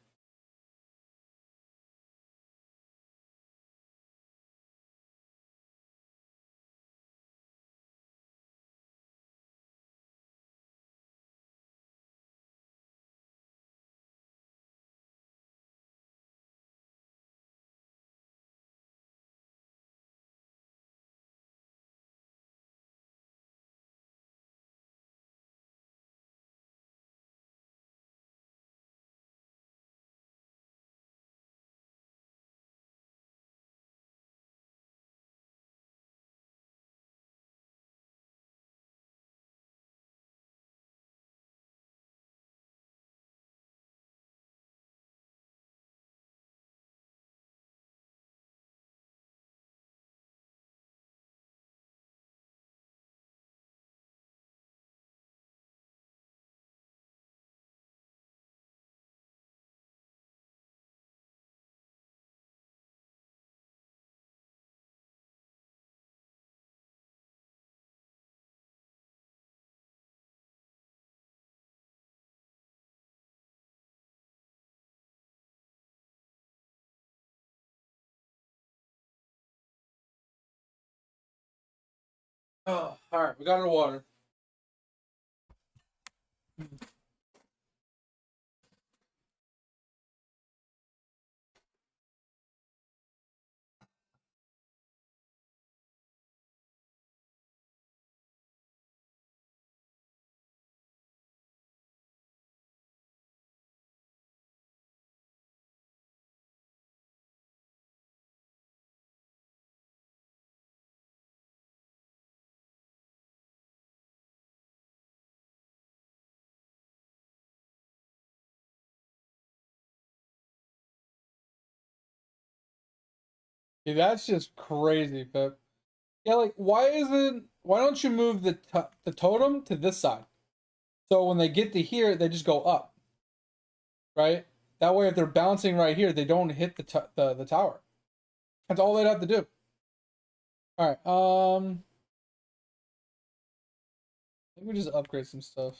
Oh, all right, we got our water. Yeah, that's just crazy, Pip. Yeah, like why don't you move the totem to this side? So when they get to here, they just go up, right? That way, if they're bouncing right here, they don't hit the tower. That's all they'd have to do. All right. I think we just upgrade some stuff.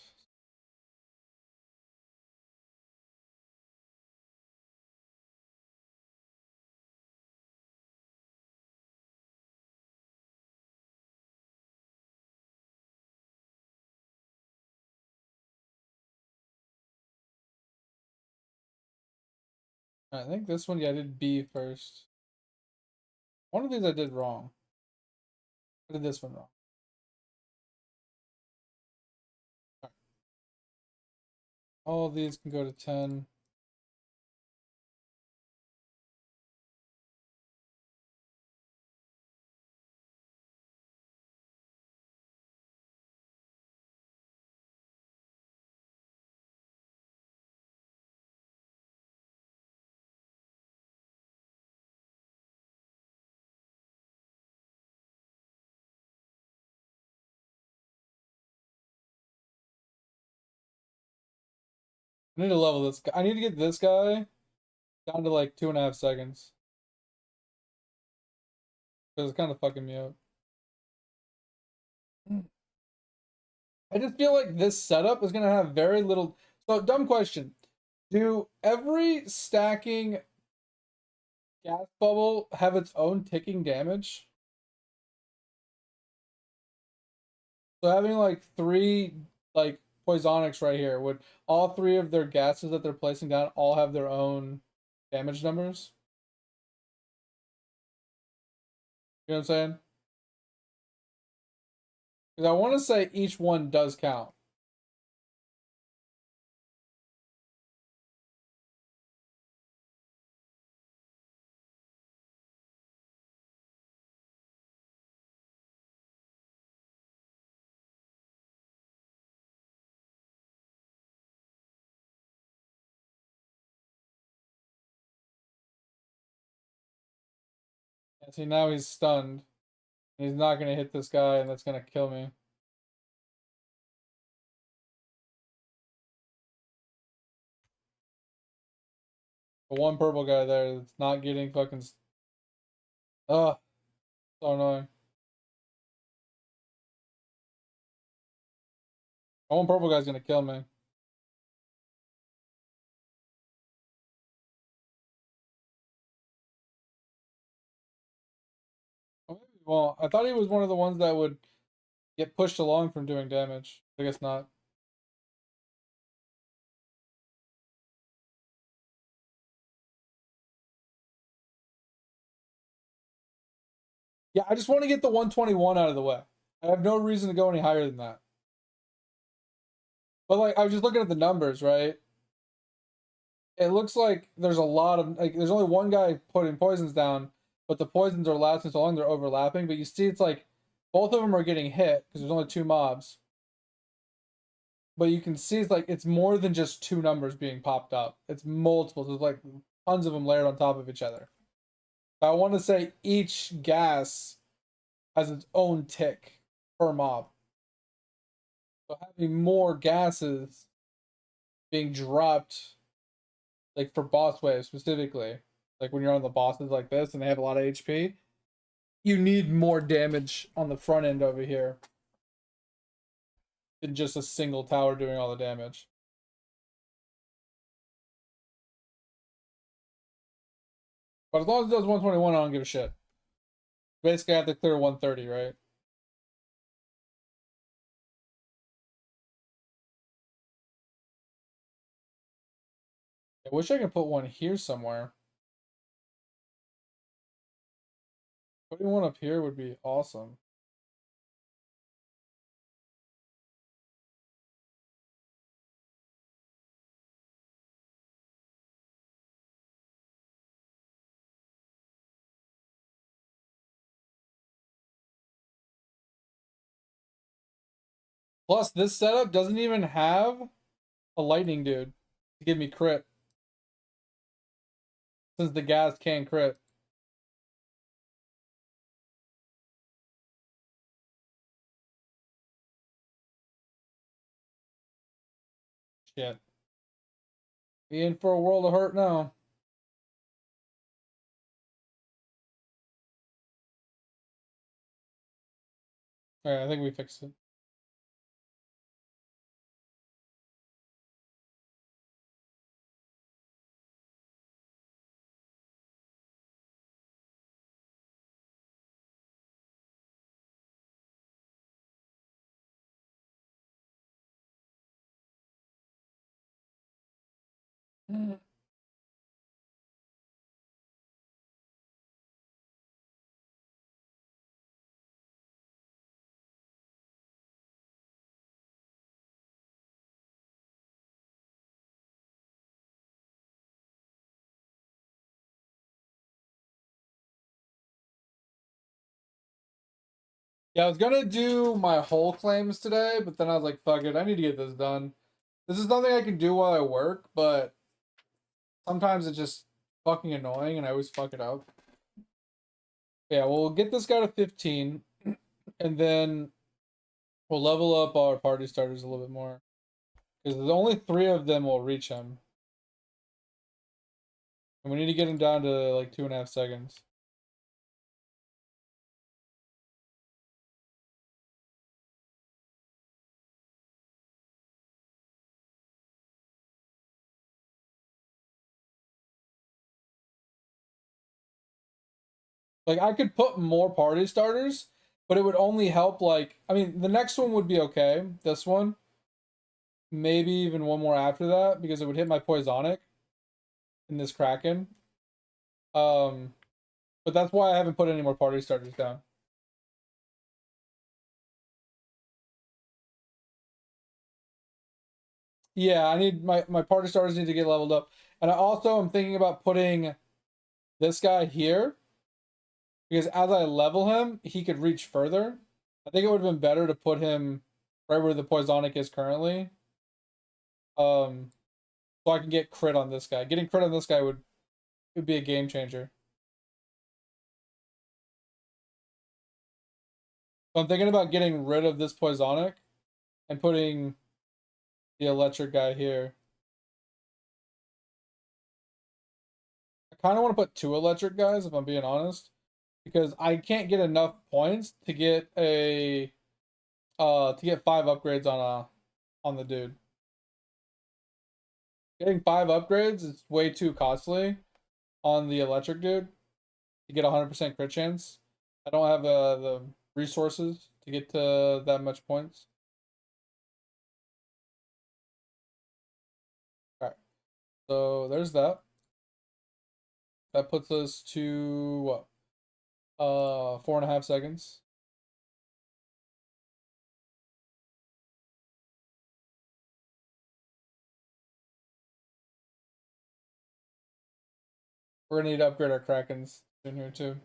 I think this one, yeah, I did B first. One of these I did wrong. I did this one wrong. All of these can go to 10. I need to level this guy. I need to get this guy down to like 2.5 seconds. Because it's kind of fucking me up. I just feel like this setup is going to have very little. So, dumb question. Do every stacking gas bubble have its own ticking damage? So, having like three like poisonics right here, would all three of their gases that they're placing down all have their own damage numbers? You know what I'm saying? Because I want to say each one does count. And see, now he's stunned. He's not going to hit this guy, and that's going to kill me. The one purple guy there that's not getting fucking. Ugh, so annoying. The one purple guy's going to kill me. Oh, maybe he won't. I thought he was one of the ones that would get pushed along from doing damage. I guess not. Yeah, I just want to get the 121 out of the way. I have no reason to go any higher than that. But like, I was just looking at the numbers, right? It looks like there's a lot of like, there's only one guy putting poisons down, but the poisons are lasting so long they're overlapping. But you see, it's like both of them are getting hit because there's only two mobs. But you can see it's like it's more than just two numbers being popped up. It's multiple. There's like tons of them layered on top of each other. I want to say each gas has its own tick per mob. So having more gases being dropped, like for boss waves specifically, like when you're on the bosses like this and they have a lot of HP, you need more damage on the front end over here than just a single tower doing all the damage. But as long as it does 121, I don't give a shit. Basically, I have to clear 130, right? I wish I could put one here somewhere. Putting one up here would be awesome. Plus, this setup doesn't even have a lightning dude to give me crit. Since the gas can crit. Shit. Be in for a world of hurt now. Alright, I think we fixed it. Yeah, I was gonna do my whole claims today, but then I was like, fuck it, I need to get this done. This is something I can do while I work, but sometimes it's just fucking annoying and I always fuck it up. Yeah, we'll get this guy to 15, and then we'll level up our party starters a little bit more. Because there's only 3 of them will reach him. And we need to get him down to like 2.5 seconds. Like, I could put more party starters, but it would only help, like, I mean, the next one would be okay. This one. Maybe even one more after that, because it would hit my Poisonic in this Kraken. But that's why I haven't put any more party starters down. Yeah, I need my party starters need to get leveled up. And I also am thinking about putting this guy here, because as I level him, he could reach further. I think it would have been better to put him right where the Poisonic is currently. So I can get crit on this guy. Getting crit on this guy would be a game changer. So I'm thinking about getting rid of this Poisonic and putting the electric guy here. I kind of want to put 2 electric guys, if I'm being honest, because I can't get enough points to get a to get 5 upgrades on the dude. Getting 5 upgrades is way too costly on the electric dude to get 100% crit chance. I don't have the resources to get to that much points. Alright, so there's that. That puts us to what? 4.5 seconds. We're gonna need to upgrade our Krakens in here too.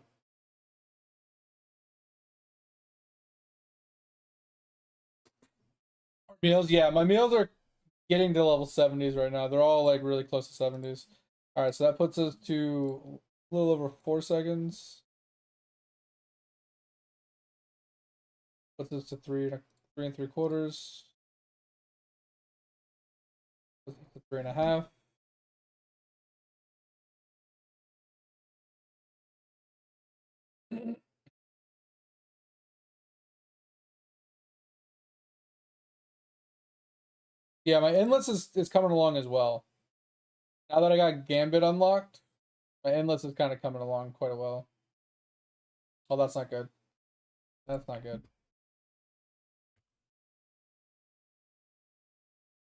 Meals, yeah, my meals are getting to level 70s right now. They're all like really close to 70s. Alright, so that puts us to a little over 4 seconds. Puts us to 3 3/4. Puts us to 3.5. Yeah, my endless is coming along as well. Now that I got Gambit unlocked, my endless is kind of coming along quite well. Oh, that's not good. That's not good.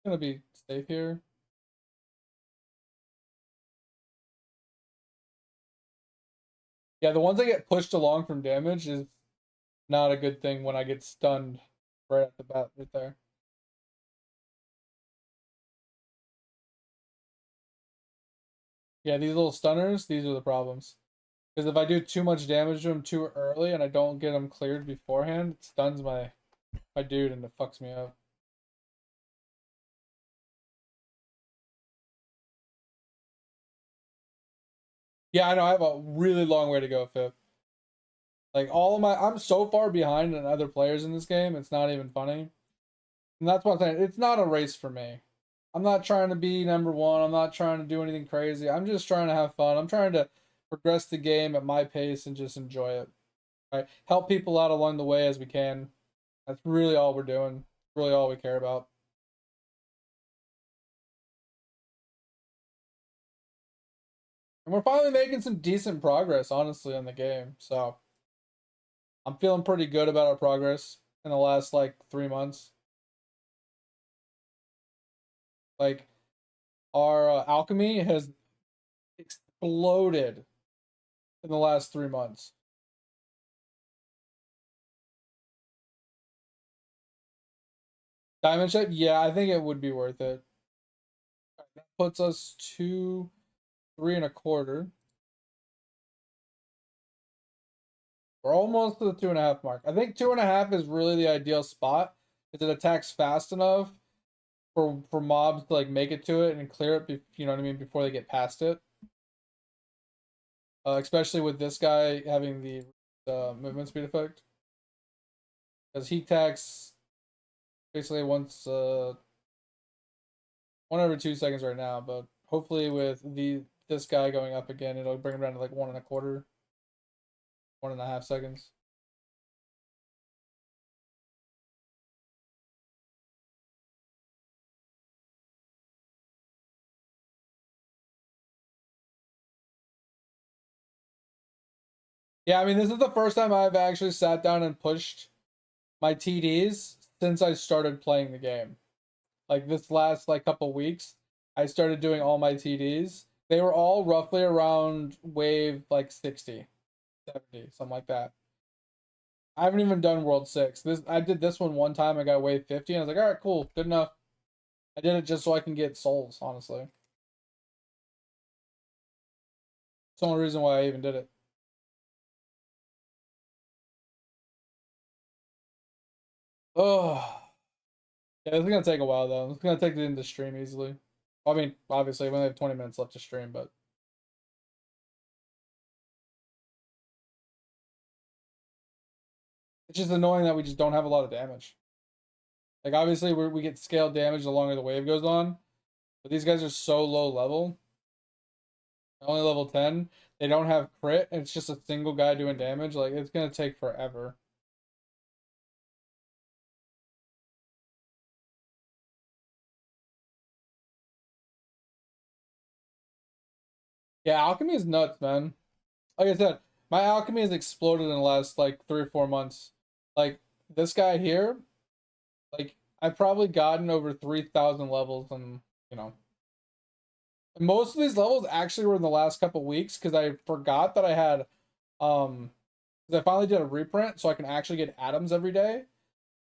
I'm gonna be safe here. Yeah, the ones that get pushed along from damage is not a good thing when I get stunned right at the bat right there. Yeah, these little stunners, these are the problems. Because if I do too much damage to him too early and I don't get him cleared beforehand, it stuns my dude and it fucks me up. Yeah, I know I have a really long way to go, Fifth. Like all of I'm so far behind in other players in this game, it's not even funny. And that's what I'm saying. It's not a race for me. I'm not trying to be number one. I'm not trying to do anything crazy. I'm just trying to have fun. I'm trying to progress the game at my pace and just enjoy it. Right? Help people out along the way as we can. That's really all we're doing. Really all we care about. And we're finally making some decent progress, honestly, in the game. So I'm feeling pretty good about our progress in the last like 3 months. Like our alchemy has exploded in the last 3 months. Diamond shape, yeah, I think it would be worth it. That puts us to 3.25. We're almost to the 2.5 mark. I think 2.5 is really the ideal spot because it attacks fast enough for mobs to like make it to it and clear it. You know what I mean, before they get past it. Especially with this guy having the movement speed effect, because he attacks basically once 1 every 2 seconds right now. But hopefully with this guy going up again, it'll bring him down to like 1.25, 1.5 seconds. Yeah, I mean, this is the first time I've actually sat down and pushed my TDs since I started playing the game. Like this last like couple weeks, I started doing all my TDs. They were all roughly around wave like 60, 70, something like that. I haven't even done World 6. I did this one time. I got wave 50, and I was like, all right, cool, good enough. I did it just so I can get souls, honestly. It's the only reason why I even did it. Oh, yeah, it's gonna take a while though. It's gonna take it into stream easily. I mean, obviously, we only have 20 minutes left to stream, but it's just annoying that we just don't have a lot of damage. Like, obviously, we get scaled damage the longer the wave goes on, but these guys are so low level. Only level 10. They don't have crit, and it's just a single guy doing damage. Like, it's gonna take forever. Yeah, alchemy is nuts, man. Like I said, my alchemy has exploded in the last like 3 or 4 months. Like this guy here, like I've probably gotten over 3,000 levels, and you know, most of these levels actually were in the last couple weeks because I forgot that I had, because I finally did a reprint so I can actually get atoms every day,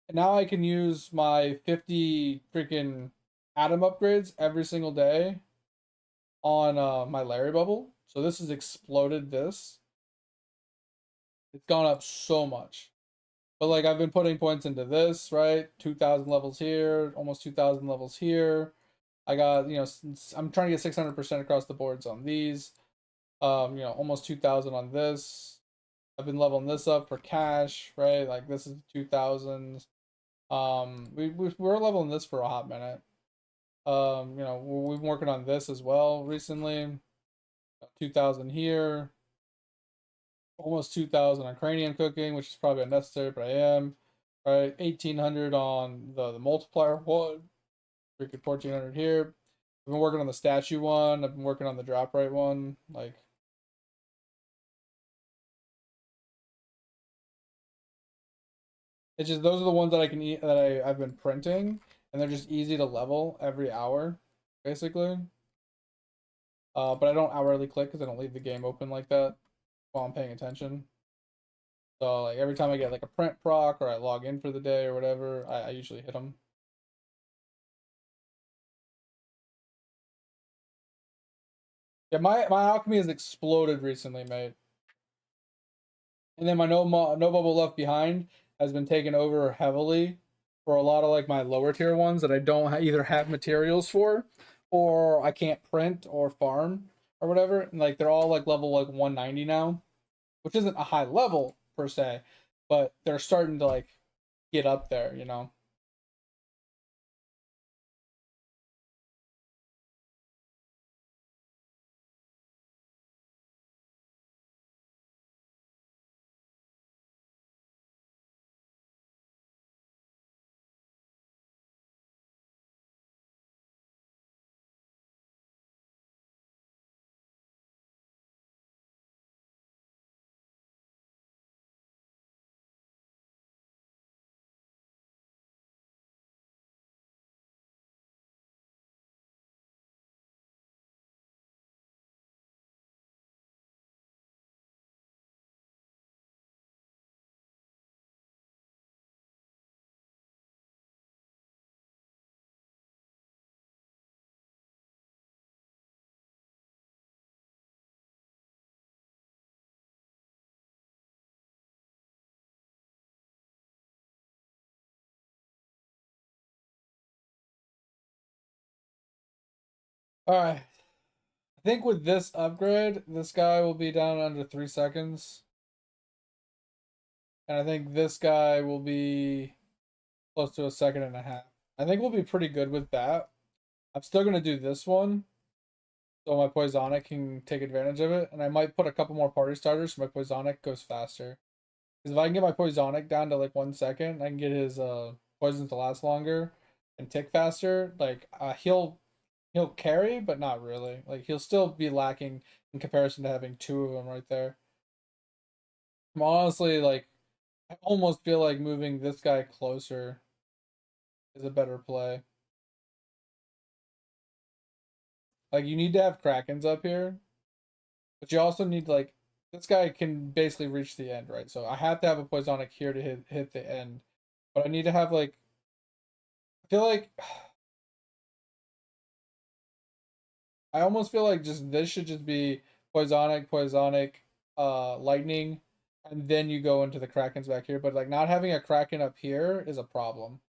and now I can use my 50 freaking atom upgrades every single day on my Larry bubble. So this has exploded. It's gone up so much. But like I've been putting points into this, right? 2,000 levels here, almost 2,000 levels here. I got, I'm trying to get 600% across the boards on these. Almost 2,000 on this. I've been leveling this up for cash, right? Like this is 2,000. We're leveling this for a hot minute. We've been working on this as well recently. 2,000 here. Almost 2,000 on cranium cooking, which is probably unnecessary, but I am. Right, 1,800 on the multiplier one. Freaking 1,400 here. I've been working on the statue one. I've been working on the drop right one. Like, it's just those are the ones that I can eat that I've been printing, and they're just easy to level every hour, basically. But I don't hourly click because I don't leave the game open like that. while I'm paying attention. So like every time I get like a print proc or I log in for the day or whatever, I usually hit them. Yeah, my alchemy has exploded recently, mate. And then my no bubble left behind has been taken over heavily for a lot of like my lower tier ones that I don't either have materials for, or I can't print or farm or whatever. And like they're all like level like 190 now, which isn't a high level per se, but they're starting to like get up there, you know. All right. I think with this upgrade, this guy will be down under 3 seconds. And I think this guy will be close to a second and a half. I think we'll be pretty good with that. I'm still going to do this one so my Poisonic can take advantage of it. And I might put a couple more party starters so my Poisonic goes faster. Because if I can get my Poisonic down to like 1 second, I can get his poisons to last longer and tick faster. Like he'll carry, but not really. Like he'll still be lacking in comparison to having two of them right there. I'm honestly like I almost feel like moving this guy closer is a better play. Like you need to have Krakens up here, but you also need like this guy can basically reach the end, right? So I have to have a Poisonic here to hit the end, but I need to have like I feel like I almost feel like just this should just be Poisonic, Lightning, and then you go into the Krakens back here. But like not having a Kraken up here is a problem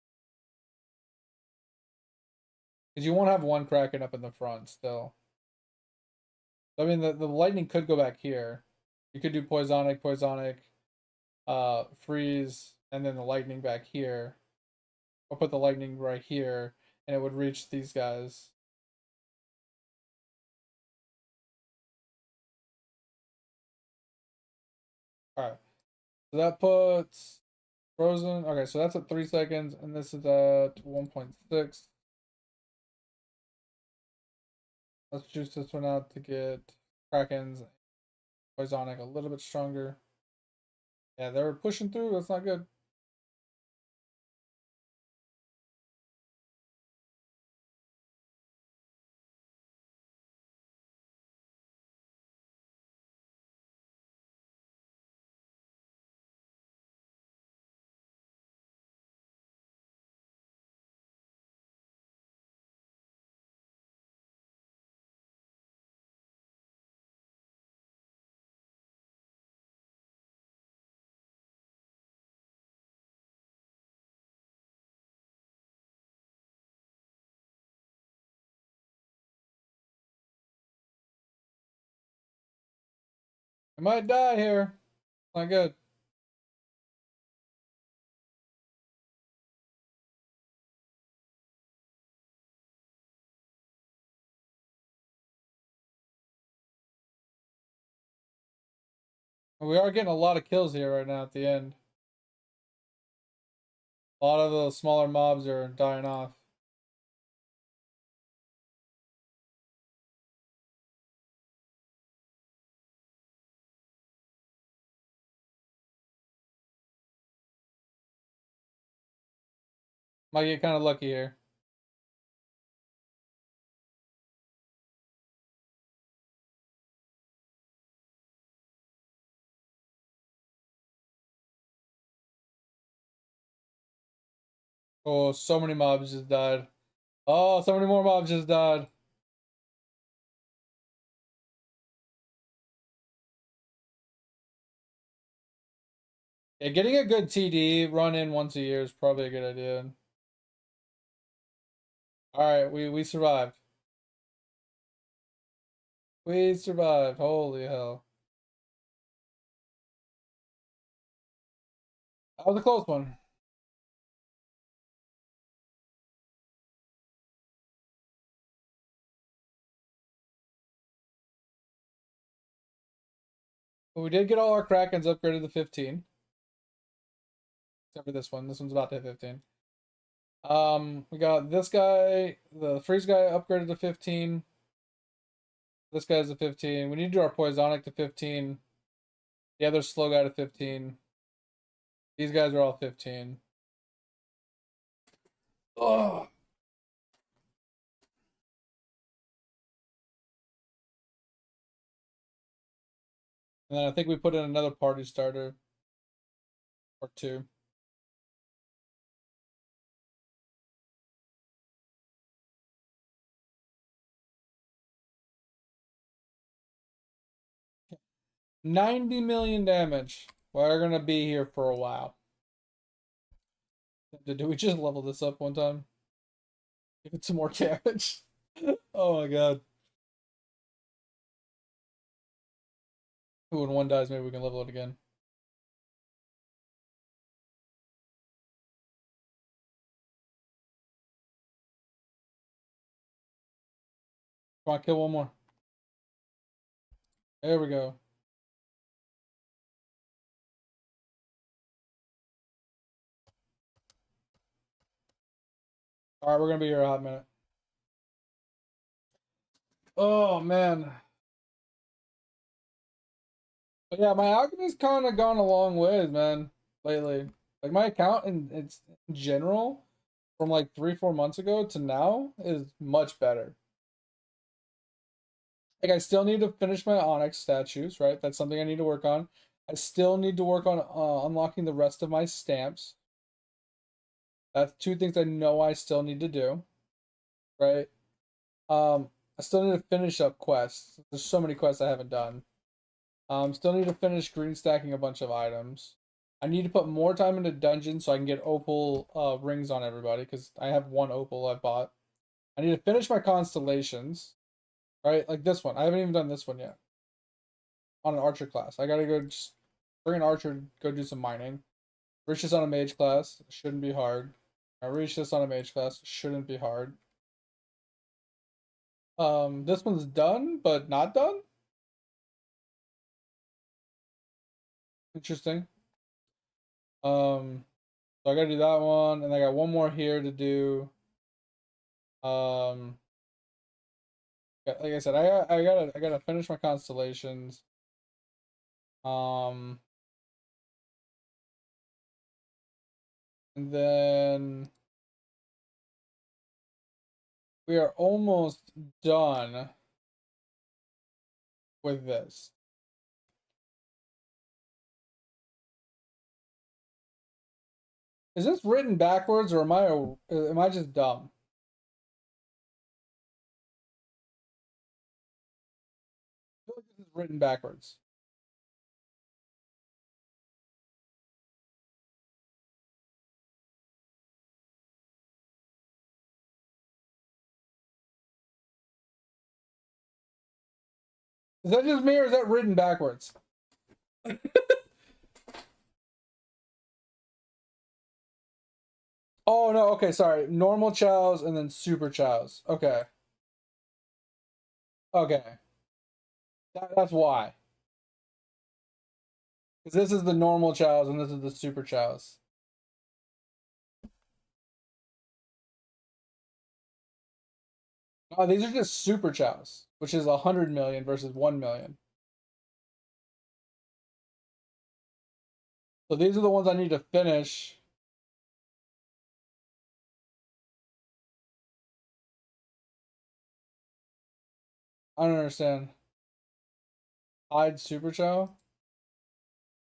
because you won't have one Kraken up in the front still. I mean, the Lightning could go back here. You could do Poisonic, Freeze, and then the Lightning back here, or put the Lightning right here, and it would reach these guys. All right, so that puts Frozen. Okay, so that's at 3 seconds, and this is at 1.6. Let's juice this one out to get Kraken's Poisonic a little bit stronger. Yeah, they're pushing through. That's not good. I might die here. Not good. We are getting a lot of kills here right now at the end. A lot of the smaller mobs are dying off. Might get kind of lucky here. Oh, so many mobs just died. Oh, so many more mobs just died. Yeah, getting a good TD run in once a year is probably a good idea. Alright, we survived. We survived. Holy hell. That was a close one. But we did get all our Krakens upgraded to 15. Except for this one. This one's about to hit 15. We got this guy, the freeze guy upgraded to 15. This guy's a 15. We need to do our Poisonic to 15. The other slow guy to 15. These guys are all 15. Oh. And then I think we put in another party starter. Or two. $90 million damage. We're gonna be here for a while. Did we just level this up one time? Give it some more damage. Oh my god. When one dies, maybe we can level it again. Come on, kill one more. There we go. Alright, we're gonna be here a hot minute. Oh man. But yeah, my alchemy's kind of gone a long ways, man, lately. Like my account it's in general from like 3-4 months ago to now is much better. Like I still need to finish my Onyx statues, right? That's something I need to work on. I still need to work on unlocking the rest of my stamps. That's two things I know I still need to do, right? I still need to finish up quests. There's so many quests I haven't done. Still need to finish green stacking a bunch of items. I need to put more time into dungeons so I can get opal rings on everybody because I have one opal I bought. I need to finish my constellations, right? Like this one. I haven't even done this one yet. On an archer class. I gotta go just bring an archer, go do some mining. Reach this on a mage class. Shouldn't be hard. I reach this on a mage class. Shouldn't be hard. This one's done, but not done. Interesting. So I gotta do that one, and I got one more here to do. Like I said, I gotta finish my constellations. And then we are almost done with this. Is this written backwards, or am I just dumb? I feel like this is written backwards. Is that just me, or is that written backwards? Oh no, okay, sorry. Normal chows and then super chows. Okay. Okay. That's why. Because this is the normal chows and this is the super chows. Oh, these are just super chows, which is 100 million versus 1 million. So these are the ones I need to finish. I don't understand. Hide super chow.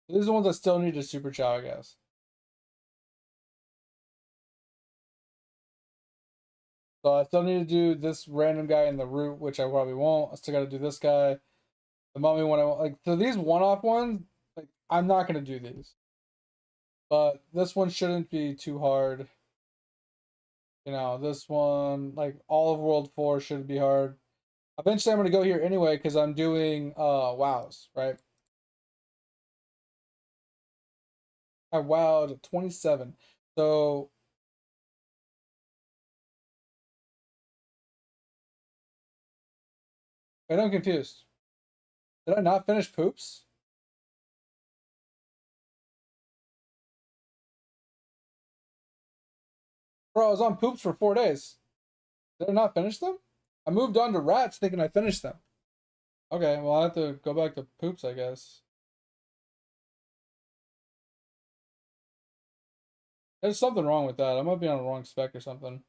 These are the ones I still need to super chow, I guess. So I still need to do this random guy in the root, which I probably won't. I still got to do this guy. The mummy one, like, so these one-off ones, like, I'm not gonna do these. But this one shouldn't be too hard. You know, this one, like, all of World 4 shouldn't be hard. Eventually I'm gonna go here anyway, because I'm doing wows, right? I wowed 27. So wait, I'm confused. Did I not finish poops? Bro, I was on poops for 4 days. Did I not finish them? I moved on to rats thinking I finished them. Okay, well I have to go back to poops, I guess. There's something wrong with that. I might be on the wrong spec or something.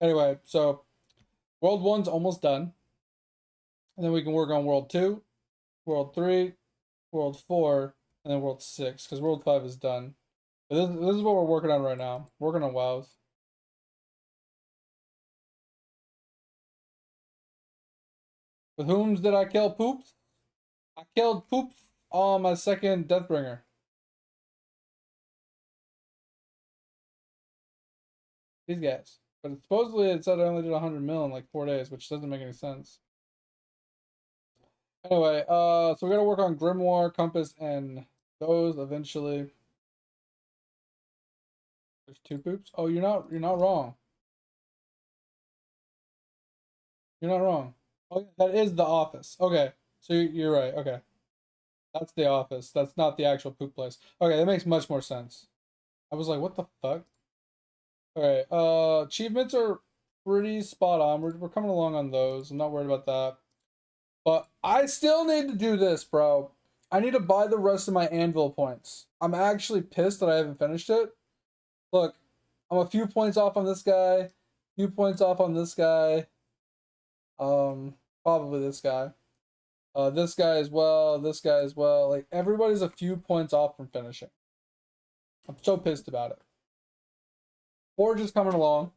Anyway, so World 1's almost done. And then we can work on World 2, World 3, World 4, and then World 6, because World 5 is done. But this is what we're working on right now. Working on WoWs. With whom did I kill Poops? I killed Poops on my second Deathbringer. These guys. But supposedly it said I only did 100 mil in like 4 days, which doesn't make any sense. Anyway, so we gotta work on Grimoire, Compass, and those eventually. There's 2 Poops. Oh, you're not wrong. You're not wrong. Oh, yeah, that is the office. Okay, so you're right. Okay, that's the office. That's not the actual poop place. Okay, that makes much more sense. I was like, what the fuck? Okay, achievements are pretty spot on. We're coming along on those. I'm not worried about that. But I still need to do this, bro. I need to buy the rest of my anvil points. I'm actually pissed that I haven't finished it. Look, I'm a few points off on this guy, few points off on this guy. Probably this guy. This guy as well, this guy as well. Like, everybody's a few points off from finishing. I'm so pissed about it. Forge is coming along.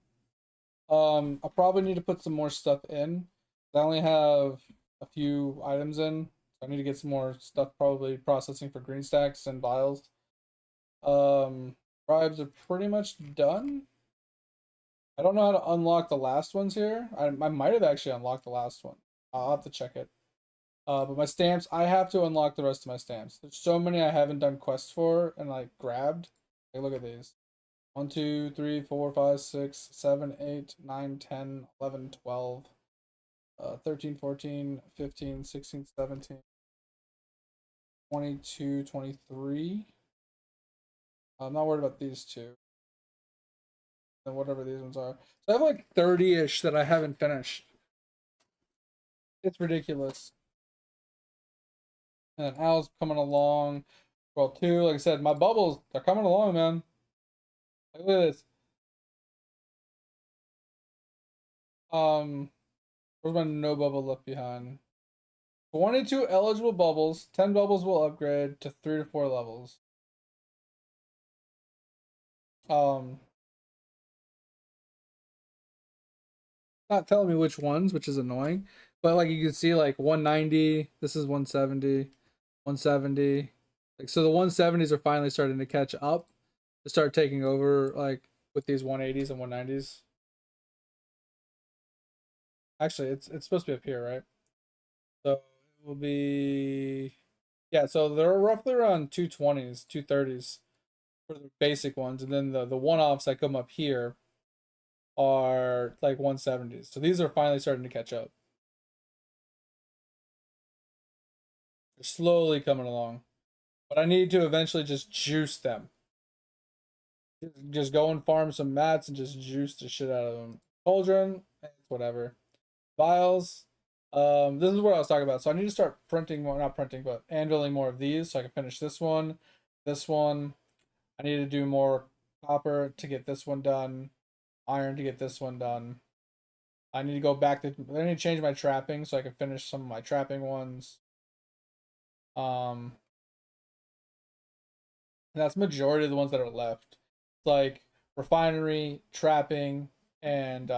I probably need to put some more stuff in. I only have a few items in. So I need to get some more stuff probably processing for green stacks and vials. Bribes are pretty much done. I don't know how to unlock the last ones here. I might have actually unlocked the last one. I'll have to check it. But my stamps, I have to unlock the rest of my stamps. There's so many I haven't done quests for and like grabbed. Hey, look at these. 1, 2, 3, 4, 5, 6, 7, 8, 9, 10, 11, 12, 13, 14, 15, 16, 17, 22, 23. I'm not worried about these two. And whatever these ones are. So I have like 30-ish that I haven't finished. It's ridiculous. And then Al's coming along. Well, 2, like I said, my bubbles, they're coming along, man. Like, look at this. Where's my no bubble left behind? 22 eligible bubbles. 10 bubbles will upgrade to 3 to 4 levels. Not telling me which ones, which is annoying. But like you can see, like 190. This is 170. 170. Like, so the 170s are finally starting to catch up, to start taking over, like with these 180s and 190s. Actually, it's supposed to be up here, right? So it will be, yeah. So they're roughly around 220s, 230s for the basic ones, and then the one-offs that come up here are like 170s. So these are finally starting to catch up. They're slowly coming along, but I need to eventually just juice them. Just go and farm some mats and just juice the shit out of them. Cauldron, whatever. Vials. This is what I was talking about. So I need to start printing more, not printing, but anviling more of these so I can finish this one. This one. I need to do more copper to get this one done. Iron to get this one done. I need to go back to, I need to change my trapping so I can finish some of my trapping ones. And that's majority of the ones that are left. It's like refinery, trapping, and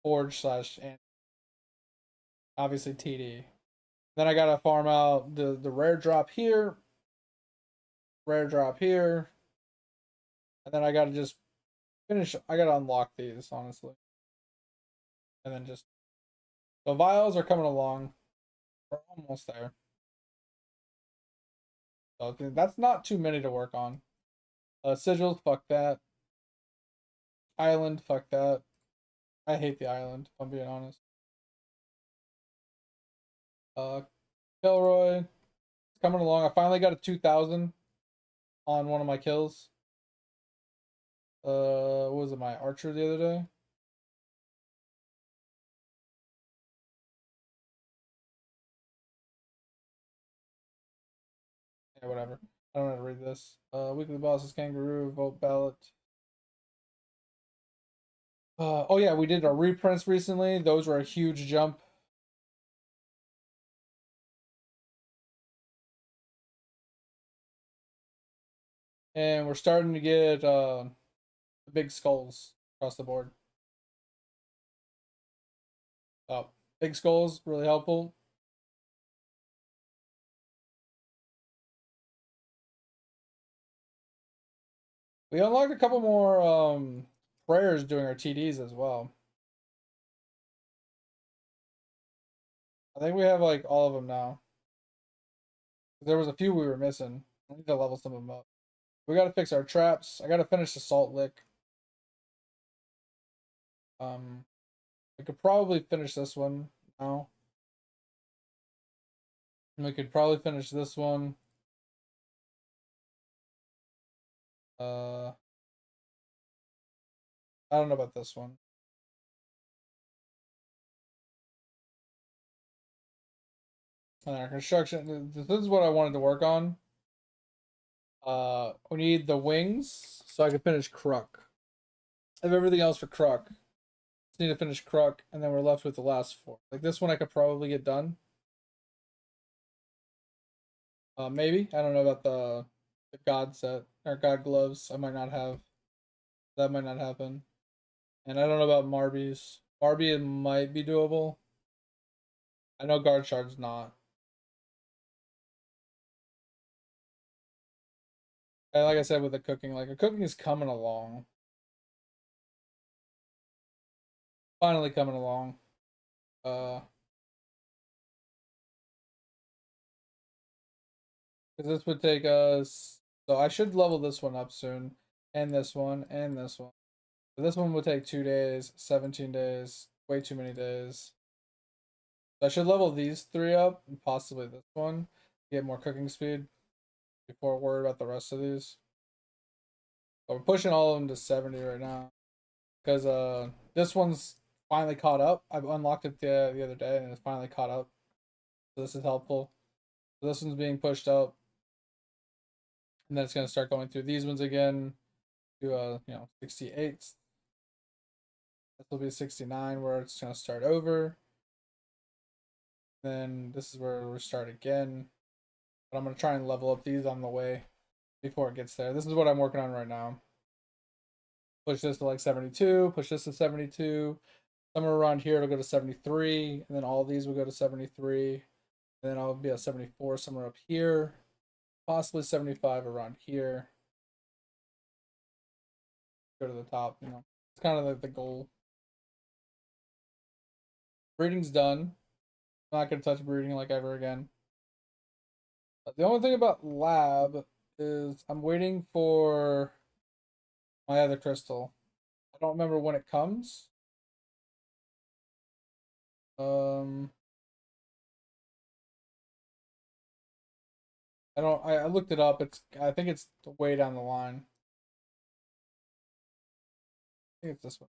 forge slash and obviously TD. Then I gotta farm out the rare drop here, rare drop here, and then I gotta just finish. I gotta unlock these honestly, and then just the vials are coming along. We're almost there. So that's not too many to work on. Sigils, fuck that. Island, fuck that. I hate the island, if I'm being honest. Kilroy, it's coming along. I finally got a 2,000 on one of my kills. What was it, my archer the other day? Yeah, whatever. I don't know how to read this. Weekly bosses, kangaroo, vote ballot. Oh yeah, we did our reprints recently. Those were a huge jump. And we're starting to get big skulls across the board. Big skulls, really helpful. We unlocked a couple more prayers doing our TDs as well. I think we have like all of them now. There was a few we were missing. I need to level some of them up. We gotta fix our traps. I gotta finish the salt lick. We could probably finish this one now. And we could probably finish this one. I don't know about this one. And our construction. This is what I wanted to work on. We need the wings so I can finish Kruk. I have everything else for Kruk. Just need to finish Kruk, and then we're left with the last four. Like this one, I could probably get done. Maybe I don't know about the god set or god gloves. I might not have. That might not happen. And I don't know about Marby's. Marby it might be doable. I know guard shard's not. And like I said with the cooking, like the cooking is coming along. Finally coming along. Because this would take us. So I should level this one up soon, and this one, and this one. But this one would take 2 days, 17 days, way too many days. So I should level these three up, and possibly this one, get more cooking speed before worry about the rest of these. But we're pushing all of them to 70 right now. Because this one's finally caught up. I've unlocked it the other day and it's finally caught up. So this is helpful. So this one's being pushed up. And then it's gonna start going through these ones again to 68. This will be 69 where it's gonna start over. Then this is where we start again. But I'm gonna try and level up these on the way before it gets there. This is what I'm working on right now. Push this to like 72, push this to 72. Somewhere around here it'll go to 73, and then all these will go to 73. And then I'll be at 74 somewhere up here. Possibly 75 around here. Go to the top, It's kind of like the goal. Breeding's done. I'm not gonna touch breeding like ever again. The only thing about lab is I'm waiting for my other crystal. I don't remember when it comes. I looked it up. I think it's way down the line. I think it's this one.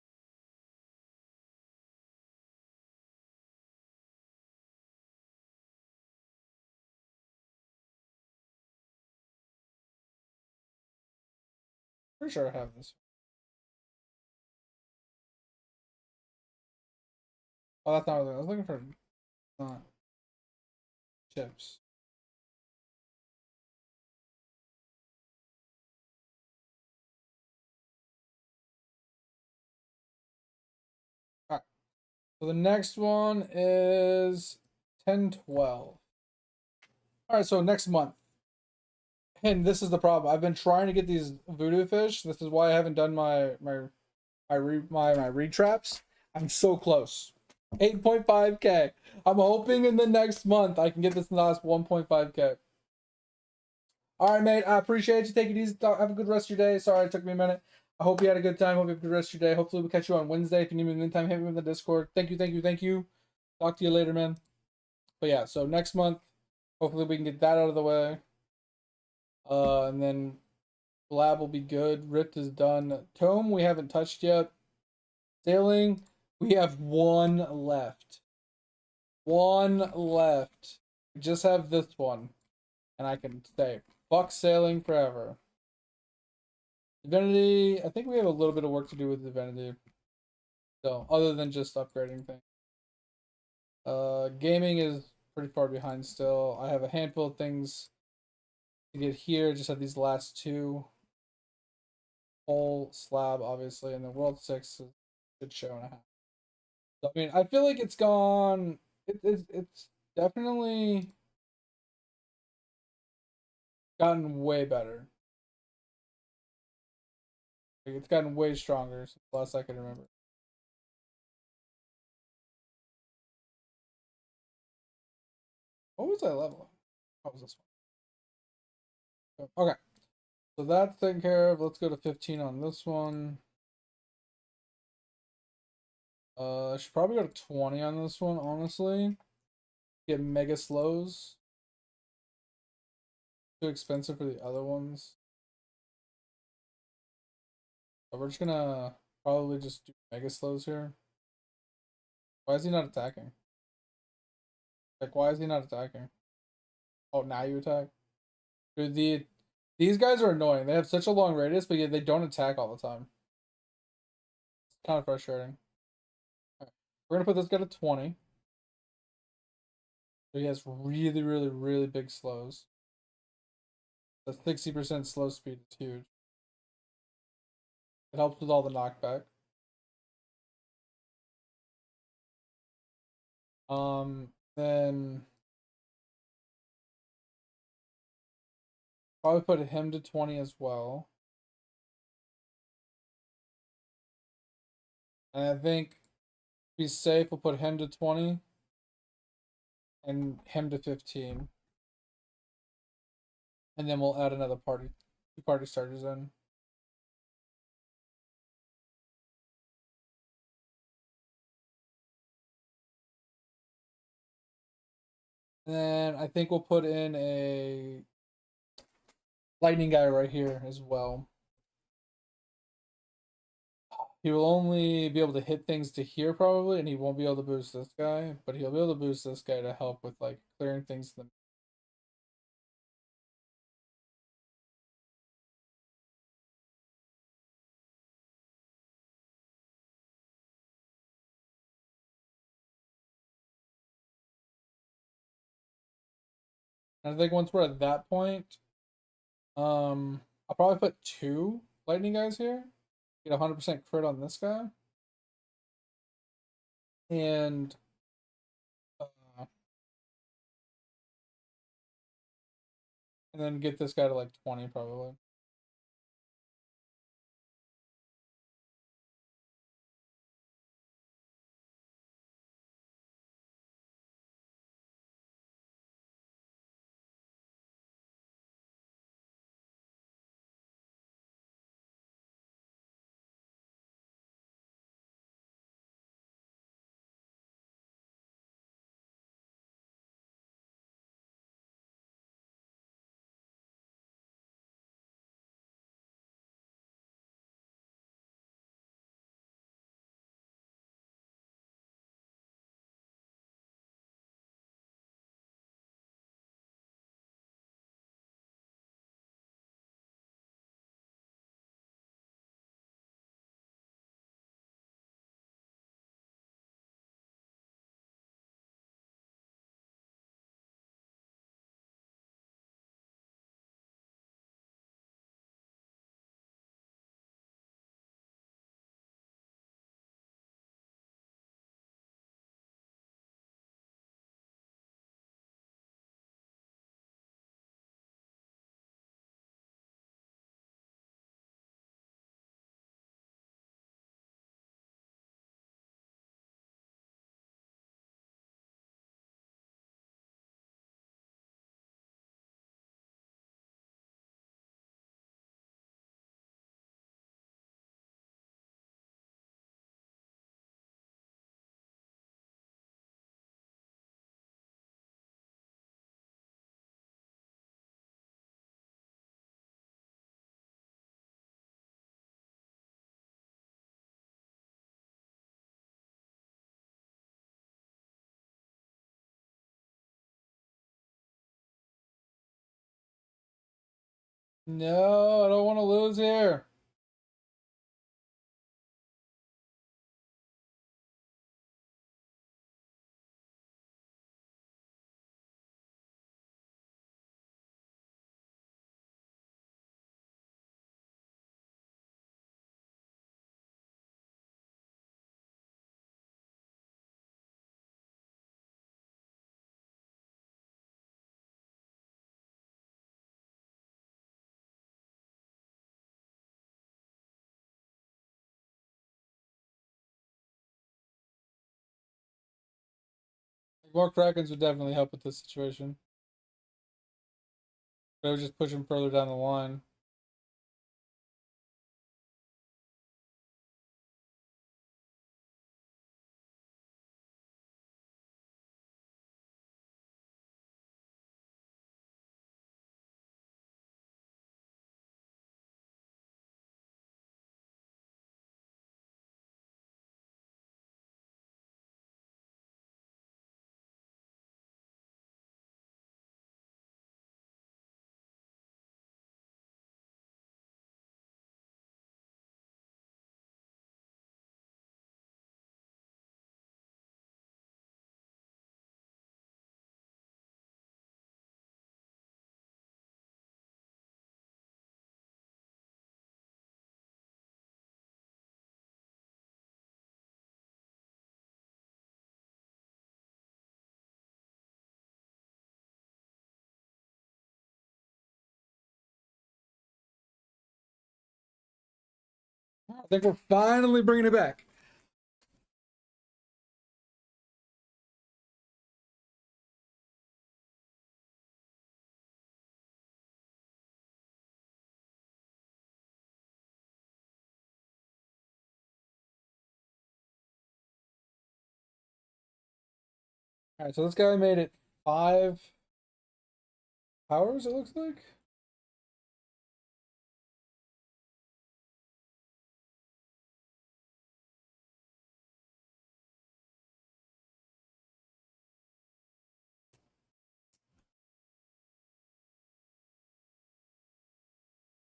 Pretty sure I have this. Oh, that's not what I was looking for. Chips. All right. So the next one is 10/12. All right, so next month. And this is the problem. I've been trying to get these voodoo fish. This is why I haven't done my retraps. I'm so close. 8.5k. I'm hoping in the next month I can get this last 1.5k. All right, mate. I appreciate you. Take it easy. Have a good rest of your day. Sorry it took me a minute. I hope you had a good time. Hope you have a good rest of your day. Hopefully we'll catch you on Wednesday. If you need me in the meantime, hit me in the Discord. Thank you, thank you, thank you. Talk to you later, man. But yeah, so next month, hopefully we can get that out of the way. And then Lab will be good. Rift is done. Tome we haven't touched yet. Sailing, we have one left. One left. We just have this one. And I can say, fuck sailing forever. Divinity, I think we have a little bit of work to do with Divinity. So, other than just upgrading things. Gaming is pretty far behind still. I have a handful of things to get here. Just have these last two. Whole slab, obviously, and the World 6 is a good show and a half. So, I mean, I feel like it's gone. It's definitely gotten way better. Like, it's gotten way stronger since the last I can remember. What was I level? What was this one? Okay. So that's taken care of. Let's go to 15 on this one. I should probably go to 20 on this one, honestly. Get mega slows. Too expensive for the other ones. So we're just gonna probably just do mega slows here. Why is he not attacking? Like, why is he not attacking? Oh, now you attack? Dude, these guys are annoying. They have such a long radius, but yet they don't attack all the time. It's kind of frustrating. Right. We're gonna put this guy to 20. So he has really, really, really big slows. The 60% slow speed is huge. It helps with all the knockback. Then probably put him to 20 as well. And I think to be safe, we'll put him to 20 and him to 15. And then we'll add another party, 2 party starters in. And then I think we'll put in a lightning guy right here as well. He will only be able to hit things to here probably, and he won't be able to boost this guy, but he'll be able to boost this guy to help with like clearing things to the and I think once we're at that point, I'll probably put 2 lightning guys here. Get 100% crit on this guy. And and then get this guy to like 20 probably. No, I don't want to lose here. More Krakens would definitely help with this situation. But I would just push him further down the line. I think we're finally bringing it back. All right, so this guy made it 5 hours, it looks like.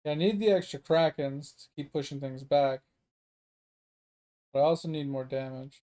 Yeah, I need the extra Krakens to keep pushing things back. But I also need more damage.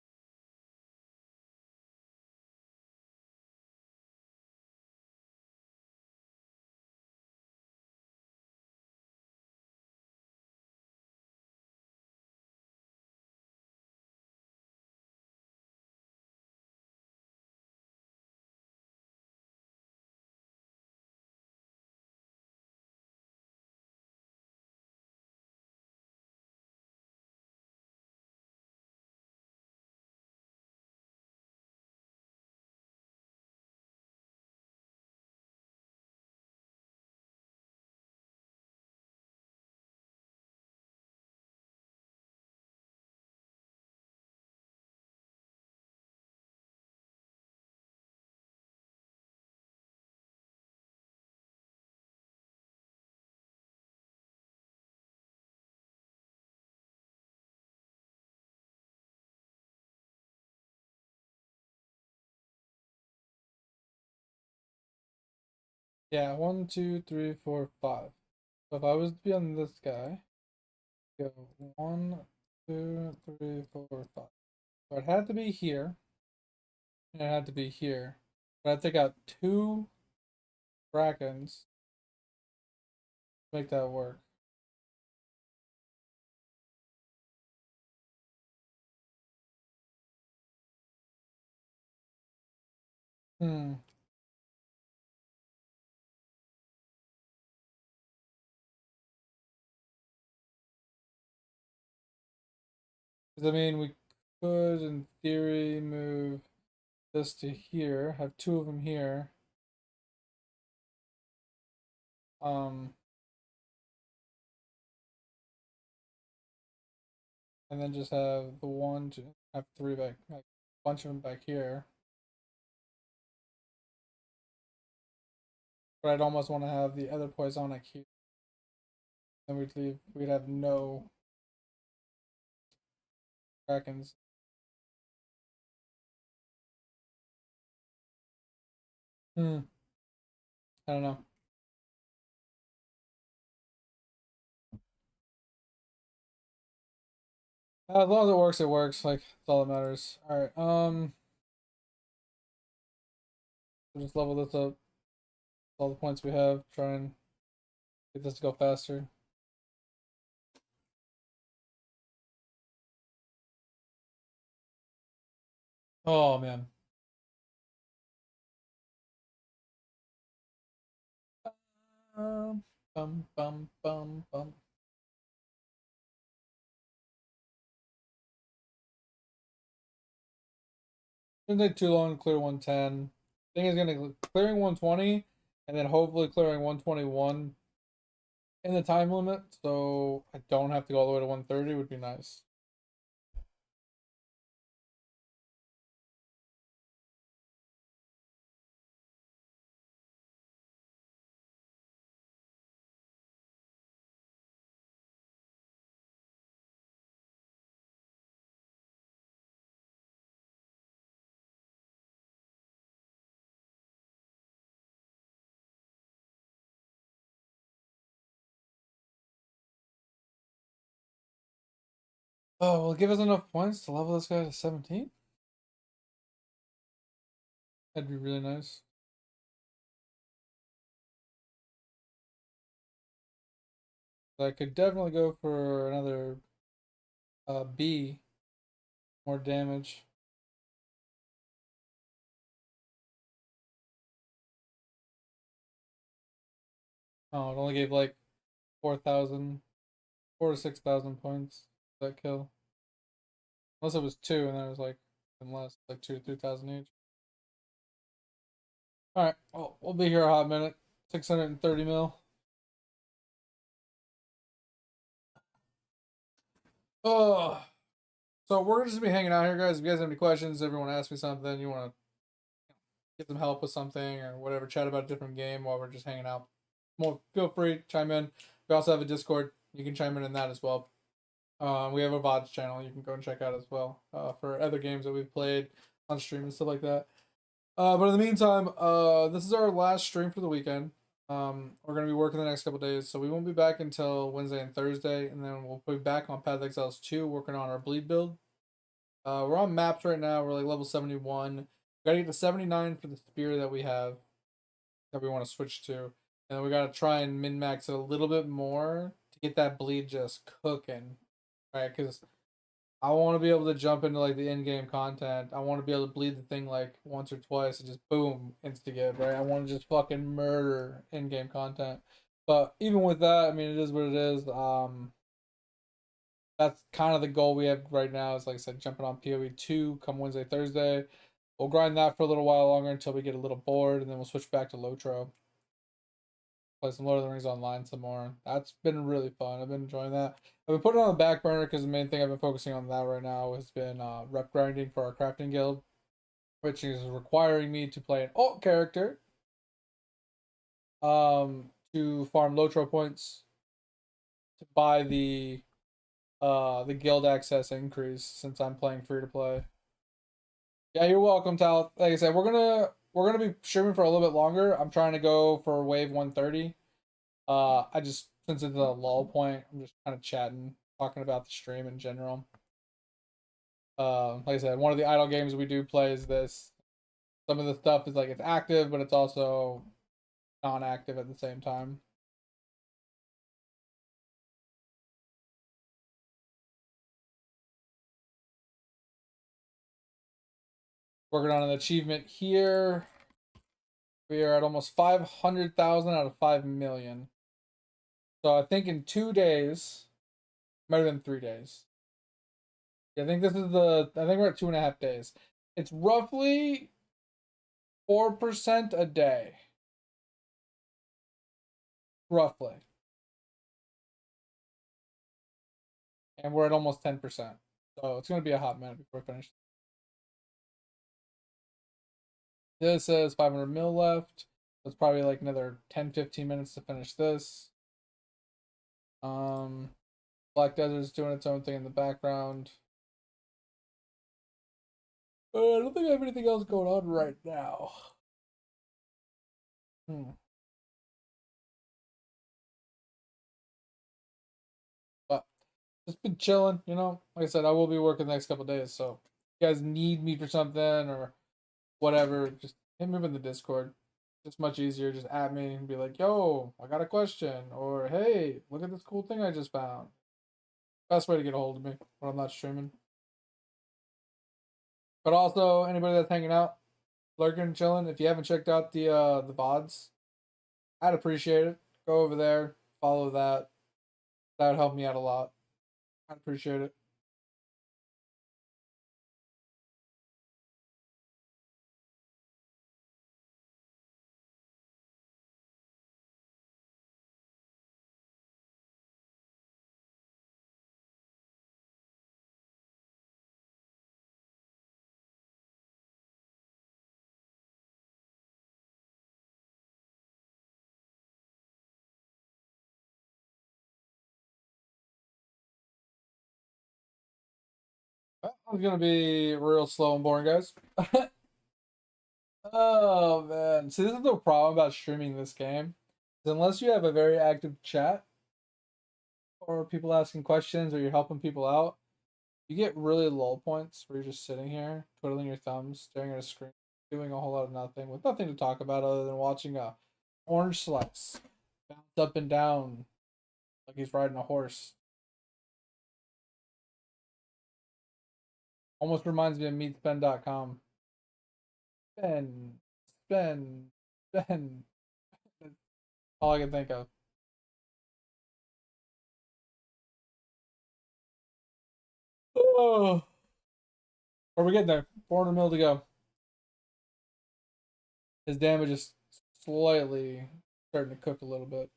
Yeah, 1, 2, 3, 4, 5. So if I was to be on this guy, go 1, 2, 3, 4, 5. So it had to be here, and it had to be here. But I have to take out 2 Krakens to make that work. Hmm. Because I mean, we could, in theory, move this to here, have 2 of them here. Um, and then just have the one, have 3 back, like a bunch of them back here. But I'd almost want to have the other Poisonic here. Then we'd have no Krakens. Hmm. I don't know. As long as it works, it works. Like, that's all that matters. Alright, we'll just level this up. All the points we have. Try and get this to go faster. Oh, man. Bum, bum, bum, bum. Shouldn't take too long to clear 110. Thing is gonna clearing 120 and then hopefully clearing 121 in the time limit, so I don't have to go all the way to 130 would be nice. Oh, will it give us enough points to level this guy to 17? That'd be really nice. I could definitely go for another B, more damage. Oh, it only gave like 4,000, 4 to 6,000 points that kill. Unless it was 2 and then it was like even less, like 2 to 3,000 each. Alright, well, we'll be here a hot minute. 630 mil. Oh, so we're just gonna be hanging out here, guys. If you guys have any questions, everyone ask me something, you want to get some help with something or whatever, chat about a different game while we're just hanging out. Well, feel free to chime in. We also have a Discord. You can chime in that as well. We have a VODs channel you can go and check out as well for other games that we've played on stream and stuff like that. But in the meantime, this is our last stream for the weekend. We're gonna be working the next couple days, so we won't be back until Wednesday and Thursday, and then we'll be back on Path of Exiles 2 working on our bleed build. We're on maps right now. We're like level 71. We gotta get to 79 for the spear that we have that we want to switch to, and we gotta try and min max it a little bit more to get that bleed just cooking, right? Because I want to be able to jump into like the in-game content. I want to be able to bleed the thing like once or twice and just boom, insta-give, right? I want to just fucking murder in-game content. But even with that, I mean, it is what it is. That's kind of the goal we have right now. Is like I said, jumping on PoE 2 come Wednesday, Thursday. We'll grind that for a little while longer until we get a little bored, and then we'll switch back to Lotro. Play some Lord of the Rings online some more. That's been really fun. I've been enjoying that. I've been putting it on the back burner because the main thing I've been focusing on that right now has been rep grinding for our crafting guild, which is requiring me to play an alt character to farm Lotro points to buy the guild access increase since I'm playing free to play. Yeah, you're welcome, Tal. Like I said, we're gonna be streaming for a little bit longer. I'm trying to go for wave 130. I just since it's a lull point, I'm just kind of chatting, talking about the stream in general. Like I said, one of the idle games we do play is this. Some of the stuff is like it's active, but it's also non-active at the same time. Working on an achievement here. We are at almost 500,000 out of 5 million. So I think in 2 days, might have been 3 days. I think this is I think we're at 2.5 days. It's roughly 4% a day. Roughly. And we're at almost 10%. So it's going to be a hot minute before we finish. This says 500 mil left. So it's probably like another 10-15 minutes to finish this. Black Desert's doing its own thing in the background. I don't think I have anything else going on right now. But just been chilling, you know. Like I said, I will be working the next couple days, so if you guys need me for something or whatever, just hit me up in the Discord. It's much easier. Just at me and be like, "Yo, I got a question," or "Hey, look at this cool thing I just found." Best way to get a hold of me when I'm not streaming. But also anybody that's hanging out, lurking, chilling. If you haven't checked out the VODs, I'd appreciate it. Go over there, follow that. That would help me out a lot. I'd appreciate it. Well, it's gonna be real slow and boring, guys. Oh man. See, this is the problem about streaming this game. Is unless you have a very active chat or people asking questions or you're helping people out, you get really low points where you're just sitting here, twiddling your thumbs, staring at a screen, doing a whole lot of nothing with nothing to talk about other than watching a orange slice bounce up and down like he's riding a horse. Almost reminds me of meetspend.com. Spend, spend, spend. That's all I can think of. Oh, are we getting there? 400 mil to go. His damage is slightly starting to cook a little bit.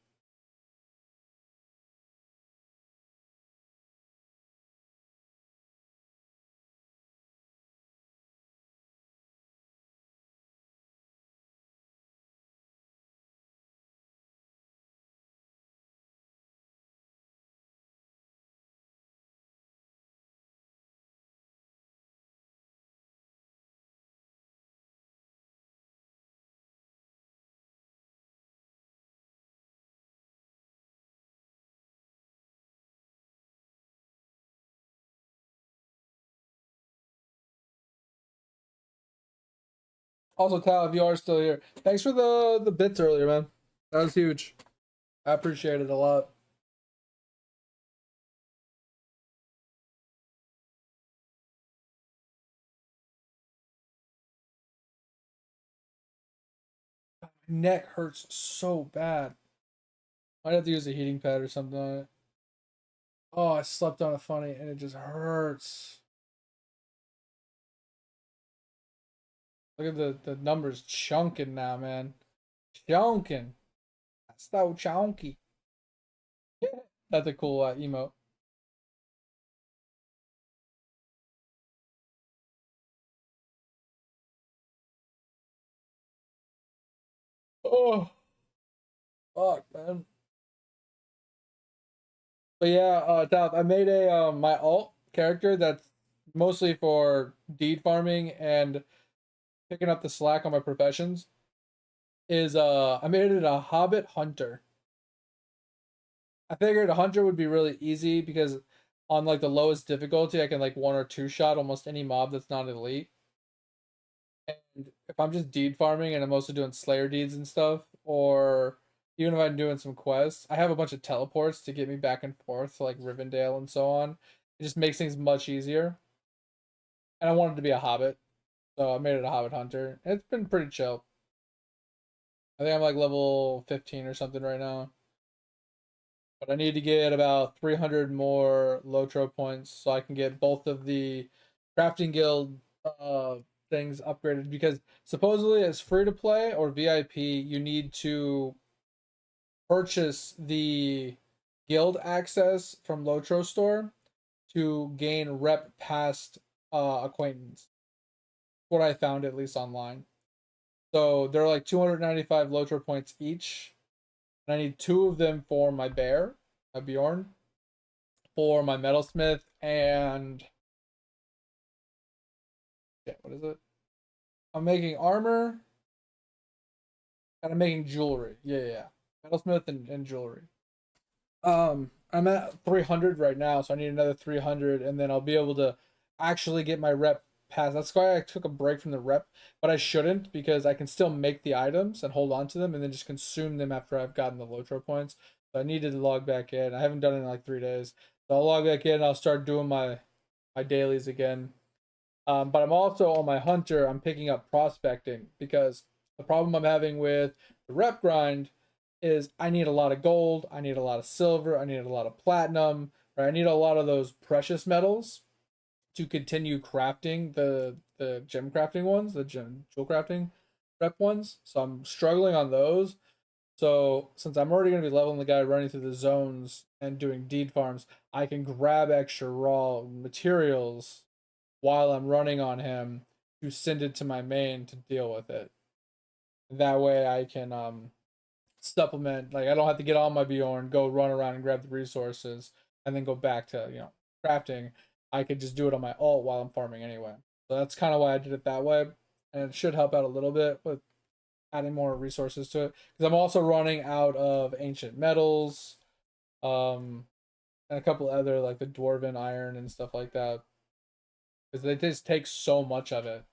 Also, Tal, if you are still here, thanks for the bits earlier, man. That was huge. I appreciate it a lot. My neck hurts so bad. Might have to use a heating pad or something on it. Oh, I slept on it funny and it just hurts. Look at the numbers chunking now, man. Chunking. That's so chunky. That's a cool emote. Oh, fuck, man. But yeah, Tal, I made a my alt character that's mostly for deed farming and picking up the slack on my professions. Is I made it a hobbit hunter. I figured a hunter would be really easy because on like the lowest difficulty I can like one or two shot almost any mob that's not elite. And if I'm just deed farming and I'm mostly doing slayer deeds and stuff, or even if I'm doing some quests, I have a bunch of teleports to get me back and forth to like Rivendell and so on. It just makes things much easier. And I wanted to be a hobbit, so I made it a hobbit hunter. And it's been pretty chill. I think I'm like level 15 or something right now. But I need to get about 300 more Lotro points so I can get both of the crafting guild things upgraded because supposedly it's free to play or VIP, you need to purchase the guild access from Lotro store to gain rep past acquaintance. What I found at least online. So they're like 295 Lotro points each. And I need two of them for my bear, my Bjorn, for my metalsmith, and yeah, what is it? I'm making armor and I'm making jewelry. Yeah. Metalsmith and jewelry. I'm at 300 right now, so I need another 300, and then I'll be able to actually get my rep pass. That's why I took a break from the rep, but I shouldn't because I can still make the items and hold on to them and then just consume them after I've gotten the Lotro points. So I needed to log back in. I haven't done it in like 3 days. So I'll log back in and I'll start doing my dailies again. But I'm also on my hunter, I'm picking up prospecting because the problem I'm having with the rep grind is I need a lot of gold, I need a lot of silver, I need a lot of platinum, right? I need a lot of those precious metals to continue crafting the gem crafting ones, the gem jewel crafting rep ones. So I'm struggling on those. So since I'm already going to be leveling the guy running through the zones and doing deed farms, I can grab extra raw materials while I'm running on him to send it to my main to deal with it. That way I can supplement, like I don't have to get on my Bjorn, go run around and grab the resources and then go back to, crafting. I could just do it on my ult while I'm farming anyway. So that's kind of why I did it that way. And it should help out a little bit with adding more resources to it. Because I'm also running out of ancient metals, and a couple other like the dwarven iron and stuff like that. Because they just take so much of it.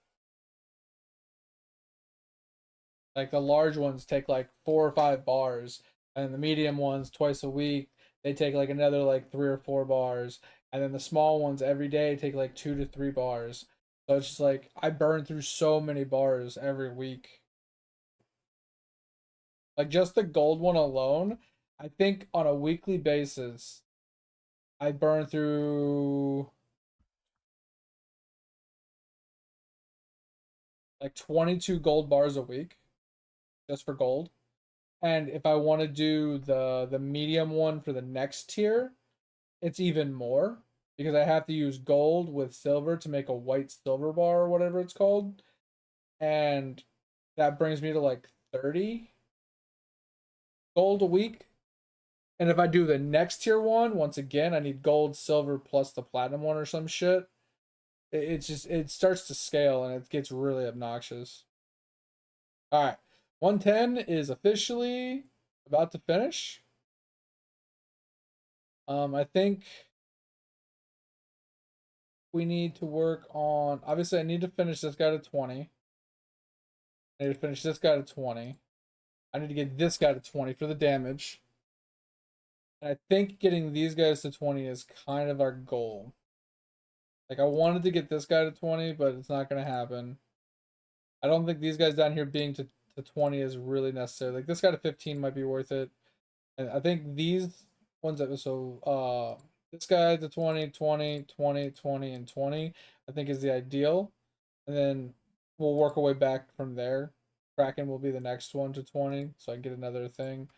Like the large ones take like 4 or 5 bars, and the medium ones twice a week they take like another like 3 or 4 bars, and then the small ones every day take like 2 to 3 bars. So it's just like I burn through so many bars every week. Like just the gold one alone, I think on a weekly basis, I burn through like 22 gold bars a week just for gold. And if I want to do the medium one for the next tier, it's even more because I have to use gold with silver to make a white silver bar or whatever it's called. And that brings me to like 30 gold a week. And if I do the next tier one, once again, I need gold, silver plus the platinum one or some shit. It's just it starts to scale and it gets really obnoxious. All right. 110 is officially about to finish. I think we need to work on. Obviously, I need to finish this guy to 20. I need to finish this guy to 20. I need to get this guy to 20 for the damage. And I think getting these guys to 20 is kind of our goal. Like, I wanted to get this guy to 20, but it's not going to happen. I don't think these guys down here being to 20 is really necessary. Like, this guy to 15 might be worth it. And I think these ones that this guy to 20, 20, 20, 20, and 20, I think is the ideal. And then we'll work our way back from there. Kraken will be the next one to 20, so I can get another thing.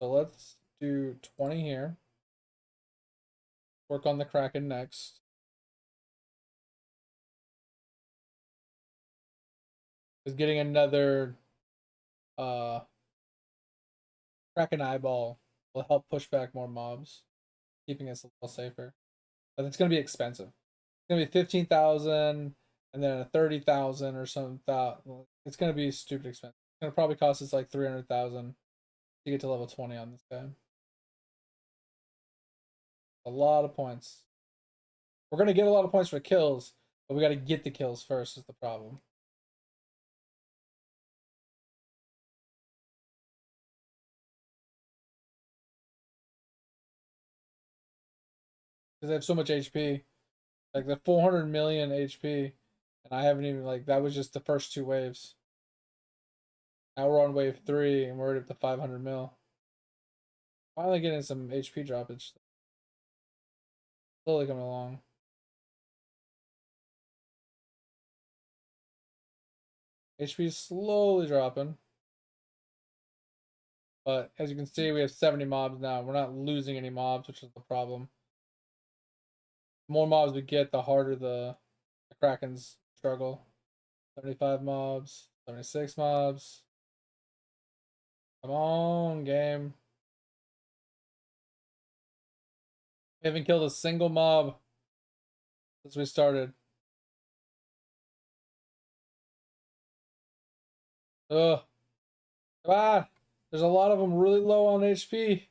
So let's do 20 here. Work on the Kraken next. Is getting another Kraken eyeball will help push back more mobs, keeping us a little safer. But it's gonna be expensive. It's gonna be 15,000 and then a 30,000 or something. It's gonna be stupid expensive. It's gonna probably cost us like 300,000 to get to level 20 on this guy. A lot of points. We're gonna get a lot of points for kills, but we gotta get the kills first is the problem. Because they have so much HP. Like the 400 million HP. And I haven't even like that was just the first 2 waves. Now we're on wave 3 and we're already up to 500 mil. Finally getting some HP droppage. Slowly coming along. HP is slowly dropping. But as you can see, we have 70 mobs now. We're not losing any mobs, which is the problem. The more mobs we get, the harder the Krakens struggle. 75 mobs, 76 mobs. Come on, game. We haven't killed a single mob since we started. Ugh. Come on. There's a lot of them really low on HP.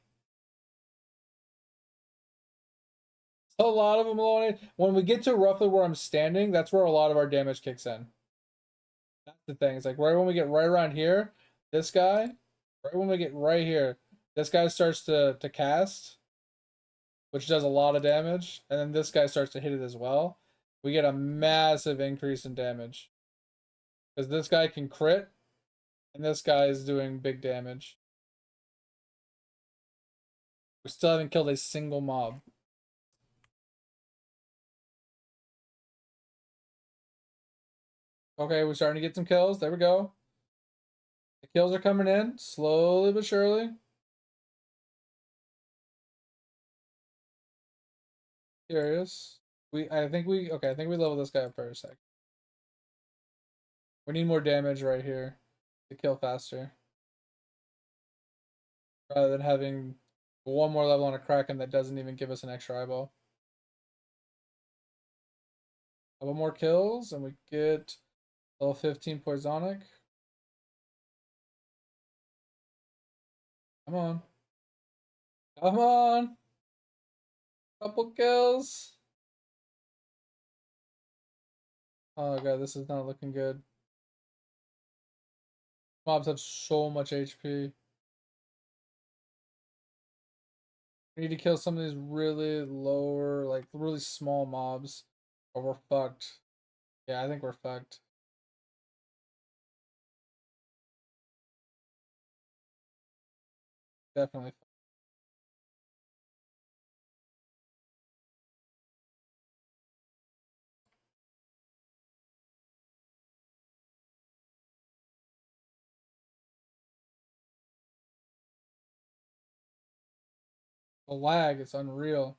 A lot of them low on HP. When we get to roughly where I'm standing, that's where a lot of our damage kicks in. That's the thing. It's like right when we get right around here, this guy, right when we get right here, this guy starts to cast, which does a lot of damage, and then this guy starts to hit it as well. We get a massive increase in damage. Because this guy can crit, and this guy is doing big damage. We still haven't killed a single mob. Okay, we're starting to get some kills. There we go. The kills are coming in, slowly but surely. Curious. I think we level this guy up for a sec. We need more damage right here to kill faster. Rather than having one more level on a Kraken that doesn't even give us an extra eyeball. Couple more kills and we get level 15 Poisonic. Come on. Come on. Couple kills. Oh god, this is not looking good. Mobs have so much HP. We need to kill some of these really lower, like really small mobs, or we're fucked. Yeah, I think we're fucked. Definitely. The lag is unreal.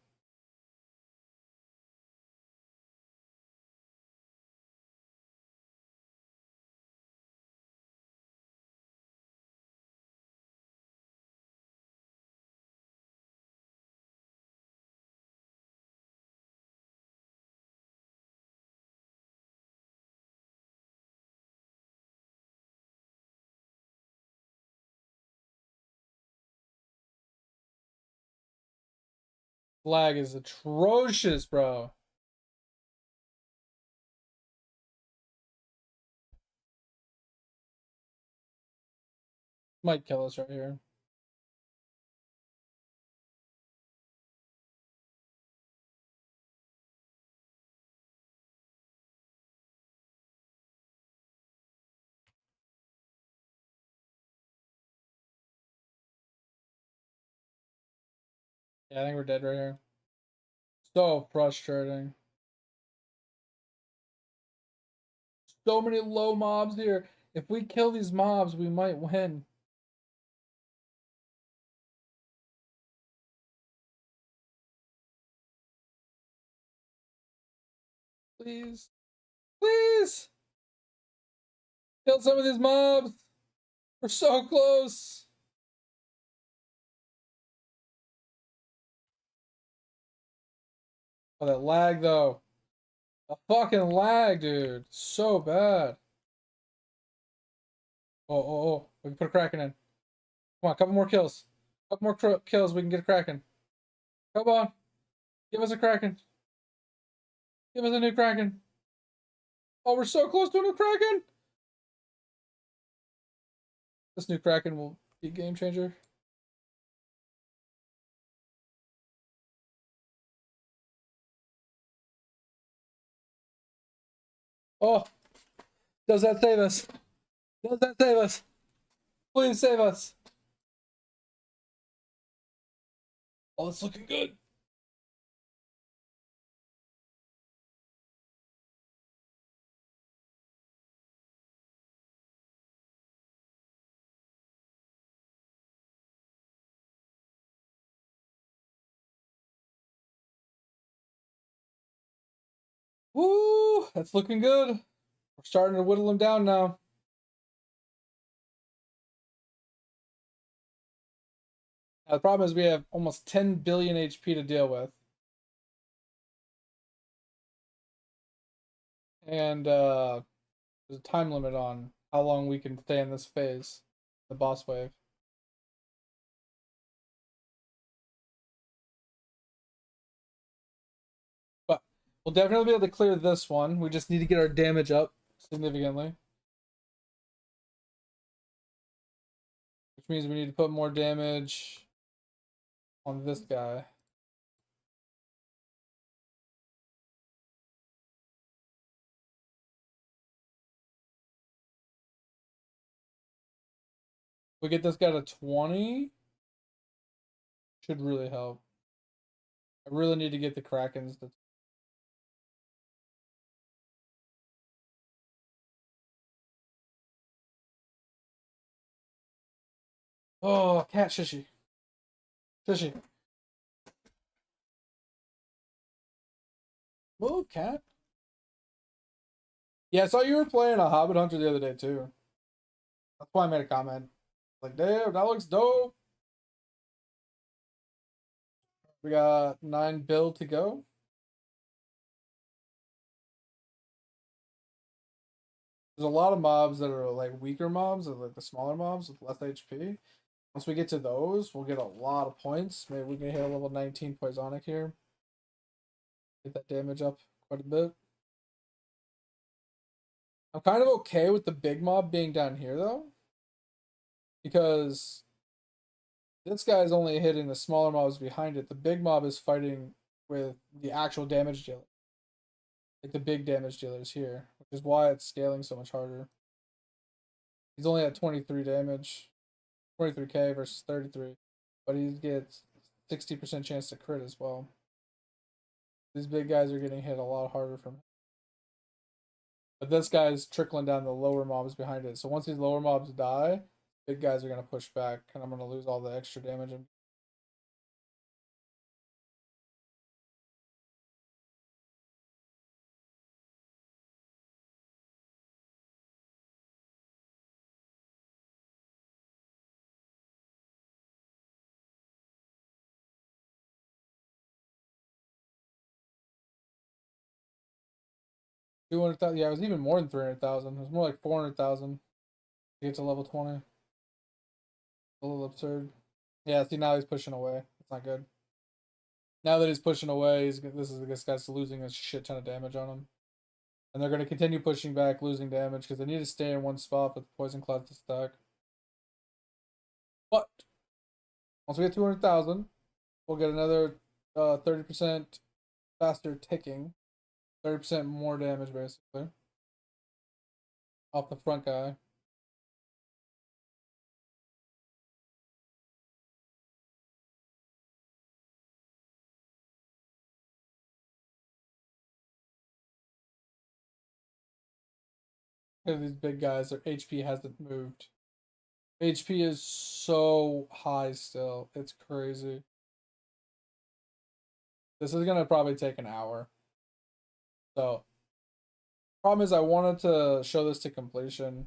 Lag is atrocious, bro. Might kill us right here. Yeah, I think we're dead right here. So frustrating. So many low mobs here. If we kill these mobs, we might win. Please. Please. Kill some of these mobs. We're so close. Oh, that lag though. The fucking lag, dude. So bad. Oh. We can put a Kraken in. Come on, a couple more kills. Couple more kills, we can get a Kraken. Come on. Give us a Kraken. Give us a new Kraken. Oh, we're so close to a new Kraken. This new Kraken will be a game changer. Oh, does that save us? Does that save us? Please save us. Oh, it's looking good. Woo, that's looking good. We're starting to whittle them down now. Now, the problem is we have almost 10 billion HP to deal with. And there's a time limit on how long we can stay in this phase, the boss wave. We'll definitely be able to clear this one. We just need to get our damage up significantly. Which means we need to put more damage on this guy. We get this guy to 20. Should really help. I really need to get the Krakens to... Oh, cat shishy. Shishy. Whoa, cat. Yeah, I saw you were playing a Hobbit Hunter the other day too. That's why I made a comment. Like, damn, that looks dope. We got 9 build to go. There's a lot of mobs that are like weaker mobs, or like the smaller mobs with less HP. Once we get to those, we'll get a lot of points. Maybe we can hit a level 19 Poisonic here. Get that damage up quite a bit. I'm kind of okay with the big mob being down here though, because this guy's only hitting the smaller mobs behind it. The big mob is fighting with the actual damage dealer. Like the big damage dealers here, which is why it's scaling so much harder. He's only at 23 damage, 23k versus 33, but he gets 60% chance to crit as well. These big guys are getting hit a lot harder from him. But this guy's trickling down the lower mobs behind it. So once these lower mobs die, big guys are going to push back, and I'm going to lose all the extra damage. $200,000. Yeah, it was even more than 300,000. It was more like 400,000 to get to level 20. A little absurd. Yeah, see, now he's pushing away. It's not good. Now that he's pushing away, this guy's losing a shit ton of damage on him. And they're going to continue pushing back, losing damage, because they need to stay in one spot with Poison Cloud to stack. But once we get 200,000, we'll get another 30% faster ticking. 30% more damage, basically. Off the front guy. Look at these big guys, their HP hasn't moved. HP is so high still. It's crazy. This is going to probably take an hour. So, problem is I wanted to show this to completion.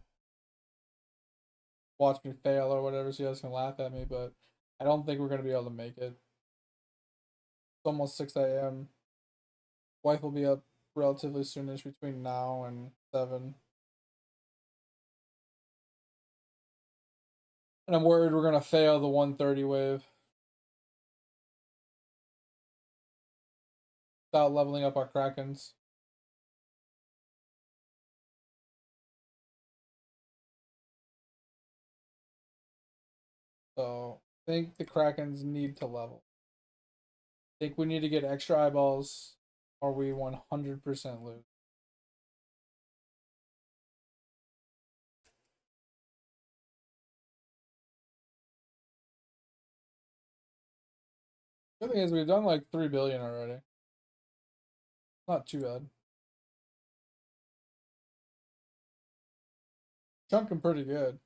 Watch me fail or whatever so you guys can laugh at me, but I don't think we're going to be able to make it. It's almost 6 a.m. Wife will be up relatively soonish between now and 7. And I'm worried we're going to fail the 130 wave without leveling up our Krakens. So I think the Krakens need to level. I think we need to get extra eyeballs or we 100% lose. The thing is, we've done like 3 billion already. Not too bad. Chunking pretty good.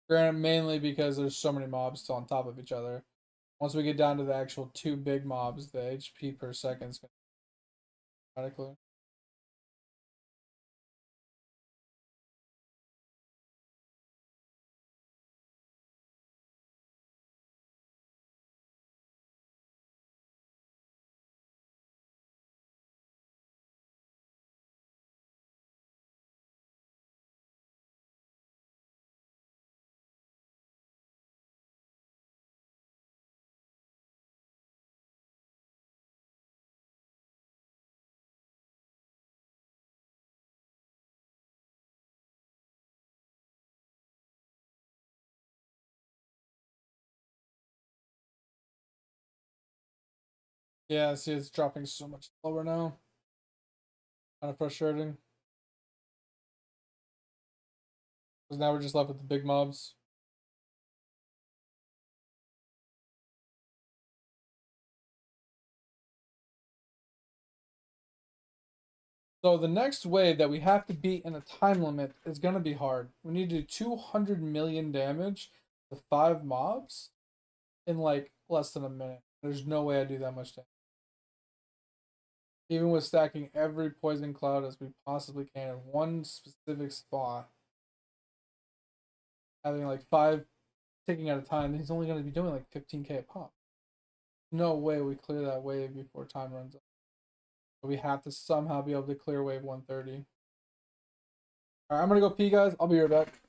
Granted, mainly because there's so many mobs still on top of each other. Once we get down to the actual 2 big mobs, the HP per second is going to automatically. Yeah, see, it's dropping so much lower now. Kind of frustrating. Because now we're just left with the big mobs. So the next wave that we have to beat in a time limit is going to be hard. We need to do 200 million damage to 5 mobs in like less than a minute. There's no way I do that much damage. Even with stacking every poison cloud as we possibly can in one specific spot. Having like 5 ticking at a time, he's only going to be doing like 15k a pop. No way we clear that wave before time runs out. So we have to somehow be able to clear wave 130. Alright, I'm gonna go pee, guys. I'll be right back.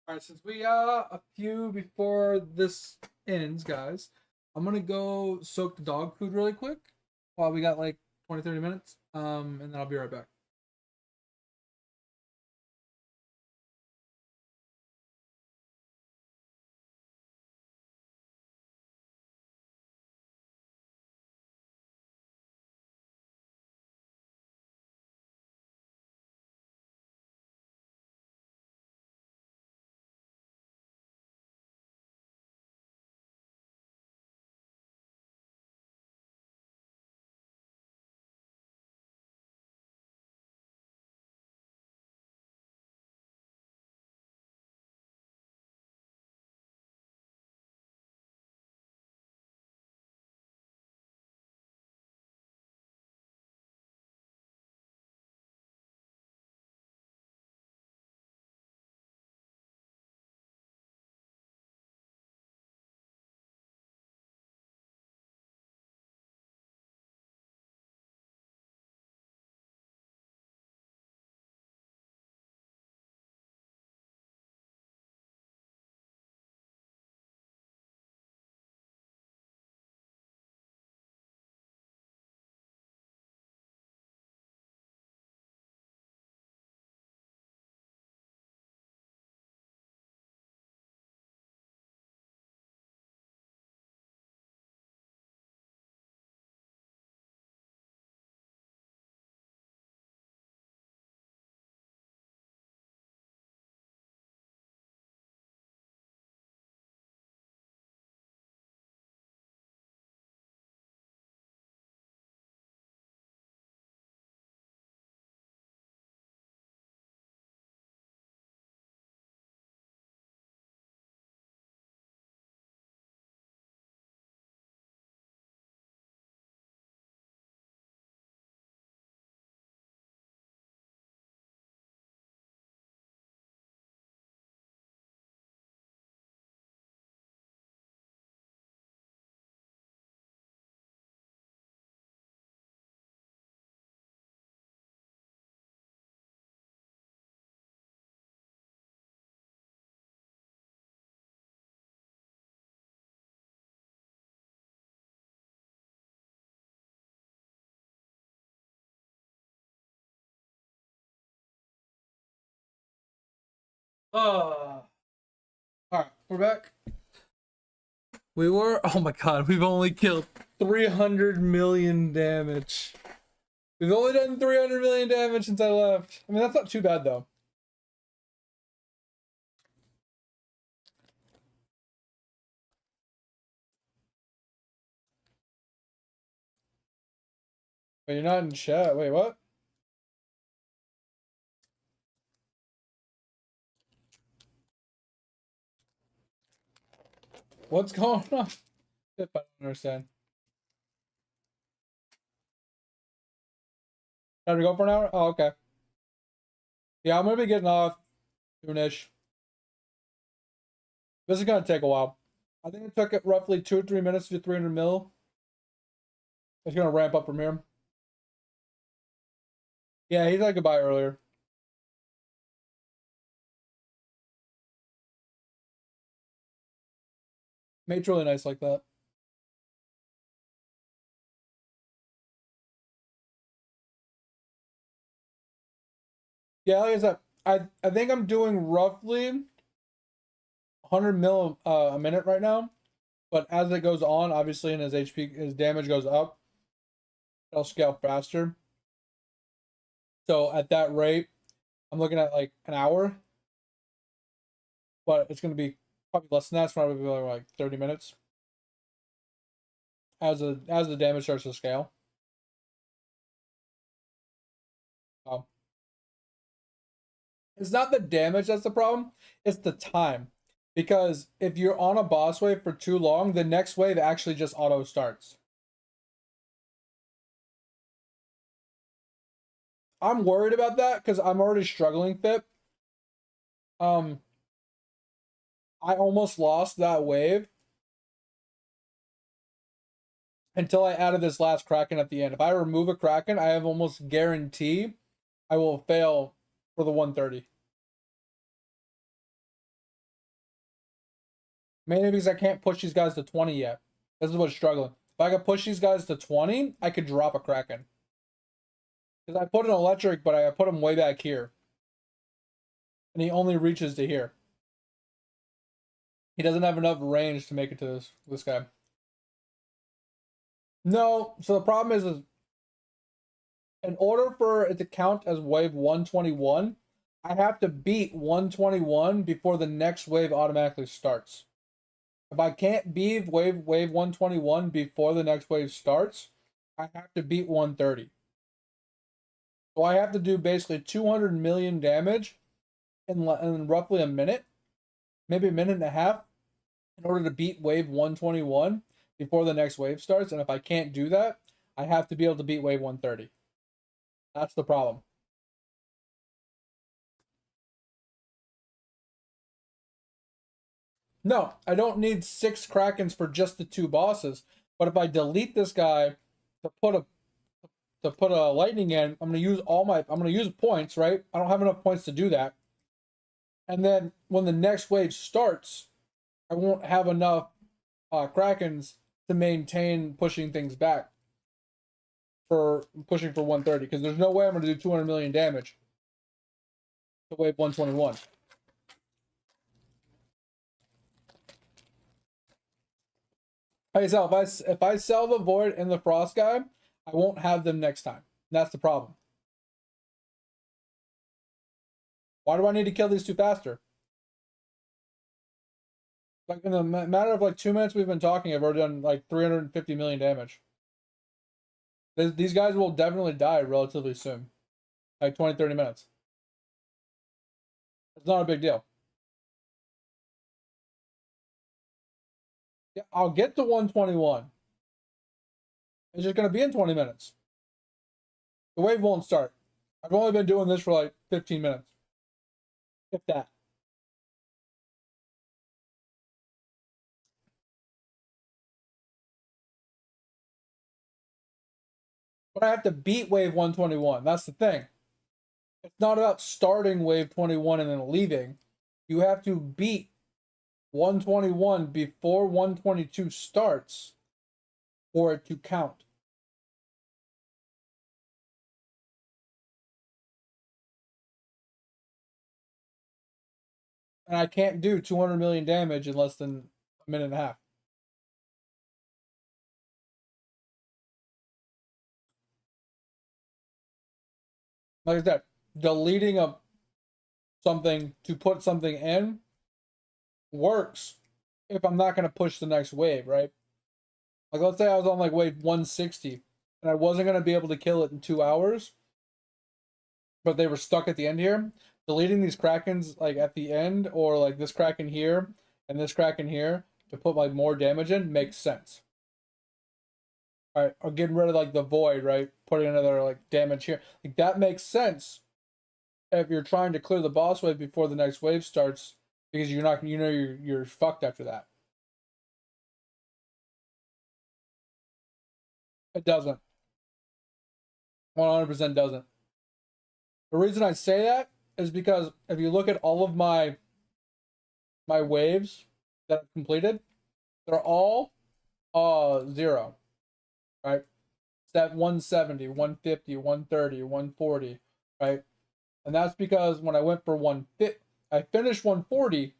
Alright, since we are a few before this ends, guys, I'm gonna go soak the dog food really quick while we got like 20-30 minutes. And then I'll be right back. Alright, we're back. Oh my god, we've only killed 300 million damage. We've only done 300 million damage since I left. I mean, that's not too bad though. Wait, you're not in chat. Wait, what? What's going on? If I don't understand. Time to go for an hour? Oh, okay. Yeah, I'm gonna be getting off soonish. This is gonna take a while. I think it took it roughly 2 or 3 minutes to do 300 mil. It's gonna ramp up from here. Yeah, he said goodbye earlier. Mate's really nice like that. Yeah, like I said, I think I'm doing roughly 100 mil a minute right now. But as it goes on, obviously, and his HP, his damage goes up, it'll scale faster. So at that rate, I'm looking at like an hour. But it's going to be probably less than that. It's probably like 30 minutes. As the damage starts to scale. It's not the damage that's the problem. It's the time. Because if you're on a boss wave for too long, the next wave actually just auto starts. I'm worried about that because I'm already struggling fit. I almost lost that wave until I added this last Kraken at the end. If I remove a Kraken, I have almost guarantee I will fail for the 130. Mainly because I can't push these guys to 20 yet. This is what's struggling. If I could push these guys to 20, I could drop a Kraken. Because I put an electric, but I put him way back here. And he only reaches to here. He doesn't have enough range to make it to this guy. No, so the problem is in order for it to count as wave 121, I have to beat 121 before the next wave automatically starts. If I can't beat wave 121 before the next wave starts, I have to beat 130. So I have to do basically 200 million damage in roughly a minute, maybe a minute and a half, in order to beat wave 121 before the next wave starts. And if I can't do that, I have to be able to beat wave 130. That's the problem. No, I don't need 6 Krakens for just the 2 bosses. But if I delete this guy to put a lightning in, I'm gonna use points, right? I don't have enough points to do that. And then when the next wave starts, I won't have enough Krakens to maintain pushing things back for pushing for 130, because there's no way I'm gonna do 200 million damage to wave 121. Hey, so if I sell the Void and the Frost guy, I won't have them next time. That's the problem. Why do I need to kill these 2 faster? Like in a matter of like 2 minutes we've been talking, I've already done like 350 million damage. These guys will definitely die relatively soon. Like 20, 30 minutes. It's not a big deal. Yeah, I'll get to 121. It's just going to be in 20 minutes. The wave won't start. I've only been doing this for like 15 minutes. If that. But I have to beat wave 121. That's the thing. It's not about starting wave 21 and then leaving. You have to beat 121 before 122 starts for it to count. And I can't do 200 million damage in less than a minute and a half. Like I said, deleting something to put something in works if I'm not going to push the next wave, right? Like let's say I was on like wave 160 and I wasn't going to be able to kill it in 2 hours, but they were stuck at the end here. Deleting these Krakens like at the end, or like this Kraken here and this Kraken here to put like more damage in makes sense. Alright, or getting rid of like the void, right? Putting another like damage here. Like that makes sense if you're trying to clear the boss wave before the next wave starts, because you're not, you're fucked after that. It doesn't. 100% doesn't. The reason I say that is because if you look at all of my waves that I've completed, they're all 0. Right? It's at 170, 150, 130, 140, right? And that's because when I went for 150, I finished 140,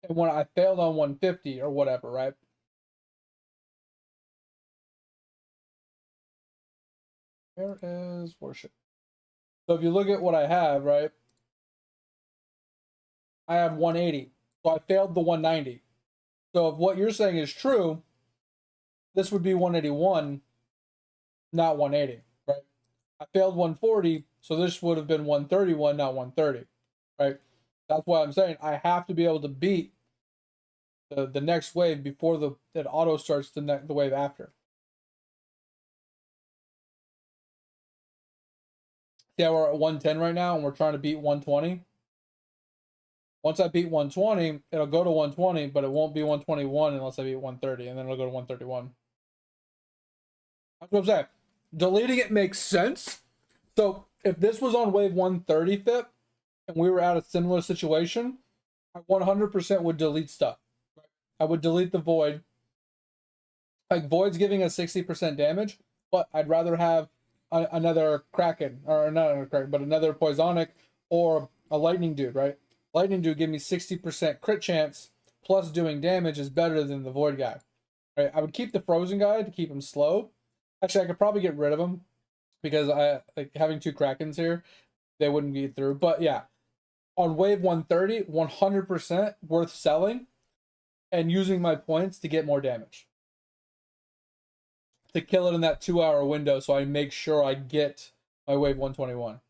and when I failed on 150 or whatever, right? Where is worship? So if you look at what I have, right? I have 180. So I failed the 190. So if what you're saying is true, this would be 181, not 180, right? I failed 140, so this would have been 131, not 130, right? That's why I'm saying I have to be able to beat the next wave before it auto starts the wave after. Yeah, we're at 110 right now, and we're trying to beat 120. Once I beat 120, it'll go to 120, but it won't be 121 unless I beat 130, and then it'll go to 131. That's what I'm saying. Deleting it makes sense. So if this was on wave 130 FIP, and we were at a similar situation, I 100% would delete stuff. I would delete the void. Like, void's giving us 60% damage, but I'd rather have another Kraken, or not another Kraken, but another Poisonic or a Lightning Dude, right? Lightning Dude give me 60% crit chance plus doing damage is better than the Void guy, right? I would keep the Frozen guy to keep him slow. Actually, I could probably get rid of him because I like having 2 Krakens here, they wouldn't get through. But yeah, on wave 130, 100% worth selling and using my points to get more damage. To kill it in that 2-hour window so I make sure I get my wave 121.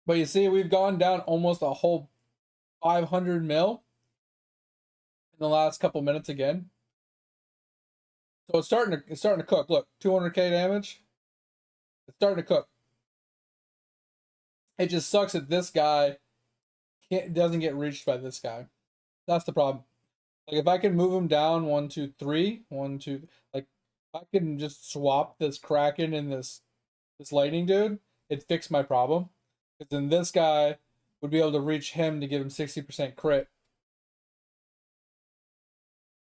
But you see, we've gone down almost a whole 500 mil in the last couple minutes again. So it's starting to cook. Look, 200k damage. It's starting to cook. It just sucks that this guy doesn't get reached by this guy. That's the problem. Like, if I can move him down 1, 2, 3, 1, 2, like, if I can just swap this Kraken and this Lightning Dude, it'd fix my problem. Because then this guy would be able to reach him to give him 60% crit.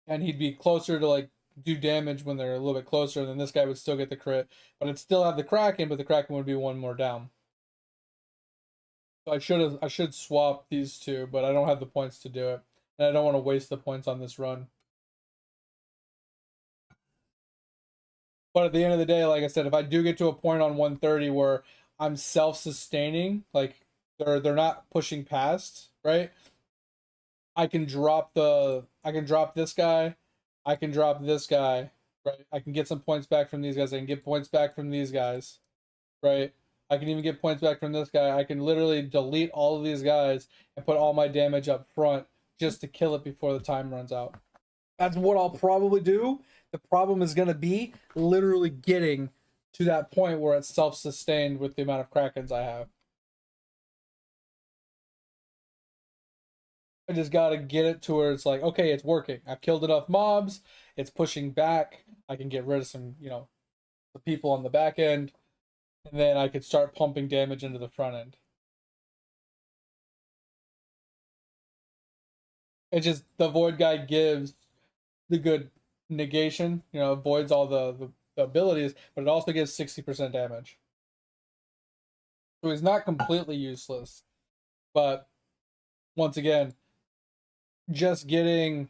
And he'd be closer to, like, do damage when they're a little bit closer, and then this guy would still get the crit. But I'd still have the Kraken, but the Kraken would be 1 more down. So I should swap these two, but I don't have the points to do it. And I don't want to waste the points on this run. But at the end of the day, like I said, if I do get to a point on 130 where I'm self-sustaining, like they're not pushing past, right? I can drop this guy, I can drop this guy, right? I can get some points back from these guys, I can get points back from these guys, right? I can even get points back from this guy. I can literally delete all of these guys and put all my damage up front just to kill it before the time runs out. That's what I'll probably do. The problem is going to be literally getting to that point where it's self-sustained with the amount of Krakens I have. I just got to get it to where it's like, okay, it's working. I've killed enough mobs. It's pushing back. I can get rid of some, the people on the back end. And then I could start pumping damage into the front end. It's just the Void guy gives the good negation, avoids all the abilities, but it also gives 60% damage. So he's not completely useless. But once again, just getting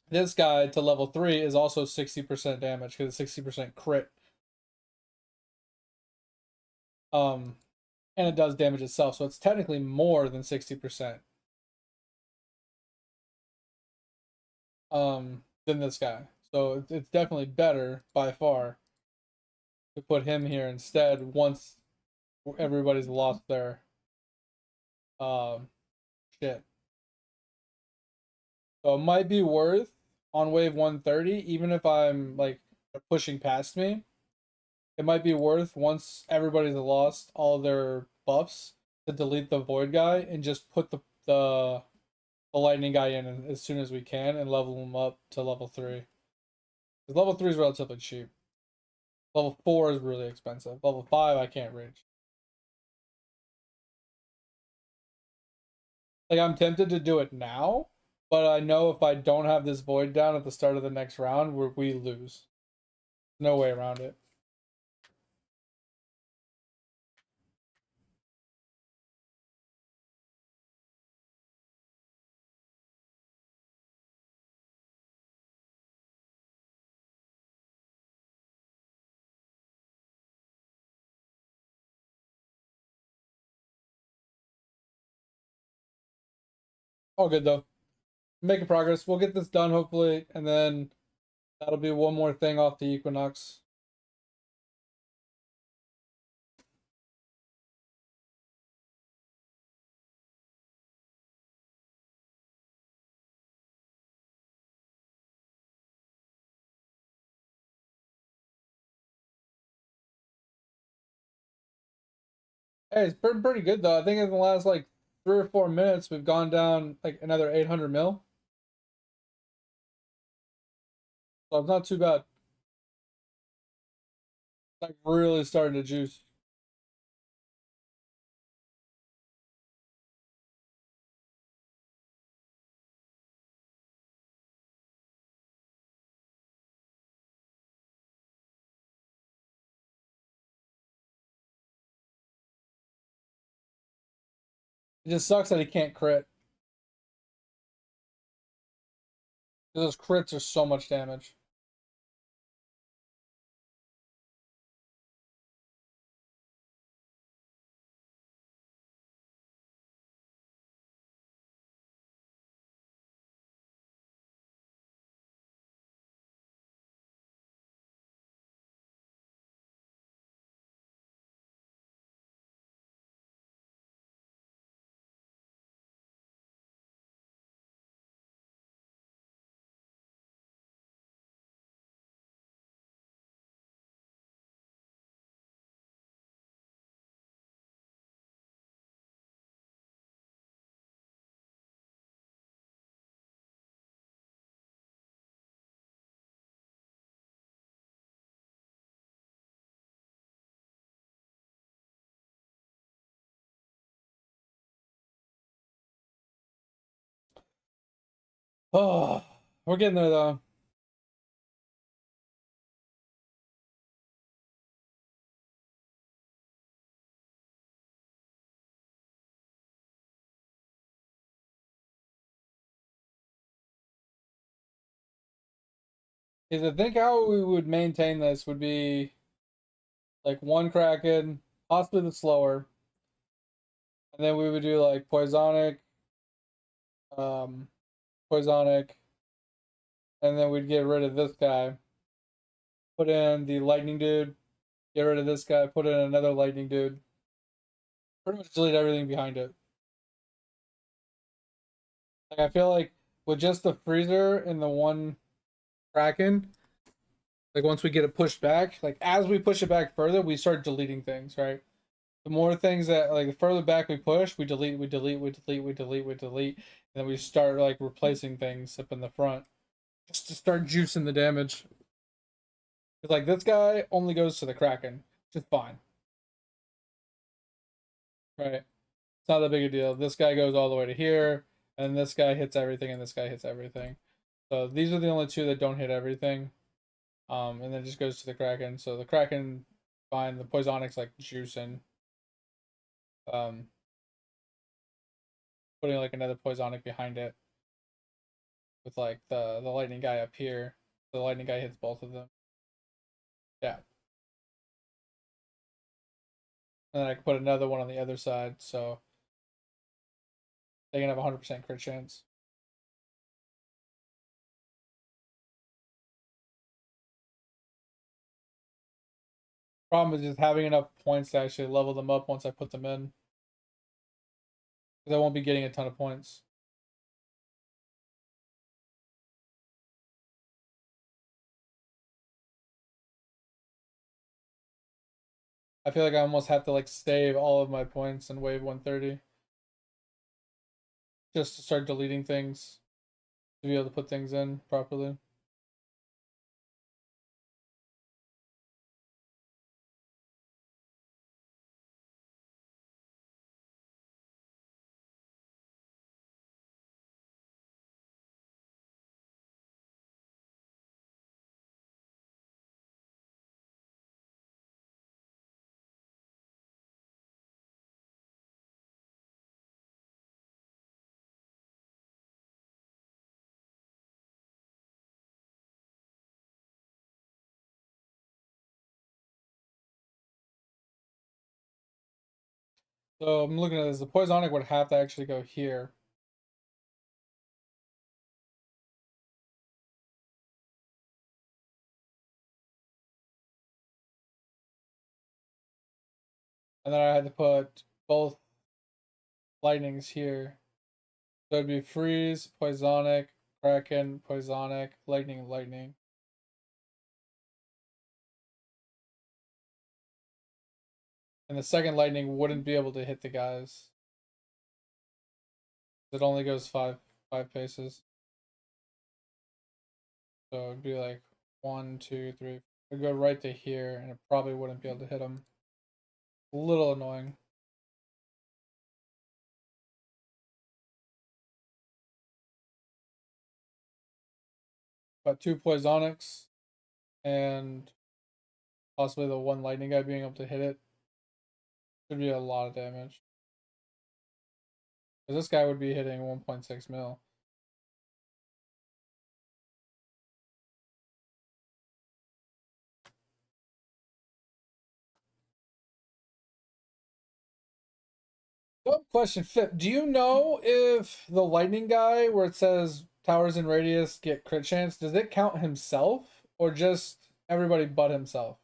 this guy to level 3 is also 60% damage because it's 60% crit. And it does damage itself, so it's technically more than 60%. Than this guy. So it's definitely better by far to put him here instead once everybody's lost their um shit. So it might be worth on wave 130, even if I'm like pushing past me. It might be worth once everybody's lost all their buffs to delete the void guy and just put the lightning guy in as soon as we can and level him up to level 3. Because level 3 is relatively cheap. Level 4 is really expensive. Level 5 I can't reach. Like I'm tempted to do it now, but I know if I don't have this void down at the start of the next round, we lose. No way around it. All good though. Making progress. We'll get this done hopefully, and then that'll be one more thing off the Equinox. Hey, it's been pretty good though. I think in the last like 3 or 4 minutes, we've gone down like another 800 mil. So it's not too bad. Like really starting to juice. It just sucks that he can't crit. Those crits are so much damage. Oh, we're getting there though. Is I think how we would maintain this would be like one Kraken, possibly the slower, and then we would do like um, Poisonic, and then we'd get rid of this guy, put in the lightning dude, get rid of this guy, put in another lightning dude. Pretty much delete everything behind it. Like I feel like with just the freezer and the one Kraken, like once we get it pushed back, like as we push it back further, we start deleting things, right? The more things that like the further back we push, we delete, we delete, we delete, we delete, we delete, and then we start like replacing things up in the front just to start juicing the damage. Cause like this guy only goes to the Kraken, just fine, right? It's not that big a deal. This guy goes all the way to here, and this guy hits everything, and this guy hits everything. So these are the only two that don't hit everything. And then it just goes to the Kraken. So the Kraken, fine. The Poisonic's like juicing. Um, putting like another Poisonic behind it with like the lightning guy up here. The lightning guy hits both of them. Yeah. And then I can put another one on the other side, so they can have 100% crit chance. Problem is just having enough points to actually level them up once I put them in. Because I won't be getting a ton of points. I feel like I almost have to like save all of my points in wave 130. Just to start deleting things. To be able to put things in properly. So I'm looking at this. The Poisonic would have to actually go here. And then I had to put both lightnings here. So it'd be Freeze, Poisonic, Kraken, Poisonic, Lightning, Lightning. And the second lightning wouldn't be able to hit the guys. It only goes five paces. So it'd be like 1, 2, 3. It'd go right to here, and it probably wouldn't be able to hit him. A little annoying. But 2 Poisonics, and possibly the 1 lightning guy being able to hit it. Should be a lot of damage. Because this guy would be hitting 1.6 mil. One question, Fit. Do you know if the lightning guy, where it says towers in radius get crit chance, does it count himself or just everybody but himself?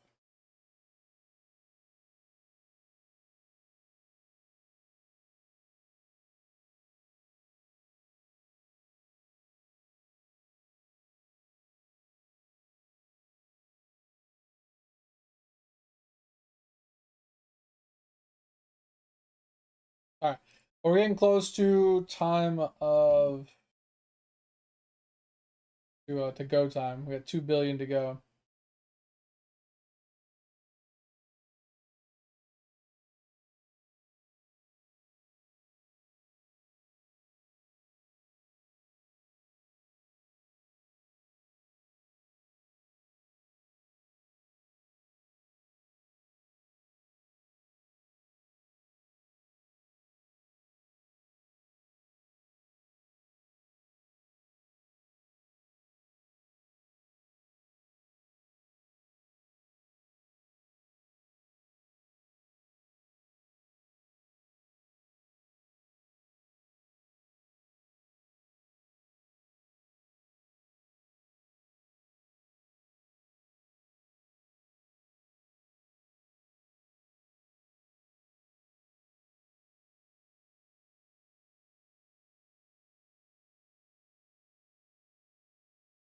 All right, we're getting close to time of to go time. We got 2 billion to go.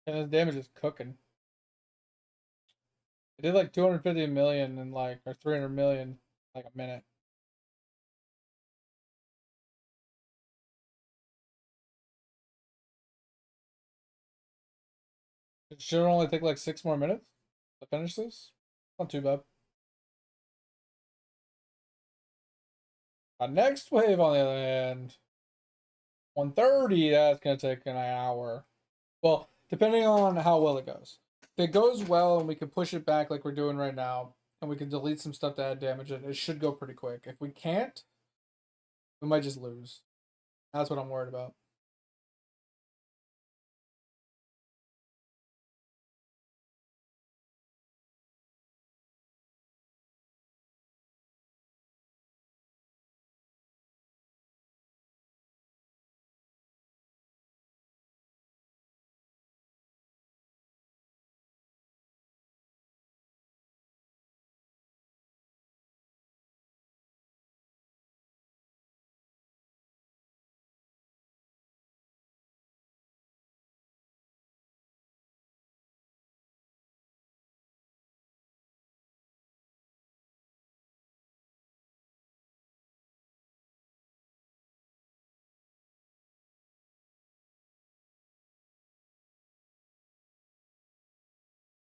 And his damage is cooking. It did like 250 million in like, or 300 million like a minute. It should only take like 6 more minutes to finish this. Not too bad. Our next wave, on the other hand, 130, that's going to take an hour. Well, depending on how well it goes. If it goes well and we can push it back like we're doing right now, and we can delete some stuff to add damage, it should go pretty quick. If we can't, we might just lose. That's what I'm worried about.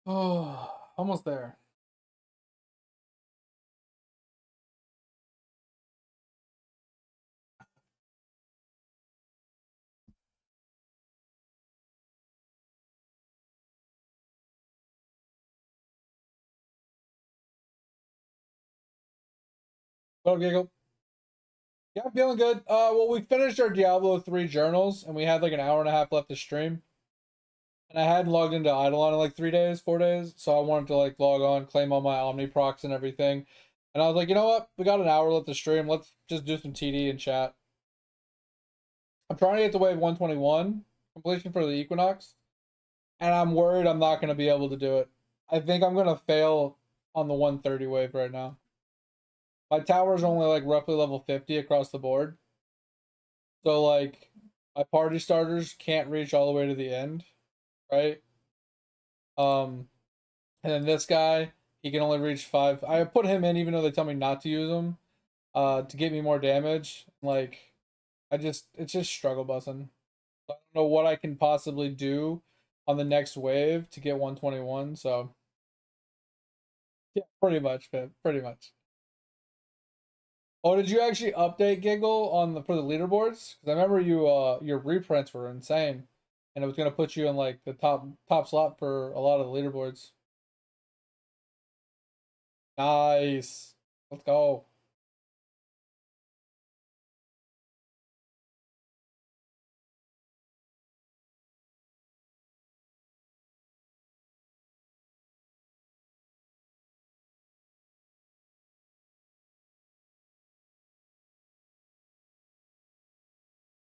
Oh, almost there. Go giggle. Yeah, I'm feeling good. Well, we finished our Diablo 3 journals, and we had like an hour and a half left to stream. And I hadn't logged into Eidolon in like 3 days, 4 days, so I wanted to like log on, claim all my Omni procs and everything. And I was like, you know what? We got an hour left to stream. Let's just do some TD and chat. I'm trying to get to wave 121 completion for the Equinox, and I'm worried I'm not going to be able to do it. I think I'm going to fail on the 130 wave right now. My tower's only like roughly level 50 across the board. So like my party starters can't reach all the way to the end, right? And then this guy, he can only reach 5. I put him in even though they tell me not to use him, to get me more damage. Like it's just struggle bussing. I don't know what I can possibly do on the next wave to get 121, so yeah, pretty much, man. Pretty much. Oh, did you actually update Giggle on the for the leaderboards? Because I remember you your reprints were insane, and it was gonna put you in like the top slot for a lot of the leaderboards. Nice. Let's go.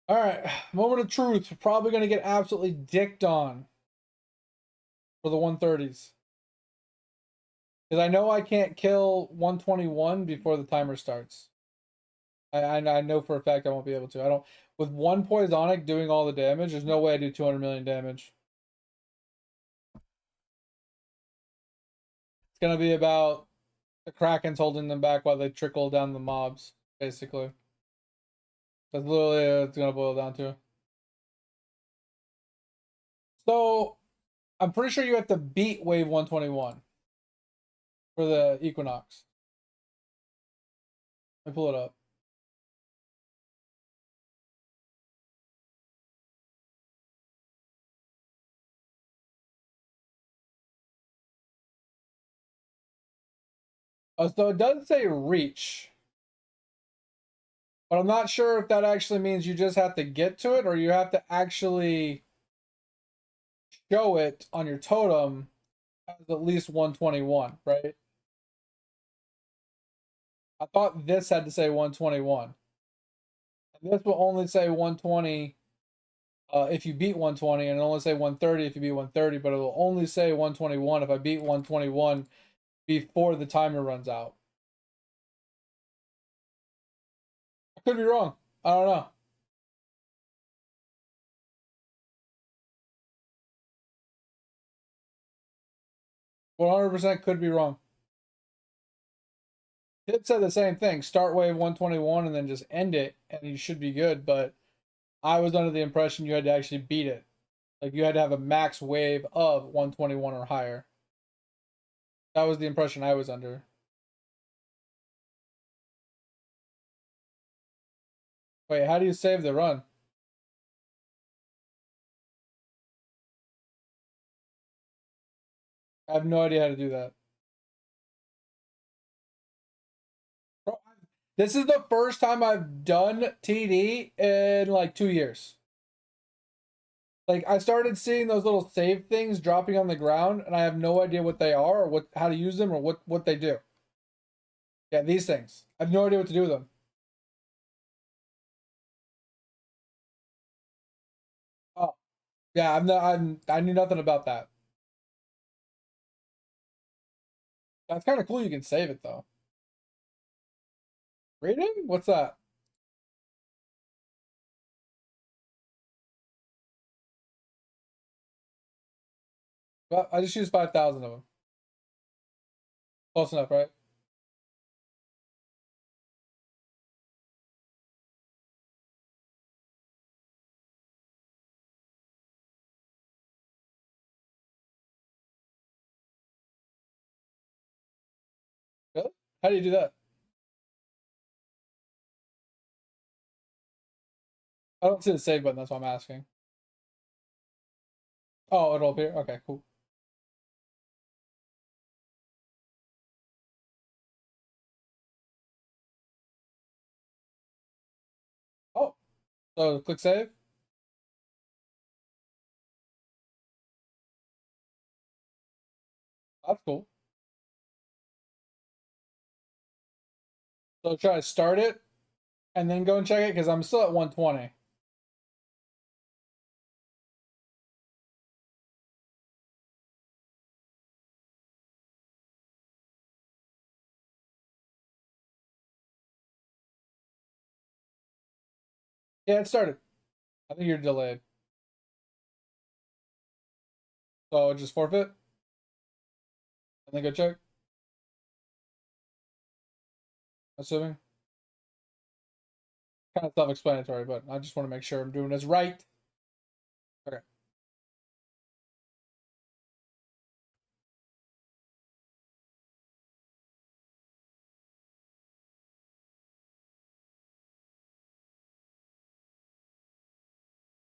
All right, moment of truth. We're probably gonna get absolutely dicked on for the 130s. Because I know I can't kill 121 before the timer starts. I know for a fact I won't be able to. I don't with one poisonic doing all the damage. There's no way I do 200 million damage. It's gonna be about the Kraken's holding them back while they trickle down the mobs, basically. That's literally what it's gonna boil down to. So I'm pretty sure you have to beat wave 121 for the Equinox. Let me pull it up. So it does say reach, but I'm not sure if that actually means you just have to get to it or you have to actually show it on your totem as at least 121, right? I thought this had to say 121. And this will only say 120 if you beat 120, and it'll only say 130 if you beat 130, but it will only say 121 if I beat 121 before the timer runs out. I could be wrong. I don't know. 100% could be wrong. It said the same thing. Start wave 121 and then just end it, and you should be good. But I was under the impression you had to actually beat it. Like you had to have a max wave of 121 or higher. That was the impression I was under. Wait, how do you save the run? I have no idea how to do that. Bro, this is the first time I've done TD in like 2 years. Like I started seeing those little save things dropping on the ground, and I have no idea what they are or what how to use them or what they do. Yeah, these things. I have no idea what to do with them. Oh, yeah, I knew nothing about that. That's kind of cool. You can save it though. Reading? What's that? Well, I just used 5,000 of them. Close enough, right? How do you do that? I don't see the save button, that's why I'm asking. Oh, it'll appear? Okay, cool. Oh, so click save. That's cool. So try to start it and then go and check it because I'm still at 120. Yeah, it started. I think you're delayed. So just forfeit and then go check. Assuming. Kind of self-explanatory, but I just want to make sure I'm doing this right. Okay.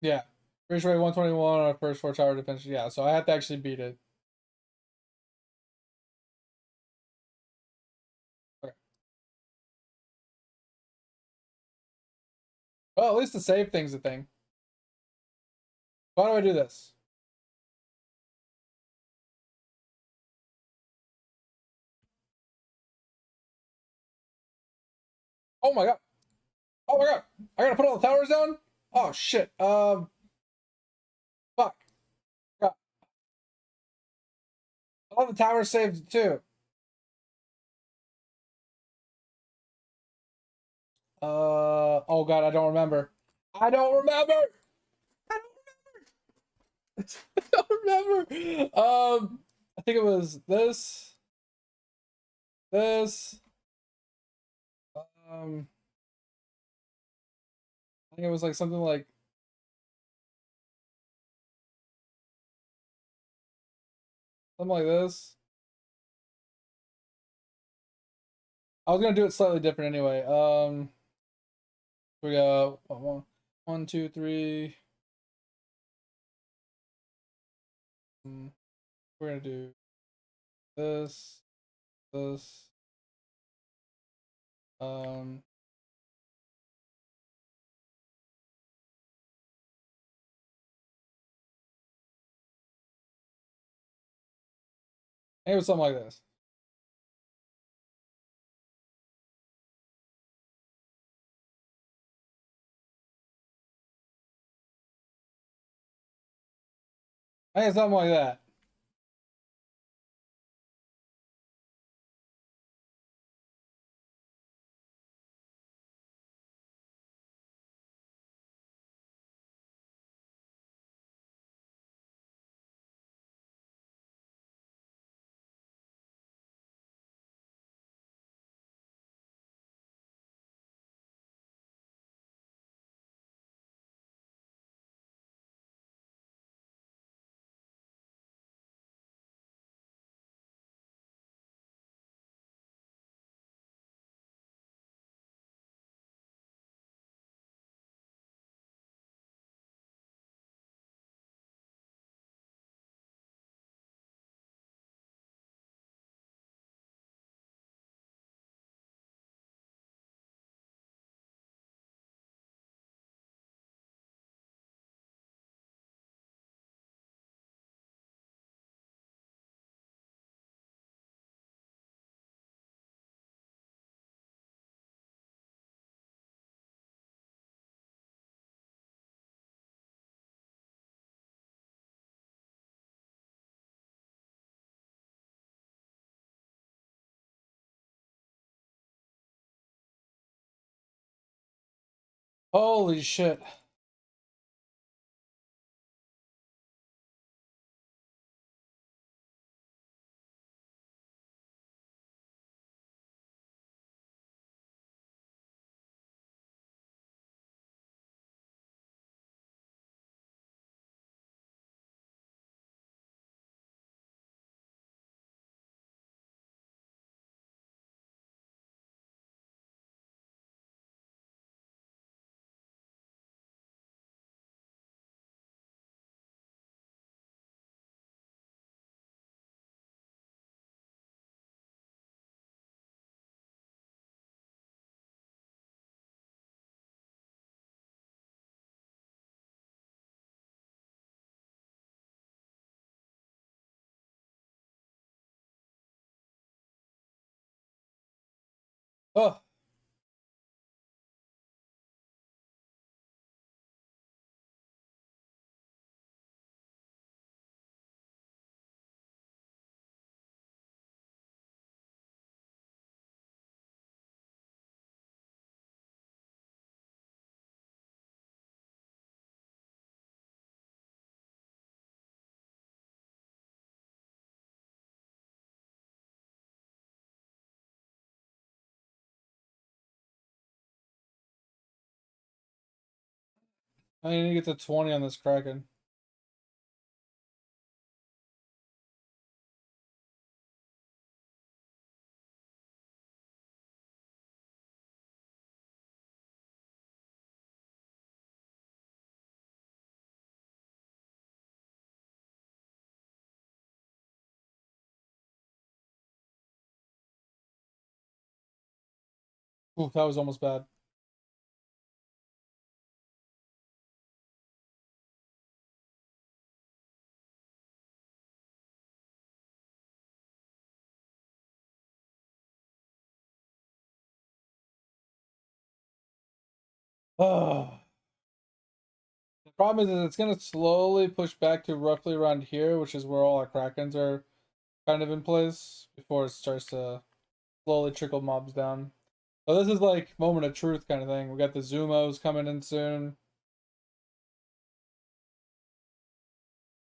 Yeah. Race rate 121 on our first 4 tower defense. Yeah, so I have to actually beat it. Okay. Well, at least the save thing's a thing. Why do I do this? Oh my god. Oh my god. I gotta put all the towers down? Oh shit. Fuck. God. All the towers saved too. Oh god, I don't remember. I don't remember. I don't remember. I don't remember. I think it was this. I think it was like something like this. I was gonna do it slightly different anyway. We got one, two, three. We're gonna do this, this. Um, I think it was something like this. I think it's something like that. Holy shit. Oh, I need to get to 20 on this Kraken. Ooh, that was almost bad. Oh. The problem is it's going to slowly push back to roughly around here, which is where all our Krakens are kind of in place before it starts to slowly trickle mobs down. So this is like moment of truth kind of thing. We got the Zumos coming in soon.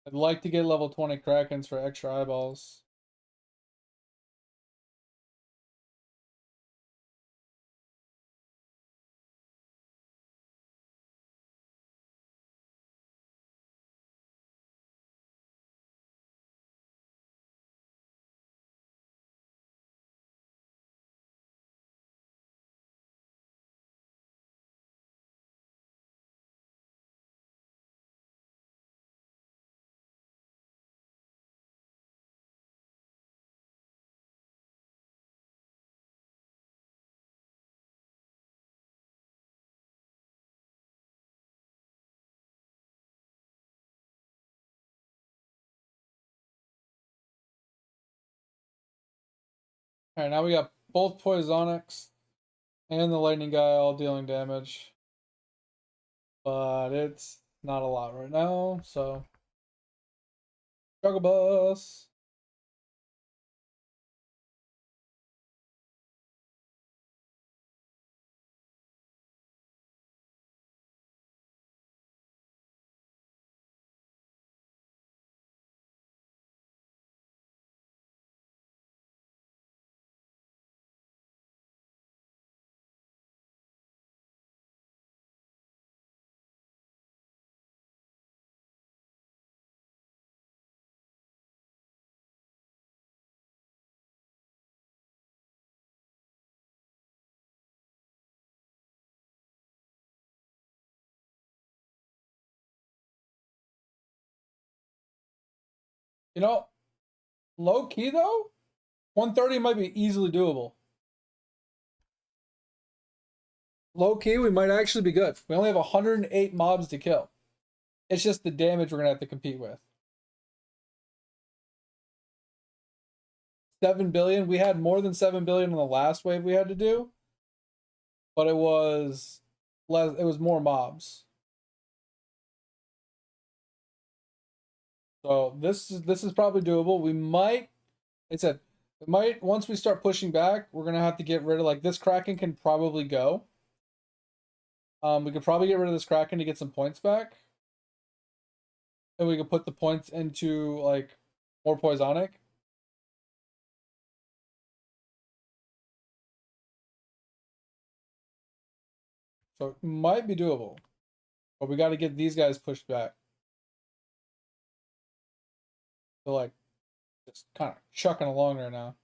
I'd like to get level 20 Krakens for extra eyeballs. Alright, now we got both Poisonics and the Lightning guy all dealing damage. But it's not a lot right now, so. Struggle bus. You know, low key though, 130 might be easily doable. Low key, we might actually be good. We only have 108 mobs to kill. It's just the damage we're gonna have to compete with. 7 billion. We had more than 7 billion in the last wave we had to do, but it was less. It was more mobs. So this is probably doable. We might. It said it might once we start pushing back, we're gonna have to get rid of like this Kraken can probably go. We could probably get rid of this Kraken to get some points back. And we could put the points into like more Poisonic. So it might be doable. But we got to get these guys pushed back. They're like just kind of chucking along right now.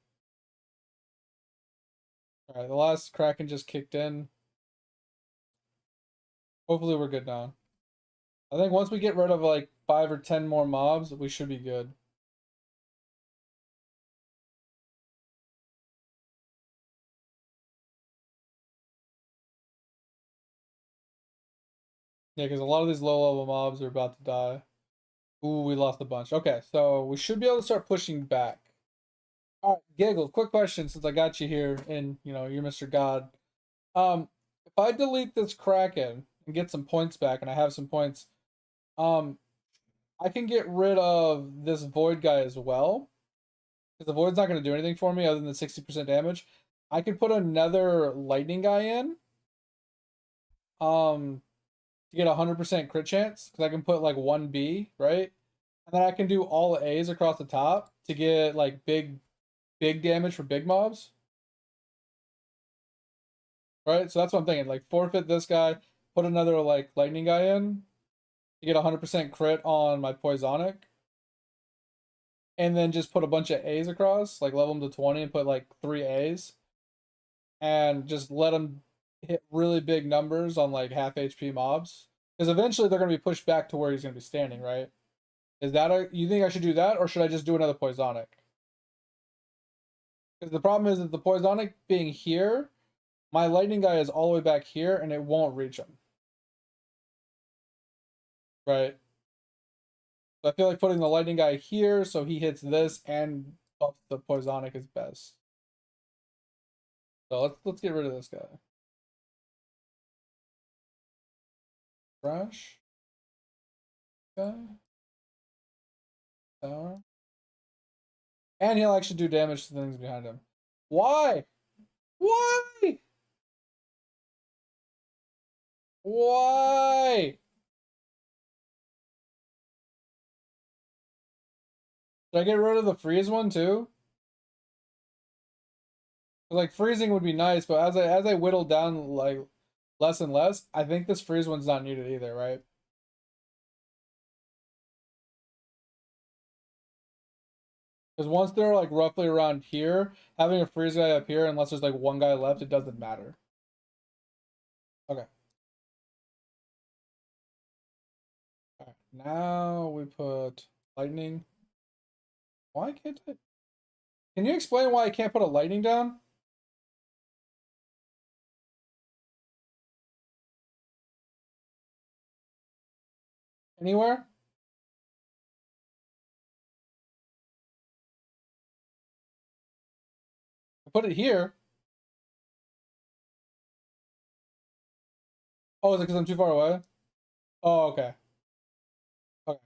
Alright, the last Kraken just kicked in. Hopefully we're good now. I think once we get rid of like 5 or 10 more mobs, we should be good. Yeah, because a lot of these low level mobs are about to die. Ooh, we lost a bunch. Okay, so we should be able to start pushing back. All right, Giggle. Quick question, since I got you here, and you know you're Mr. God. If I delete this Kraken and get some points back, and I have some points, um, I can get rid of this Void guy as well, because the Void's not going to do anything for me other than the 60% damage. I can put another Lightning guy in, to get 100% crit chance, because I can put like 1B, right? And then I can do all A's across the top to get like big damage for big mobs. Right? So that's what I'm thinking. Like forfeit this guy, put another like lightning guy in to get 100% crit on my poisonic. And then just put a bunch of A's across, like level them to 20 and put like 3 A's. And just let them hit really big numbers on like half HP mobs. Because eventually they're going to be pushed back to where he's going to be standing, right? Is that you think I should do that, or should I just do another poisonic? Because the problem is that the poisonic being here, my lightning guy is all the way back here and it won't reach him. Right? So I feel like putting the lightning guy here so he hits this and buffs the poisonic is best. So let's get rid of this guy. Crash. Guy. Tower. And he'll actually do damage to things behind him. Why? Why? Why? Should I get rid of the freeze one too? Like freezing would be nice, but as I whittle down like less and less, I think this freeze one's not needed either, right? Because once they're like roughly around here, having a freeze guy up here, unless there's like one guy left, it doesn't matter. Okay. Alright, now we put lightning. Why can't I? Can you explain why I can't put a lightning down? Anywhere? I put it here. Oh, is it because I'm too far away? Oh, okay. Okay.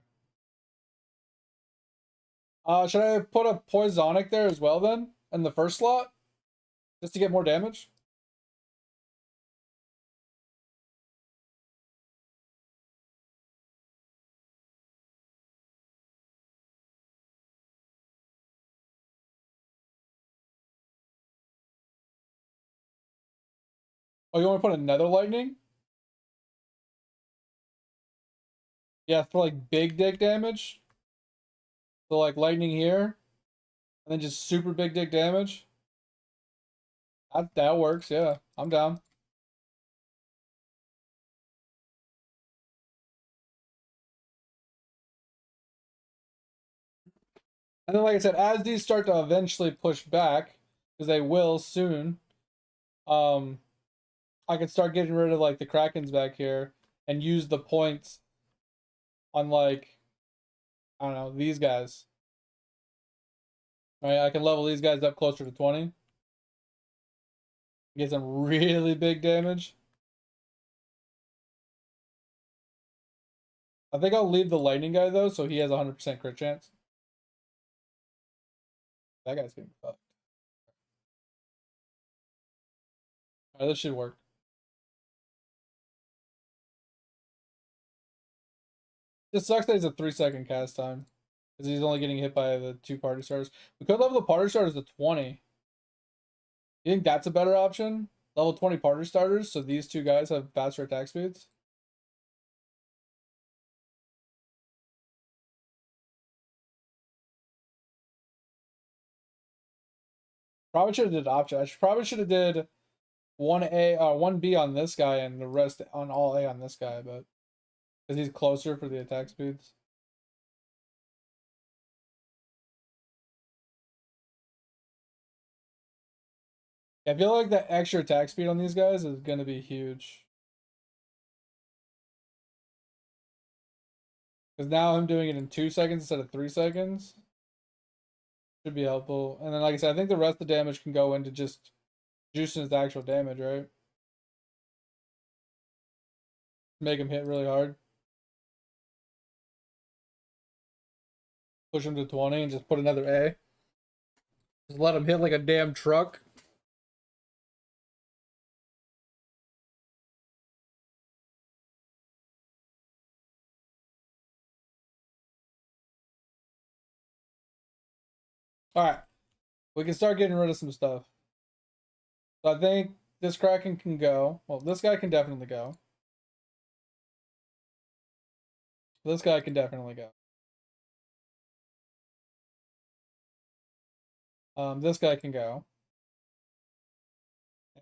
Should I put a poisonic there as well then? In the first slot? Just to get more damage? Oh, you want to put another lightning? Yeah, for like big dick damage. So like lightning here, and then just super big dick damage. That works, yeah. I'm down. And then like I said, as these start to eventually push back, because they will soon, um, I can start getting rid of like the Krakens back here and use the points on like I don't know, these guys. Right, I can level these guys up closer to 20. Get some really big damage. I think I'll leave the lightning guy though, so he has 100% crit chance. That guy's getting fucked. Alright, this should work. It sucks that he's a 3-second cast time. Because he's only getting hit by the 2 party starters. We could level the party starters to 20. You think that's a better option? Level 20 party starters, so these 2 guys have faster attack speeds? Probably should have did option. Probably should have did 1A 1B on this guy and the rest on all A on this guy, but because he's closer for the attack speeds. I feel like the extra attack speed on these guys is gonna be huge. Because now I'm doing it in 2 seconds instead of 3 seconds. Should be helpful. And then, like I said, I think the rest of the damage can go into just juicing his actual damage, right? Make him hit really hard. Push him to 20 and just put another A. Just let him hit like a damn truck. Alright. We can start getting rid of some stuff. So I think this Kraken can go. Well, this guy can definitely go. This guy can definitely go. This guy can go.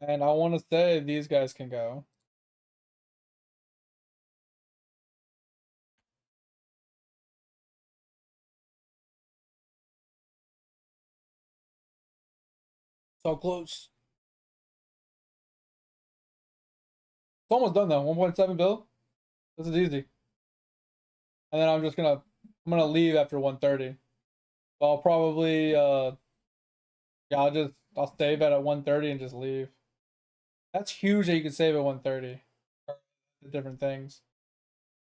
And I want to say these guys can go. So close. It's almost done though. 1.7 bill. This is easy. And then I'm gonna leave after 130. So I'll probably yeah, I'll save it at 130 and just leave. That's huge that you can save at 130. The different things.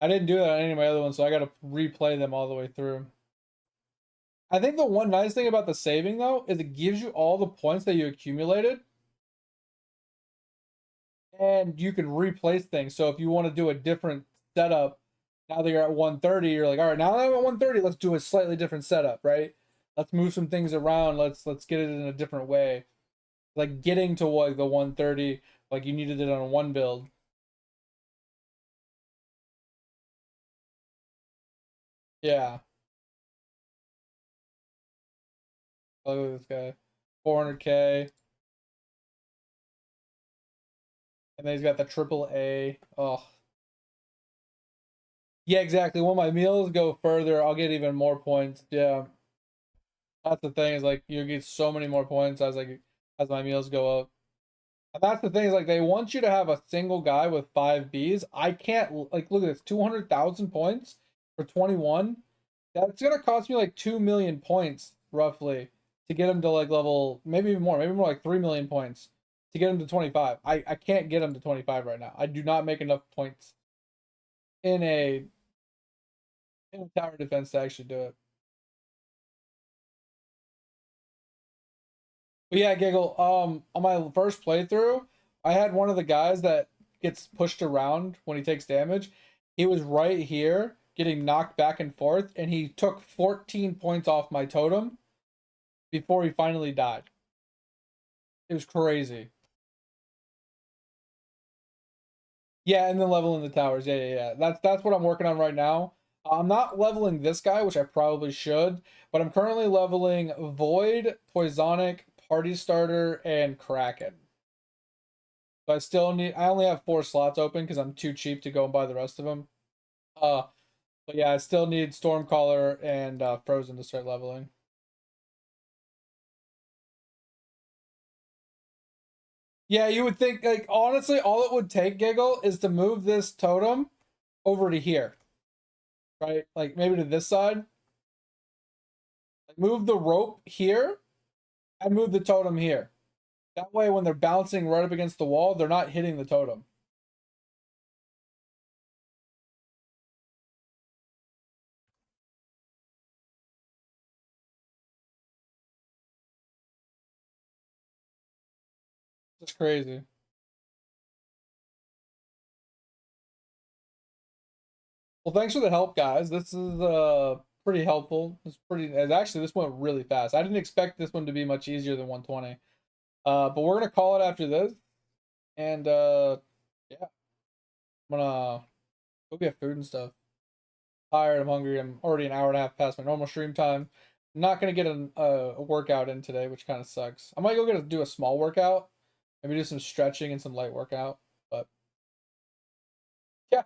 I didn't do that on any of my other ones, so I gotta replay them all the way through. I think the one nice thing about the saving though is it gives you all the points that you accumulated. And you can replace things. So if you want to do a different setup, now that you're at 130, you're like, all right, now that I'm at 130, let's do a slightly different setup, right? Let's move some things around. Let's get it in a different way. Like getting to like the 130, like you needed it on one build. Yeah. Oh, look at this guy. 400K. And then he's got the triple A. Oh. Yeah, exactly. When my meals go further, I'll get even more points. Yeah. That's the thing, is like you get so many more points as my meals go up. And that's the thing, is like they want you to have a single guy with 5 Bs. I can't, like, look at this, 200,000 points for 21. That's gonna cost me like 2 million points roughly to get him to like level, maybe even more, maybe more like 3 million points to get him to 25. I can't get him to 25 right now. I do not make enough points in a tower defense to actually do it. But yeah, Giggle, on my first playthrough, I had one of the guys that gets pushed around when he takes damage. He was right here getting knocked back and forth, and he took 14 points off my totem before he finally died. It was crazy. Yeah, and then leveling the towers. Yeah. That's what I'm working on right now. I'm not leveling this guy, which I probably should, but I'm currently leveling Void, Poisonic, Party Starter, and Kraken. So I only have 4 slots open because I'm too cheap to go and buy the rest of them. But yeah, I still need Stormcaller and Frozen to start leveling. Yeah, you would think, like, honestly, all it would take, Giggle, is to move this totem over to here. Right? Like, maybe to this side. Like, move the rope here and move the totem here. That way, when they're bouncing right up against the wall, they're not hitting the totem. It's crazy. Well, thanks for the help, guys. This is pretty helpful. Actually, this went really fast. I didn't expect this one to be much easier than 120. But we're gonna call it after this. And yeah, I'm gonna go get food and stuff. Tired, I'm hungry. I'm already an hour and a half past my normal stream time. I'm not gonna get a workout in today, which kind of sucks. I might do a small workout, maybe do some stretching and some light workout. But yeah,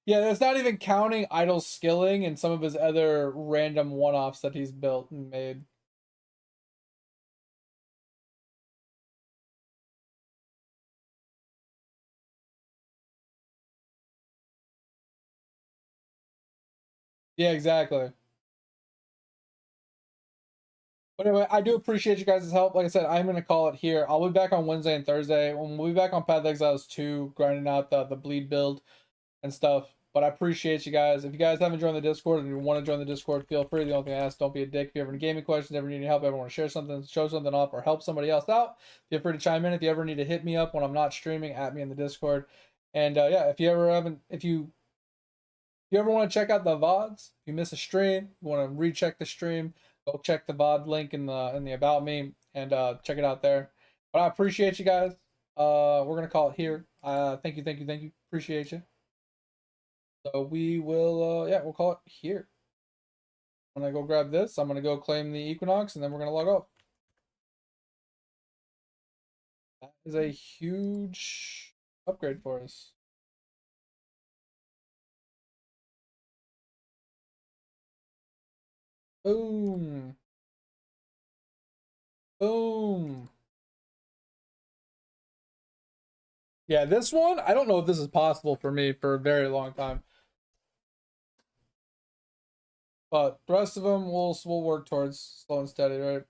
yeah, that's not even counting idle skilling and some of his other random one-offs that he's built and made. Yeah, exactly. But anyway, I do appreciate you guys' help. Like I said, I'm gonna call it here. I'll be back on Wednesday and Thursday. We'll be back on Path of Exiles 2, grinding out the bleed build and stuff. But I appreciate you guys. If you guys haven't joined the Discord and you want to join the Discord, feel free. The only thing I ask, don't be a dick. If you ever have any gaming questions, ever need any help, ever want to share something, show something off, or help somebody else out, feel free to chime in. If you ever need to hit me up when I'm not streaming, at me in the Discord. And yeah, if you ever want to check out the VODs, if you miss a stream, you want to recheck the stream, go check the VOD link in the about me and check it out there. But I appreciate you guys. We're gonna call it here. Thank you. Appreciate you. So we will yeah, we'll call it here. I'm gonna go grab this. I'm gonna go claim the Equinox and then we're gonna log off. That is a huge upgrade for us. Boom. Boom. Yeah, this one, I don't know if this is possible for me for a very long time. But the rest of them we'll work towards slow and steady, right?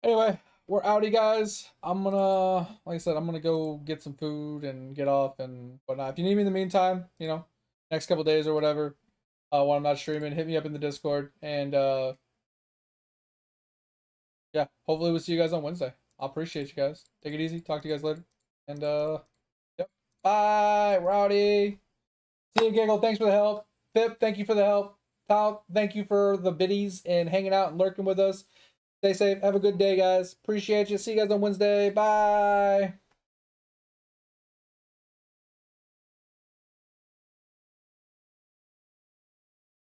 Anyway, we're outie, guys. I'm gonna, like I said, I'm gonna go get some food and get off and whatnot. If you need me in the meantime, you know, next couple days or whatever, when I'm not streaming, hit me up in the Discord. And yeah, hopefully we'll see you guys on Wednesday. I appreciate you guys. Take it easy. Talk to you guys later. And yep. Bye, Rowdy. See you, Giggle. Thanks for the help. Pip, thank you for the help. Pal, thank you for the biddies and hanging out and lurking with us. Stay safe. Have a good day, guys. Appreciate you. See you guys on Wednesday. Bye.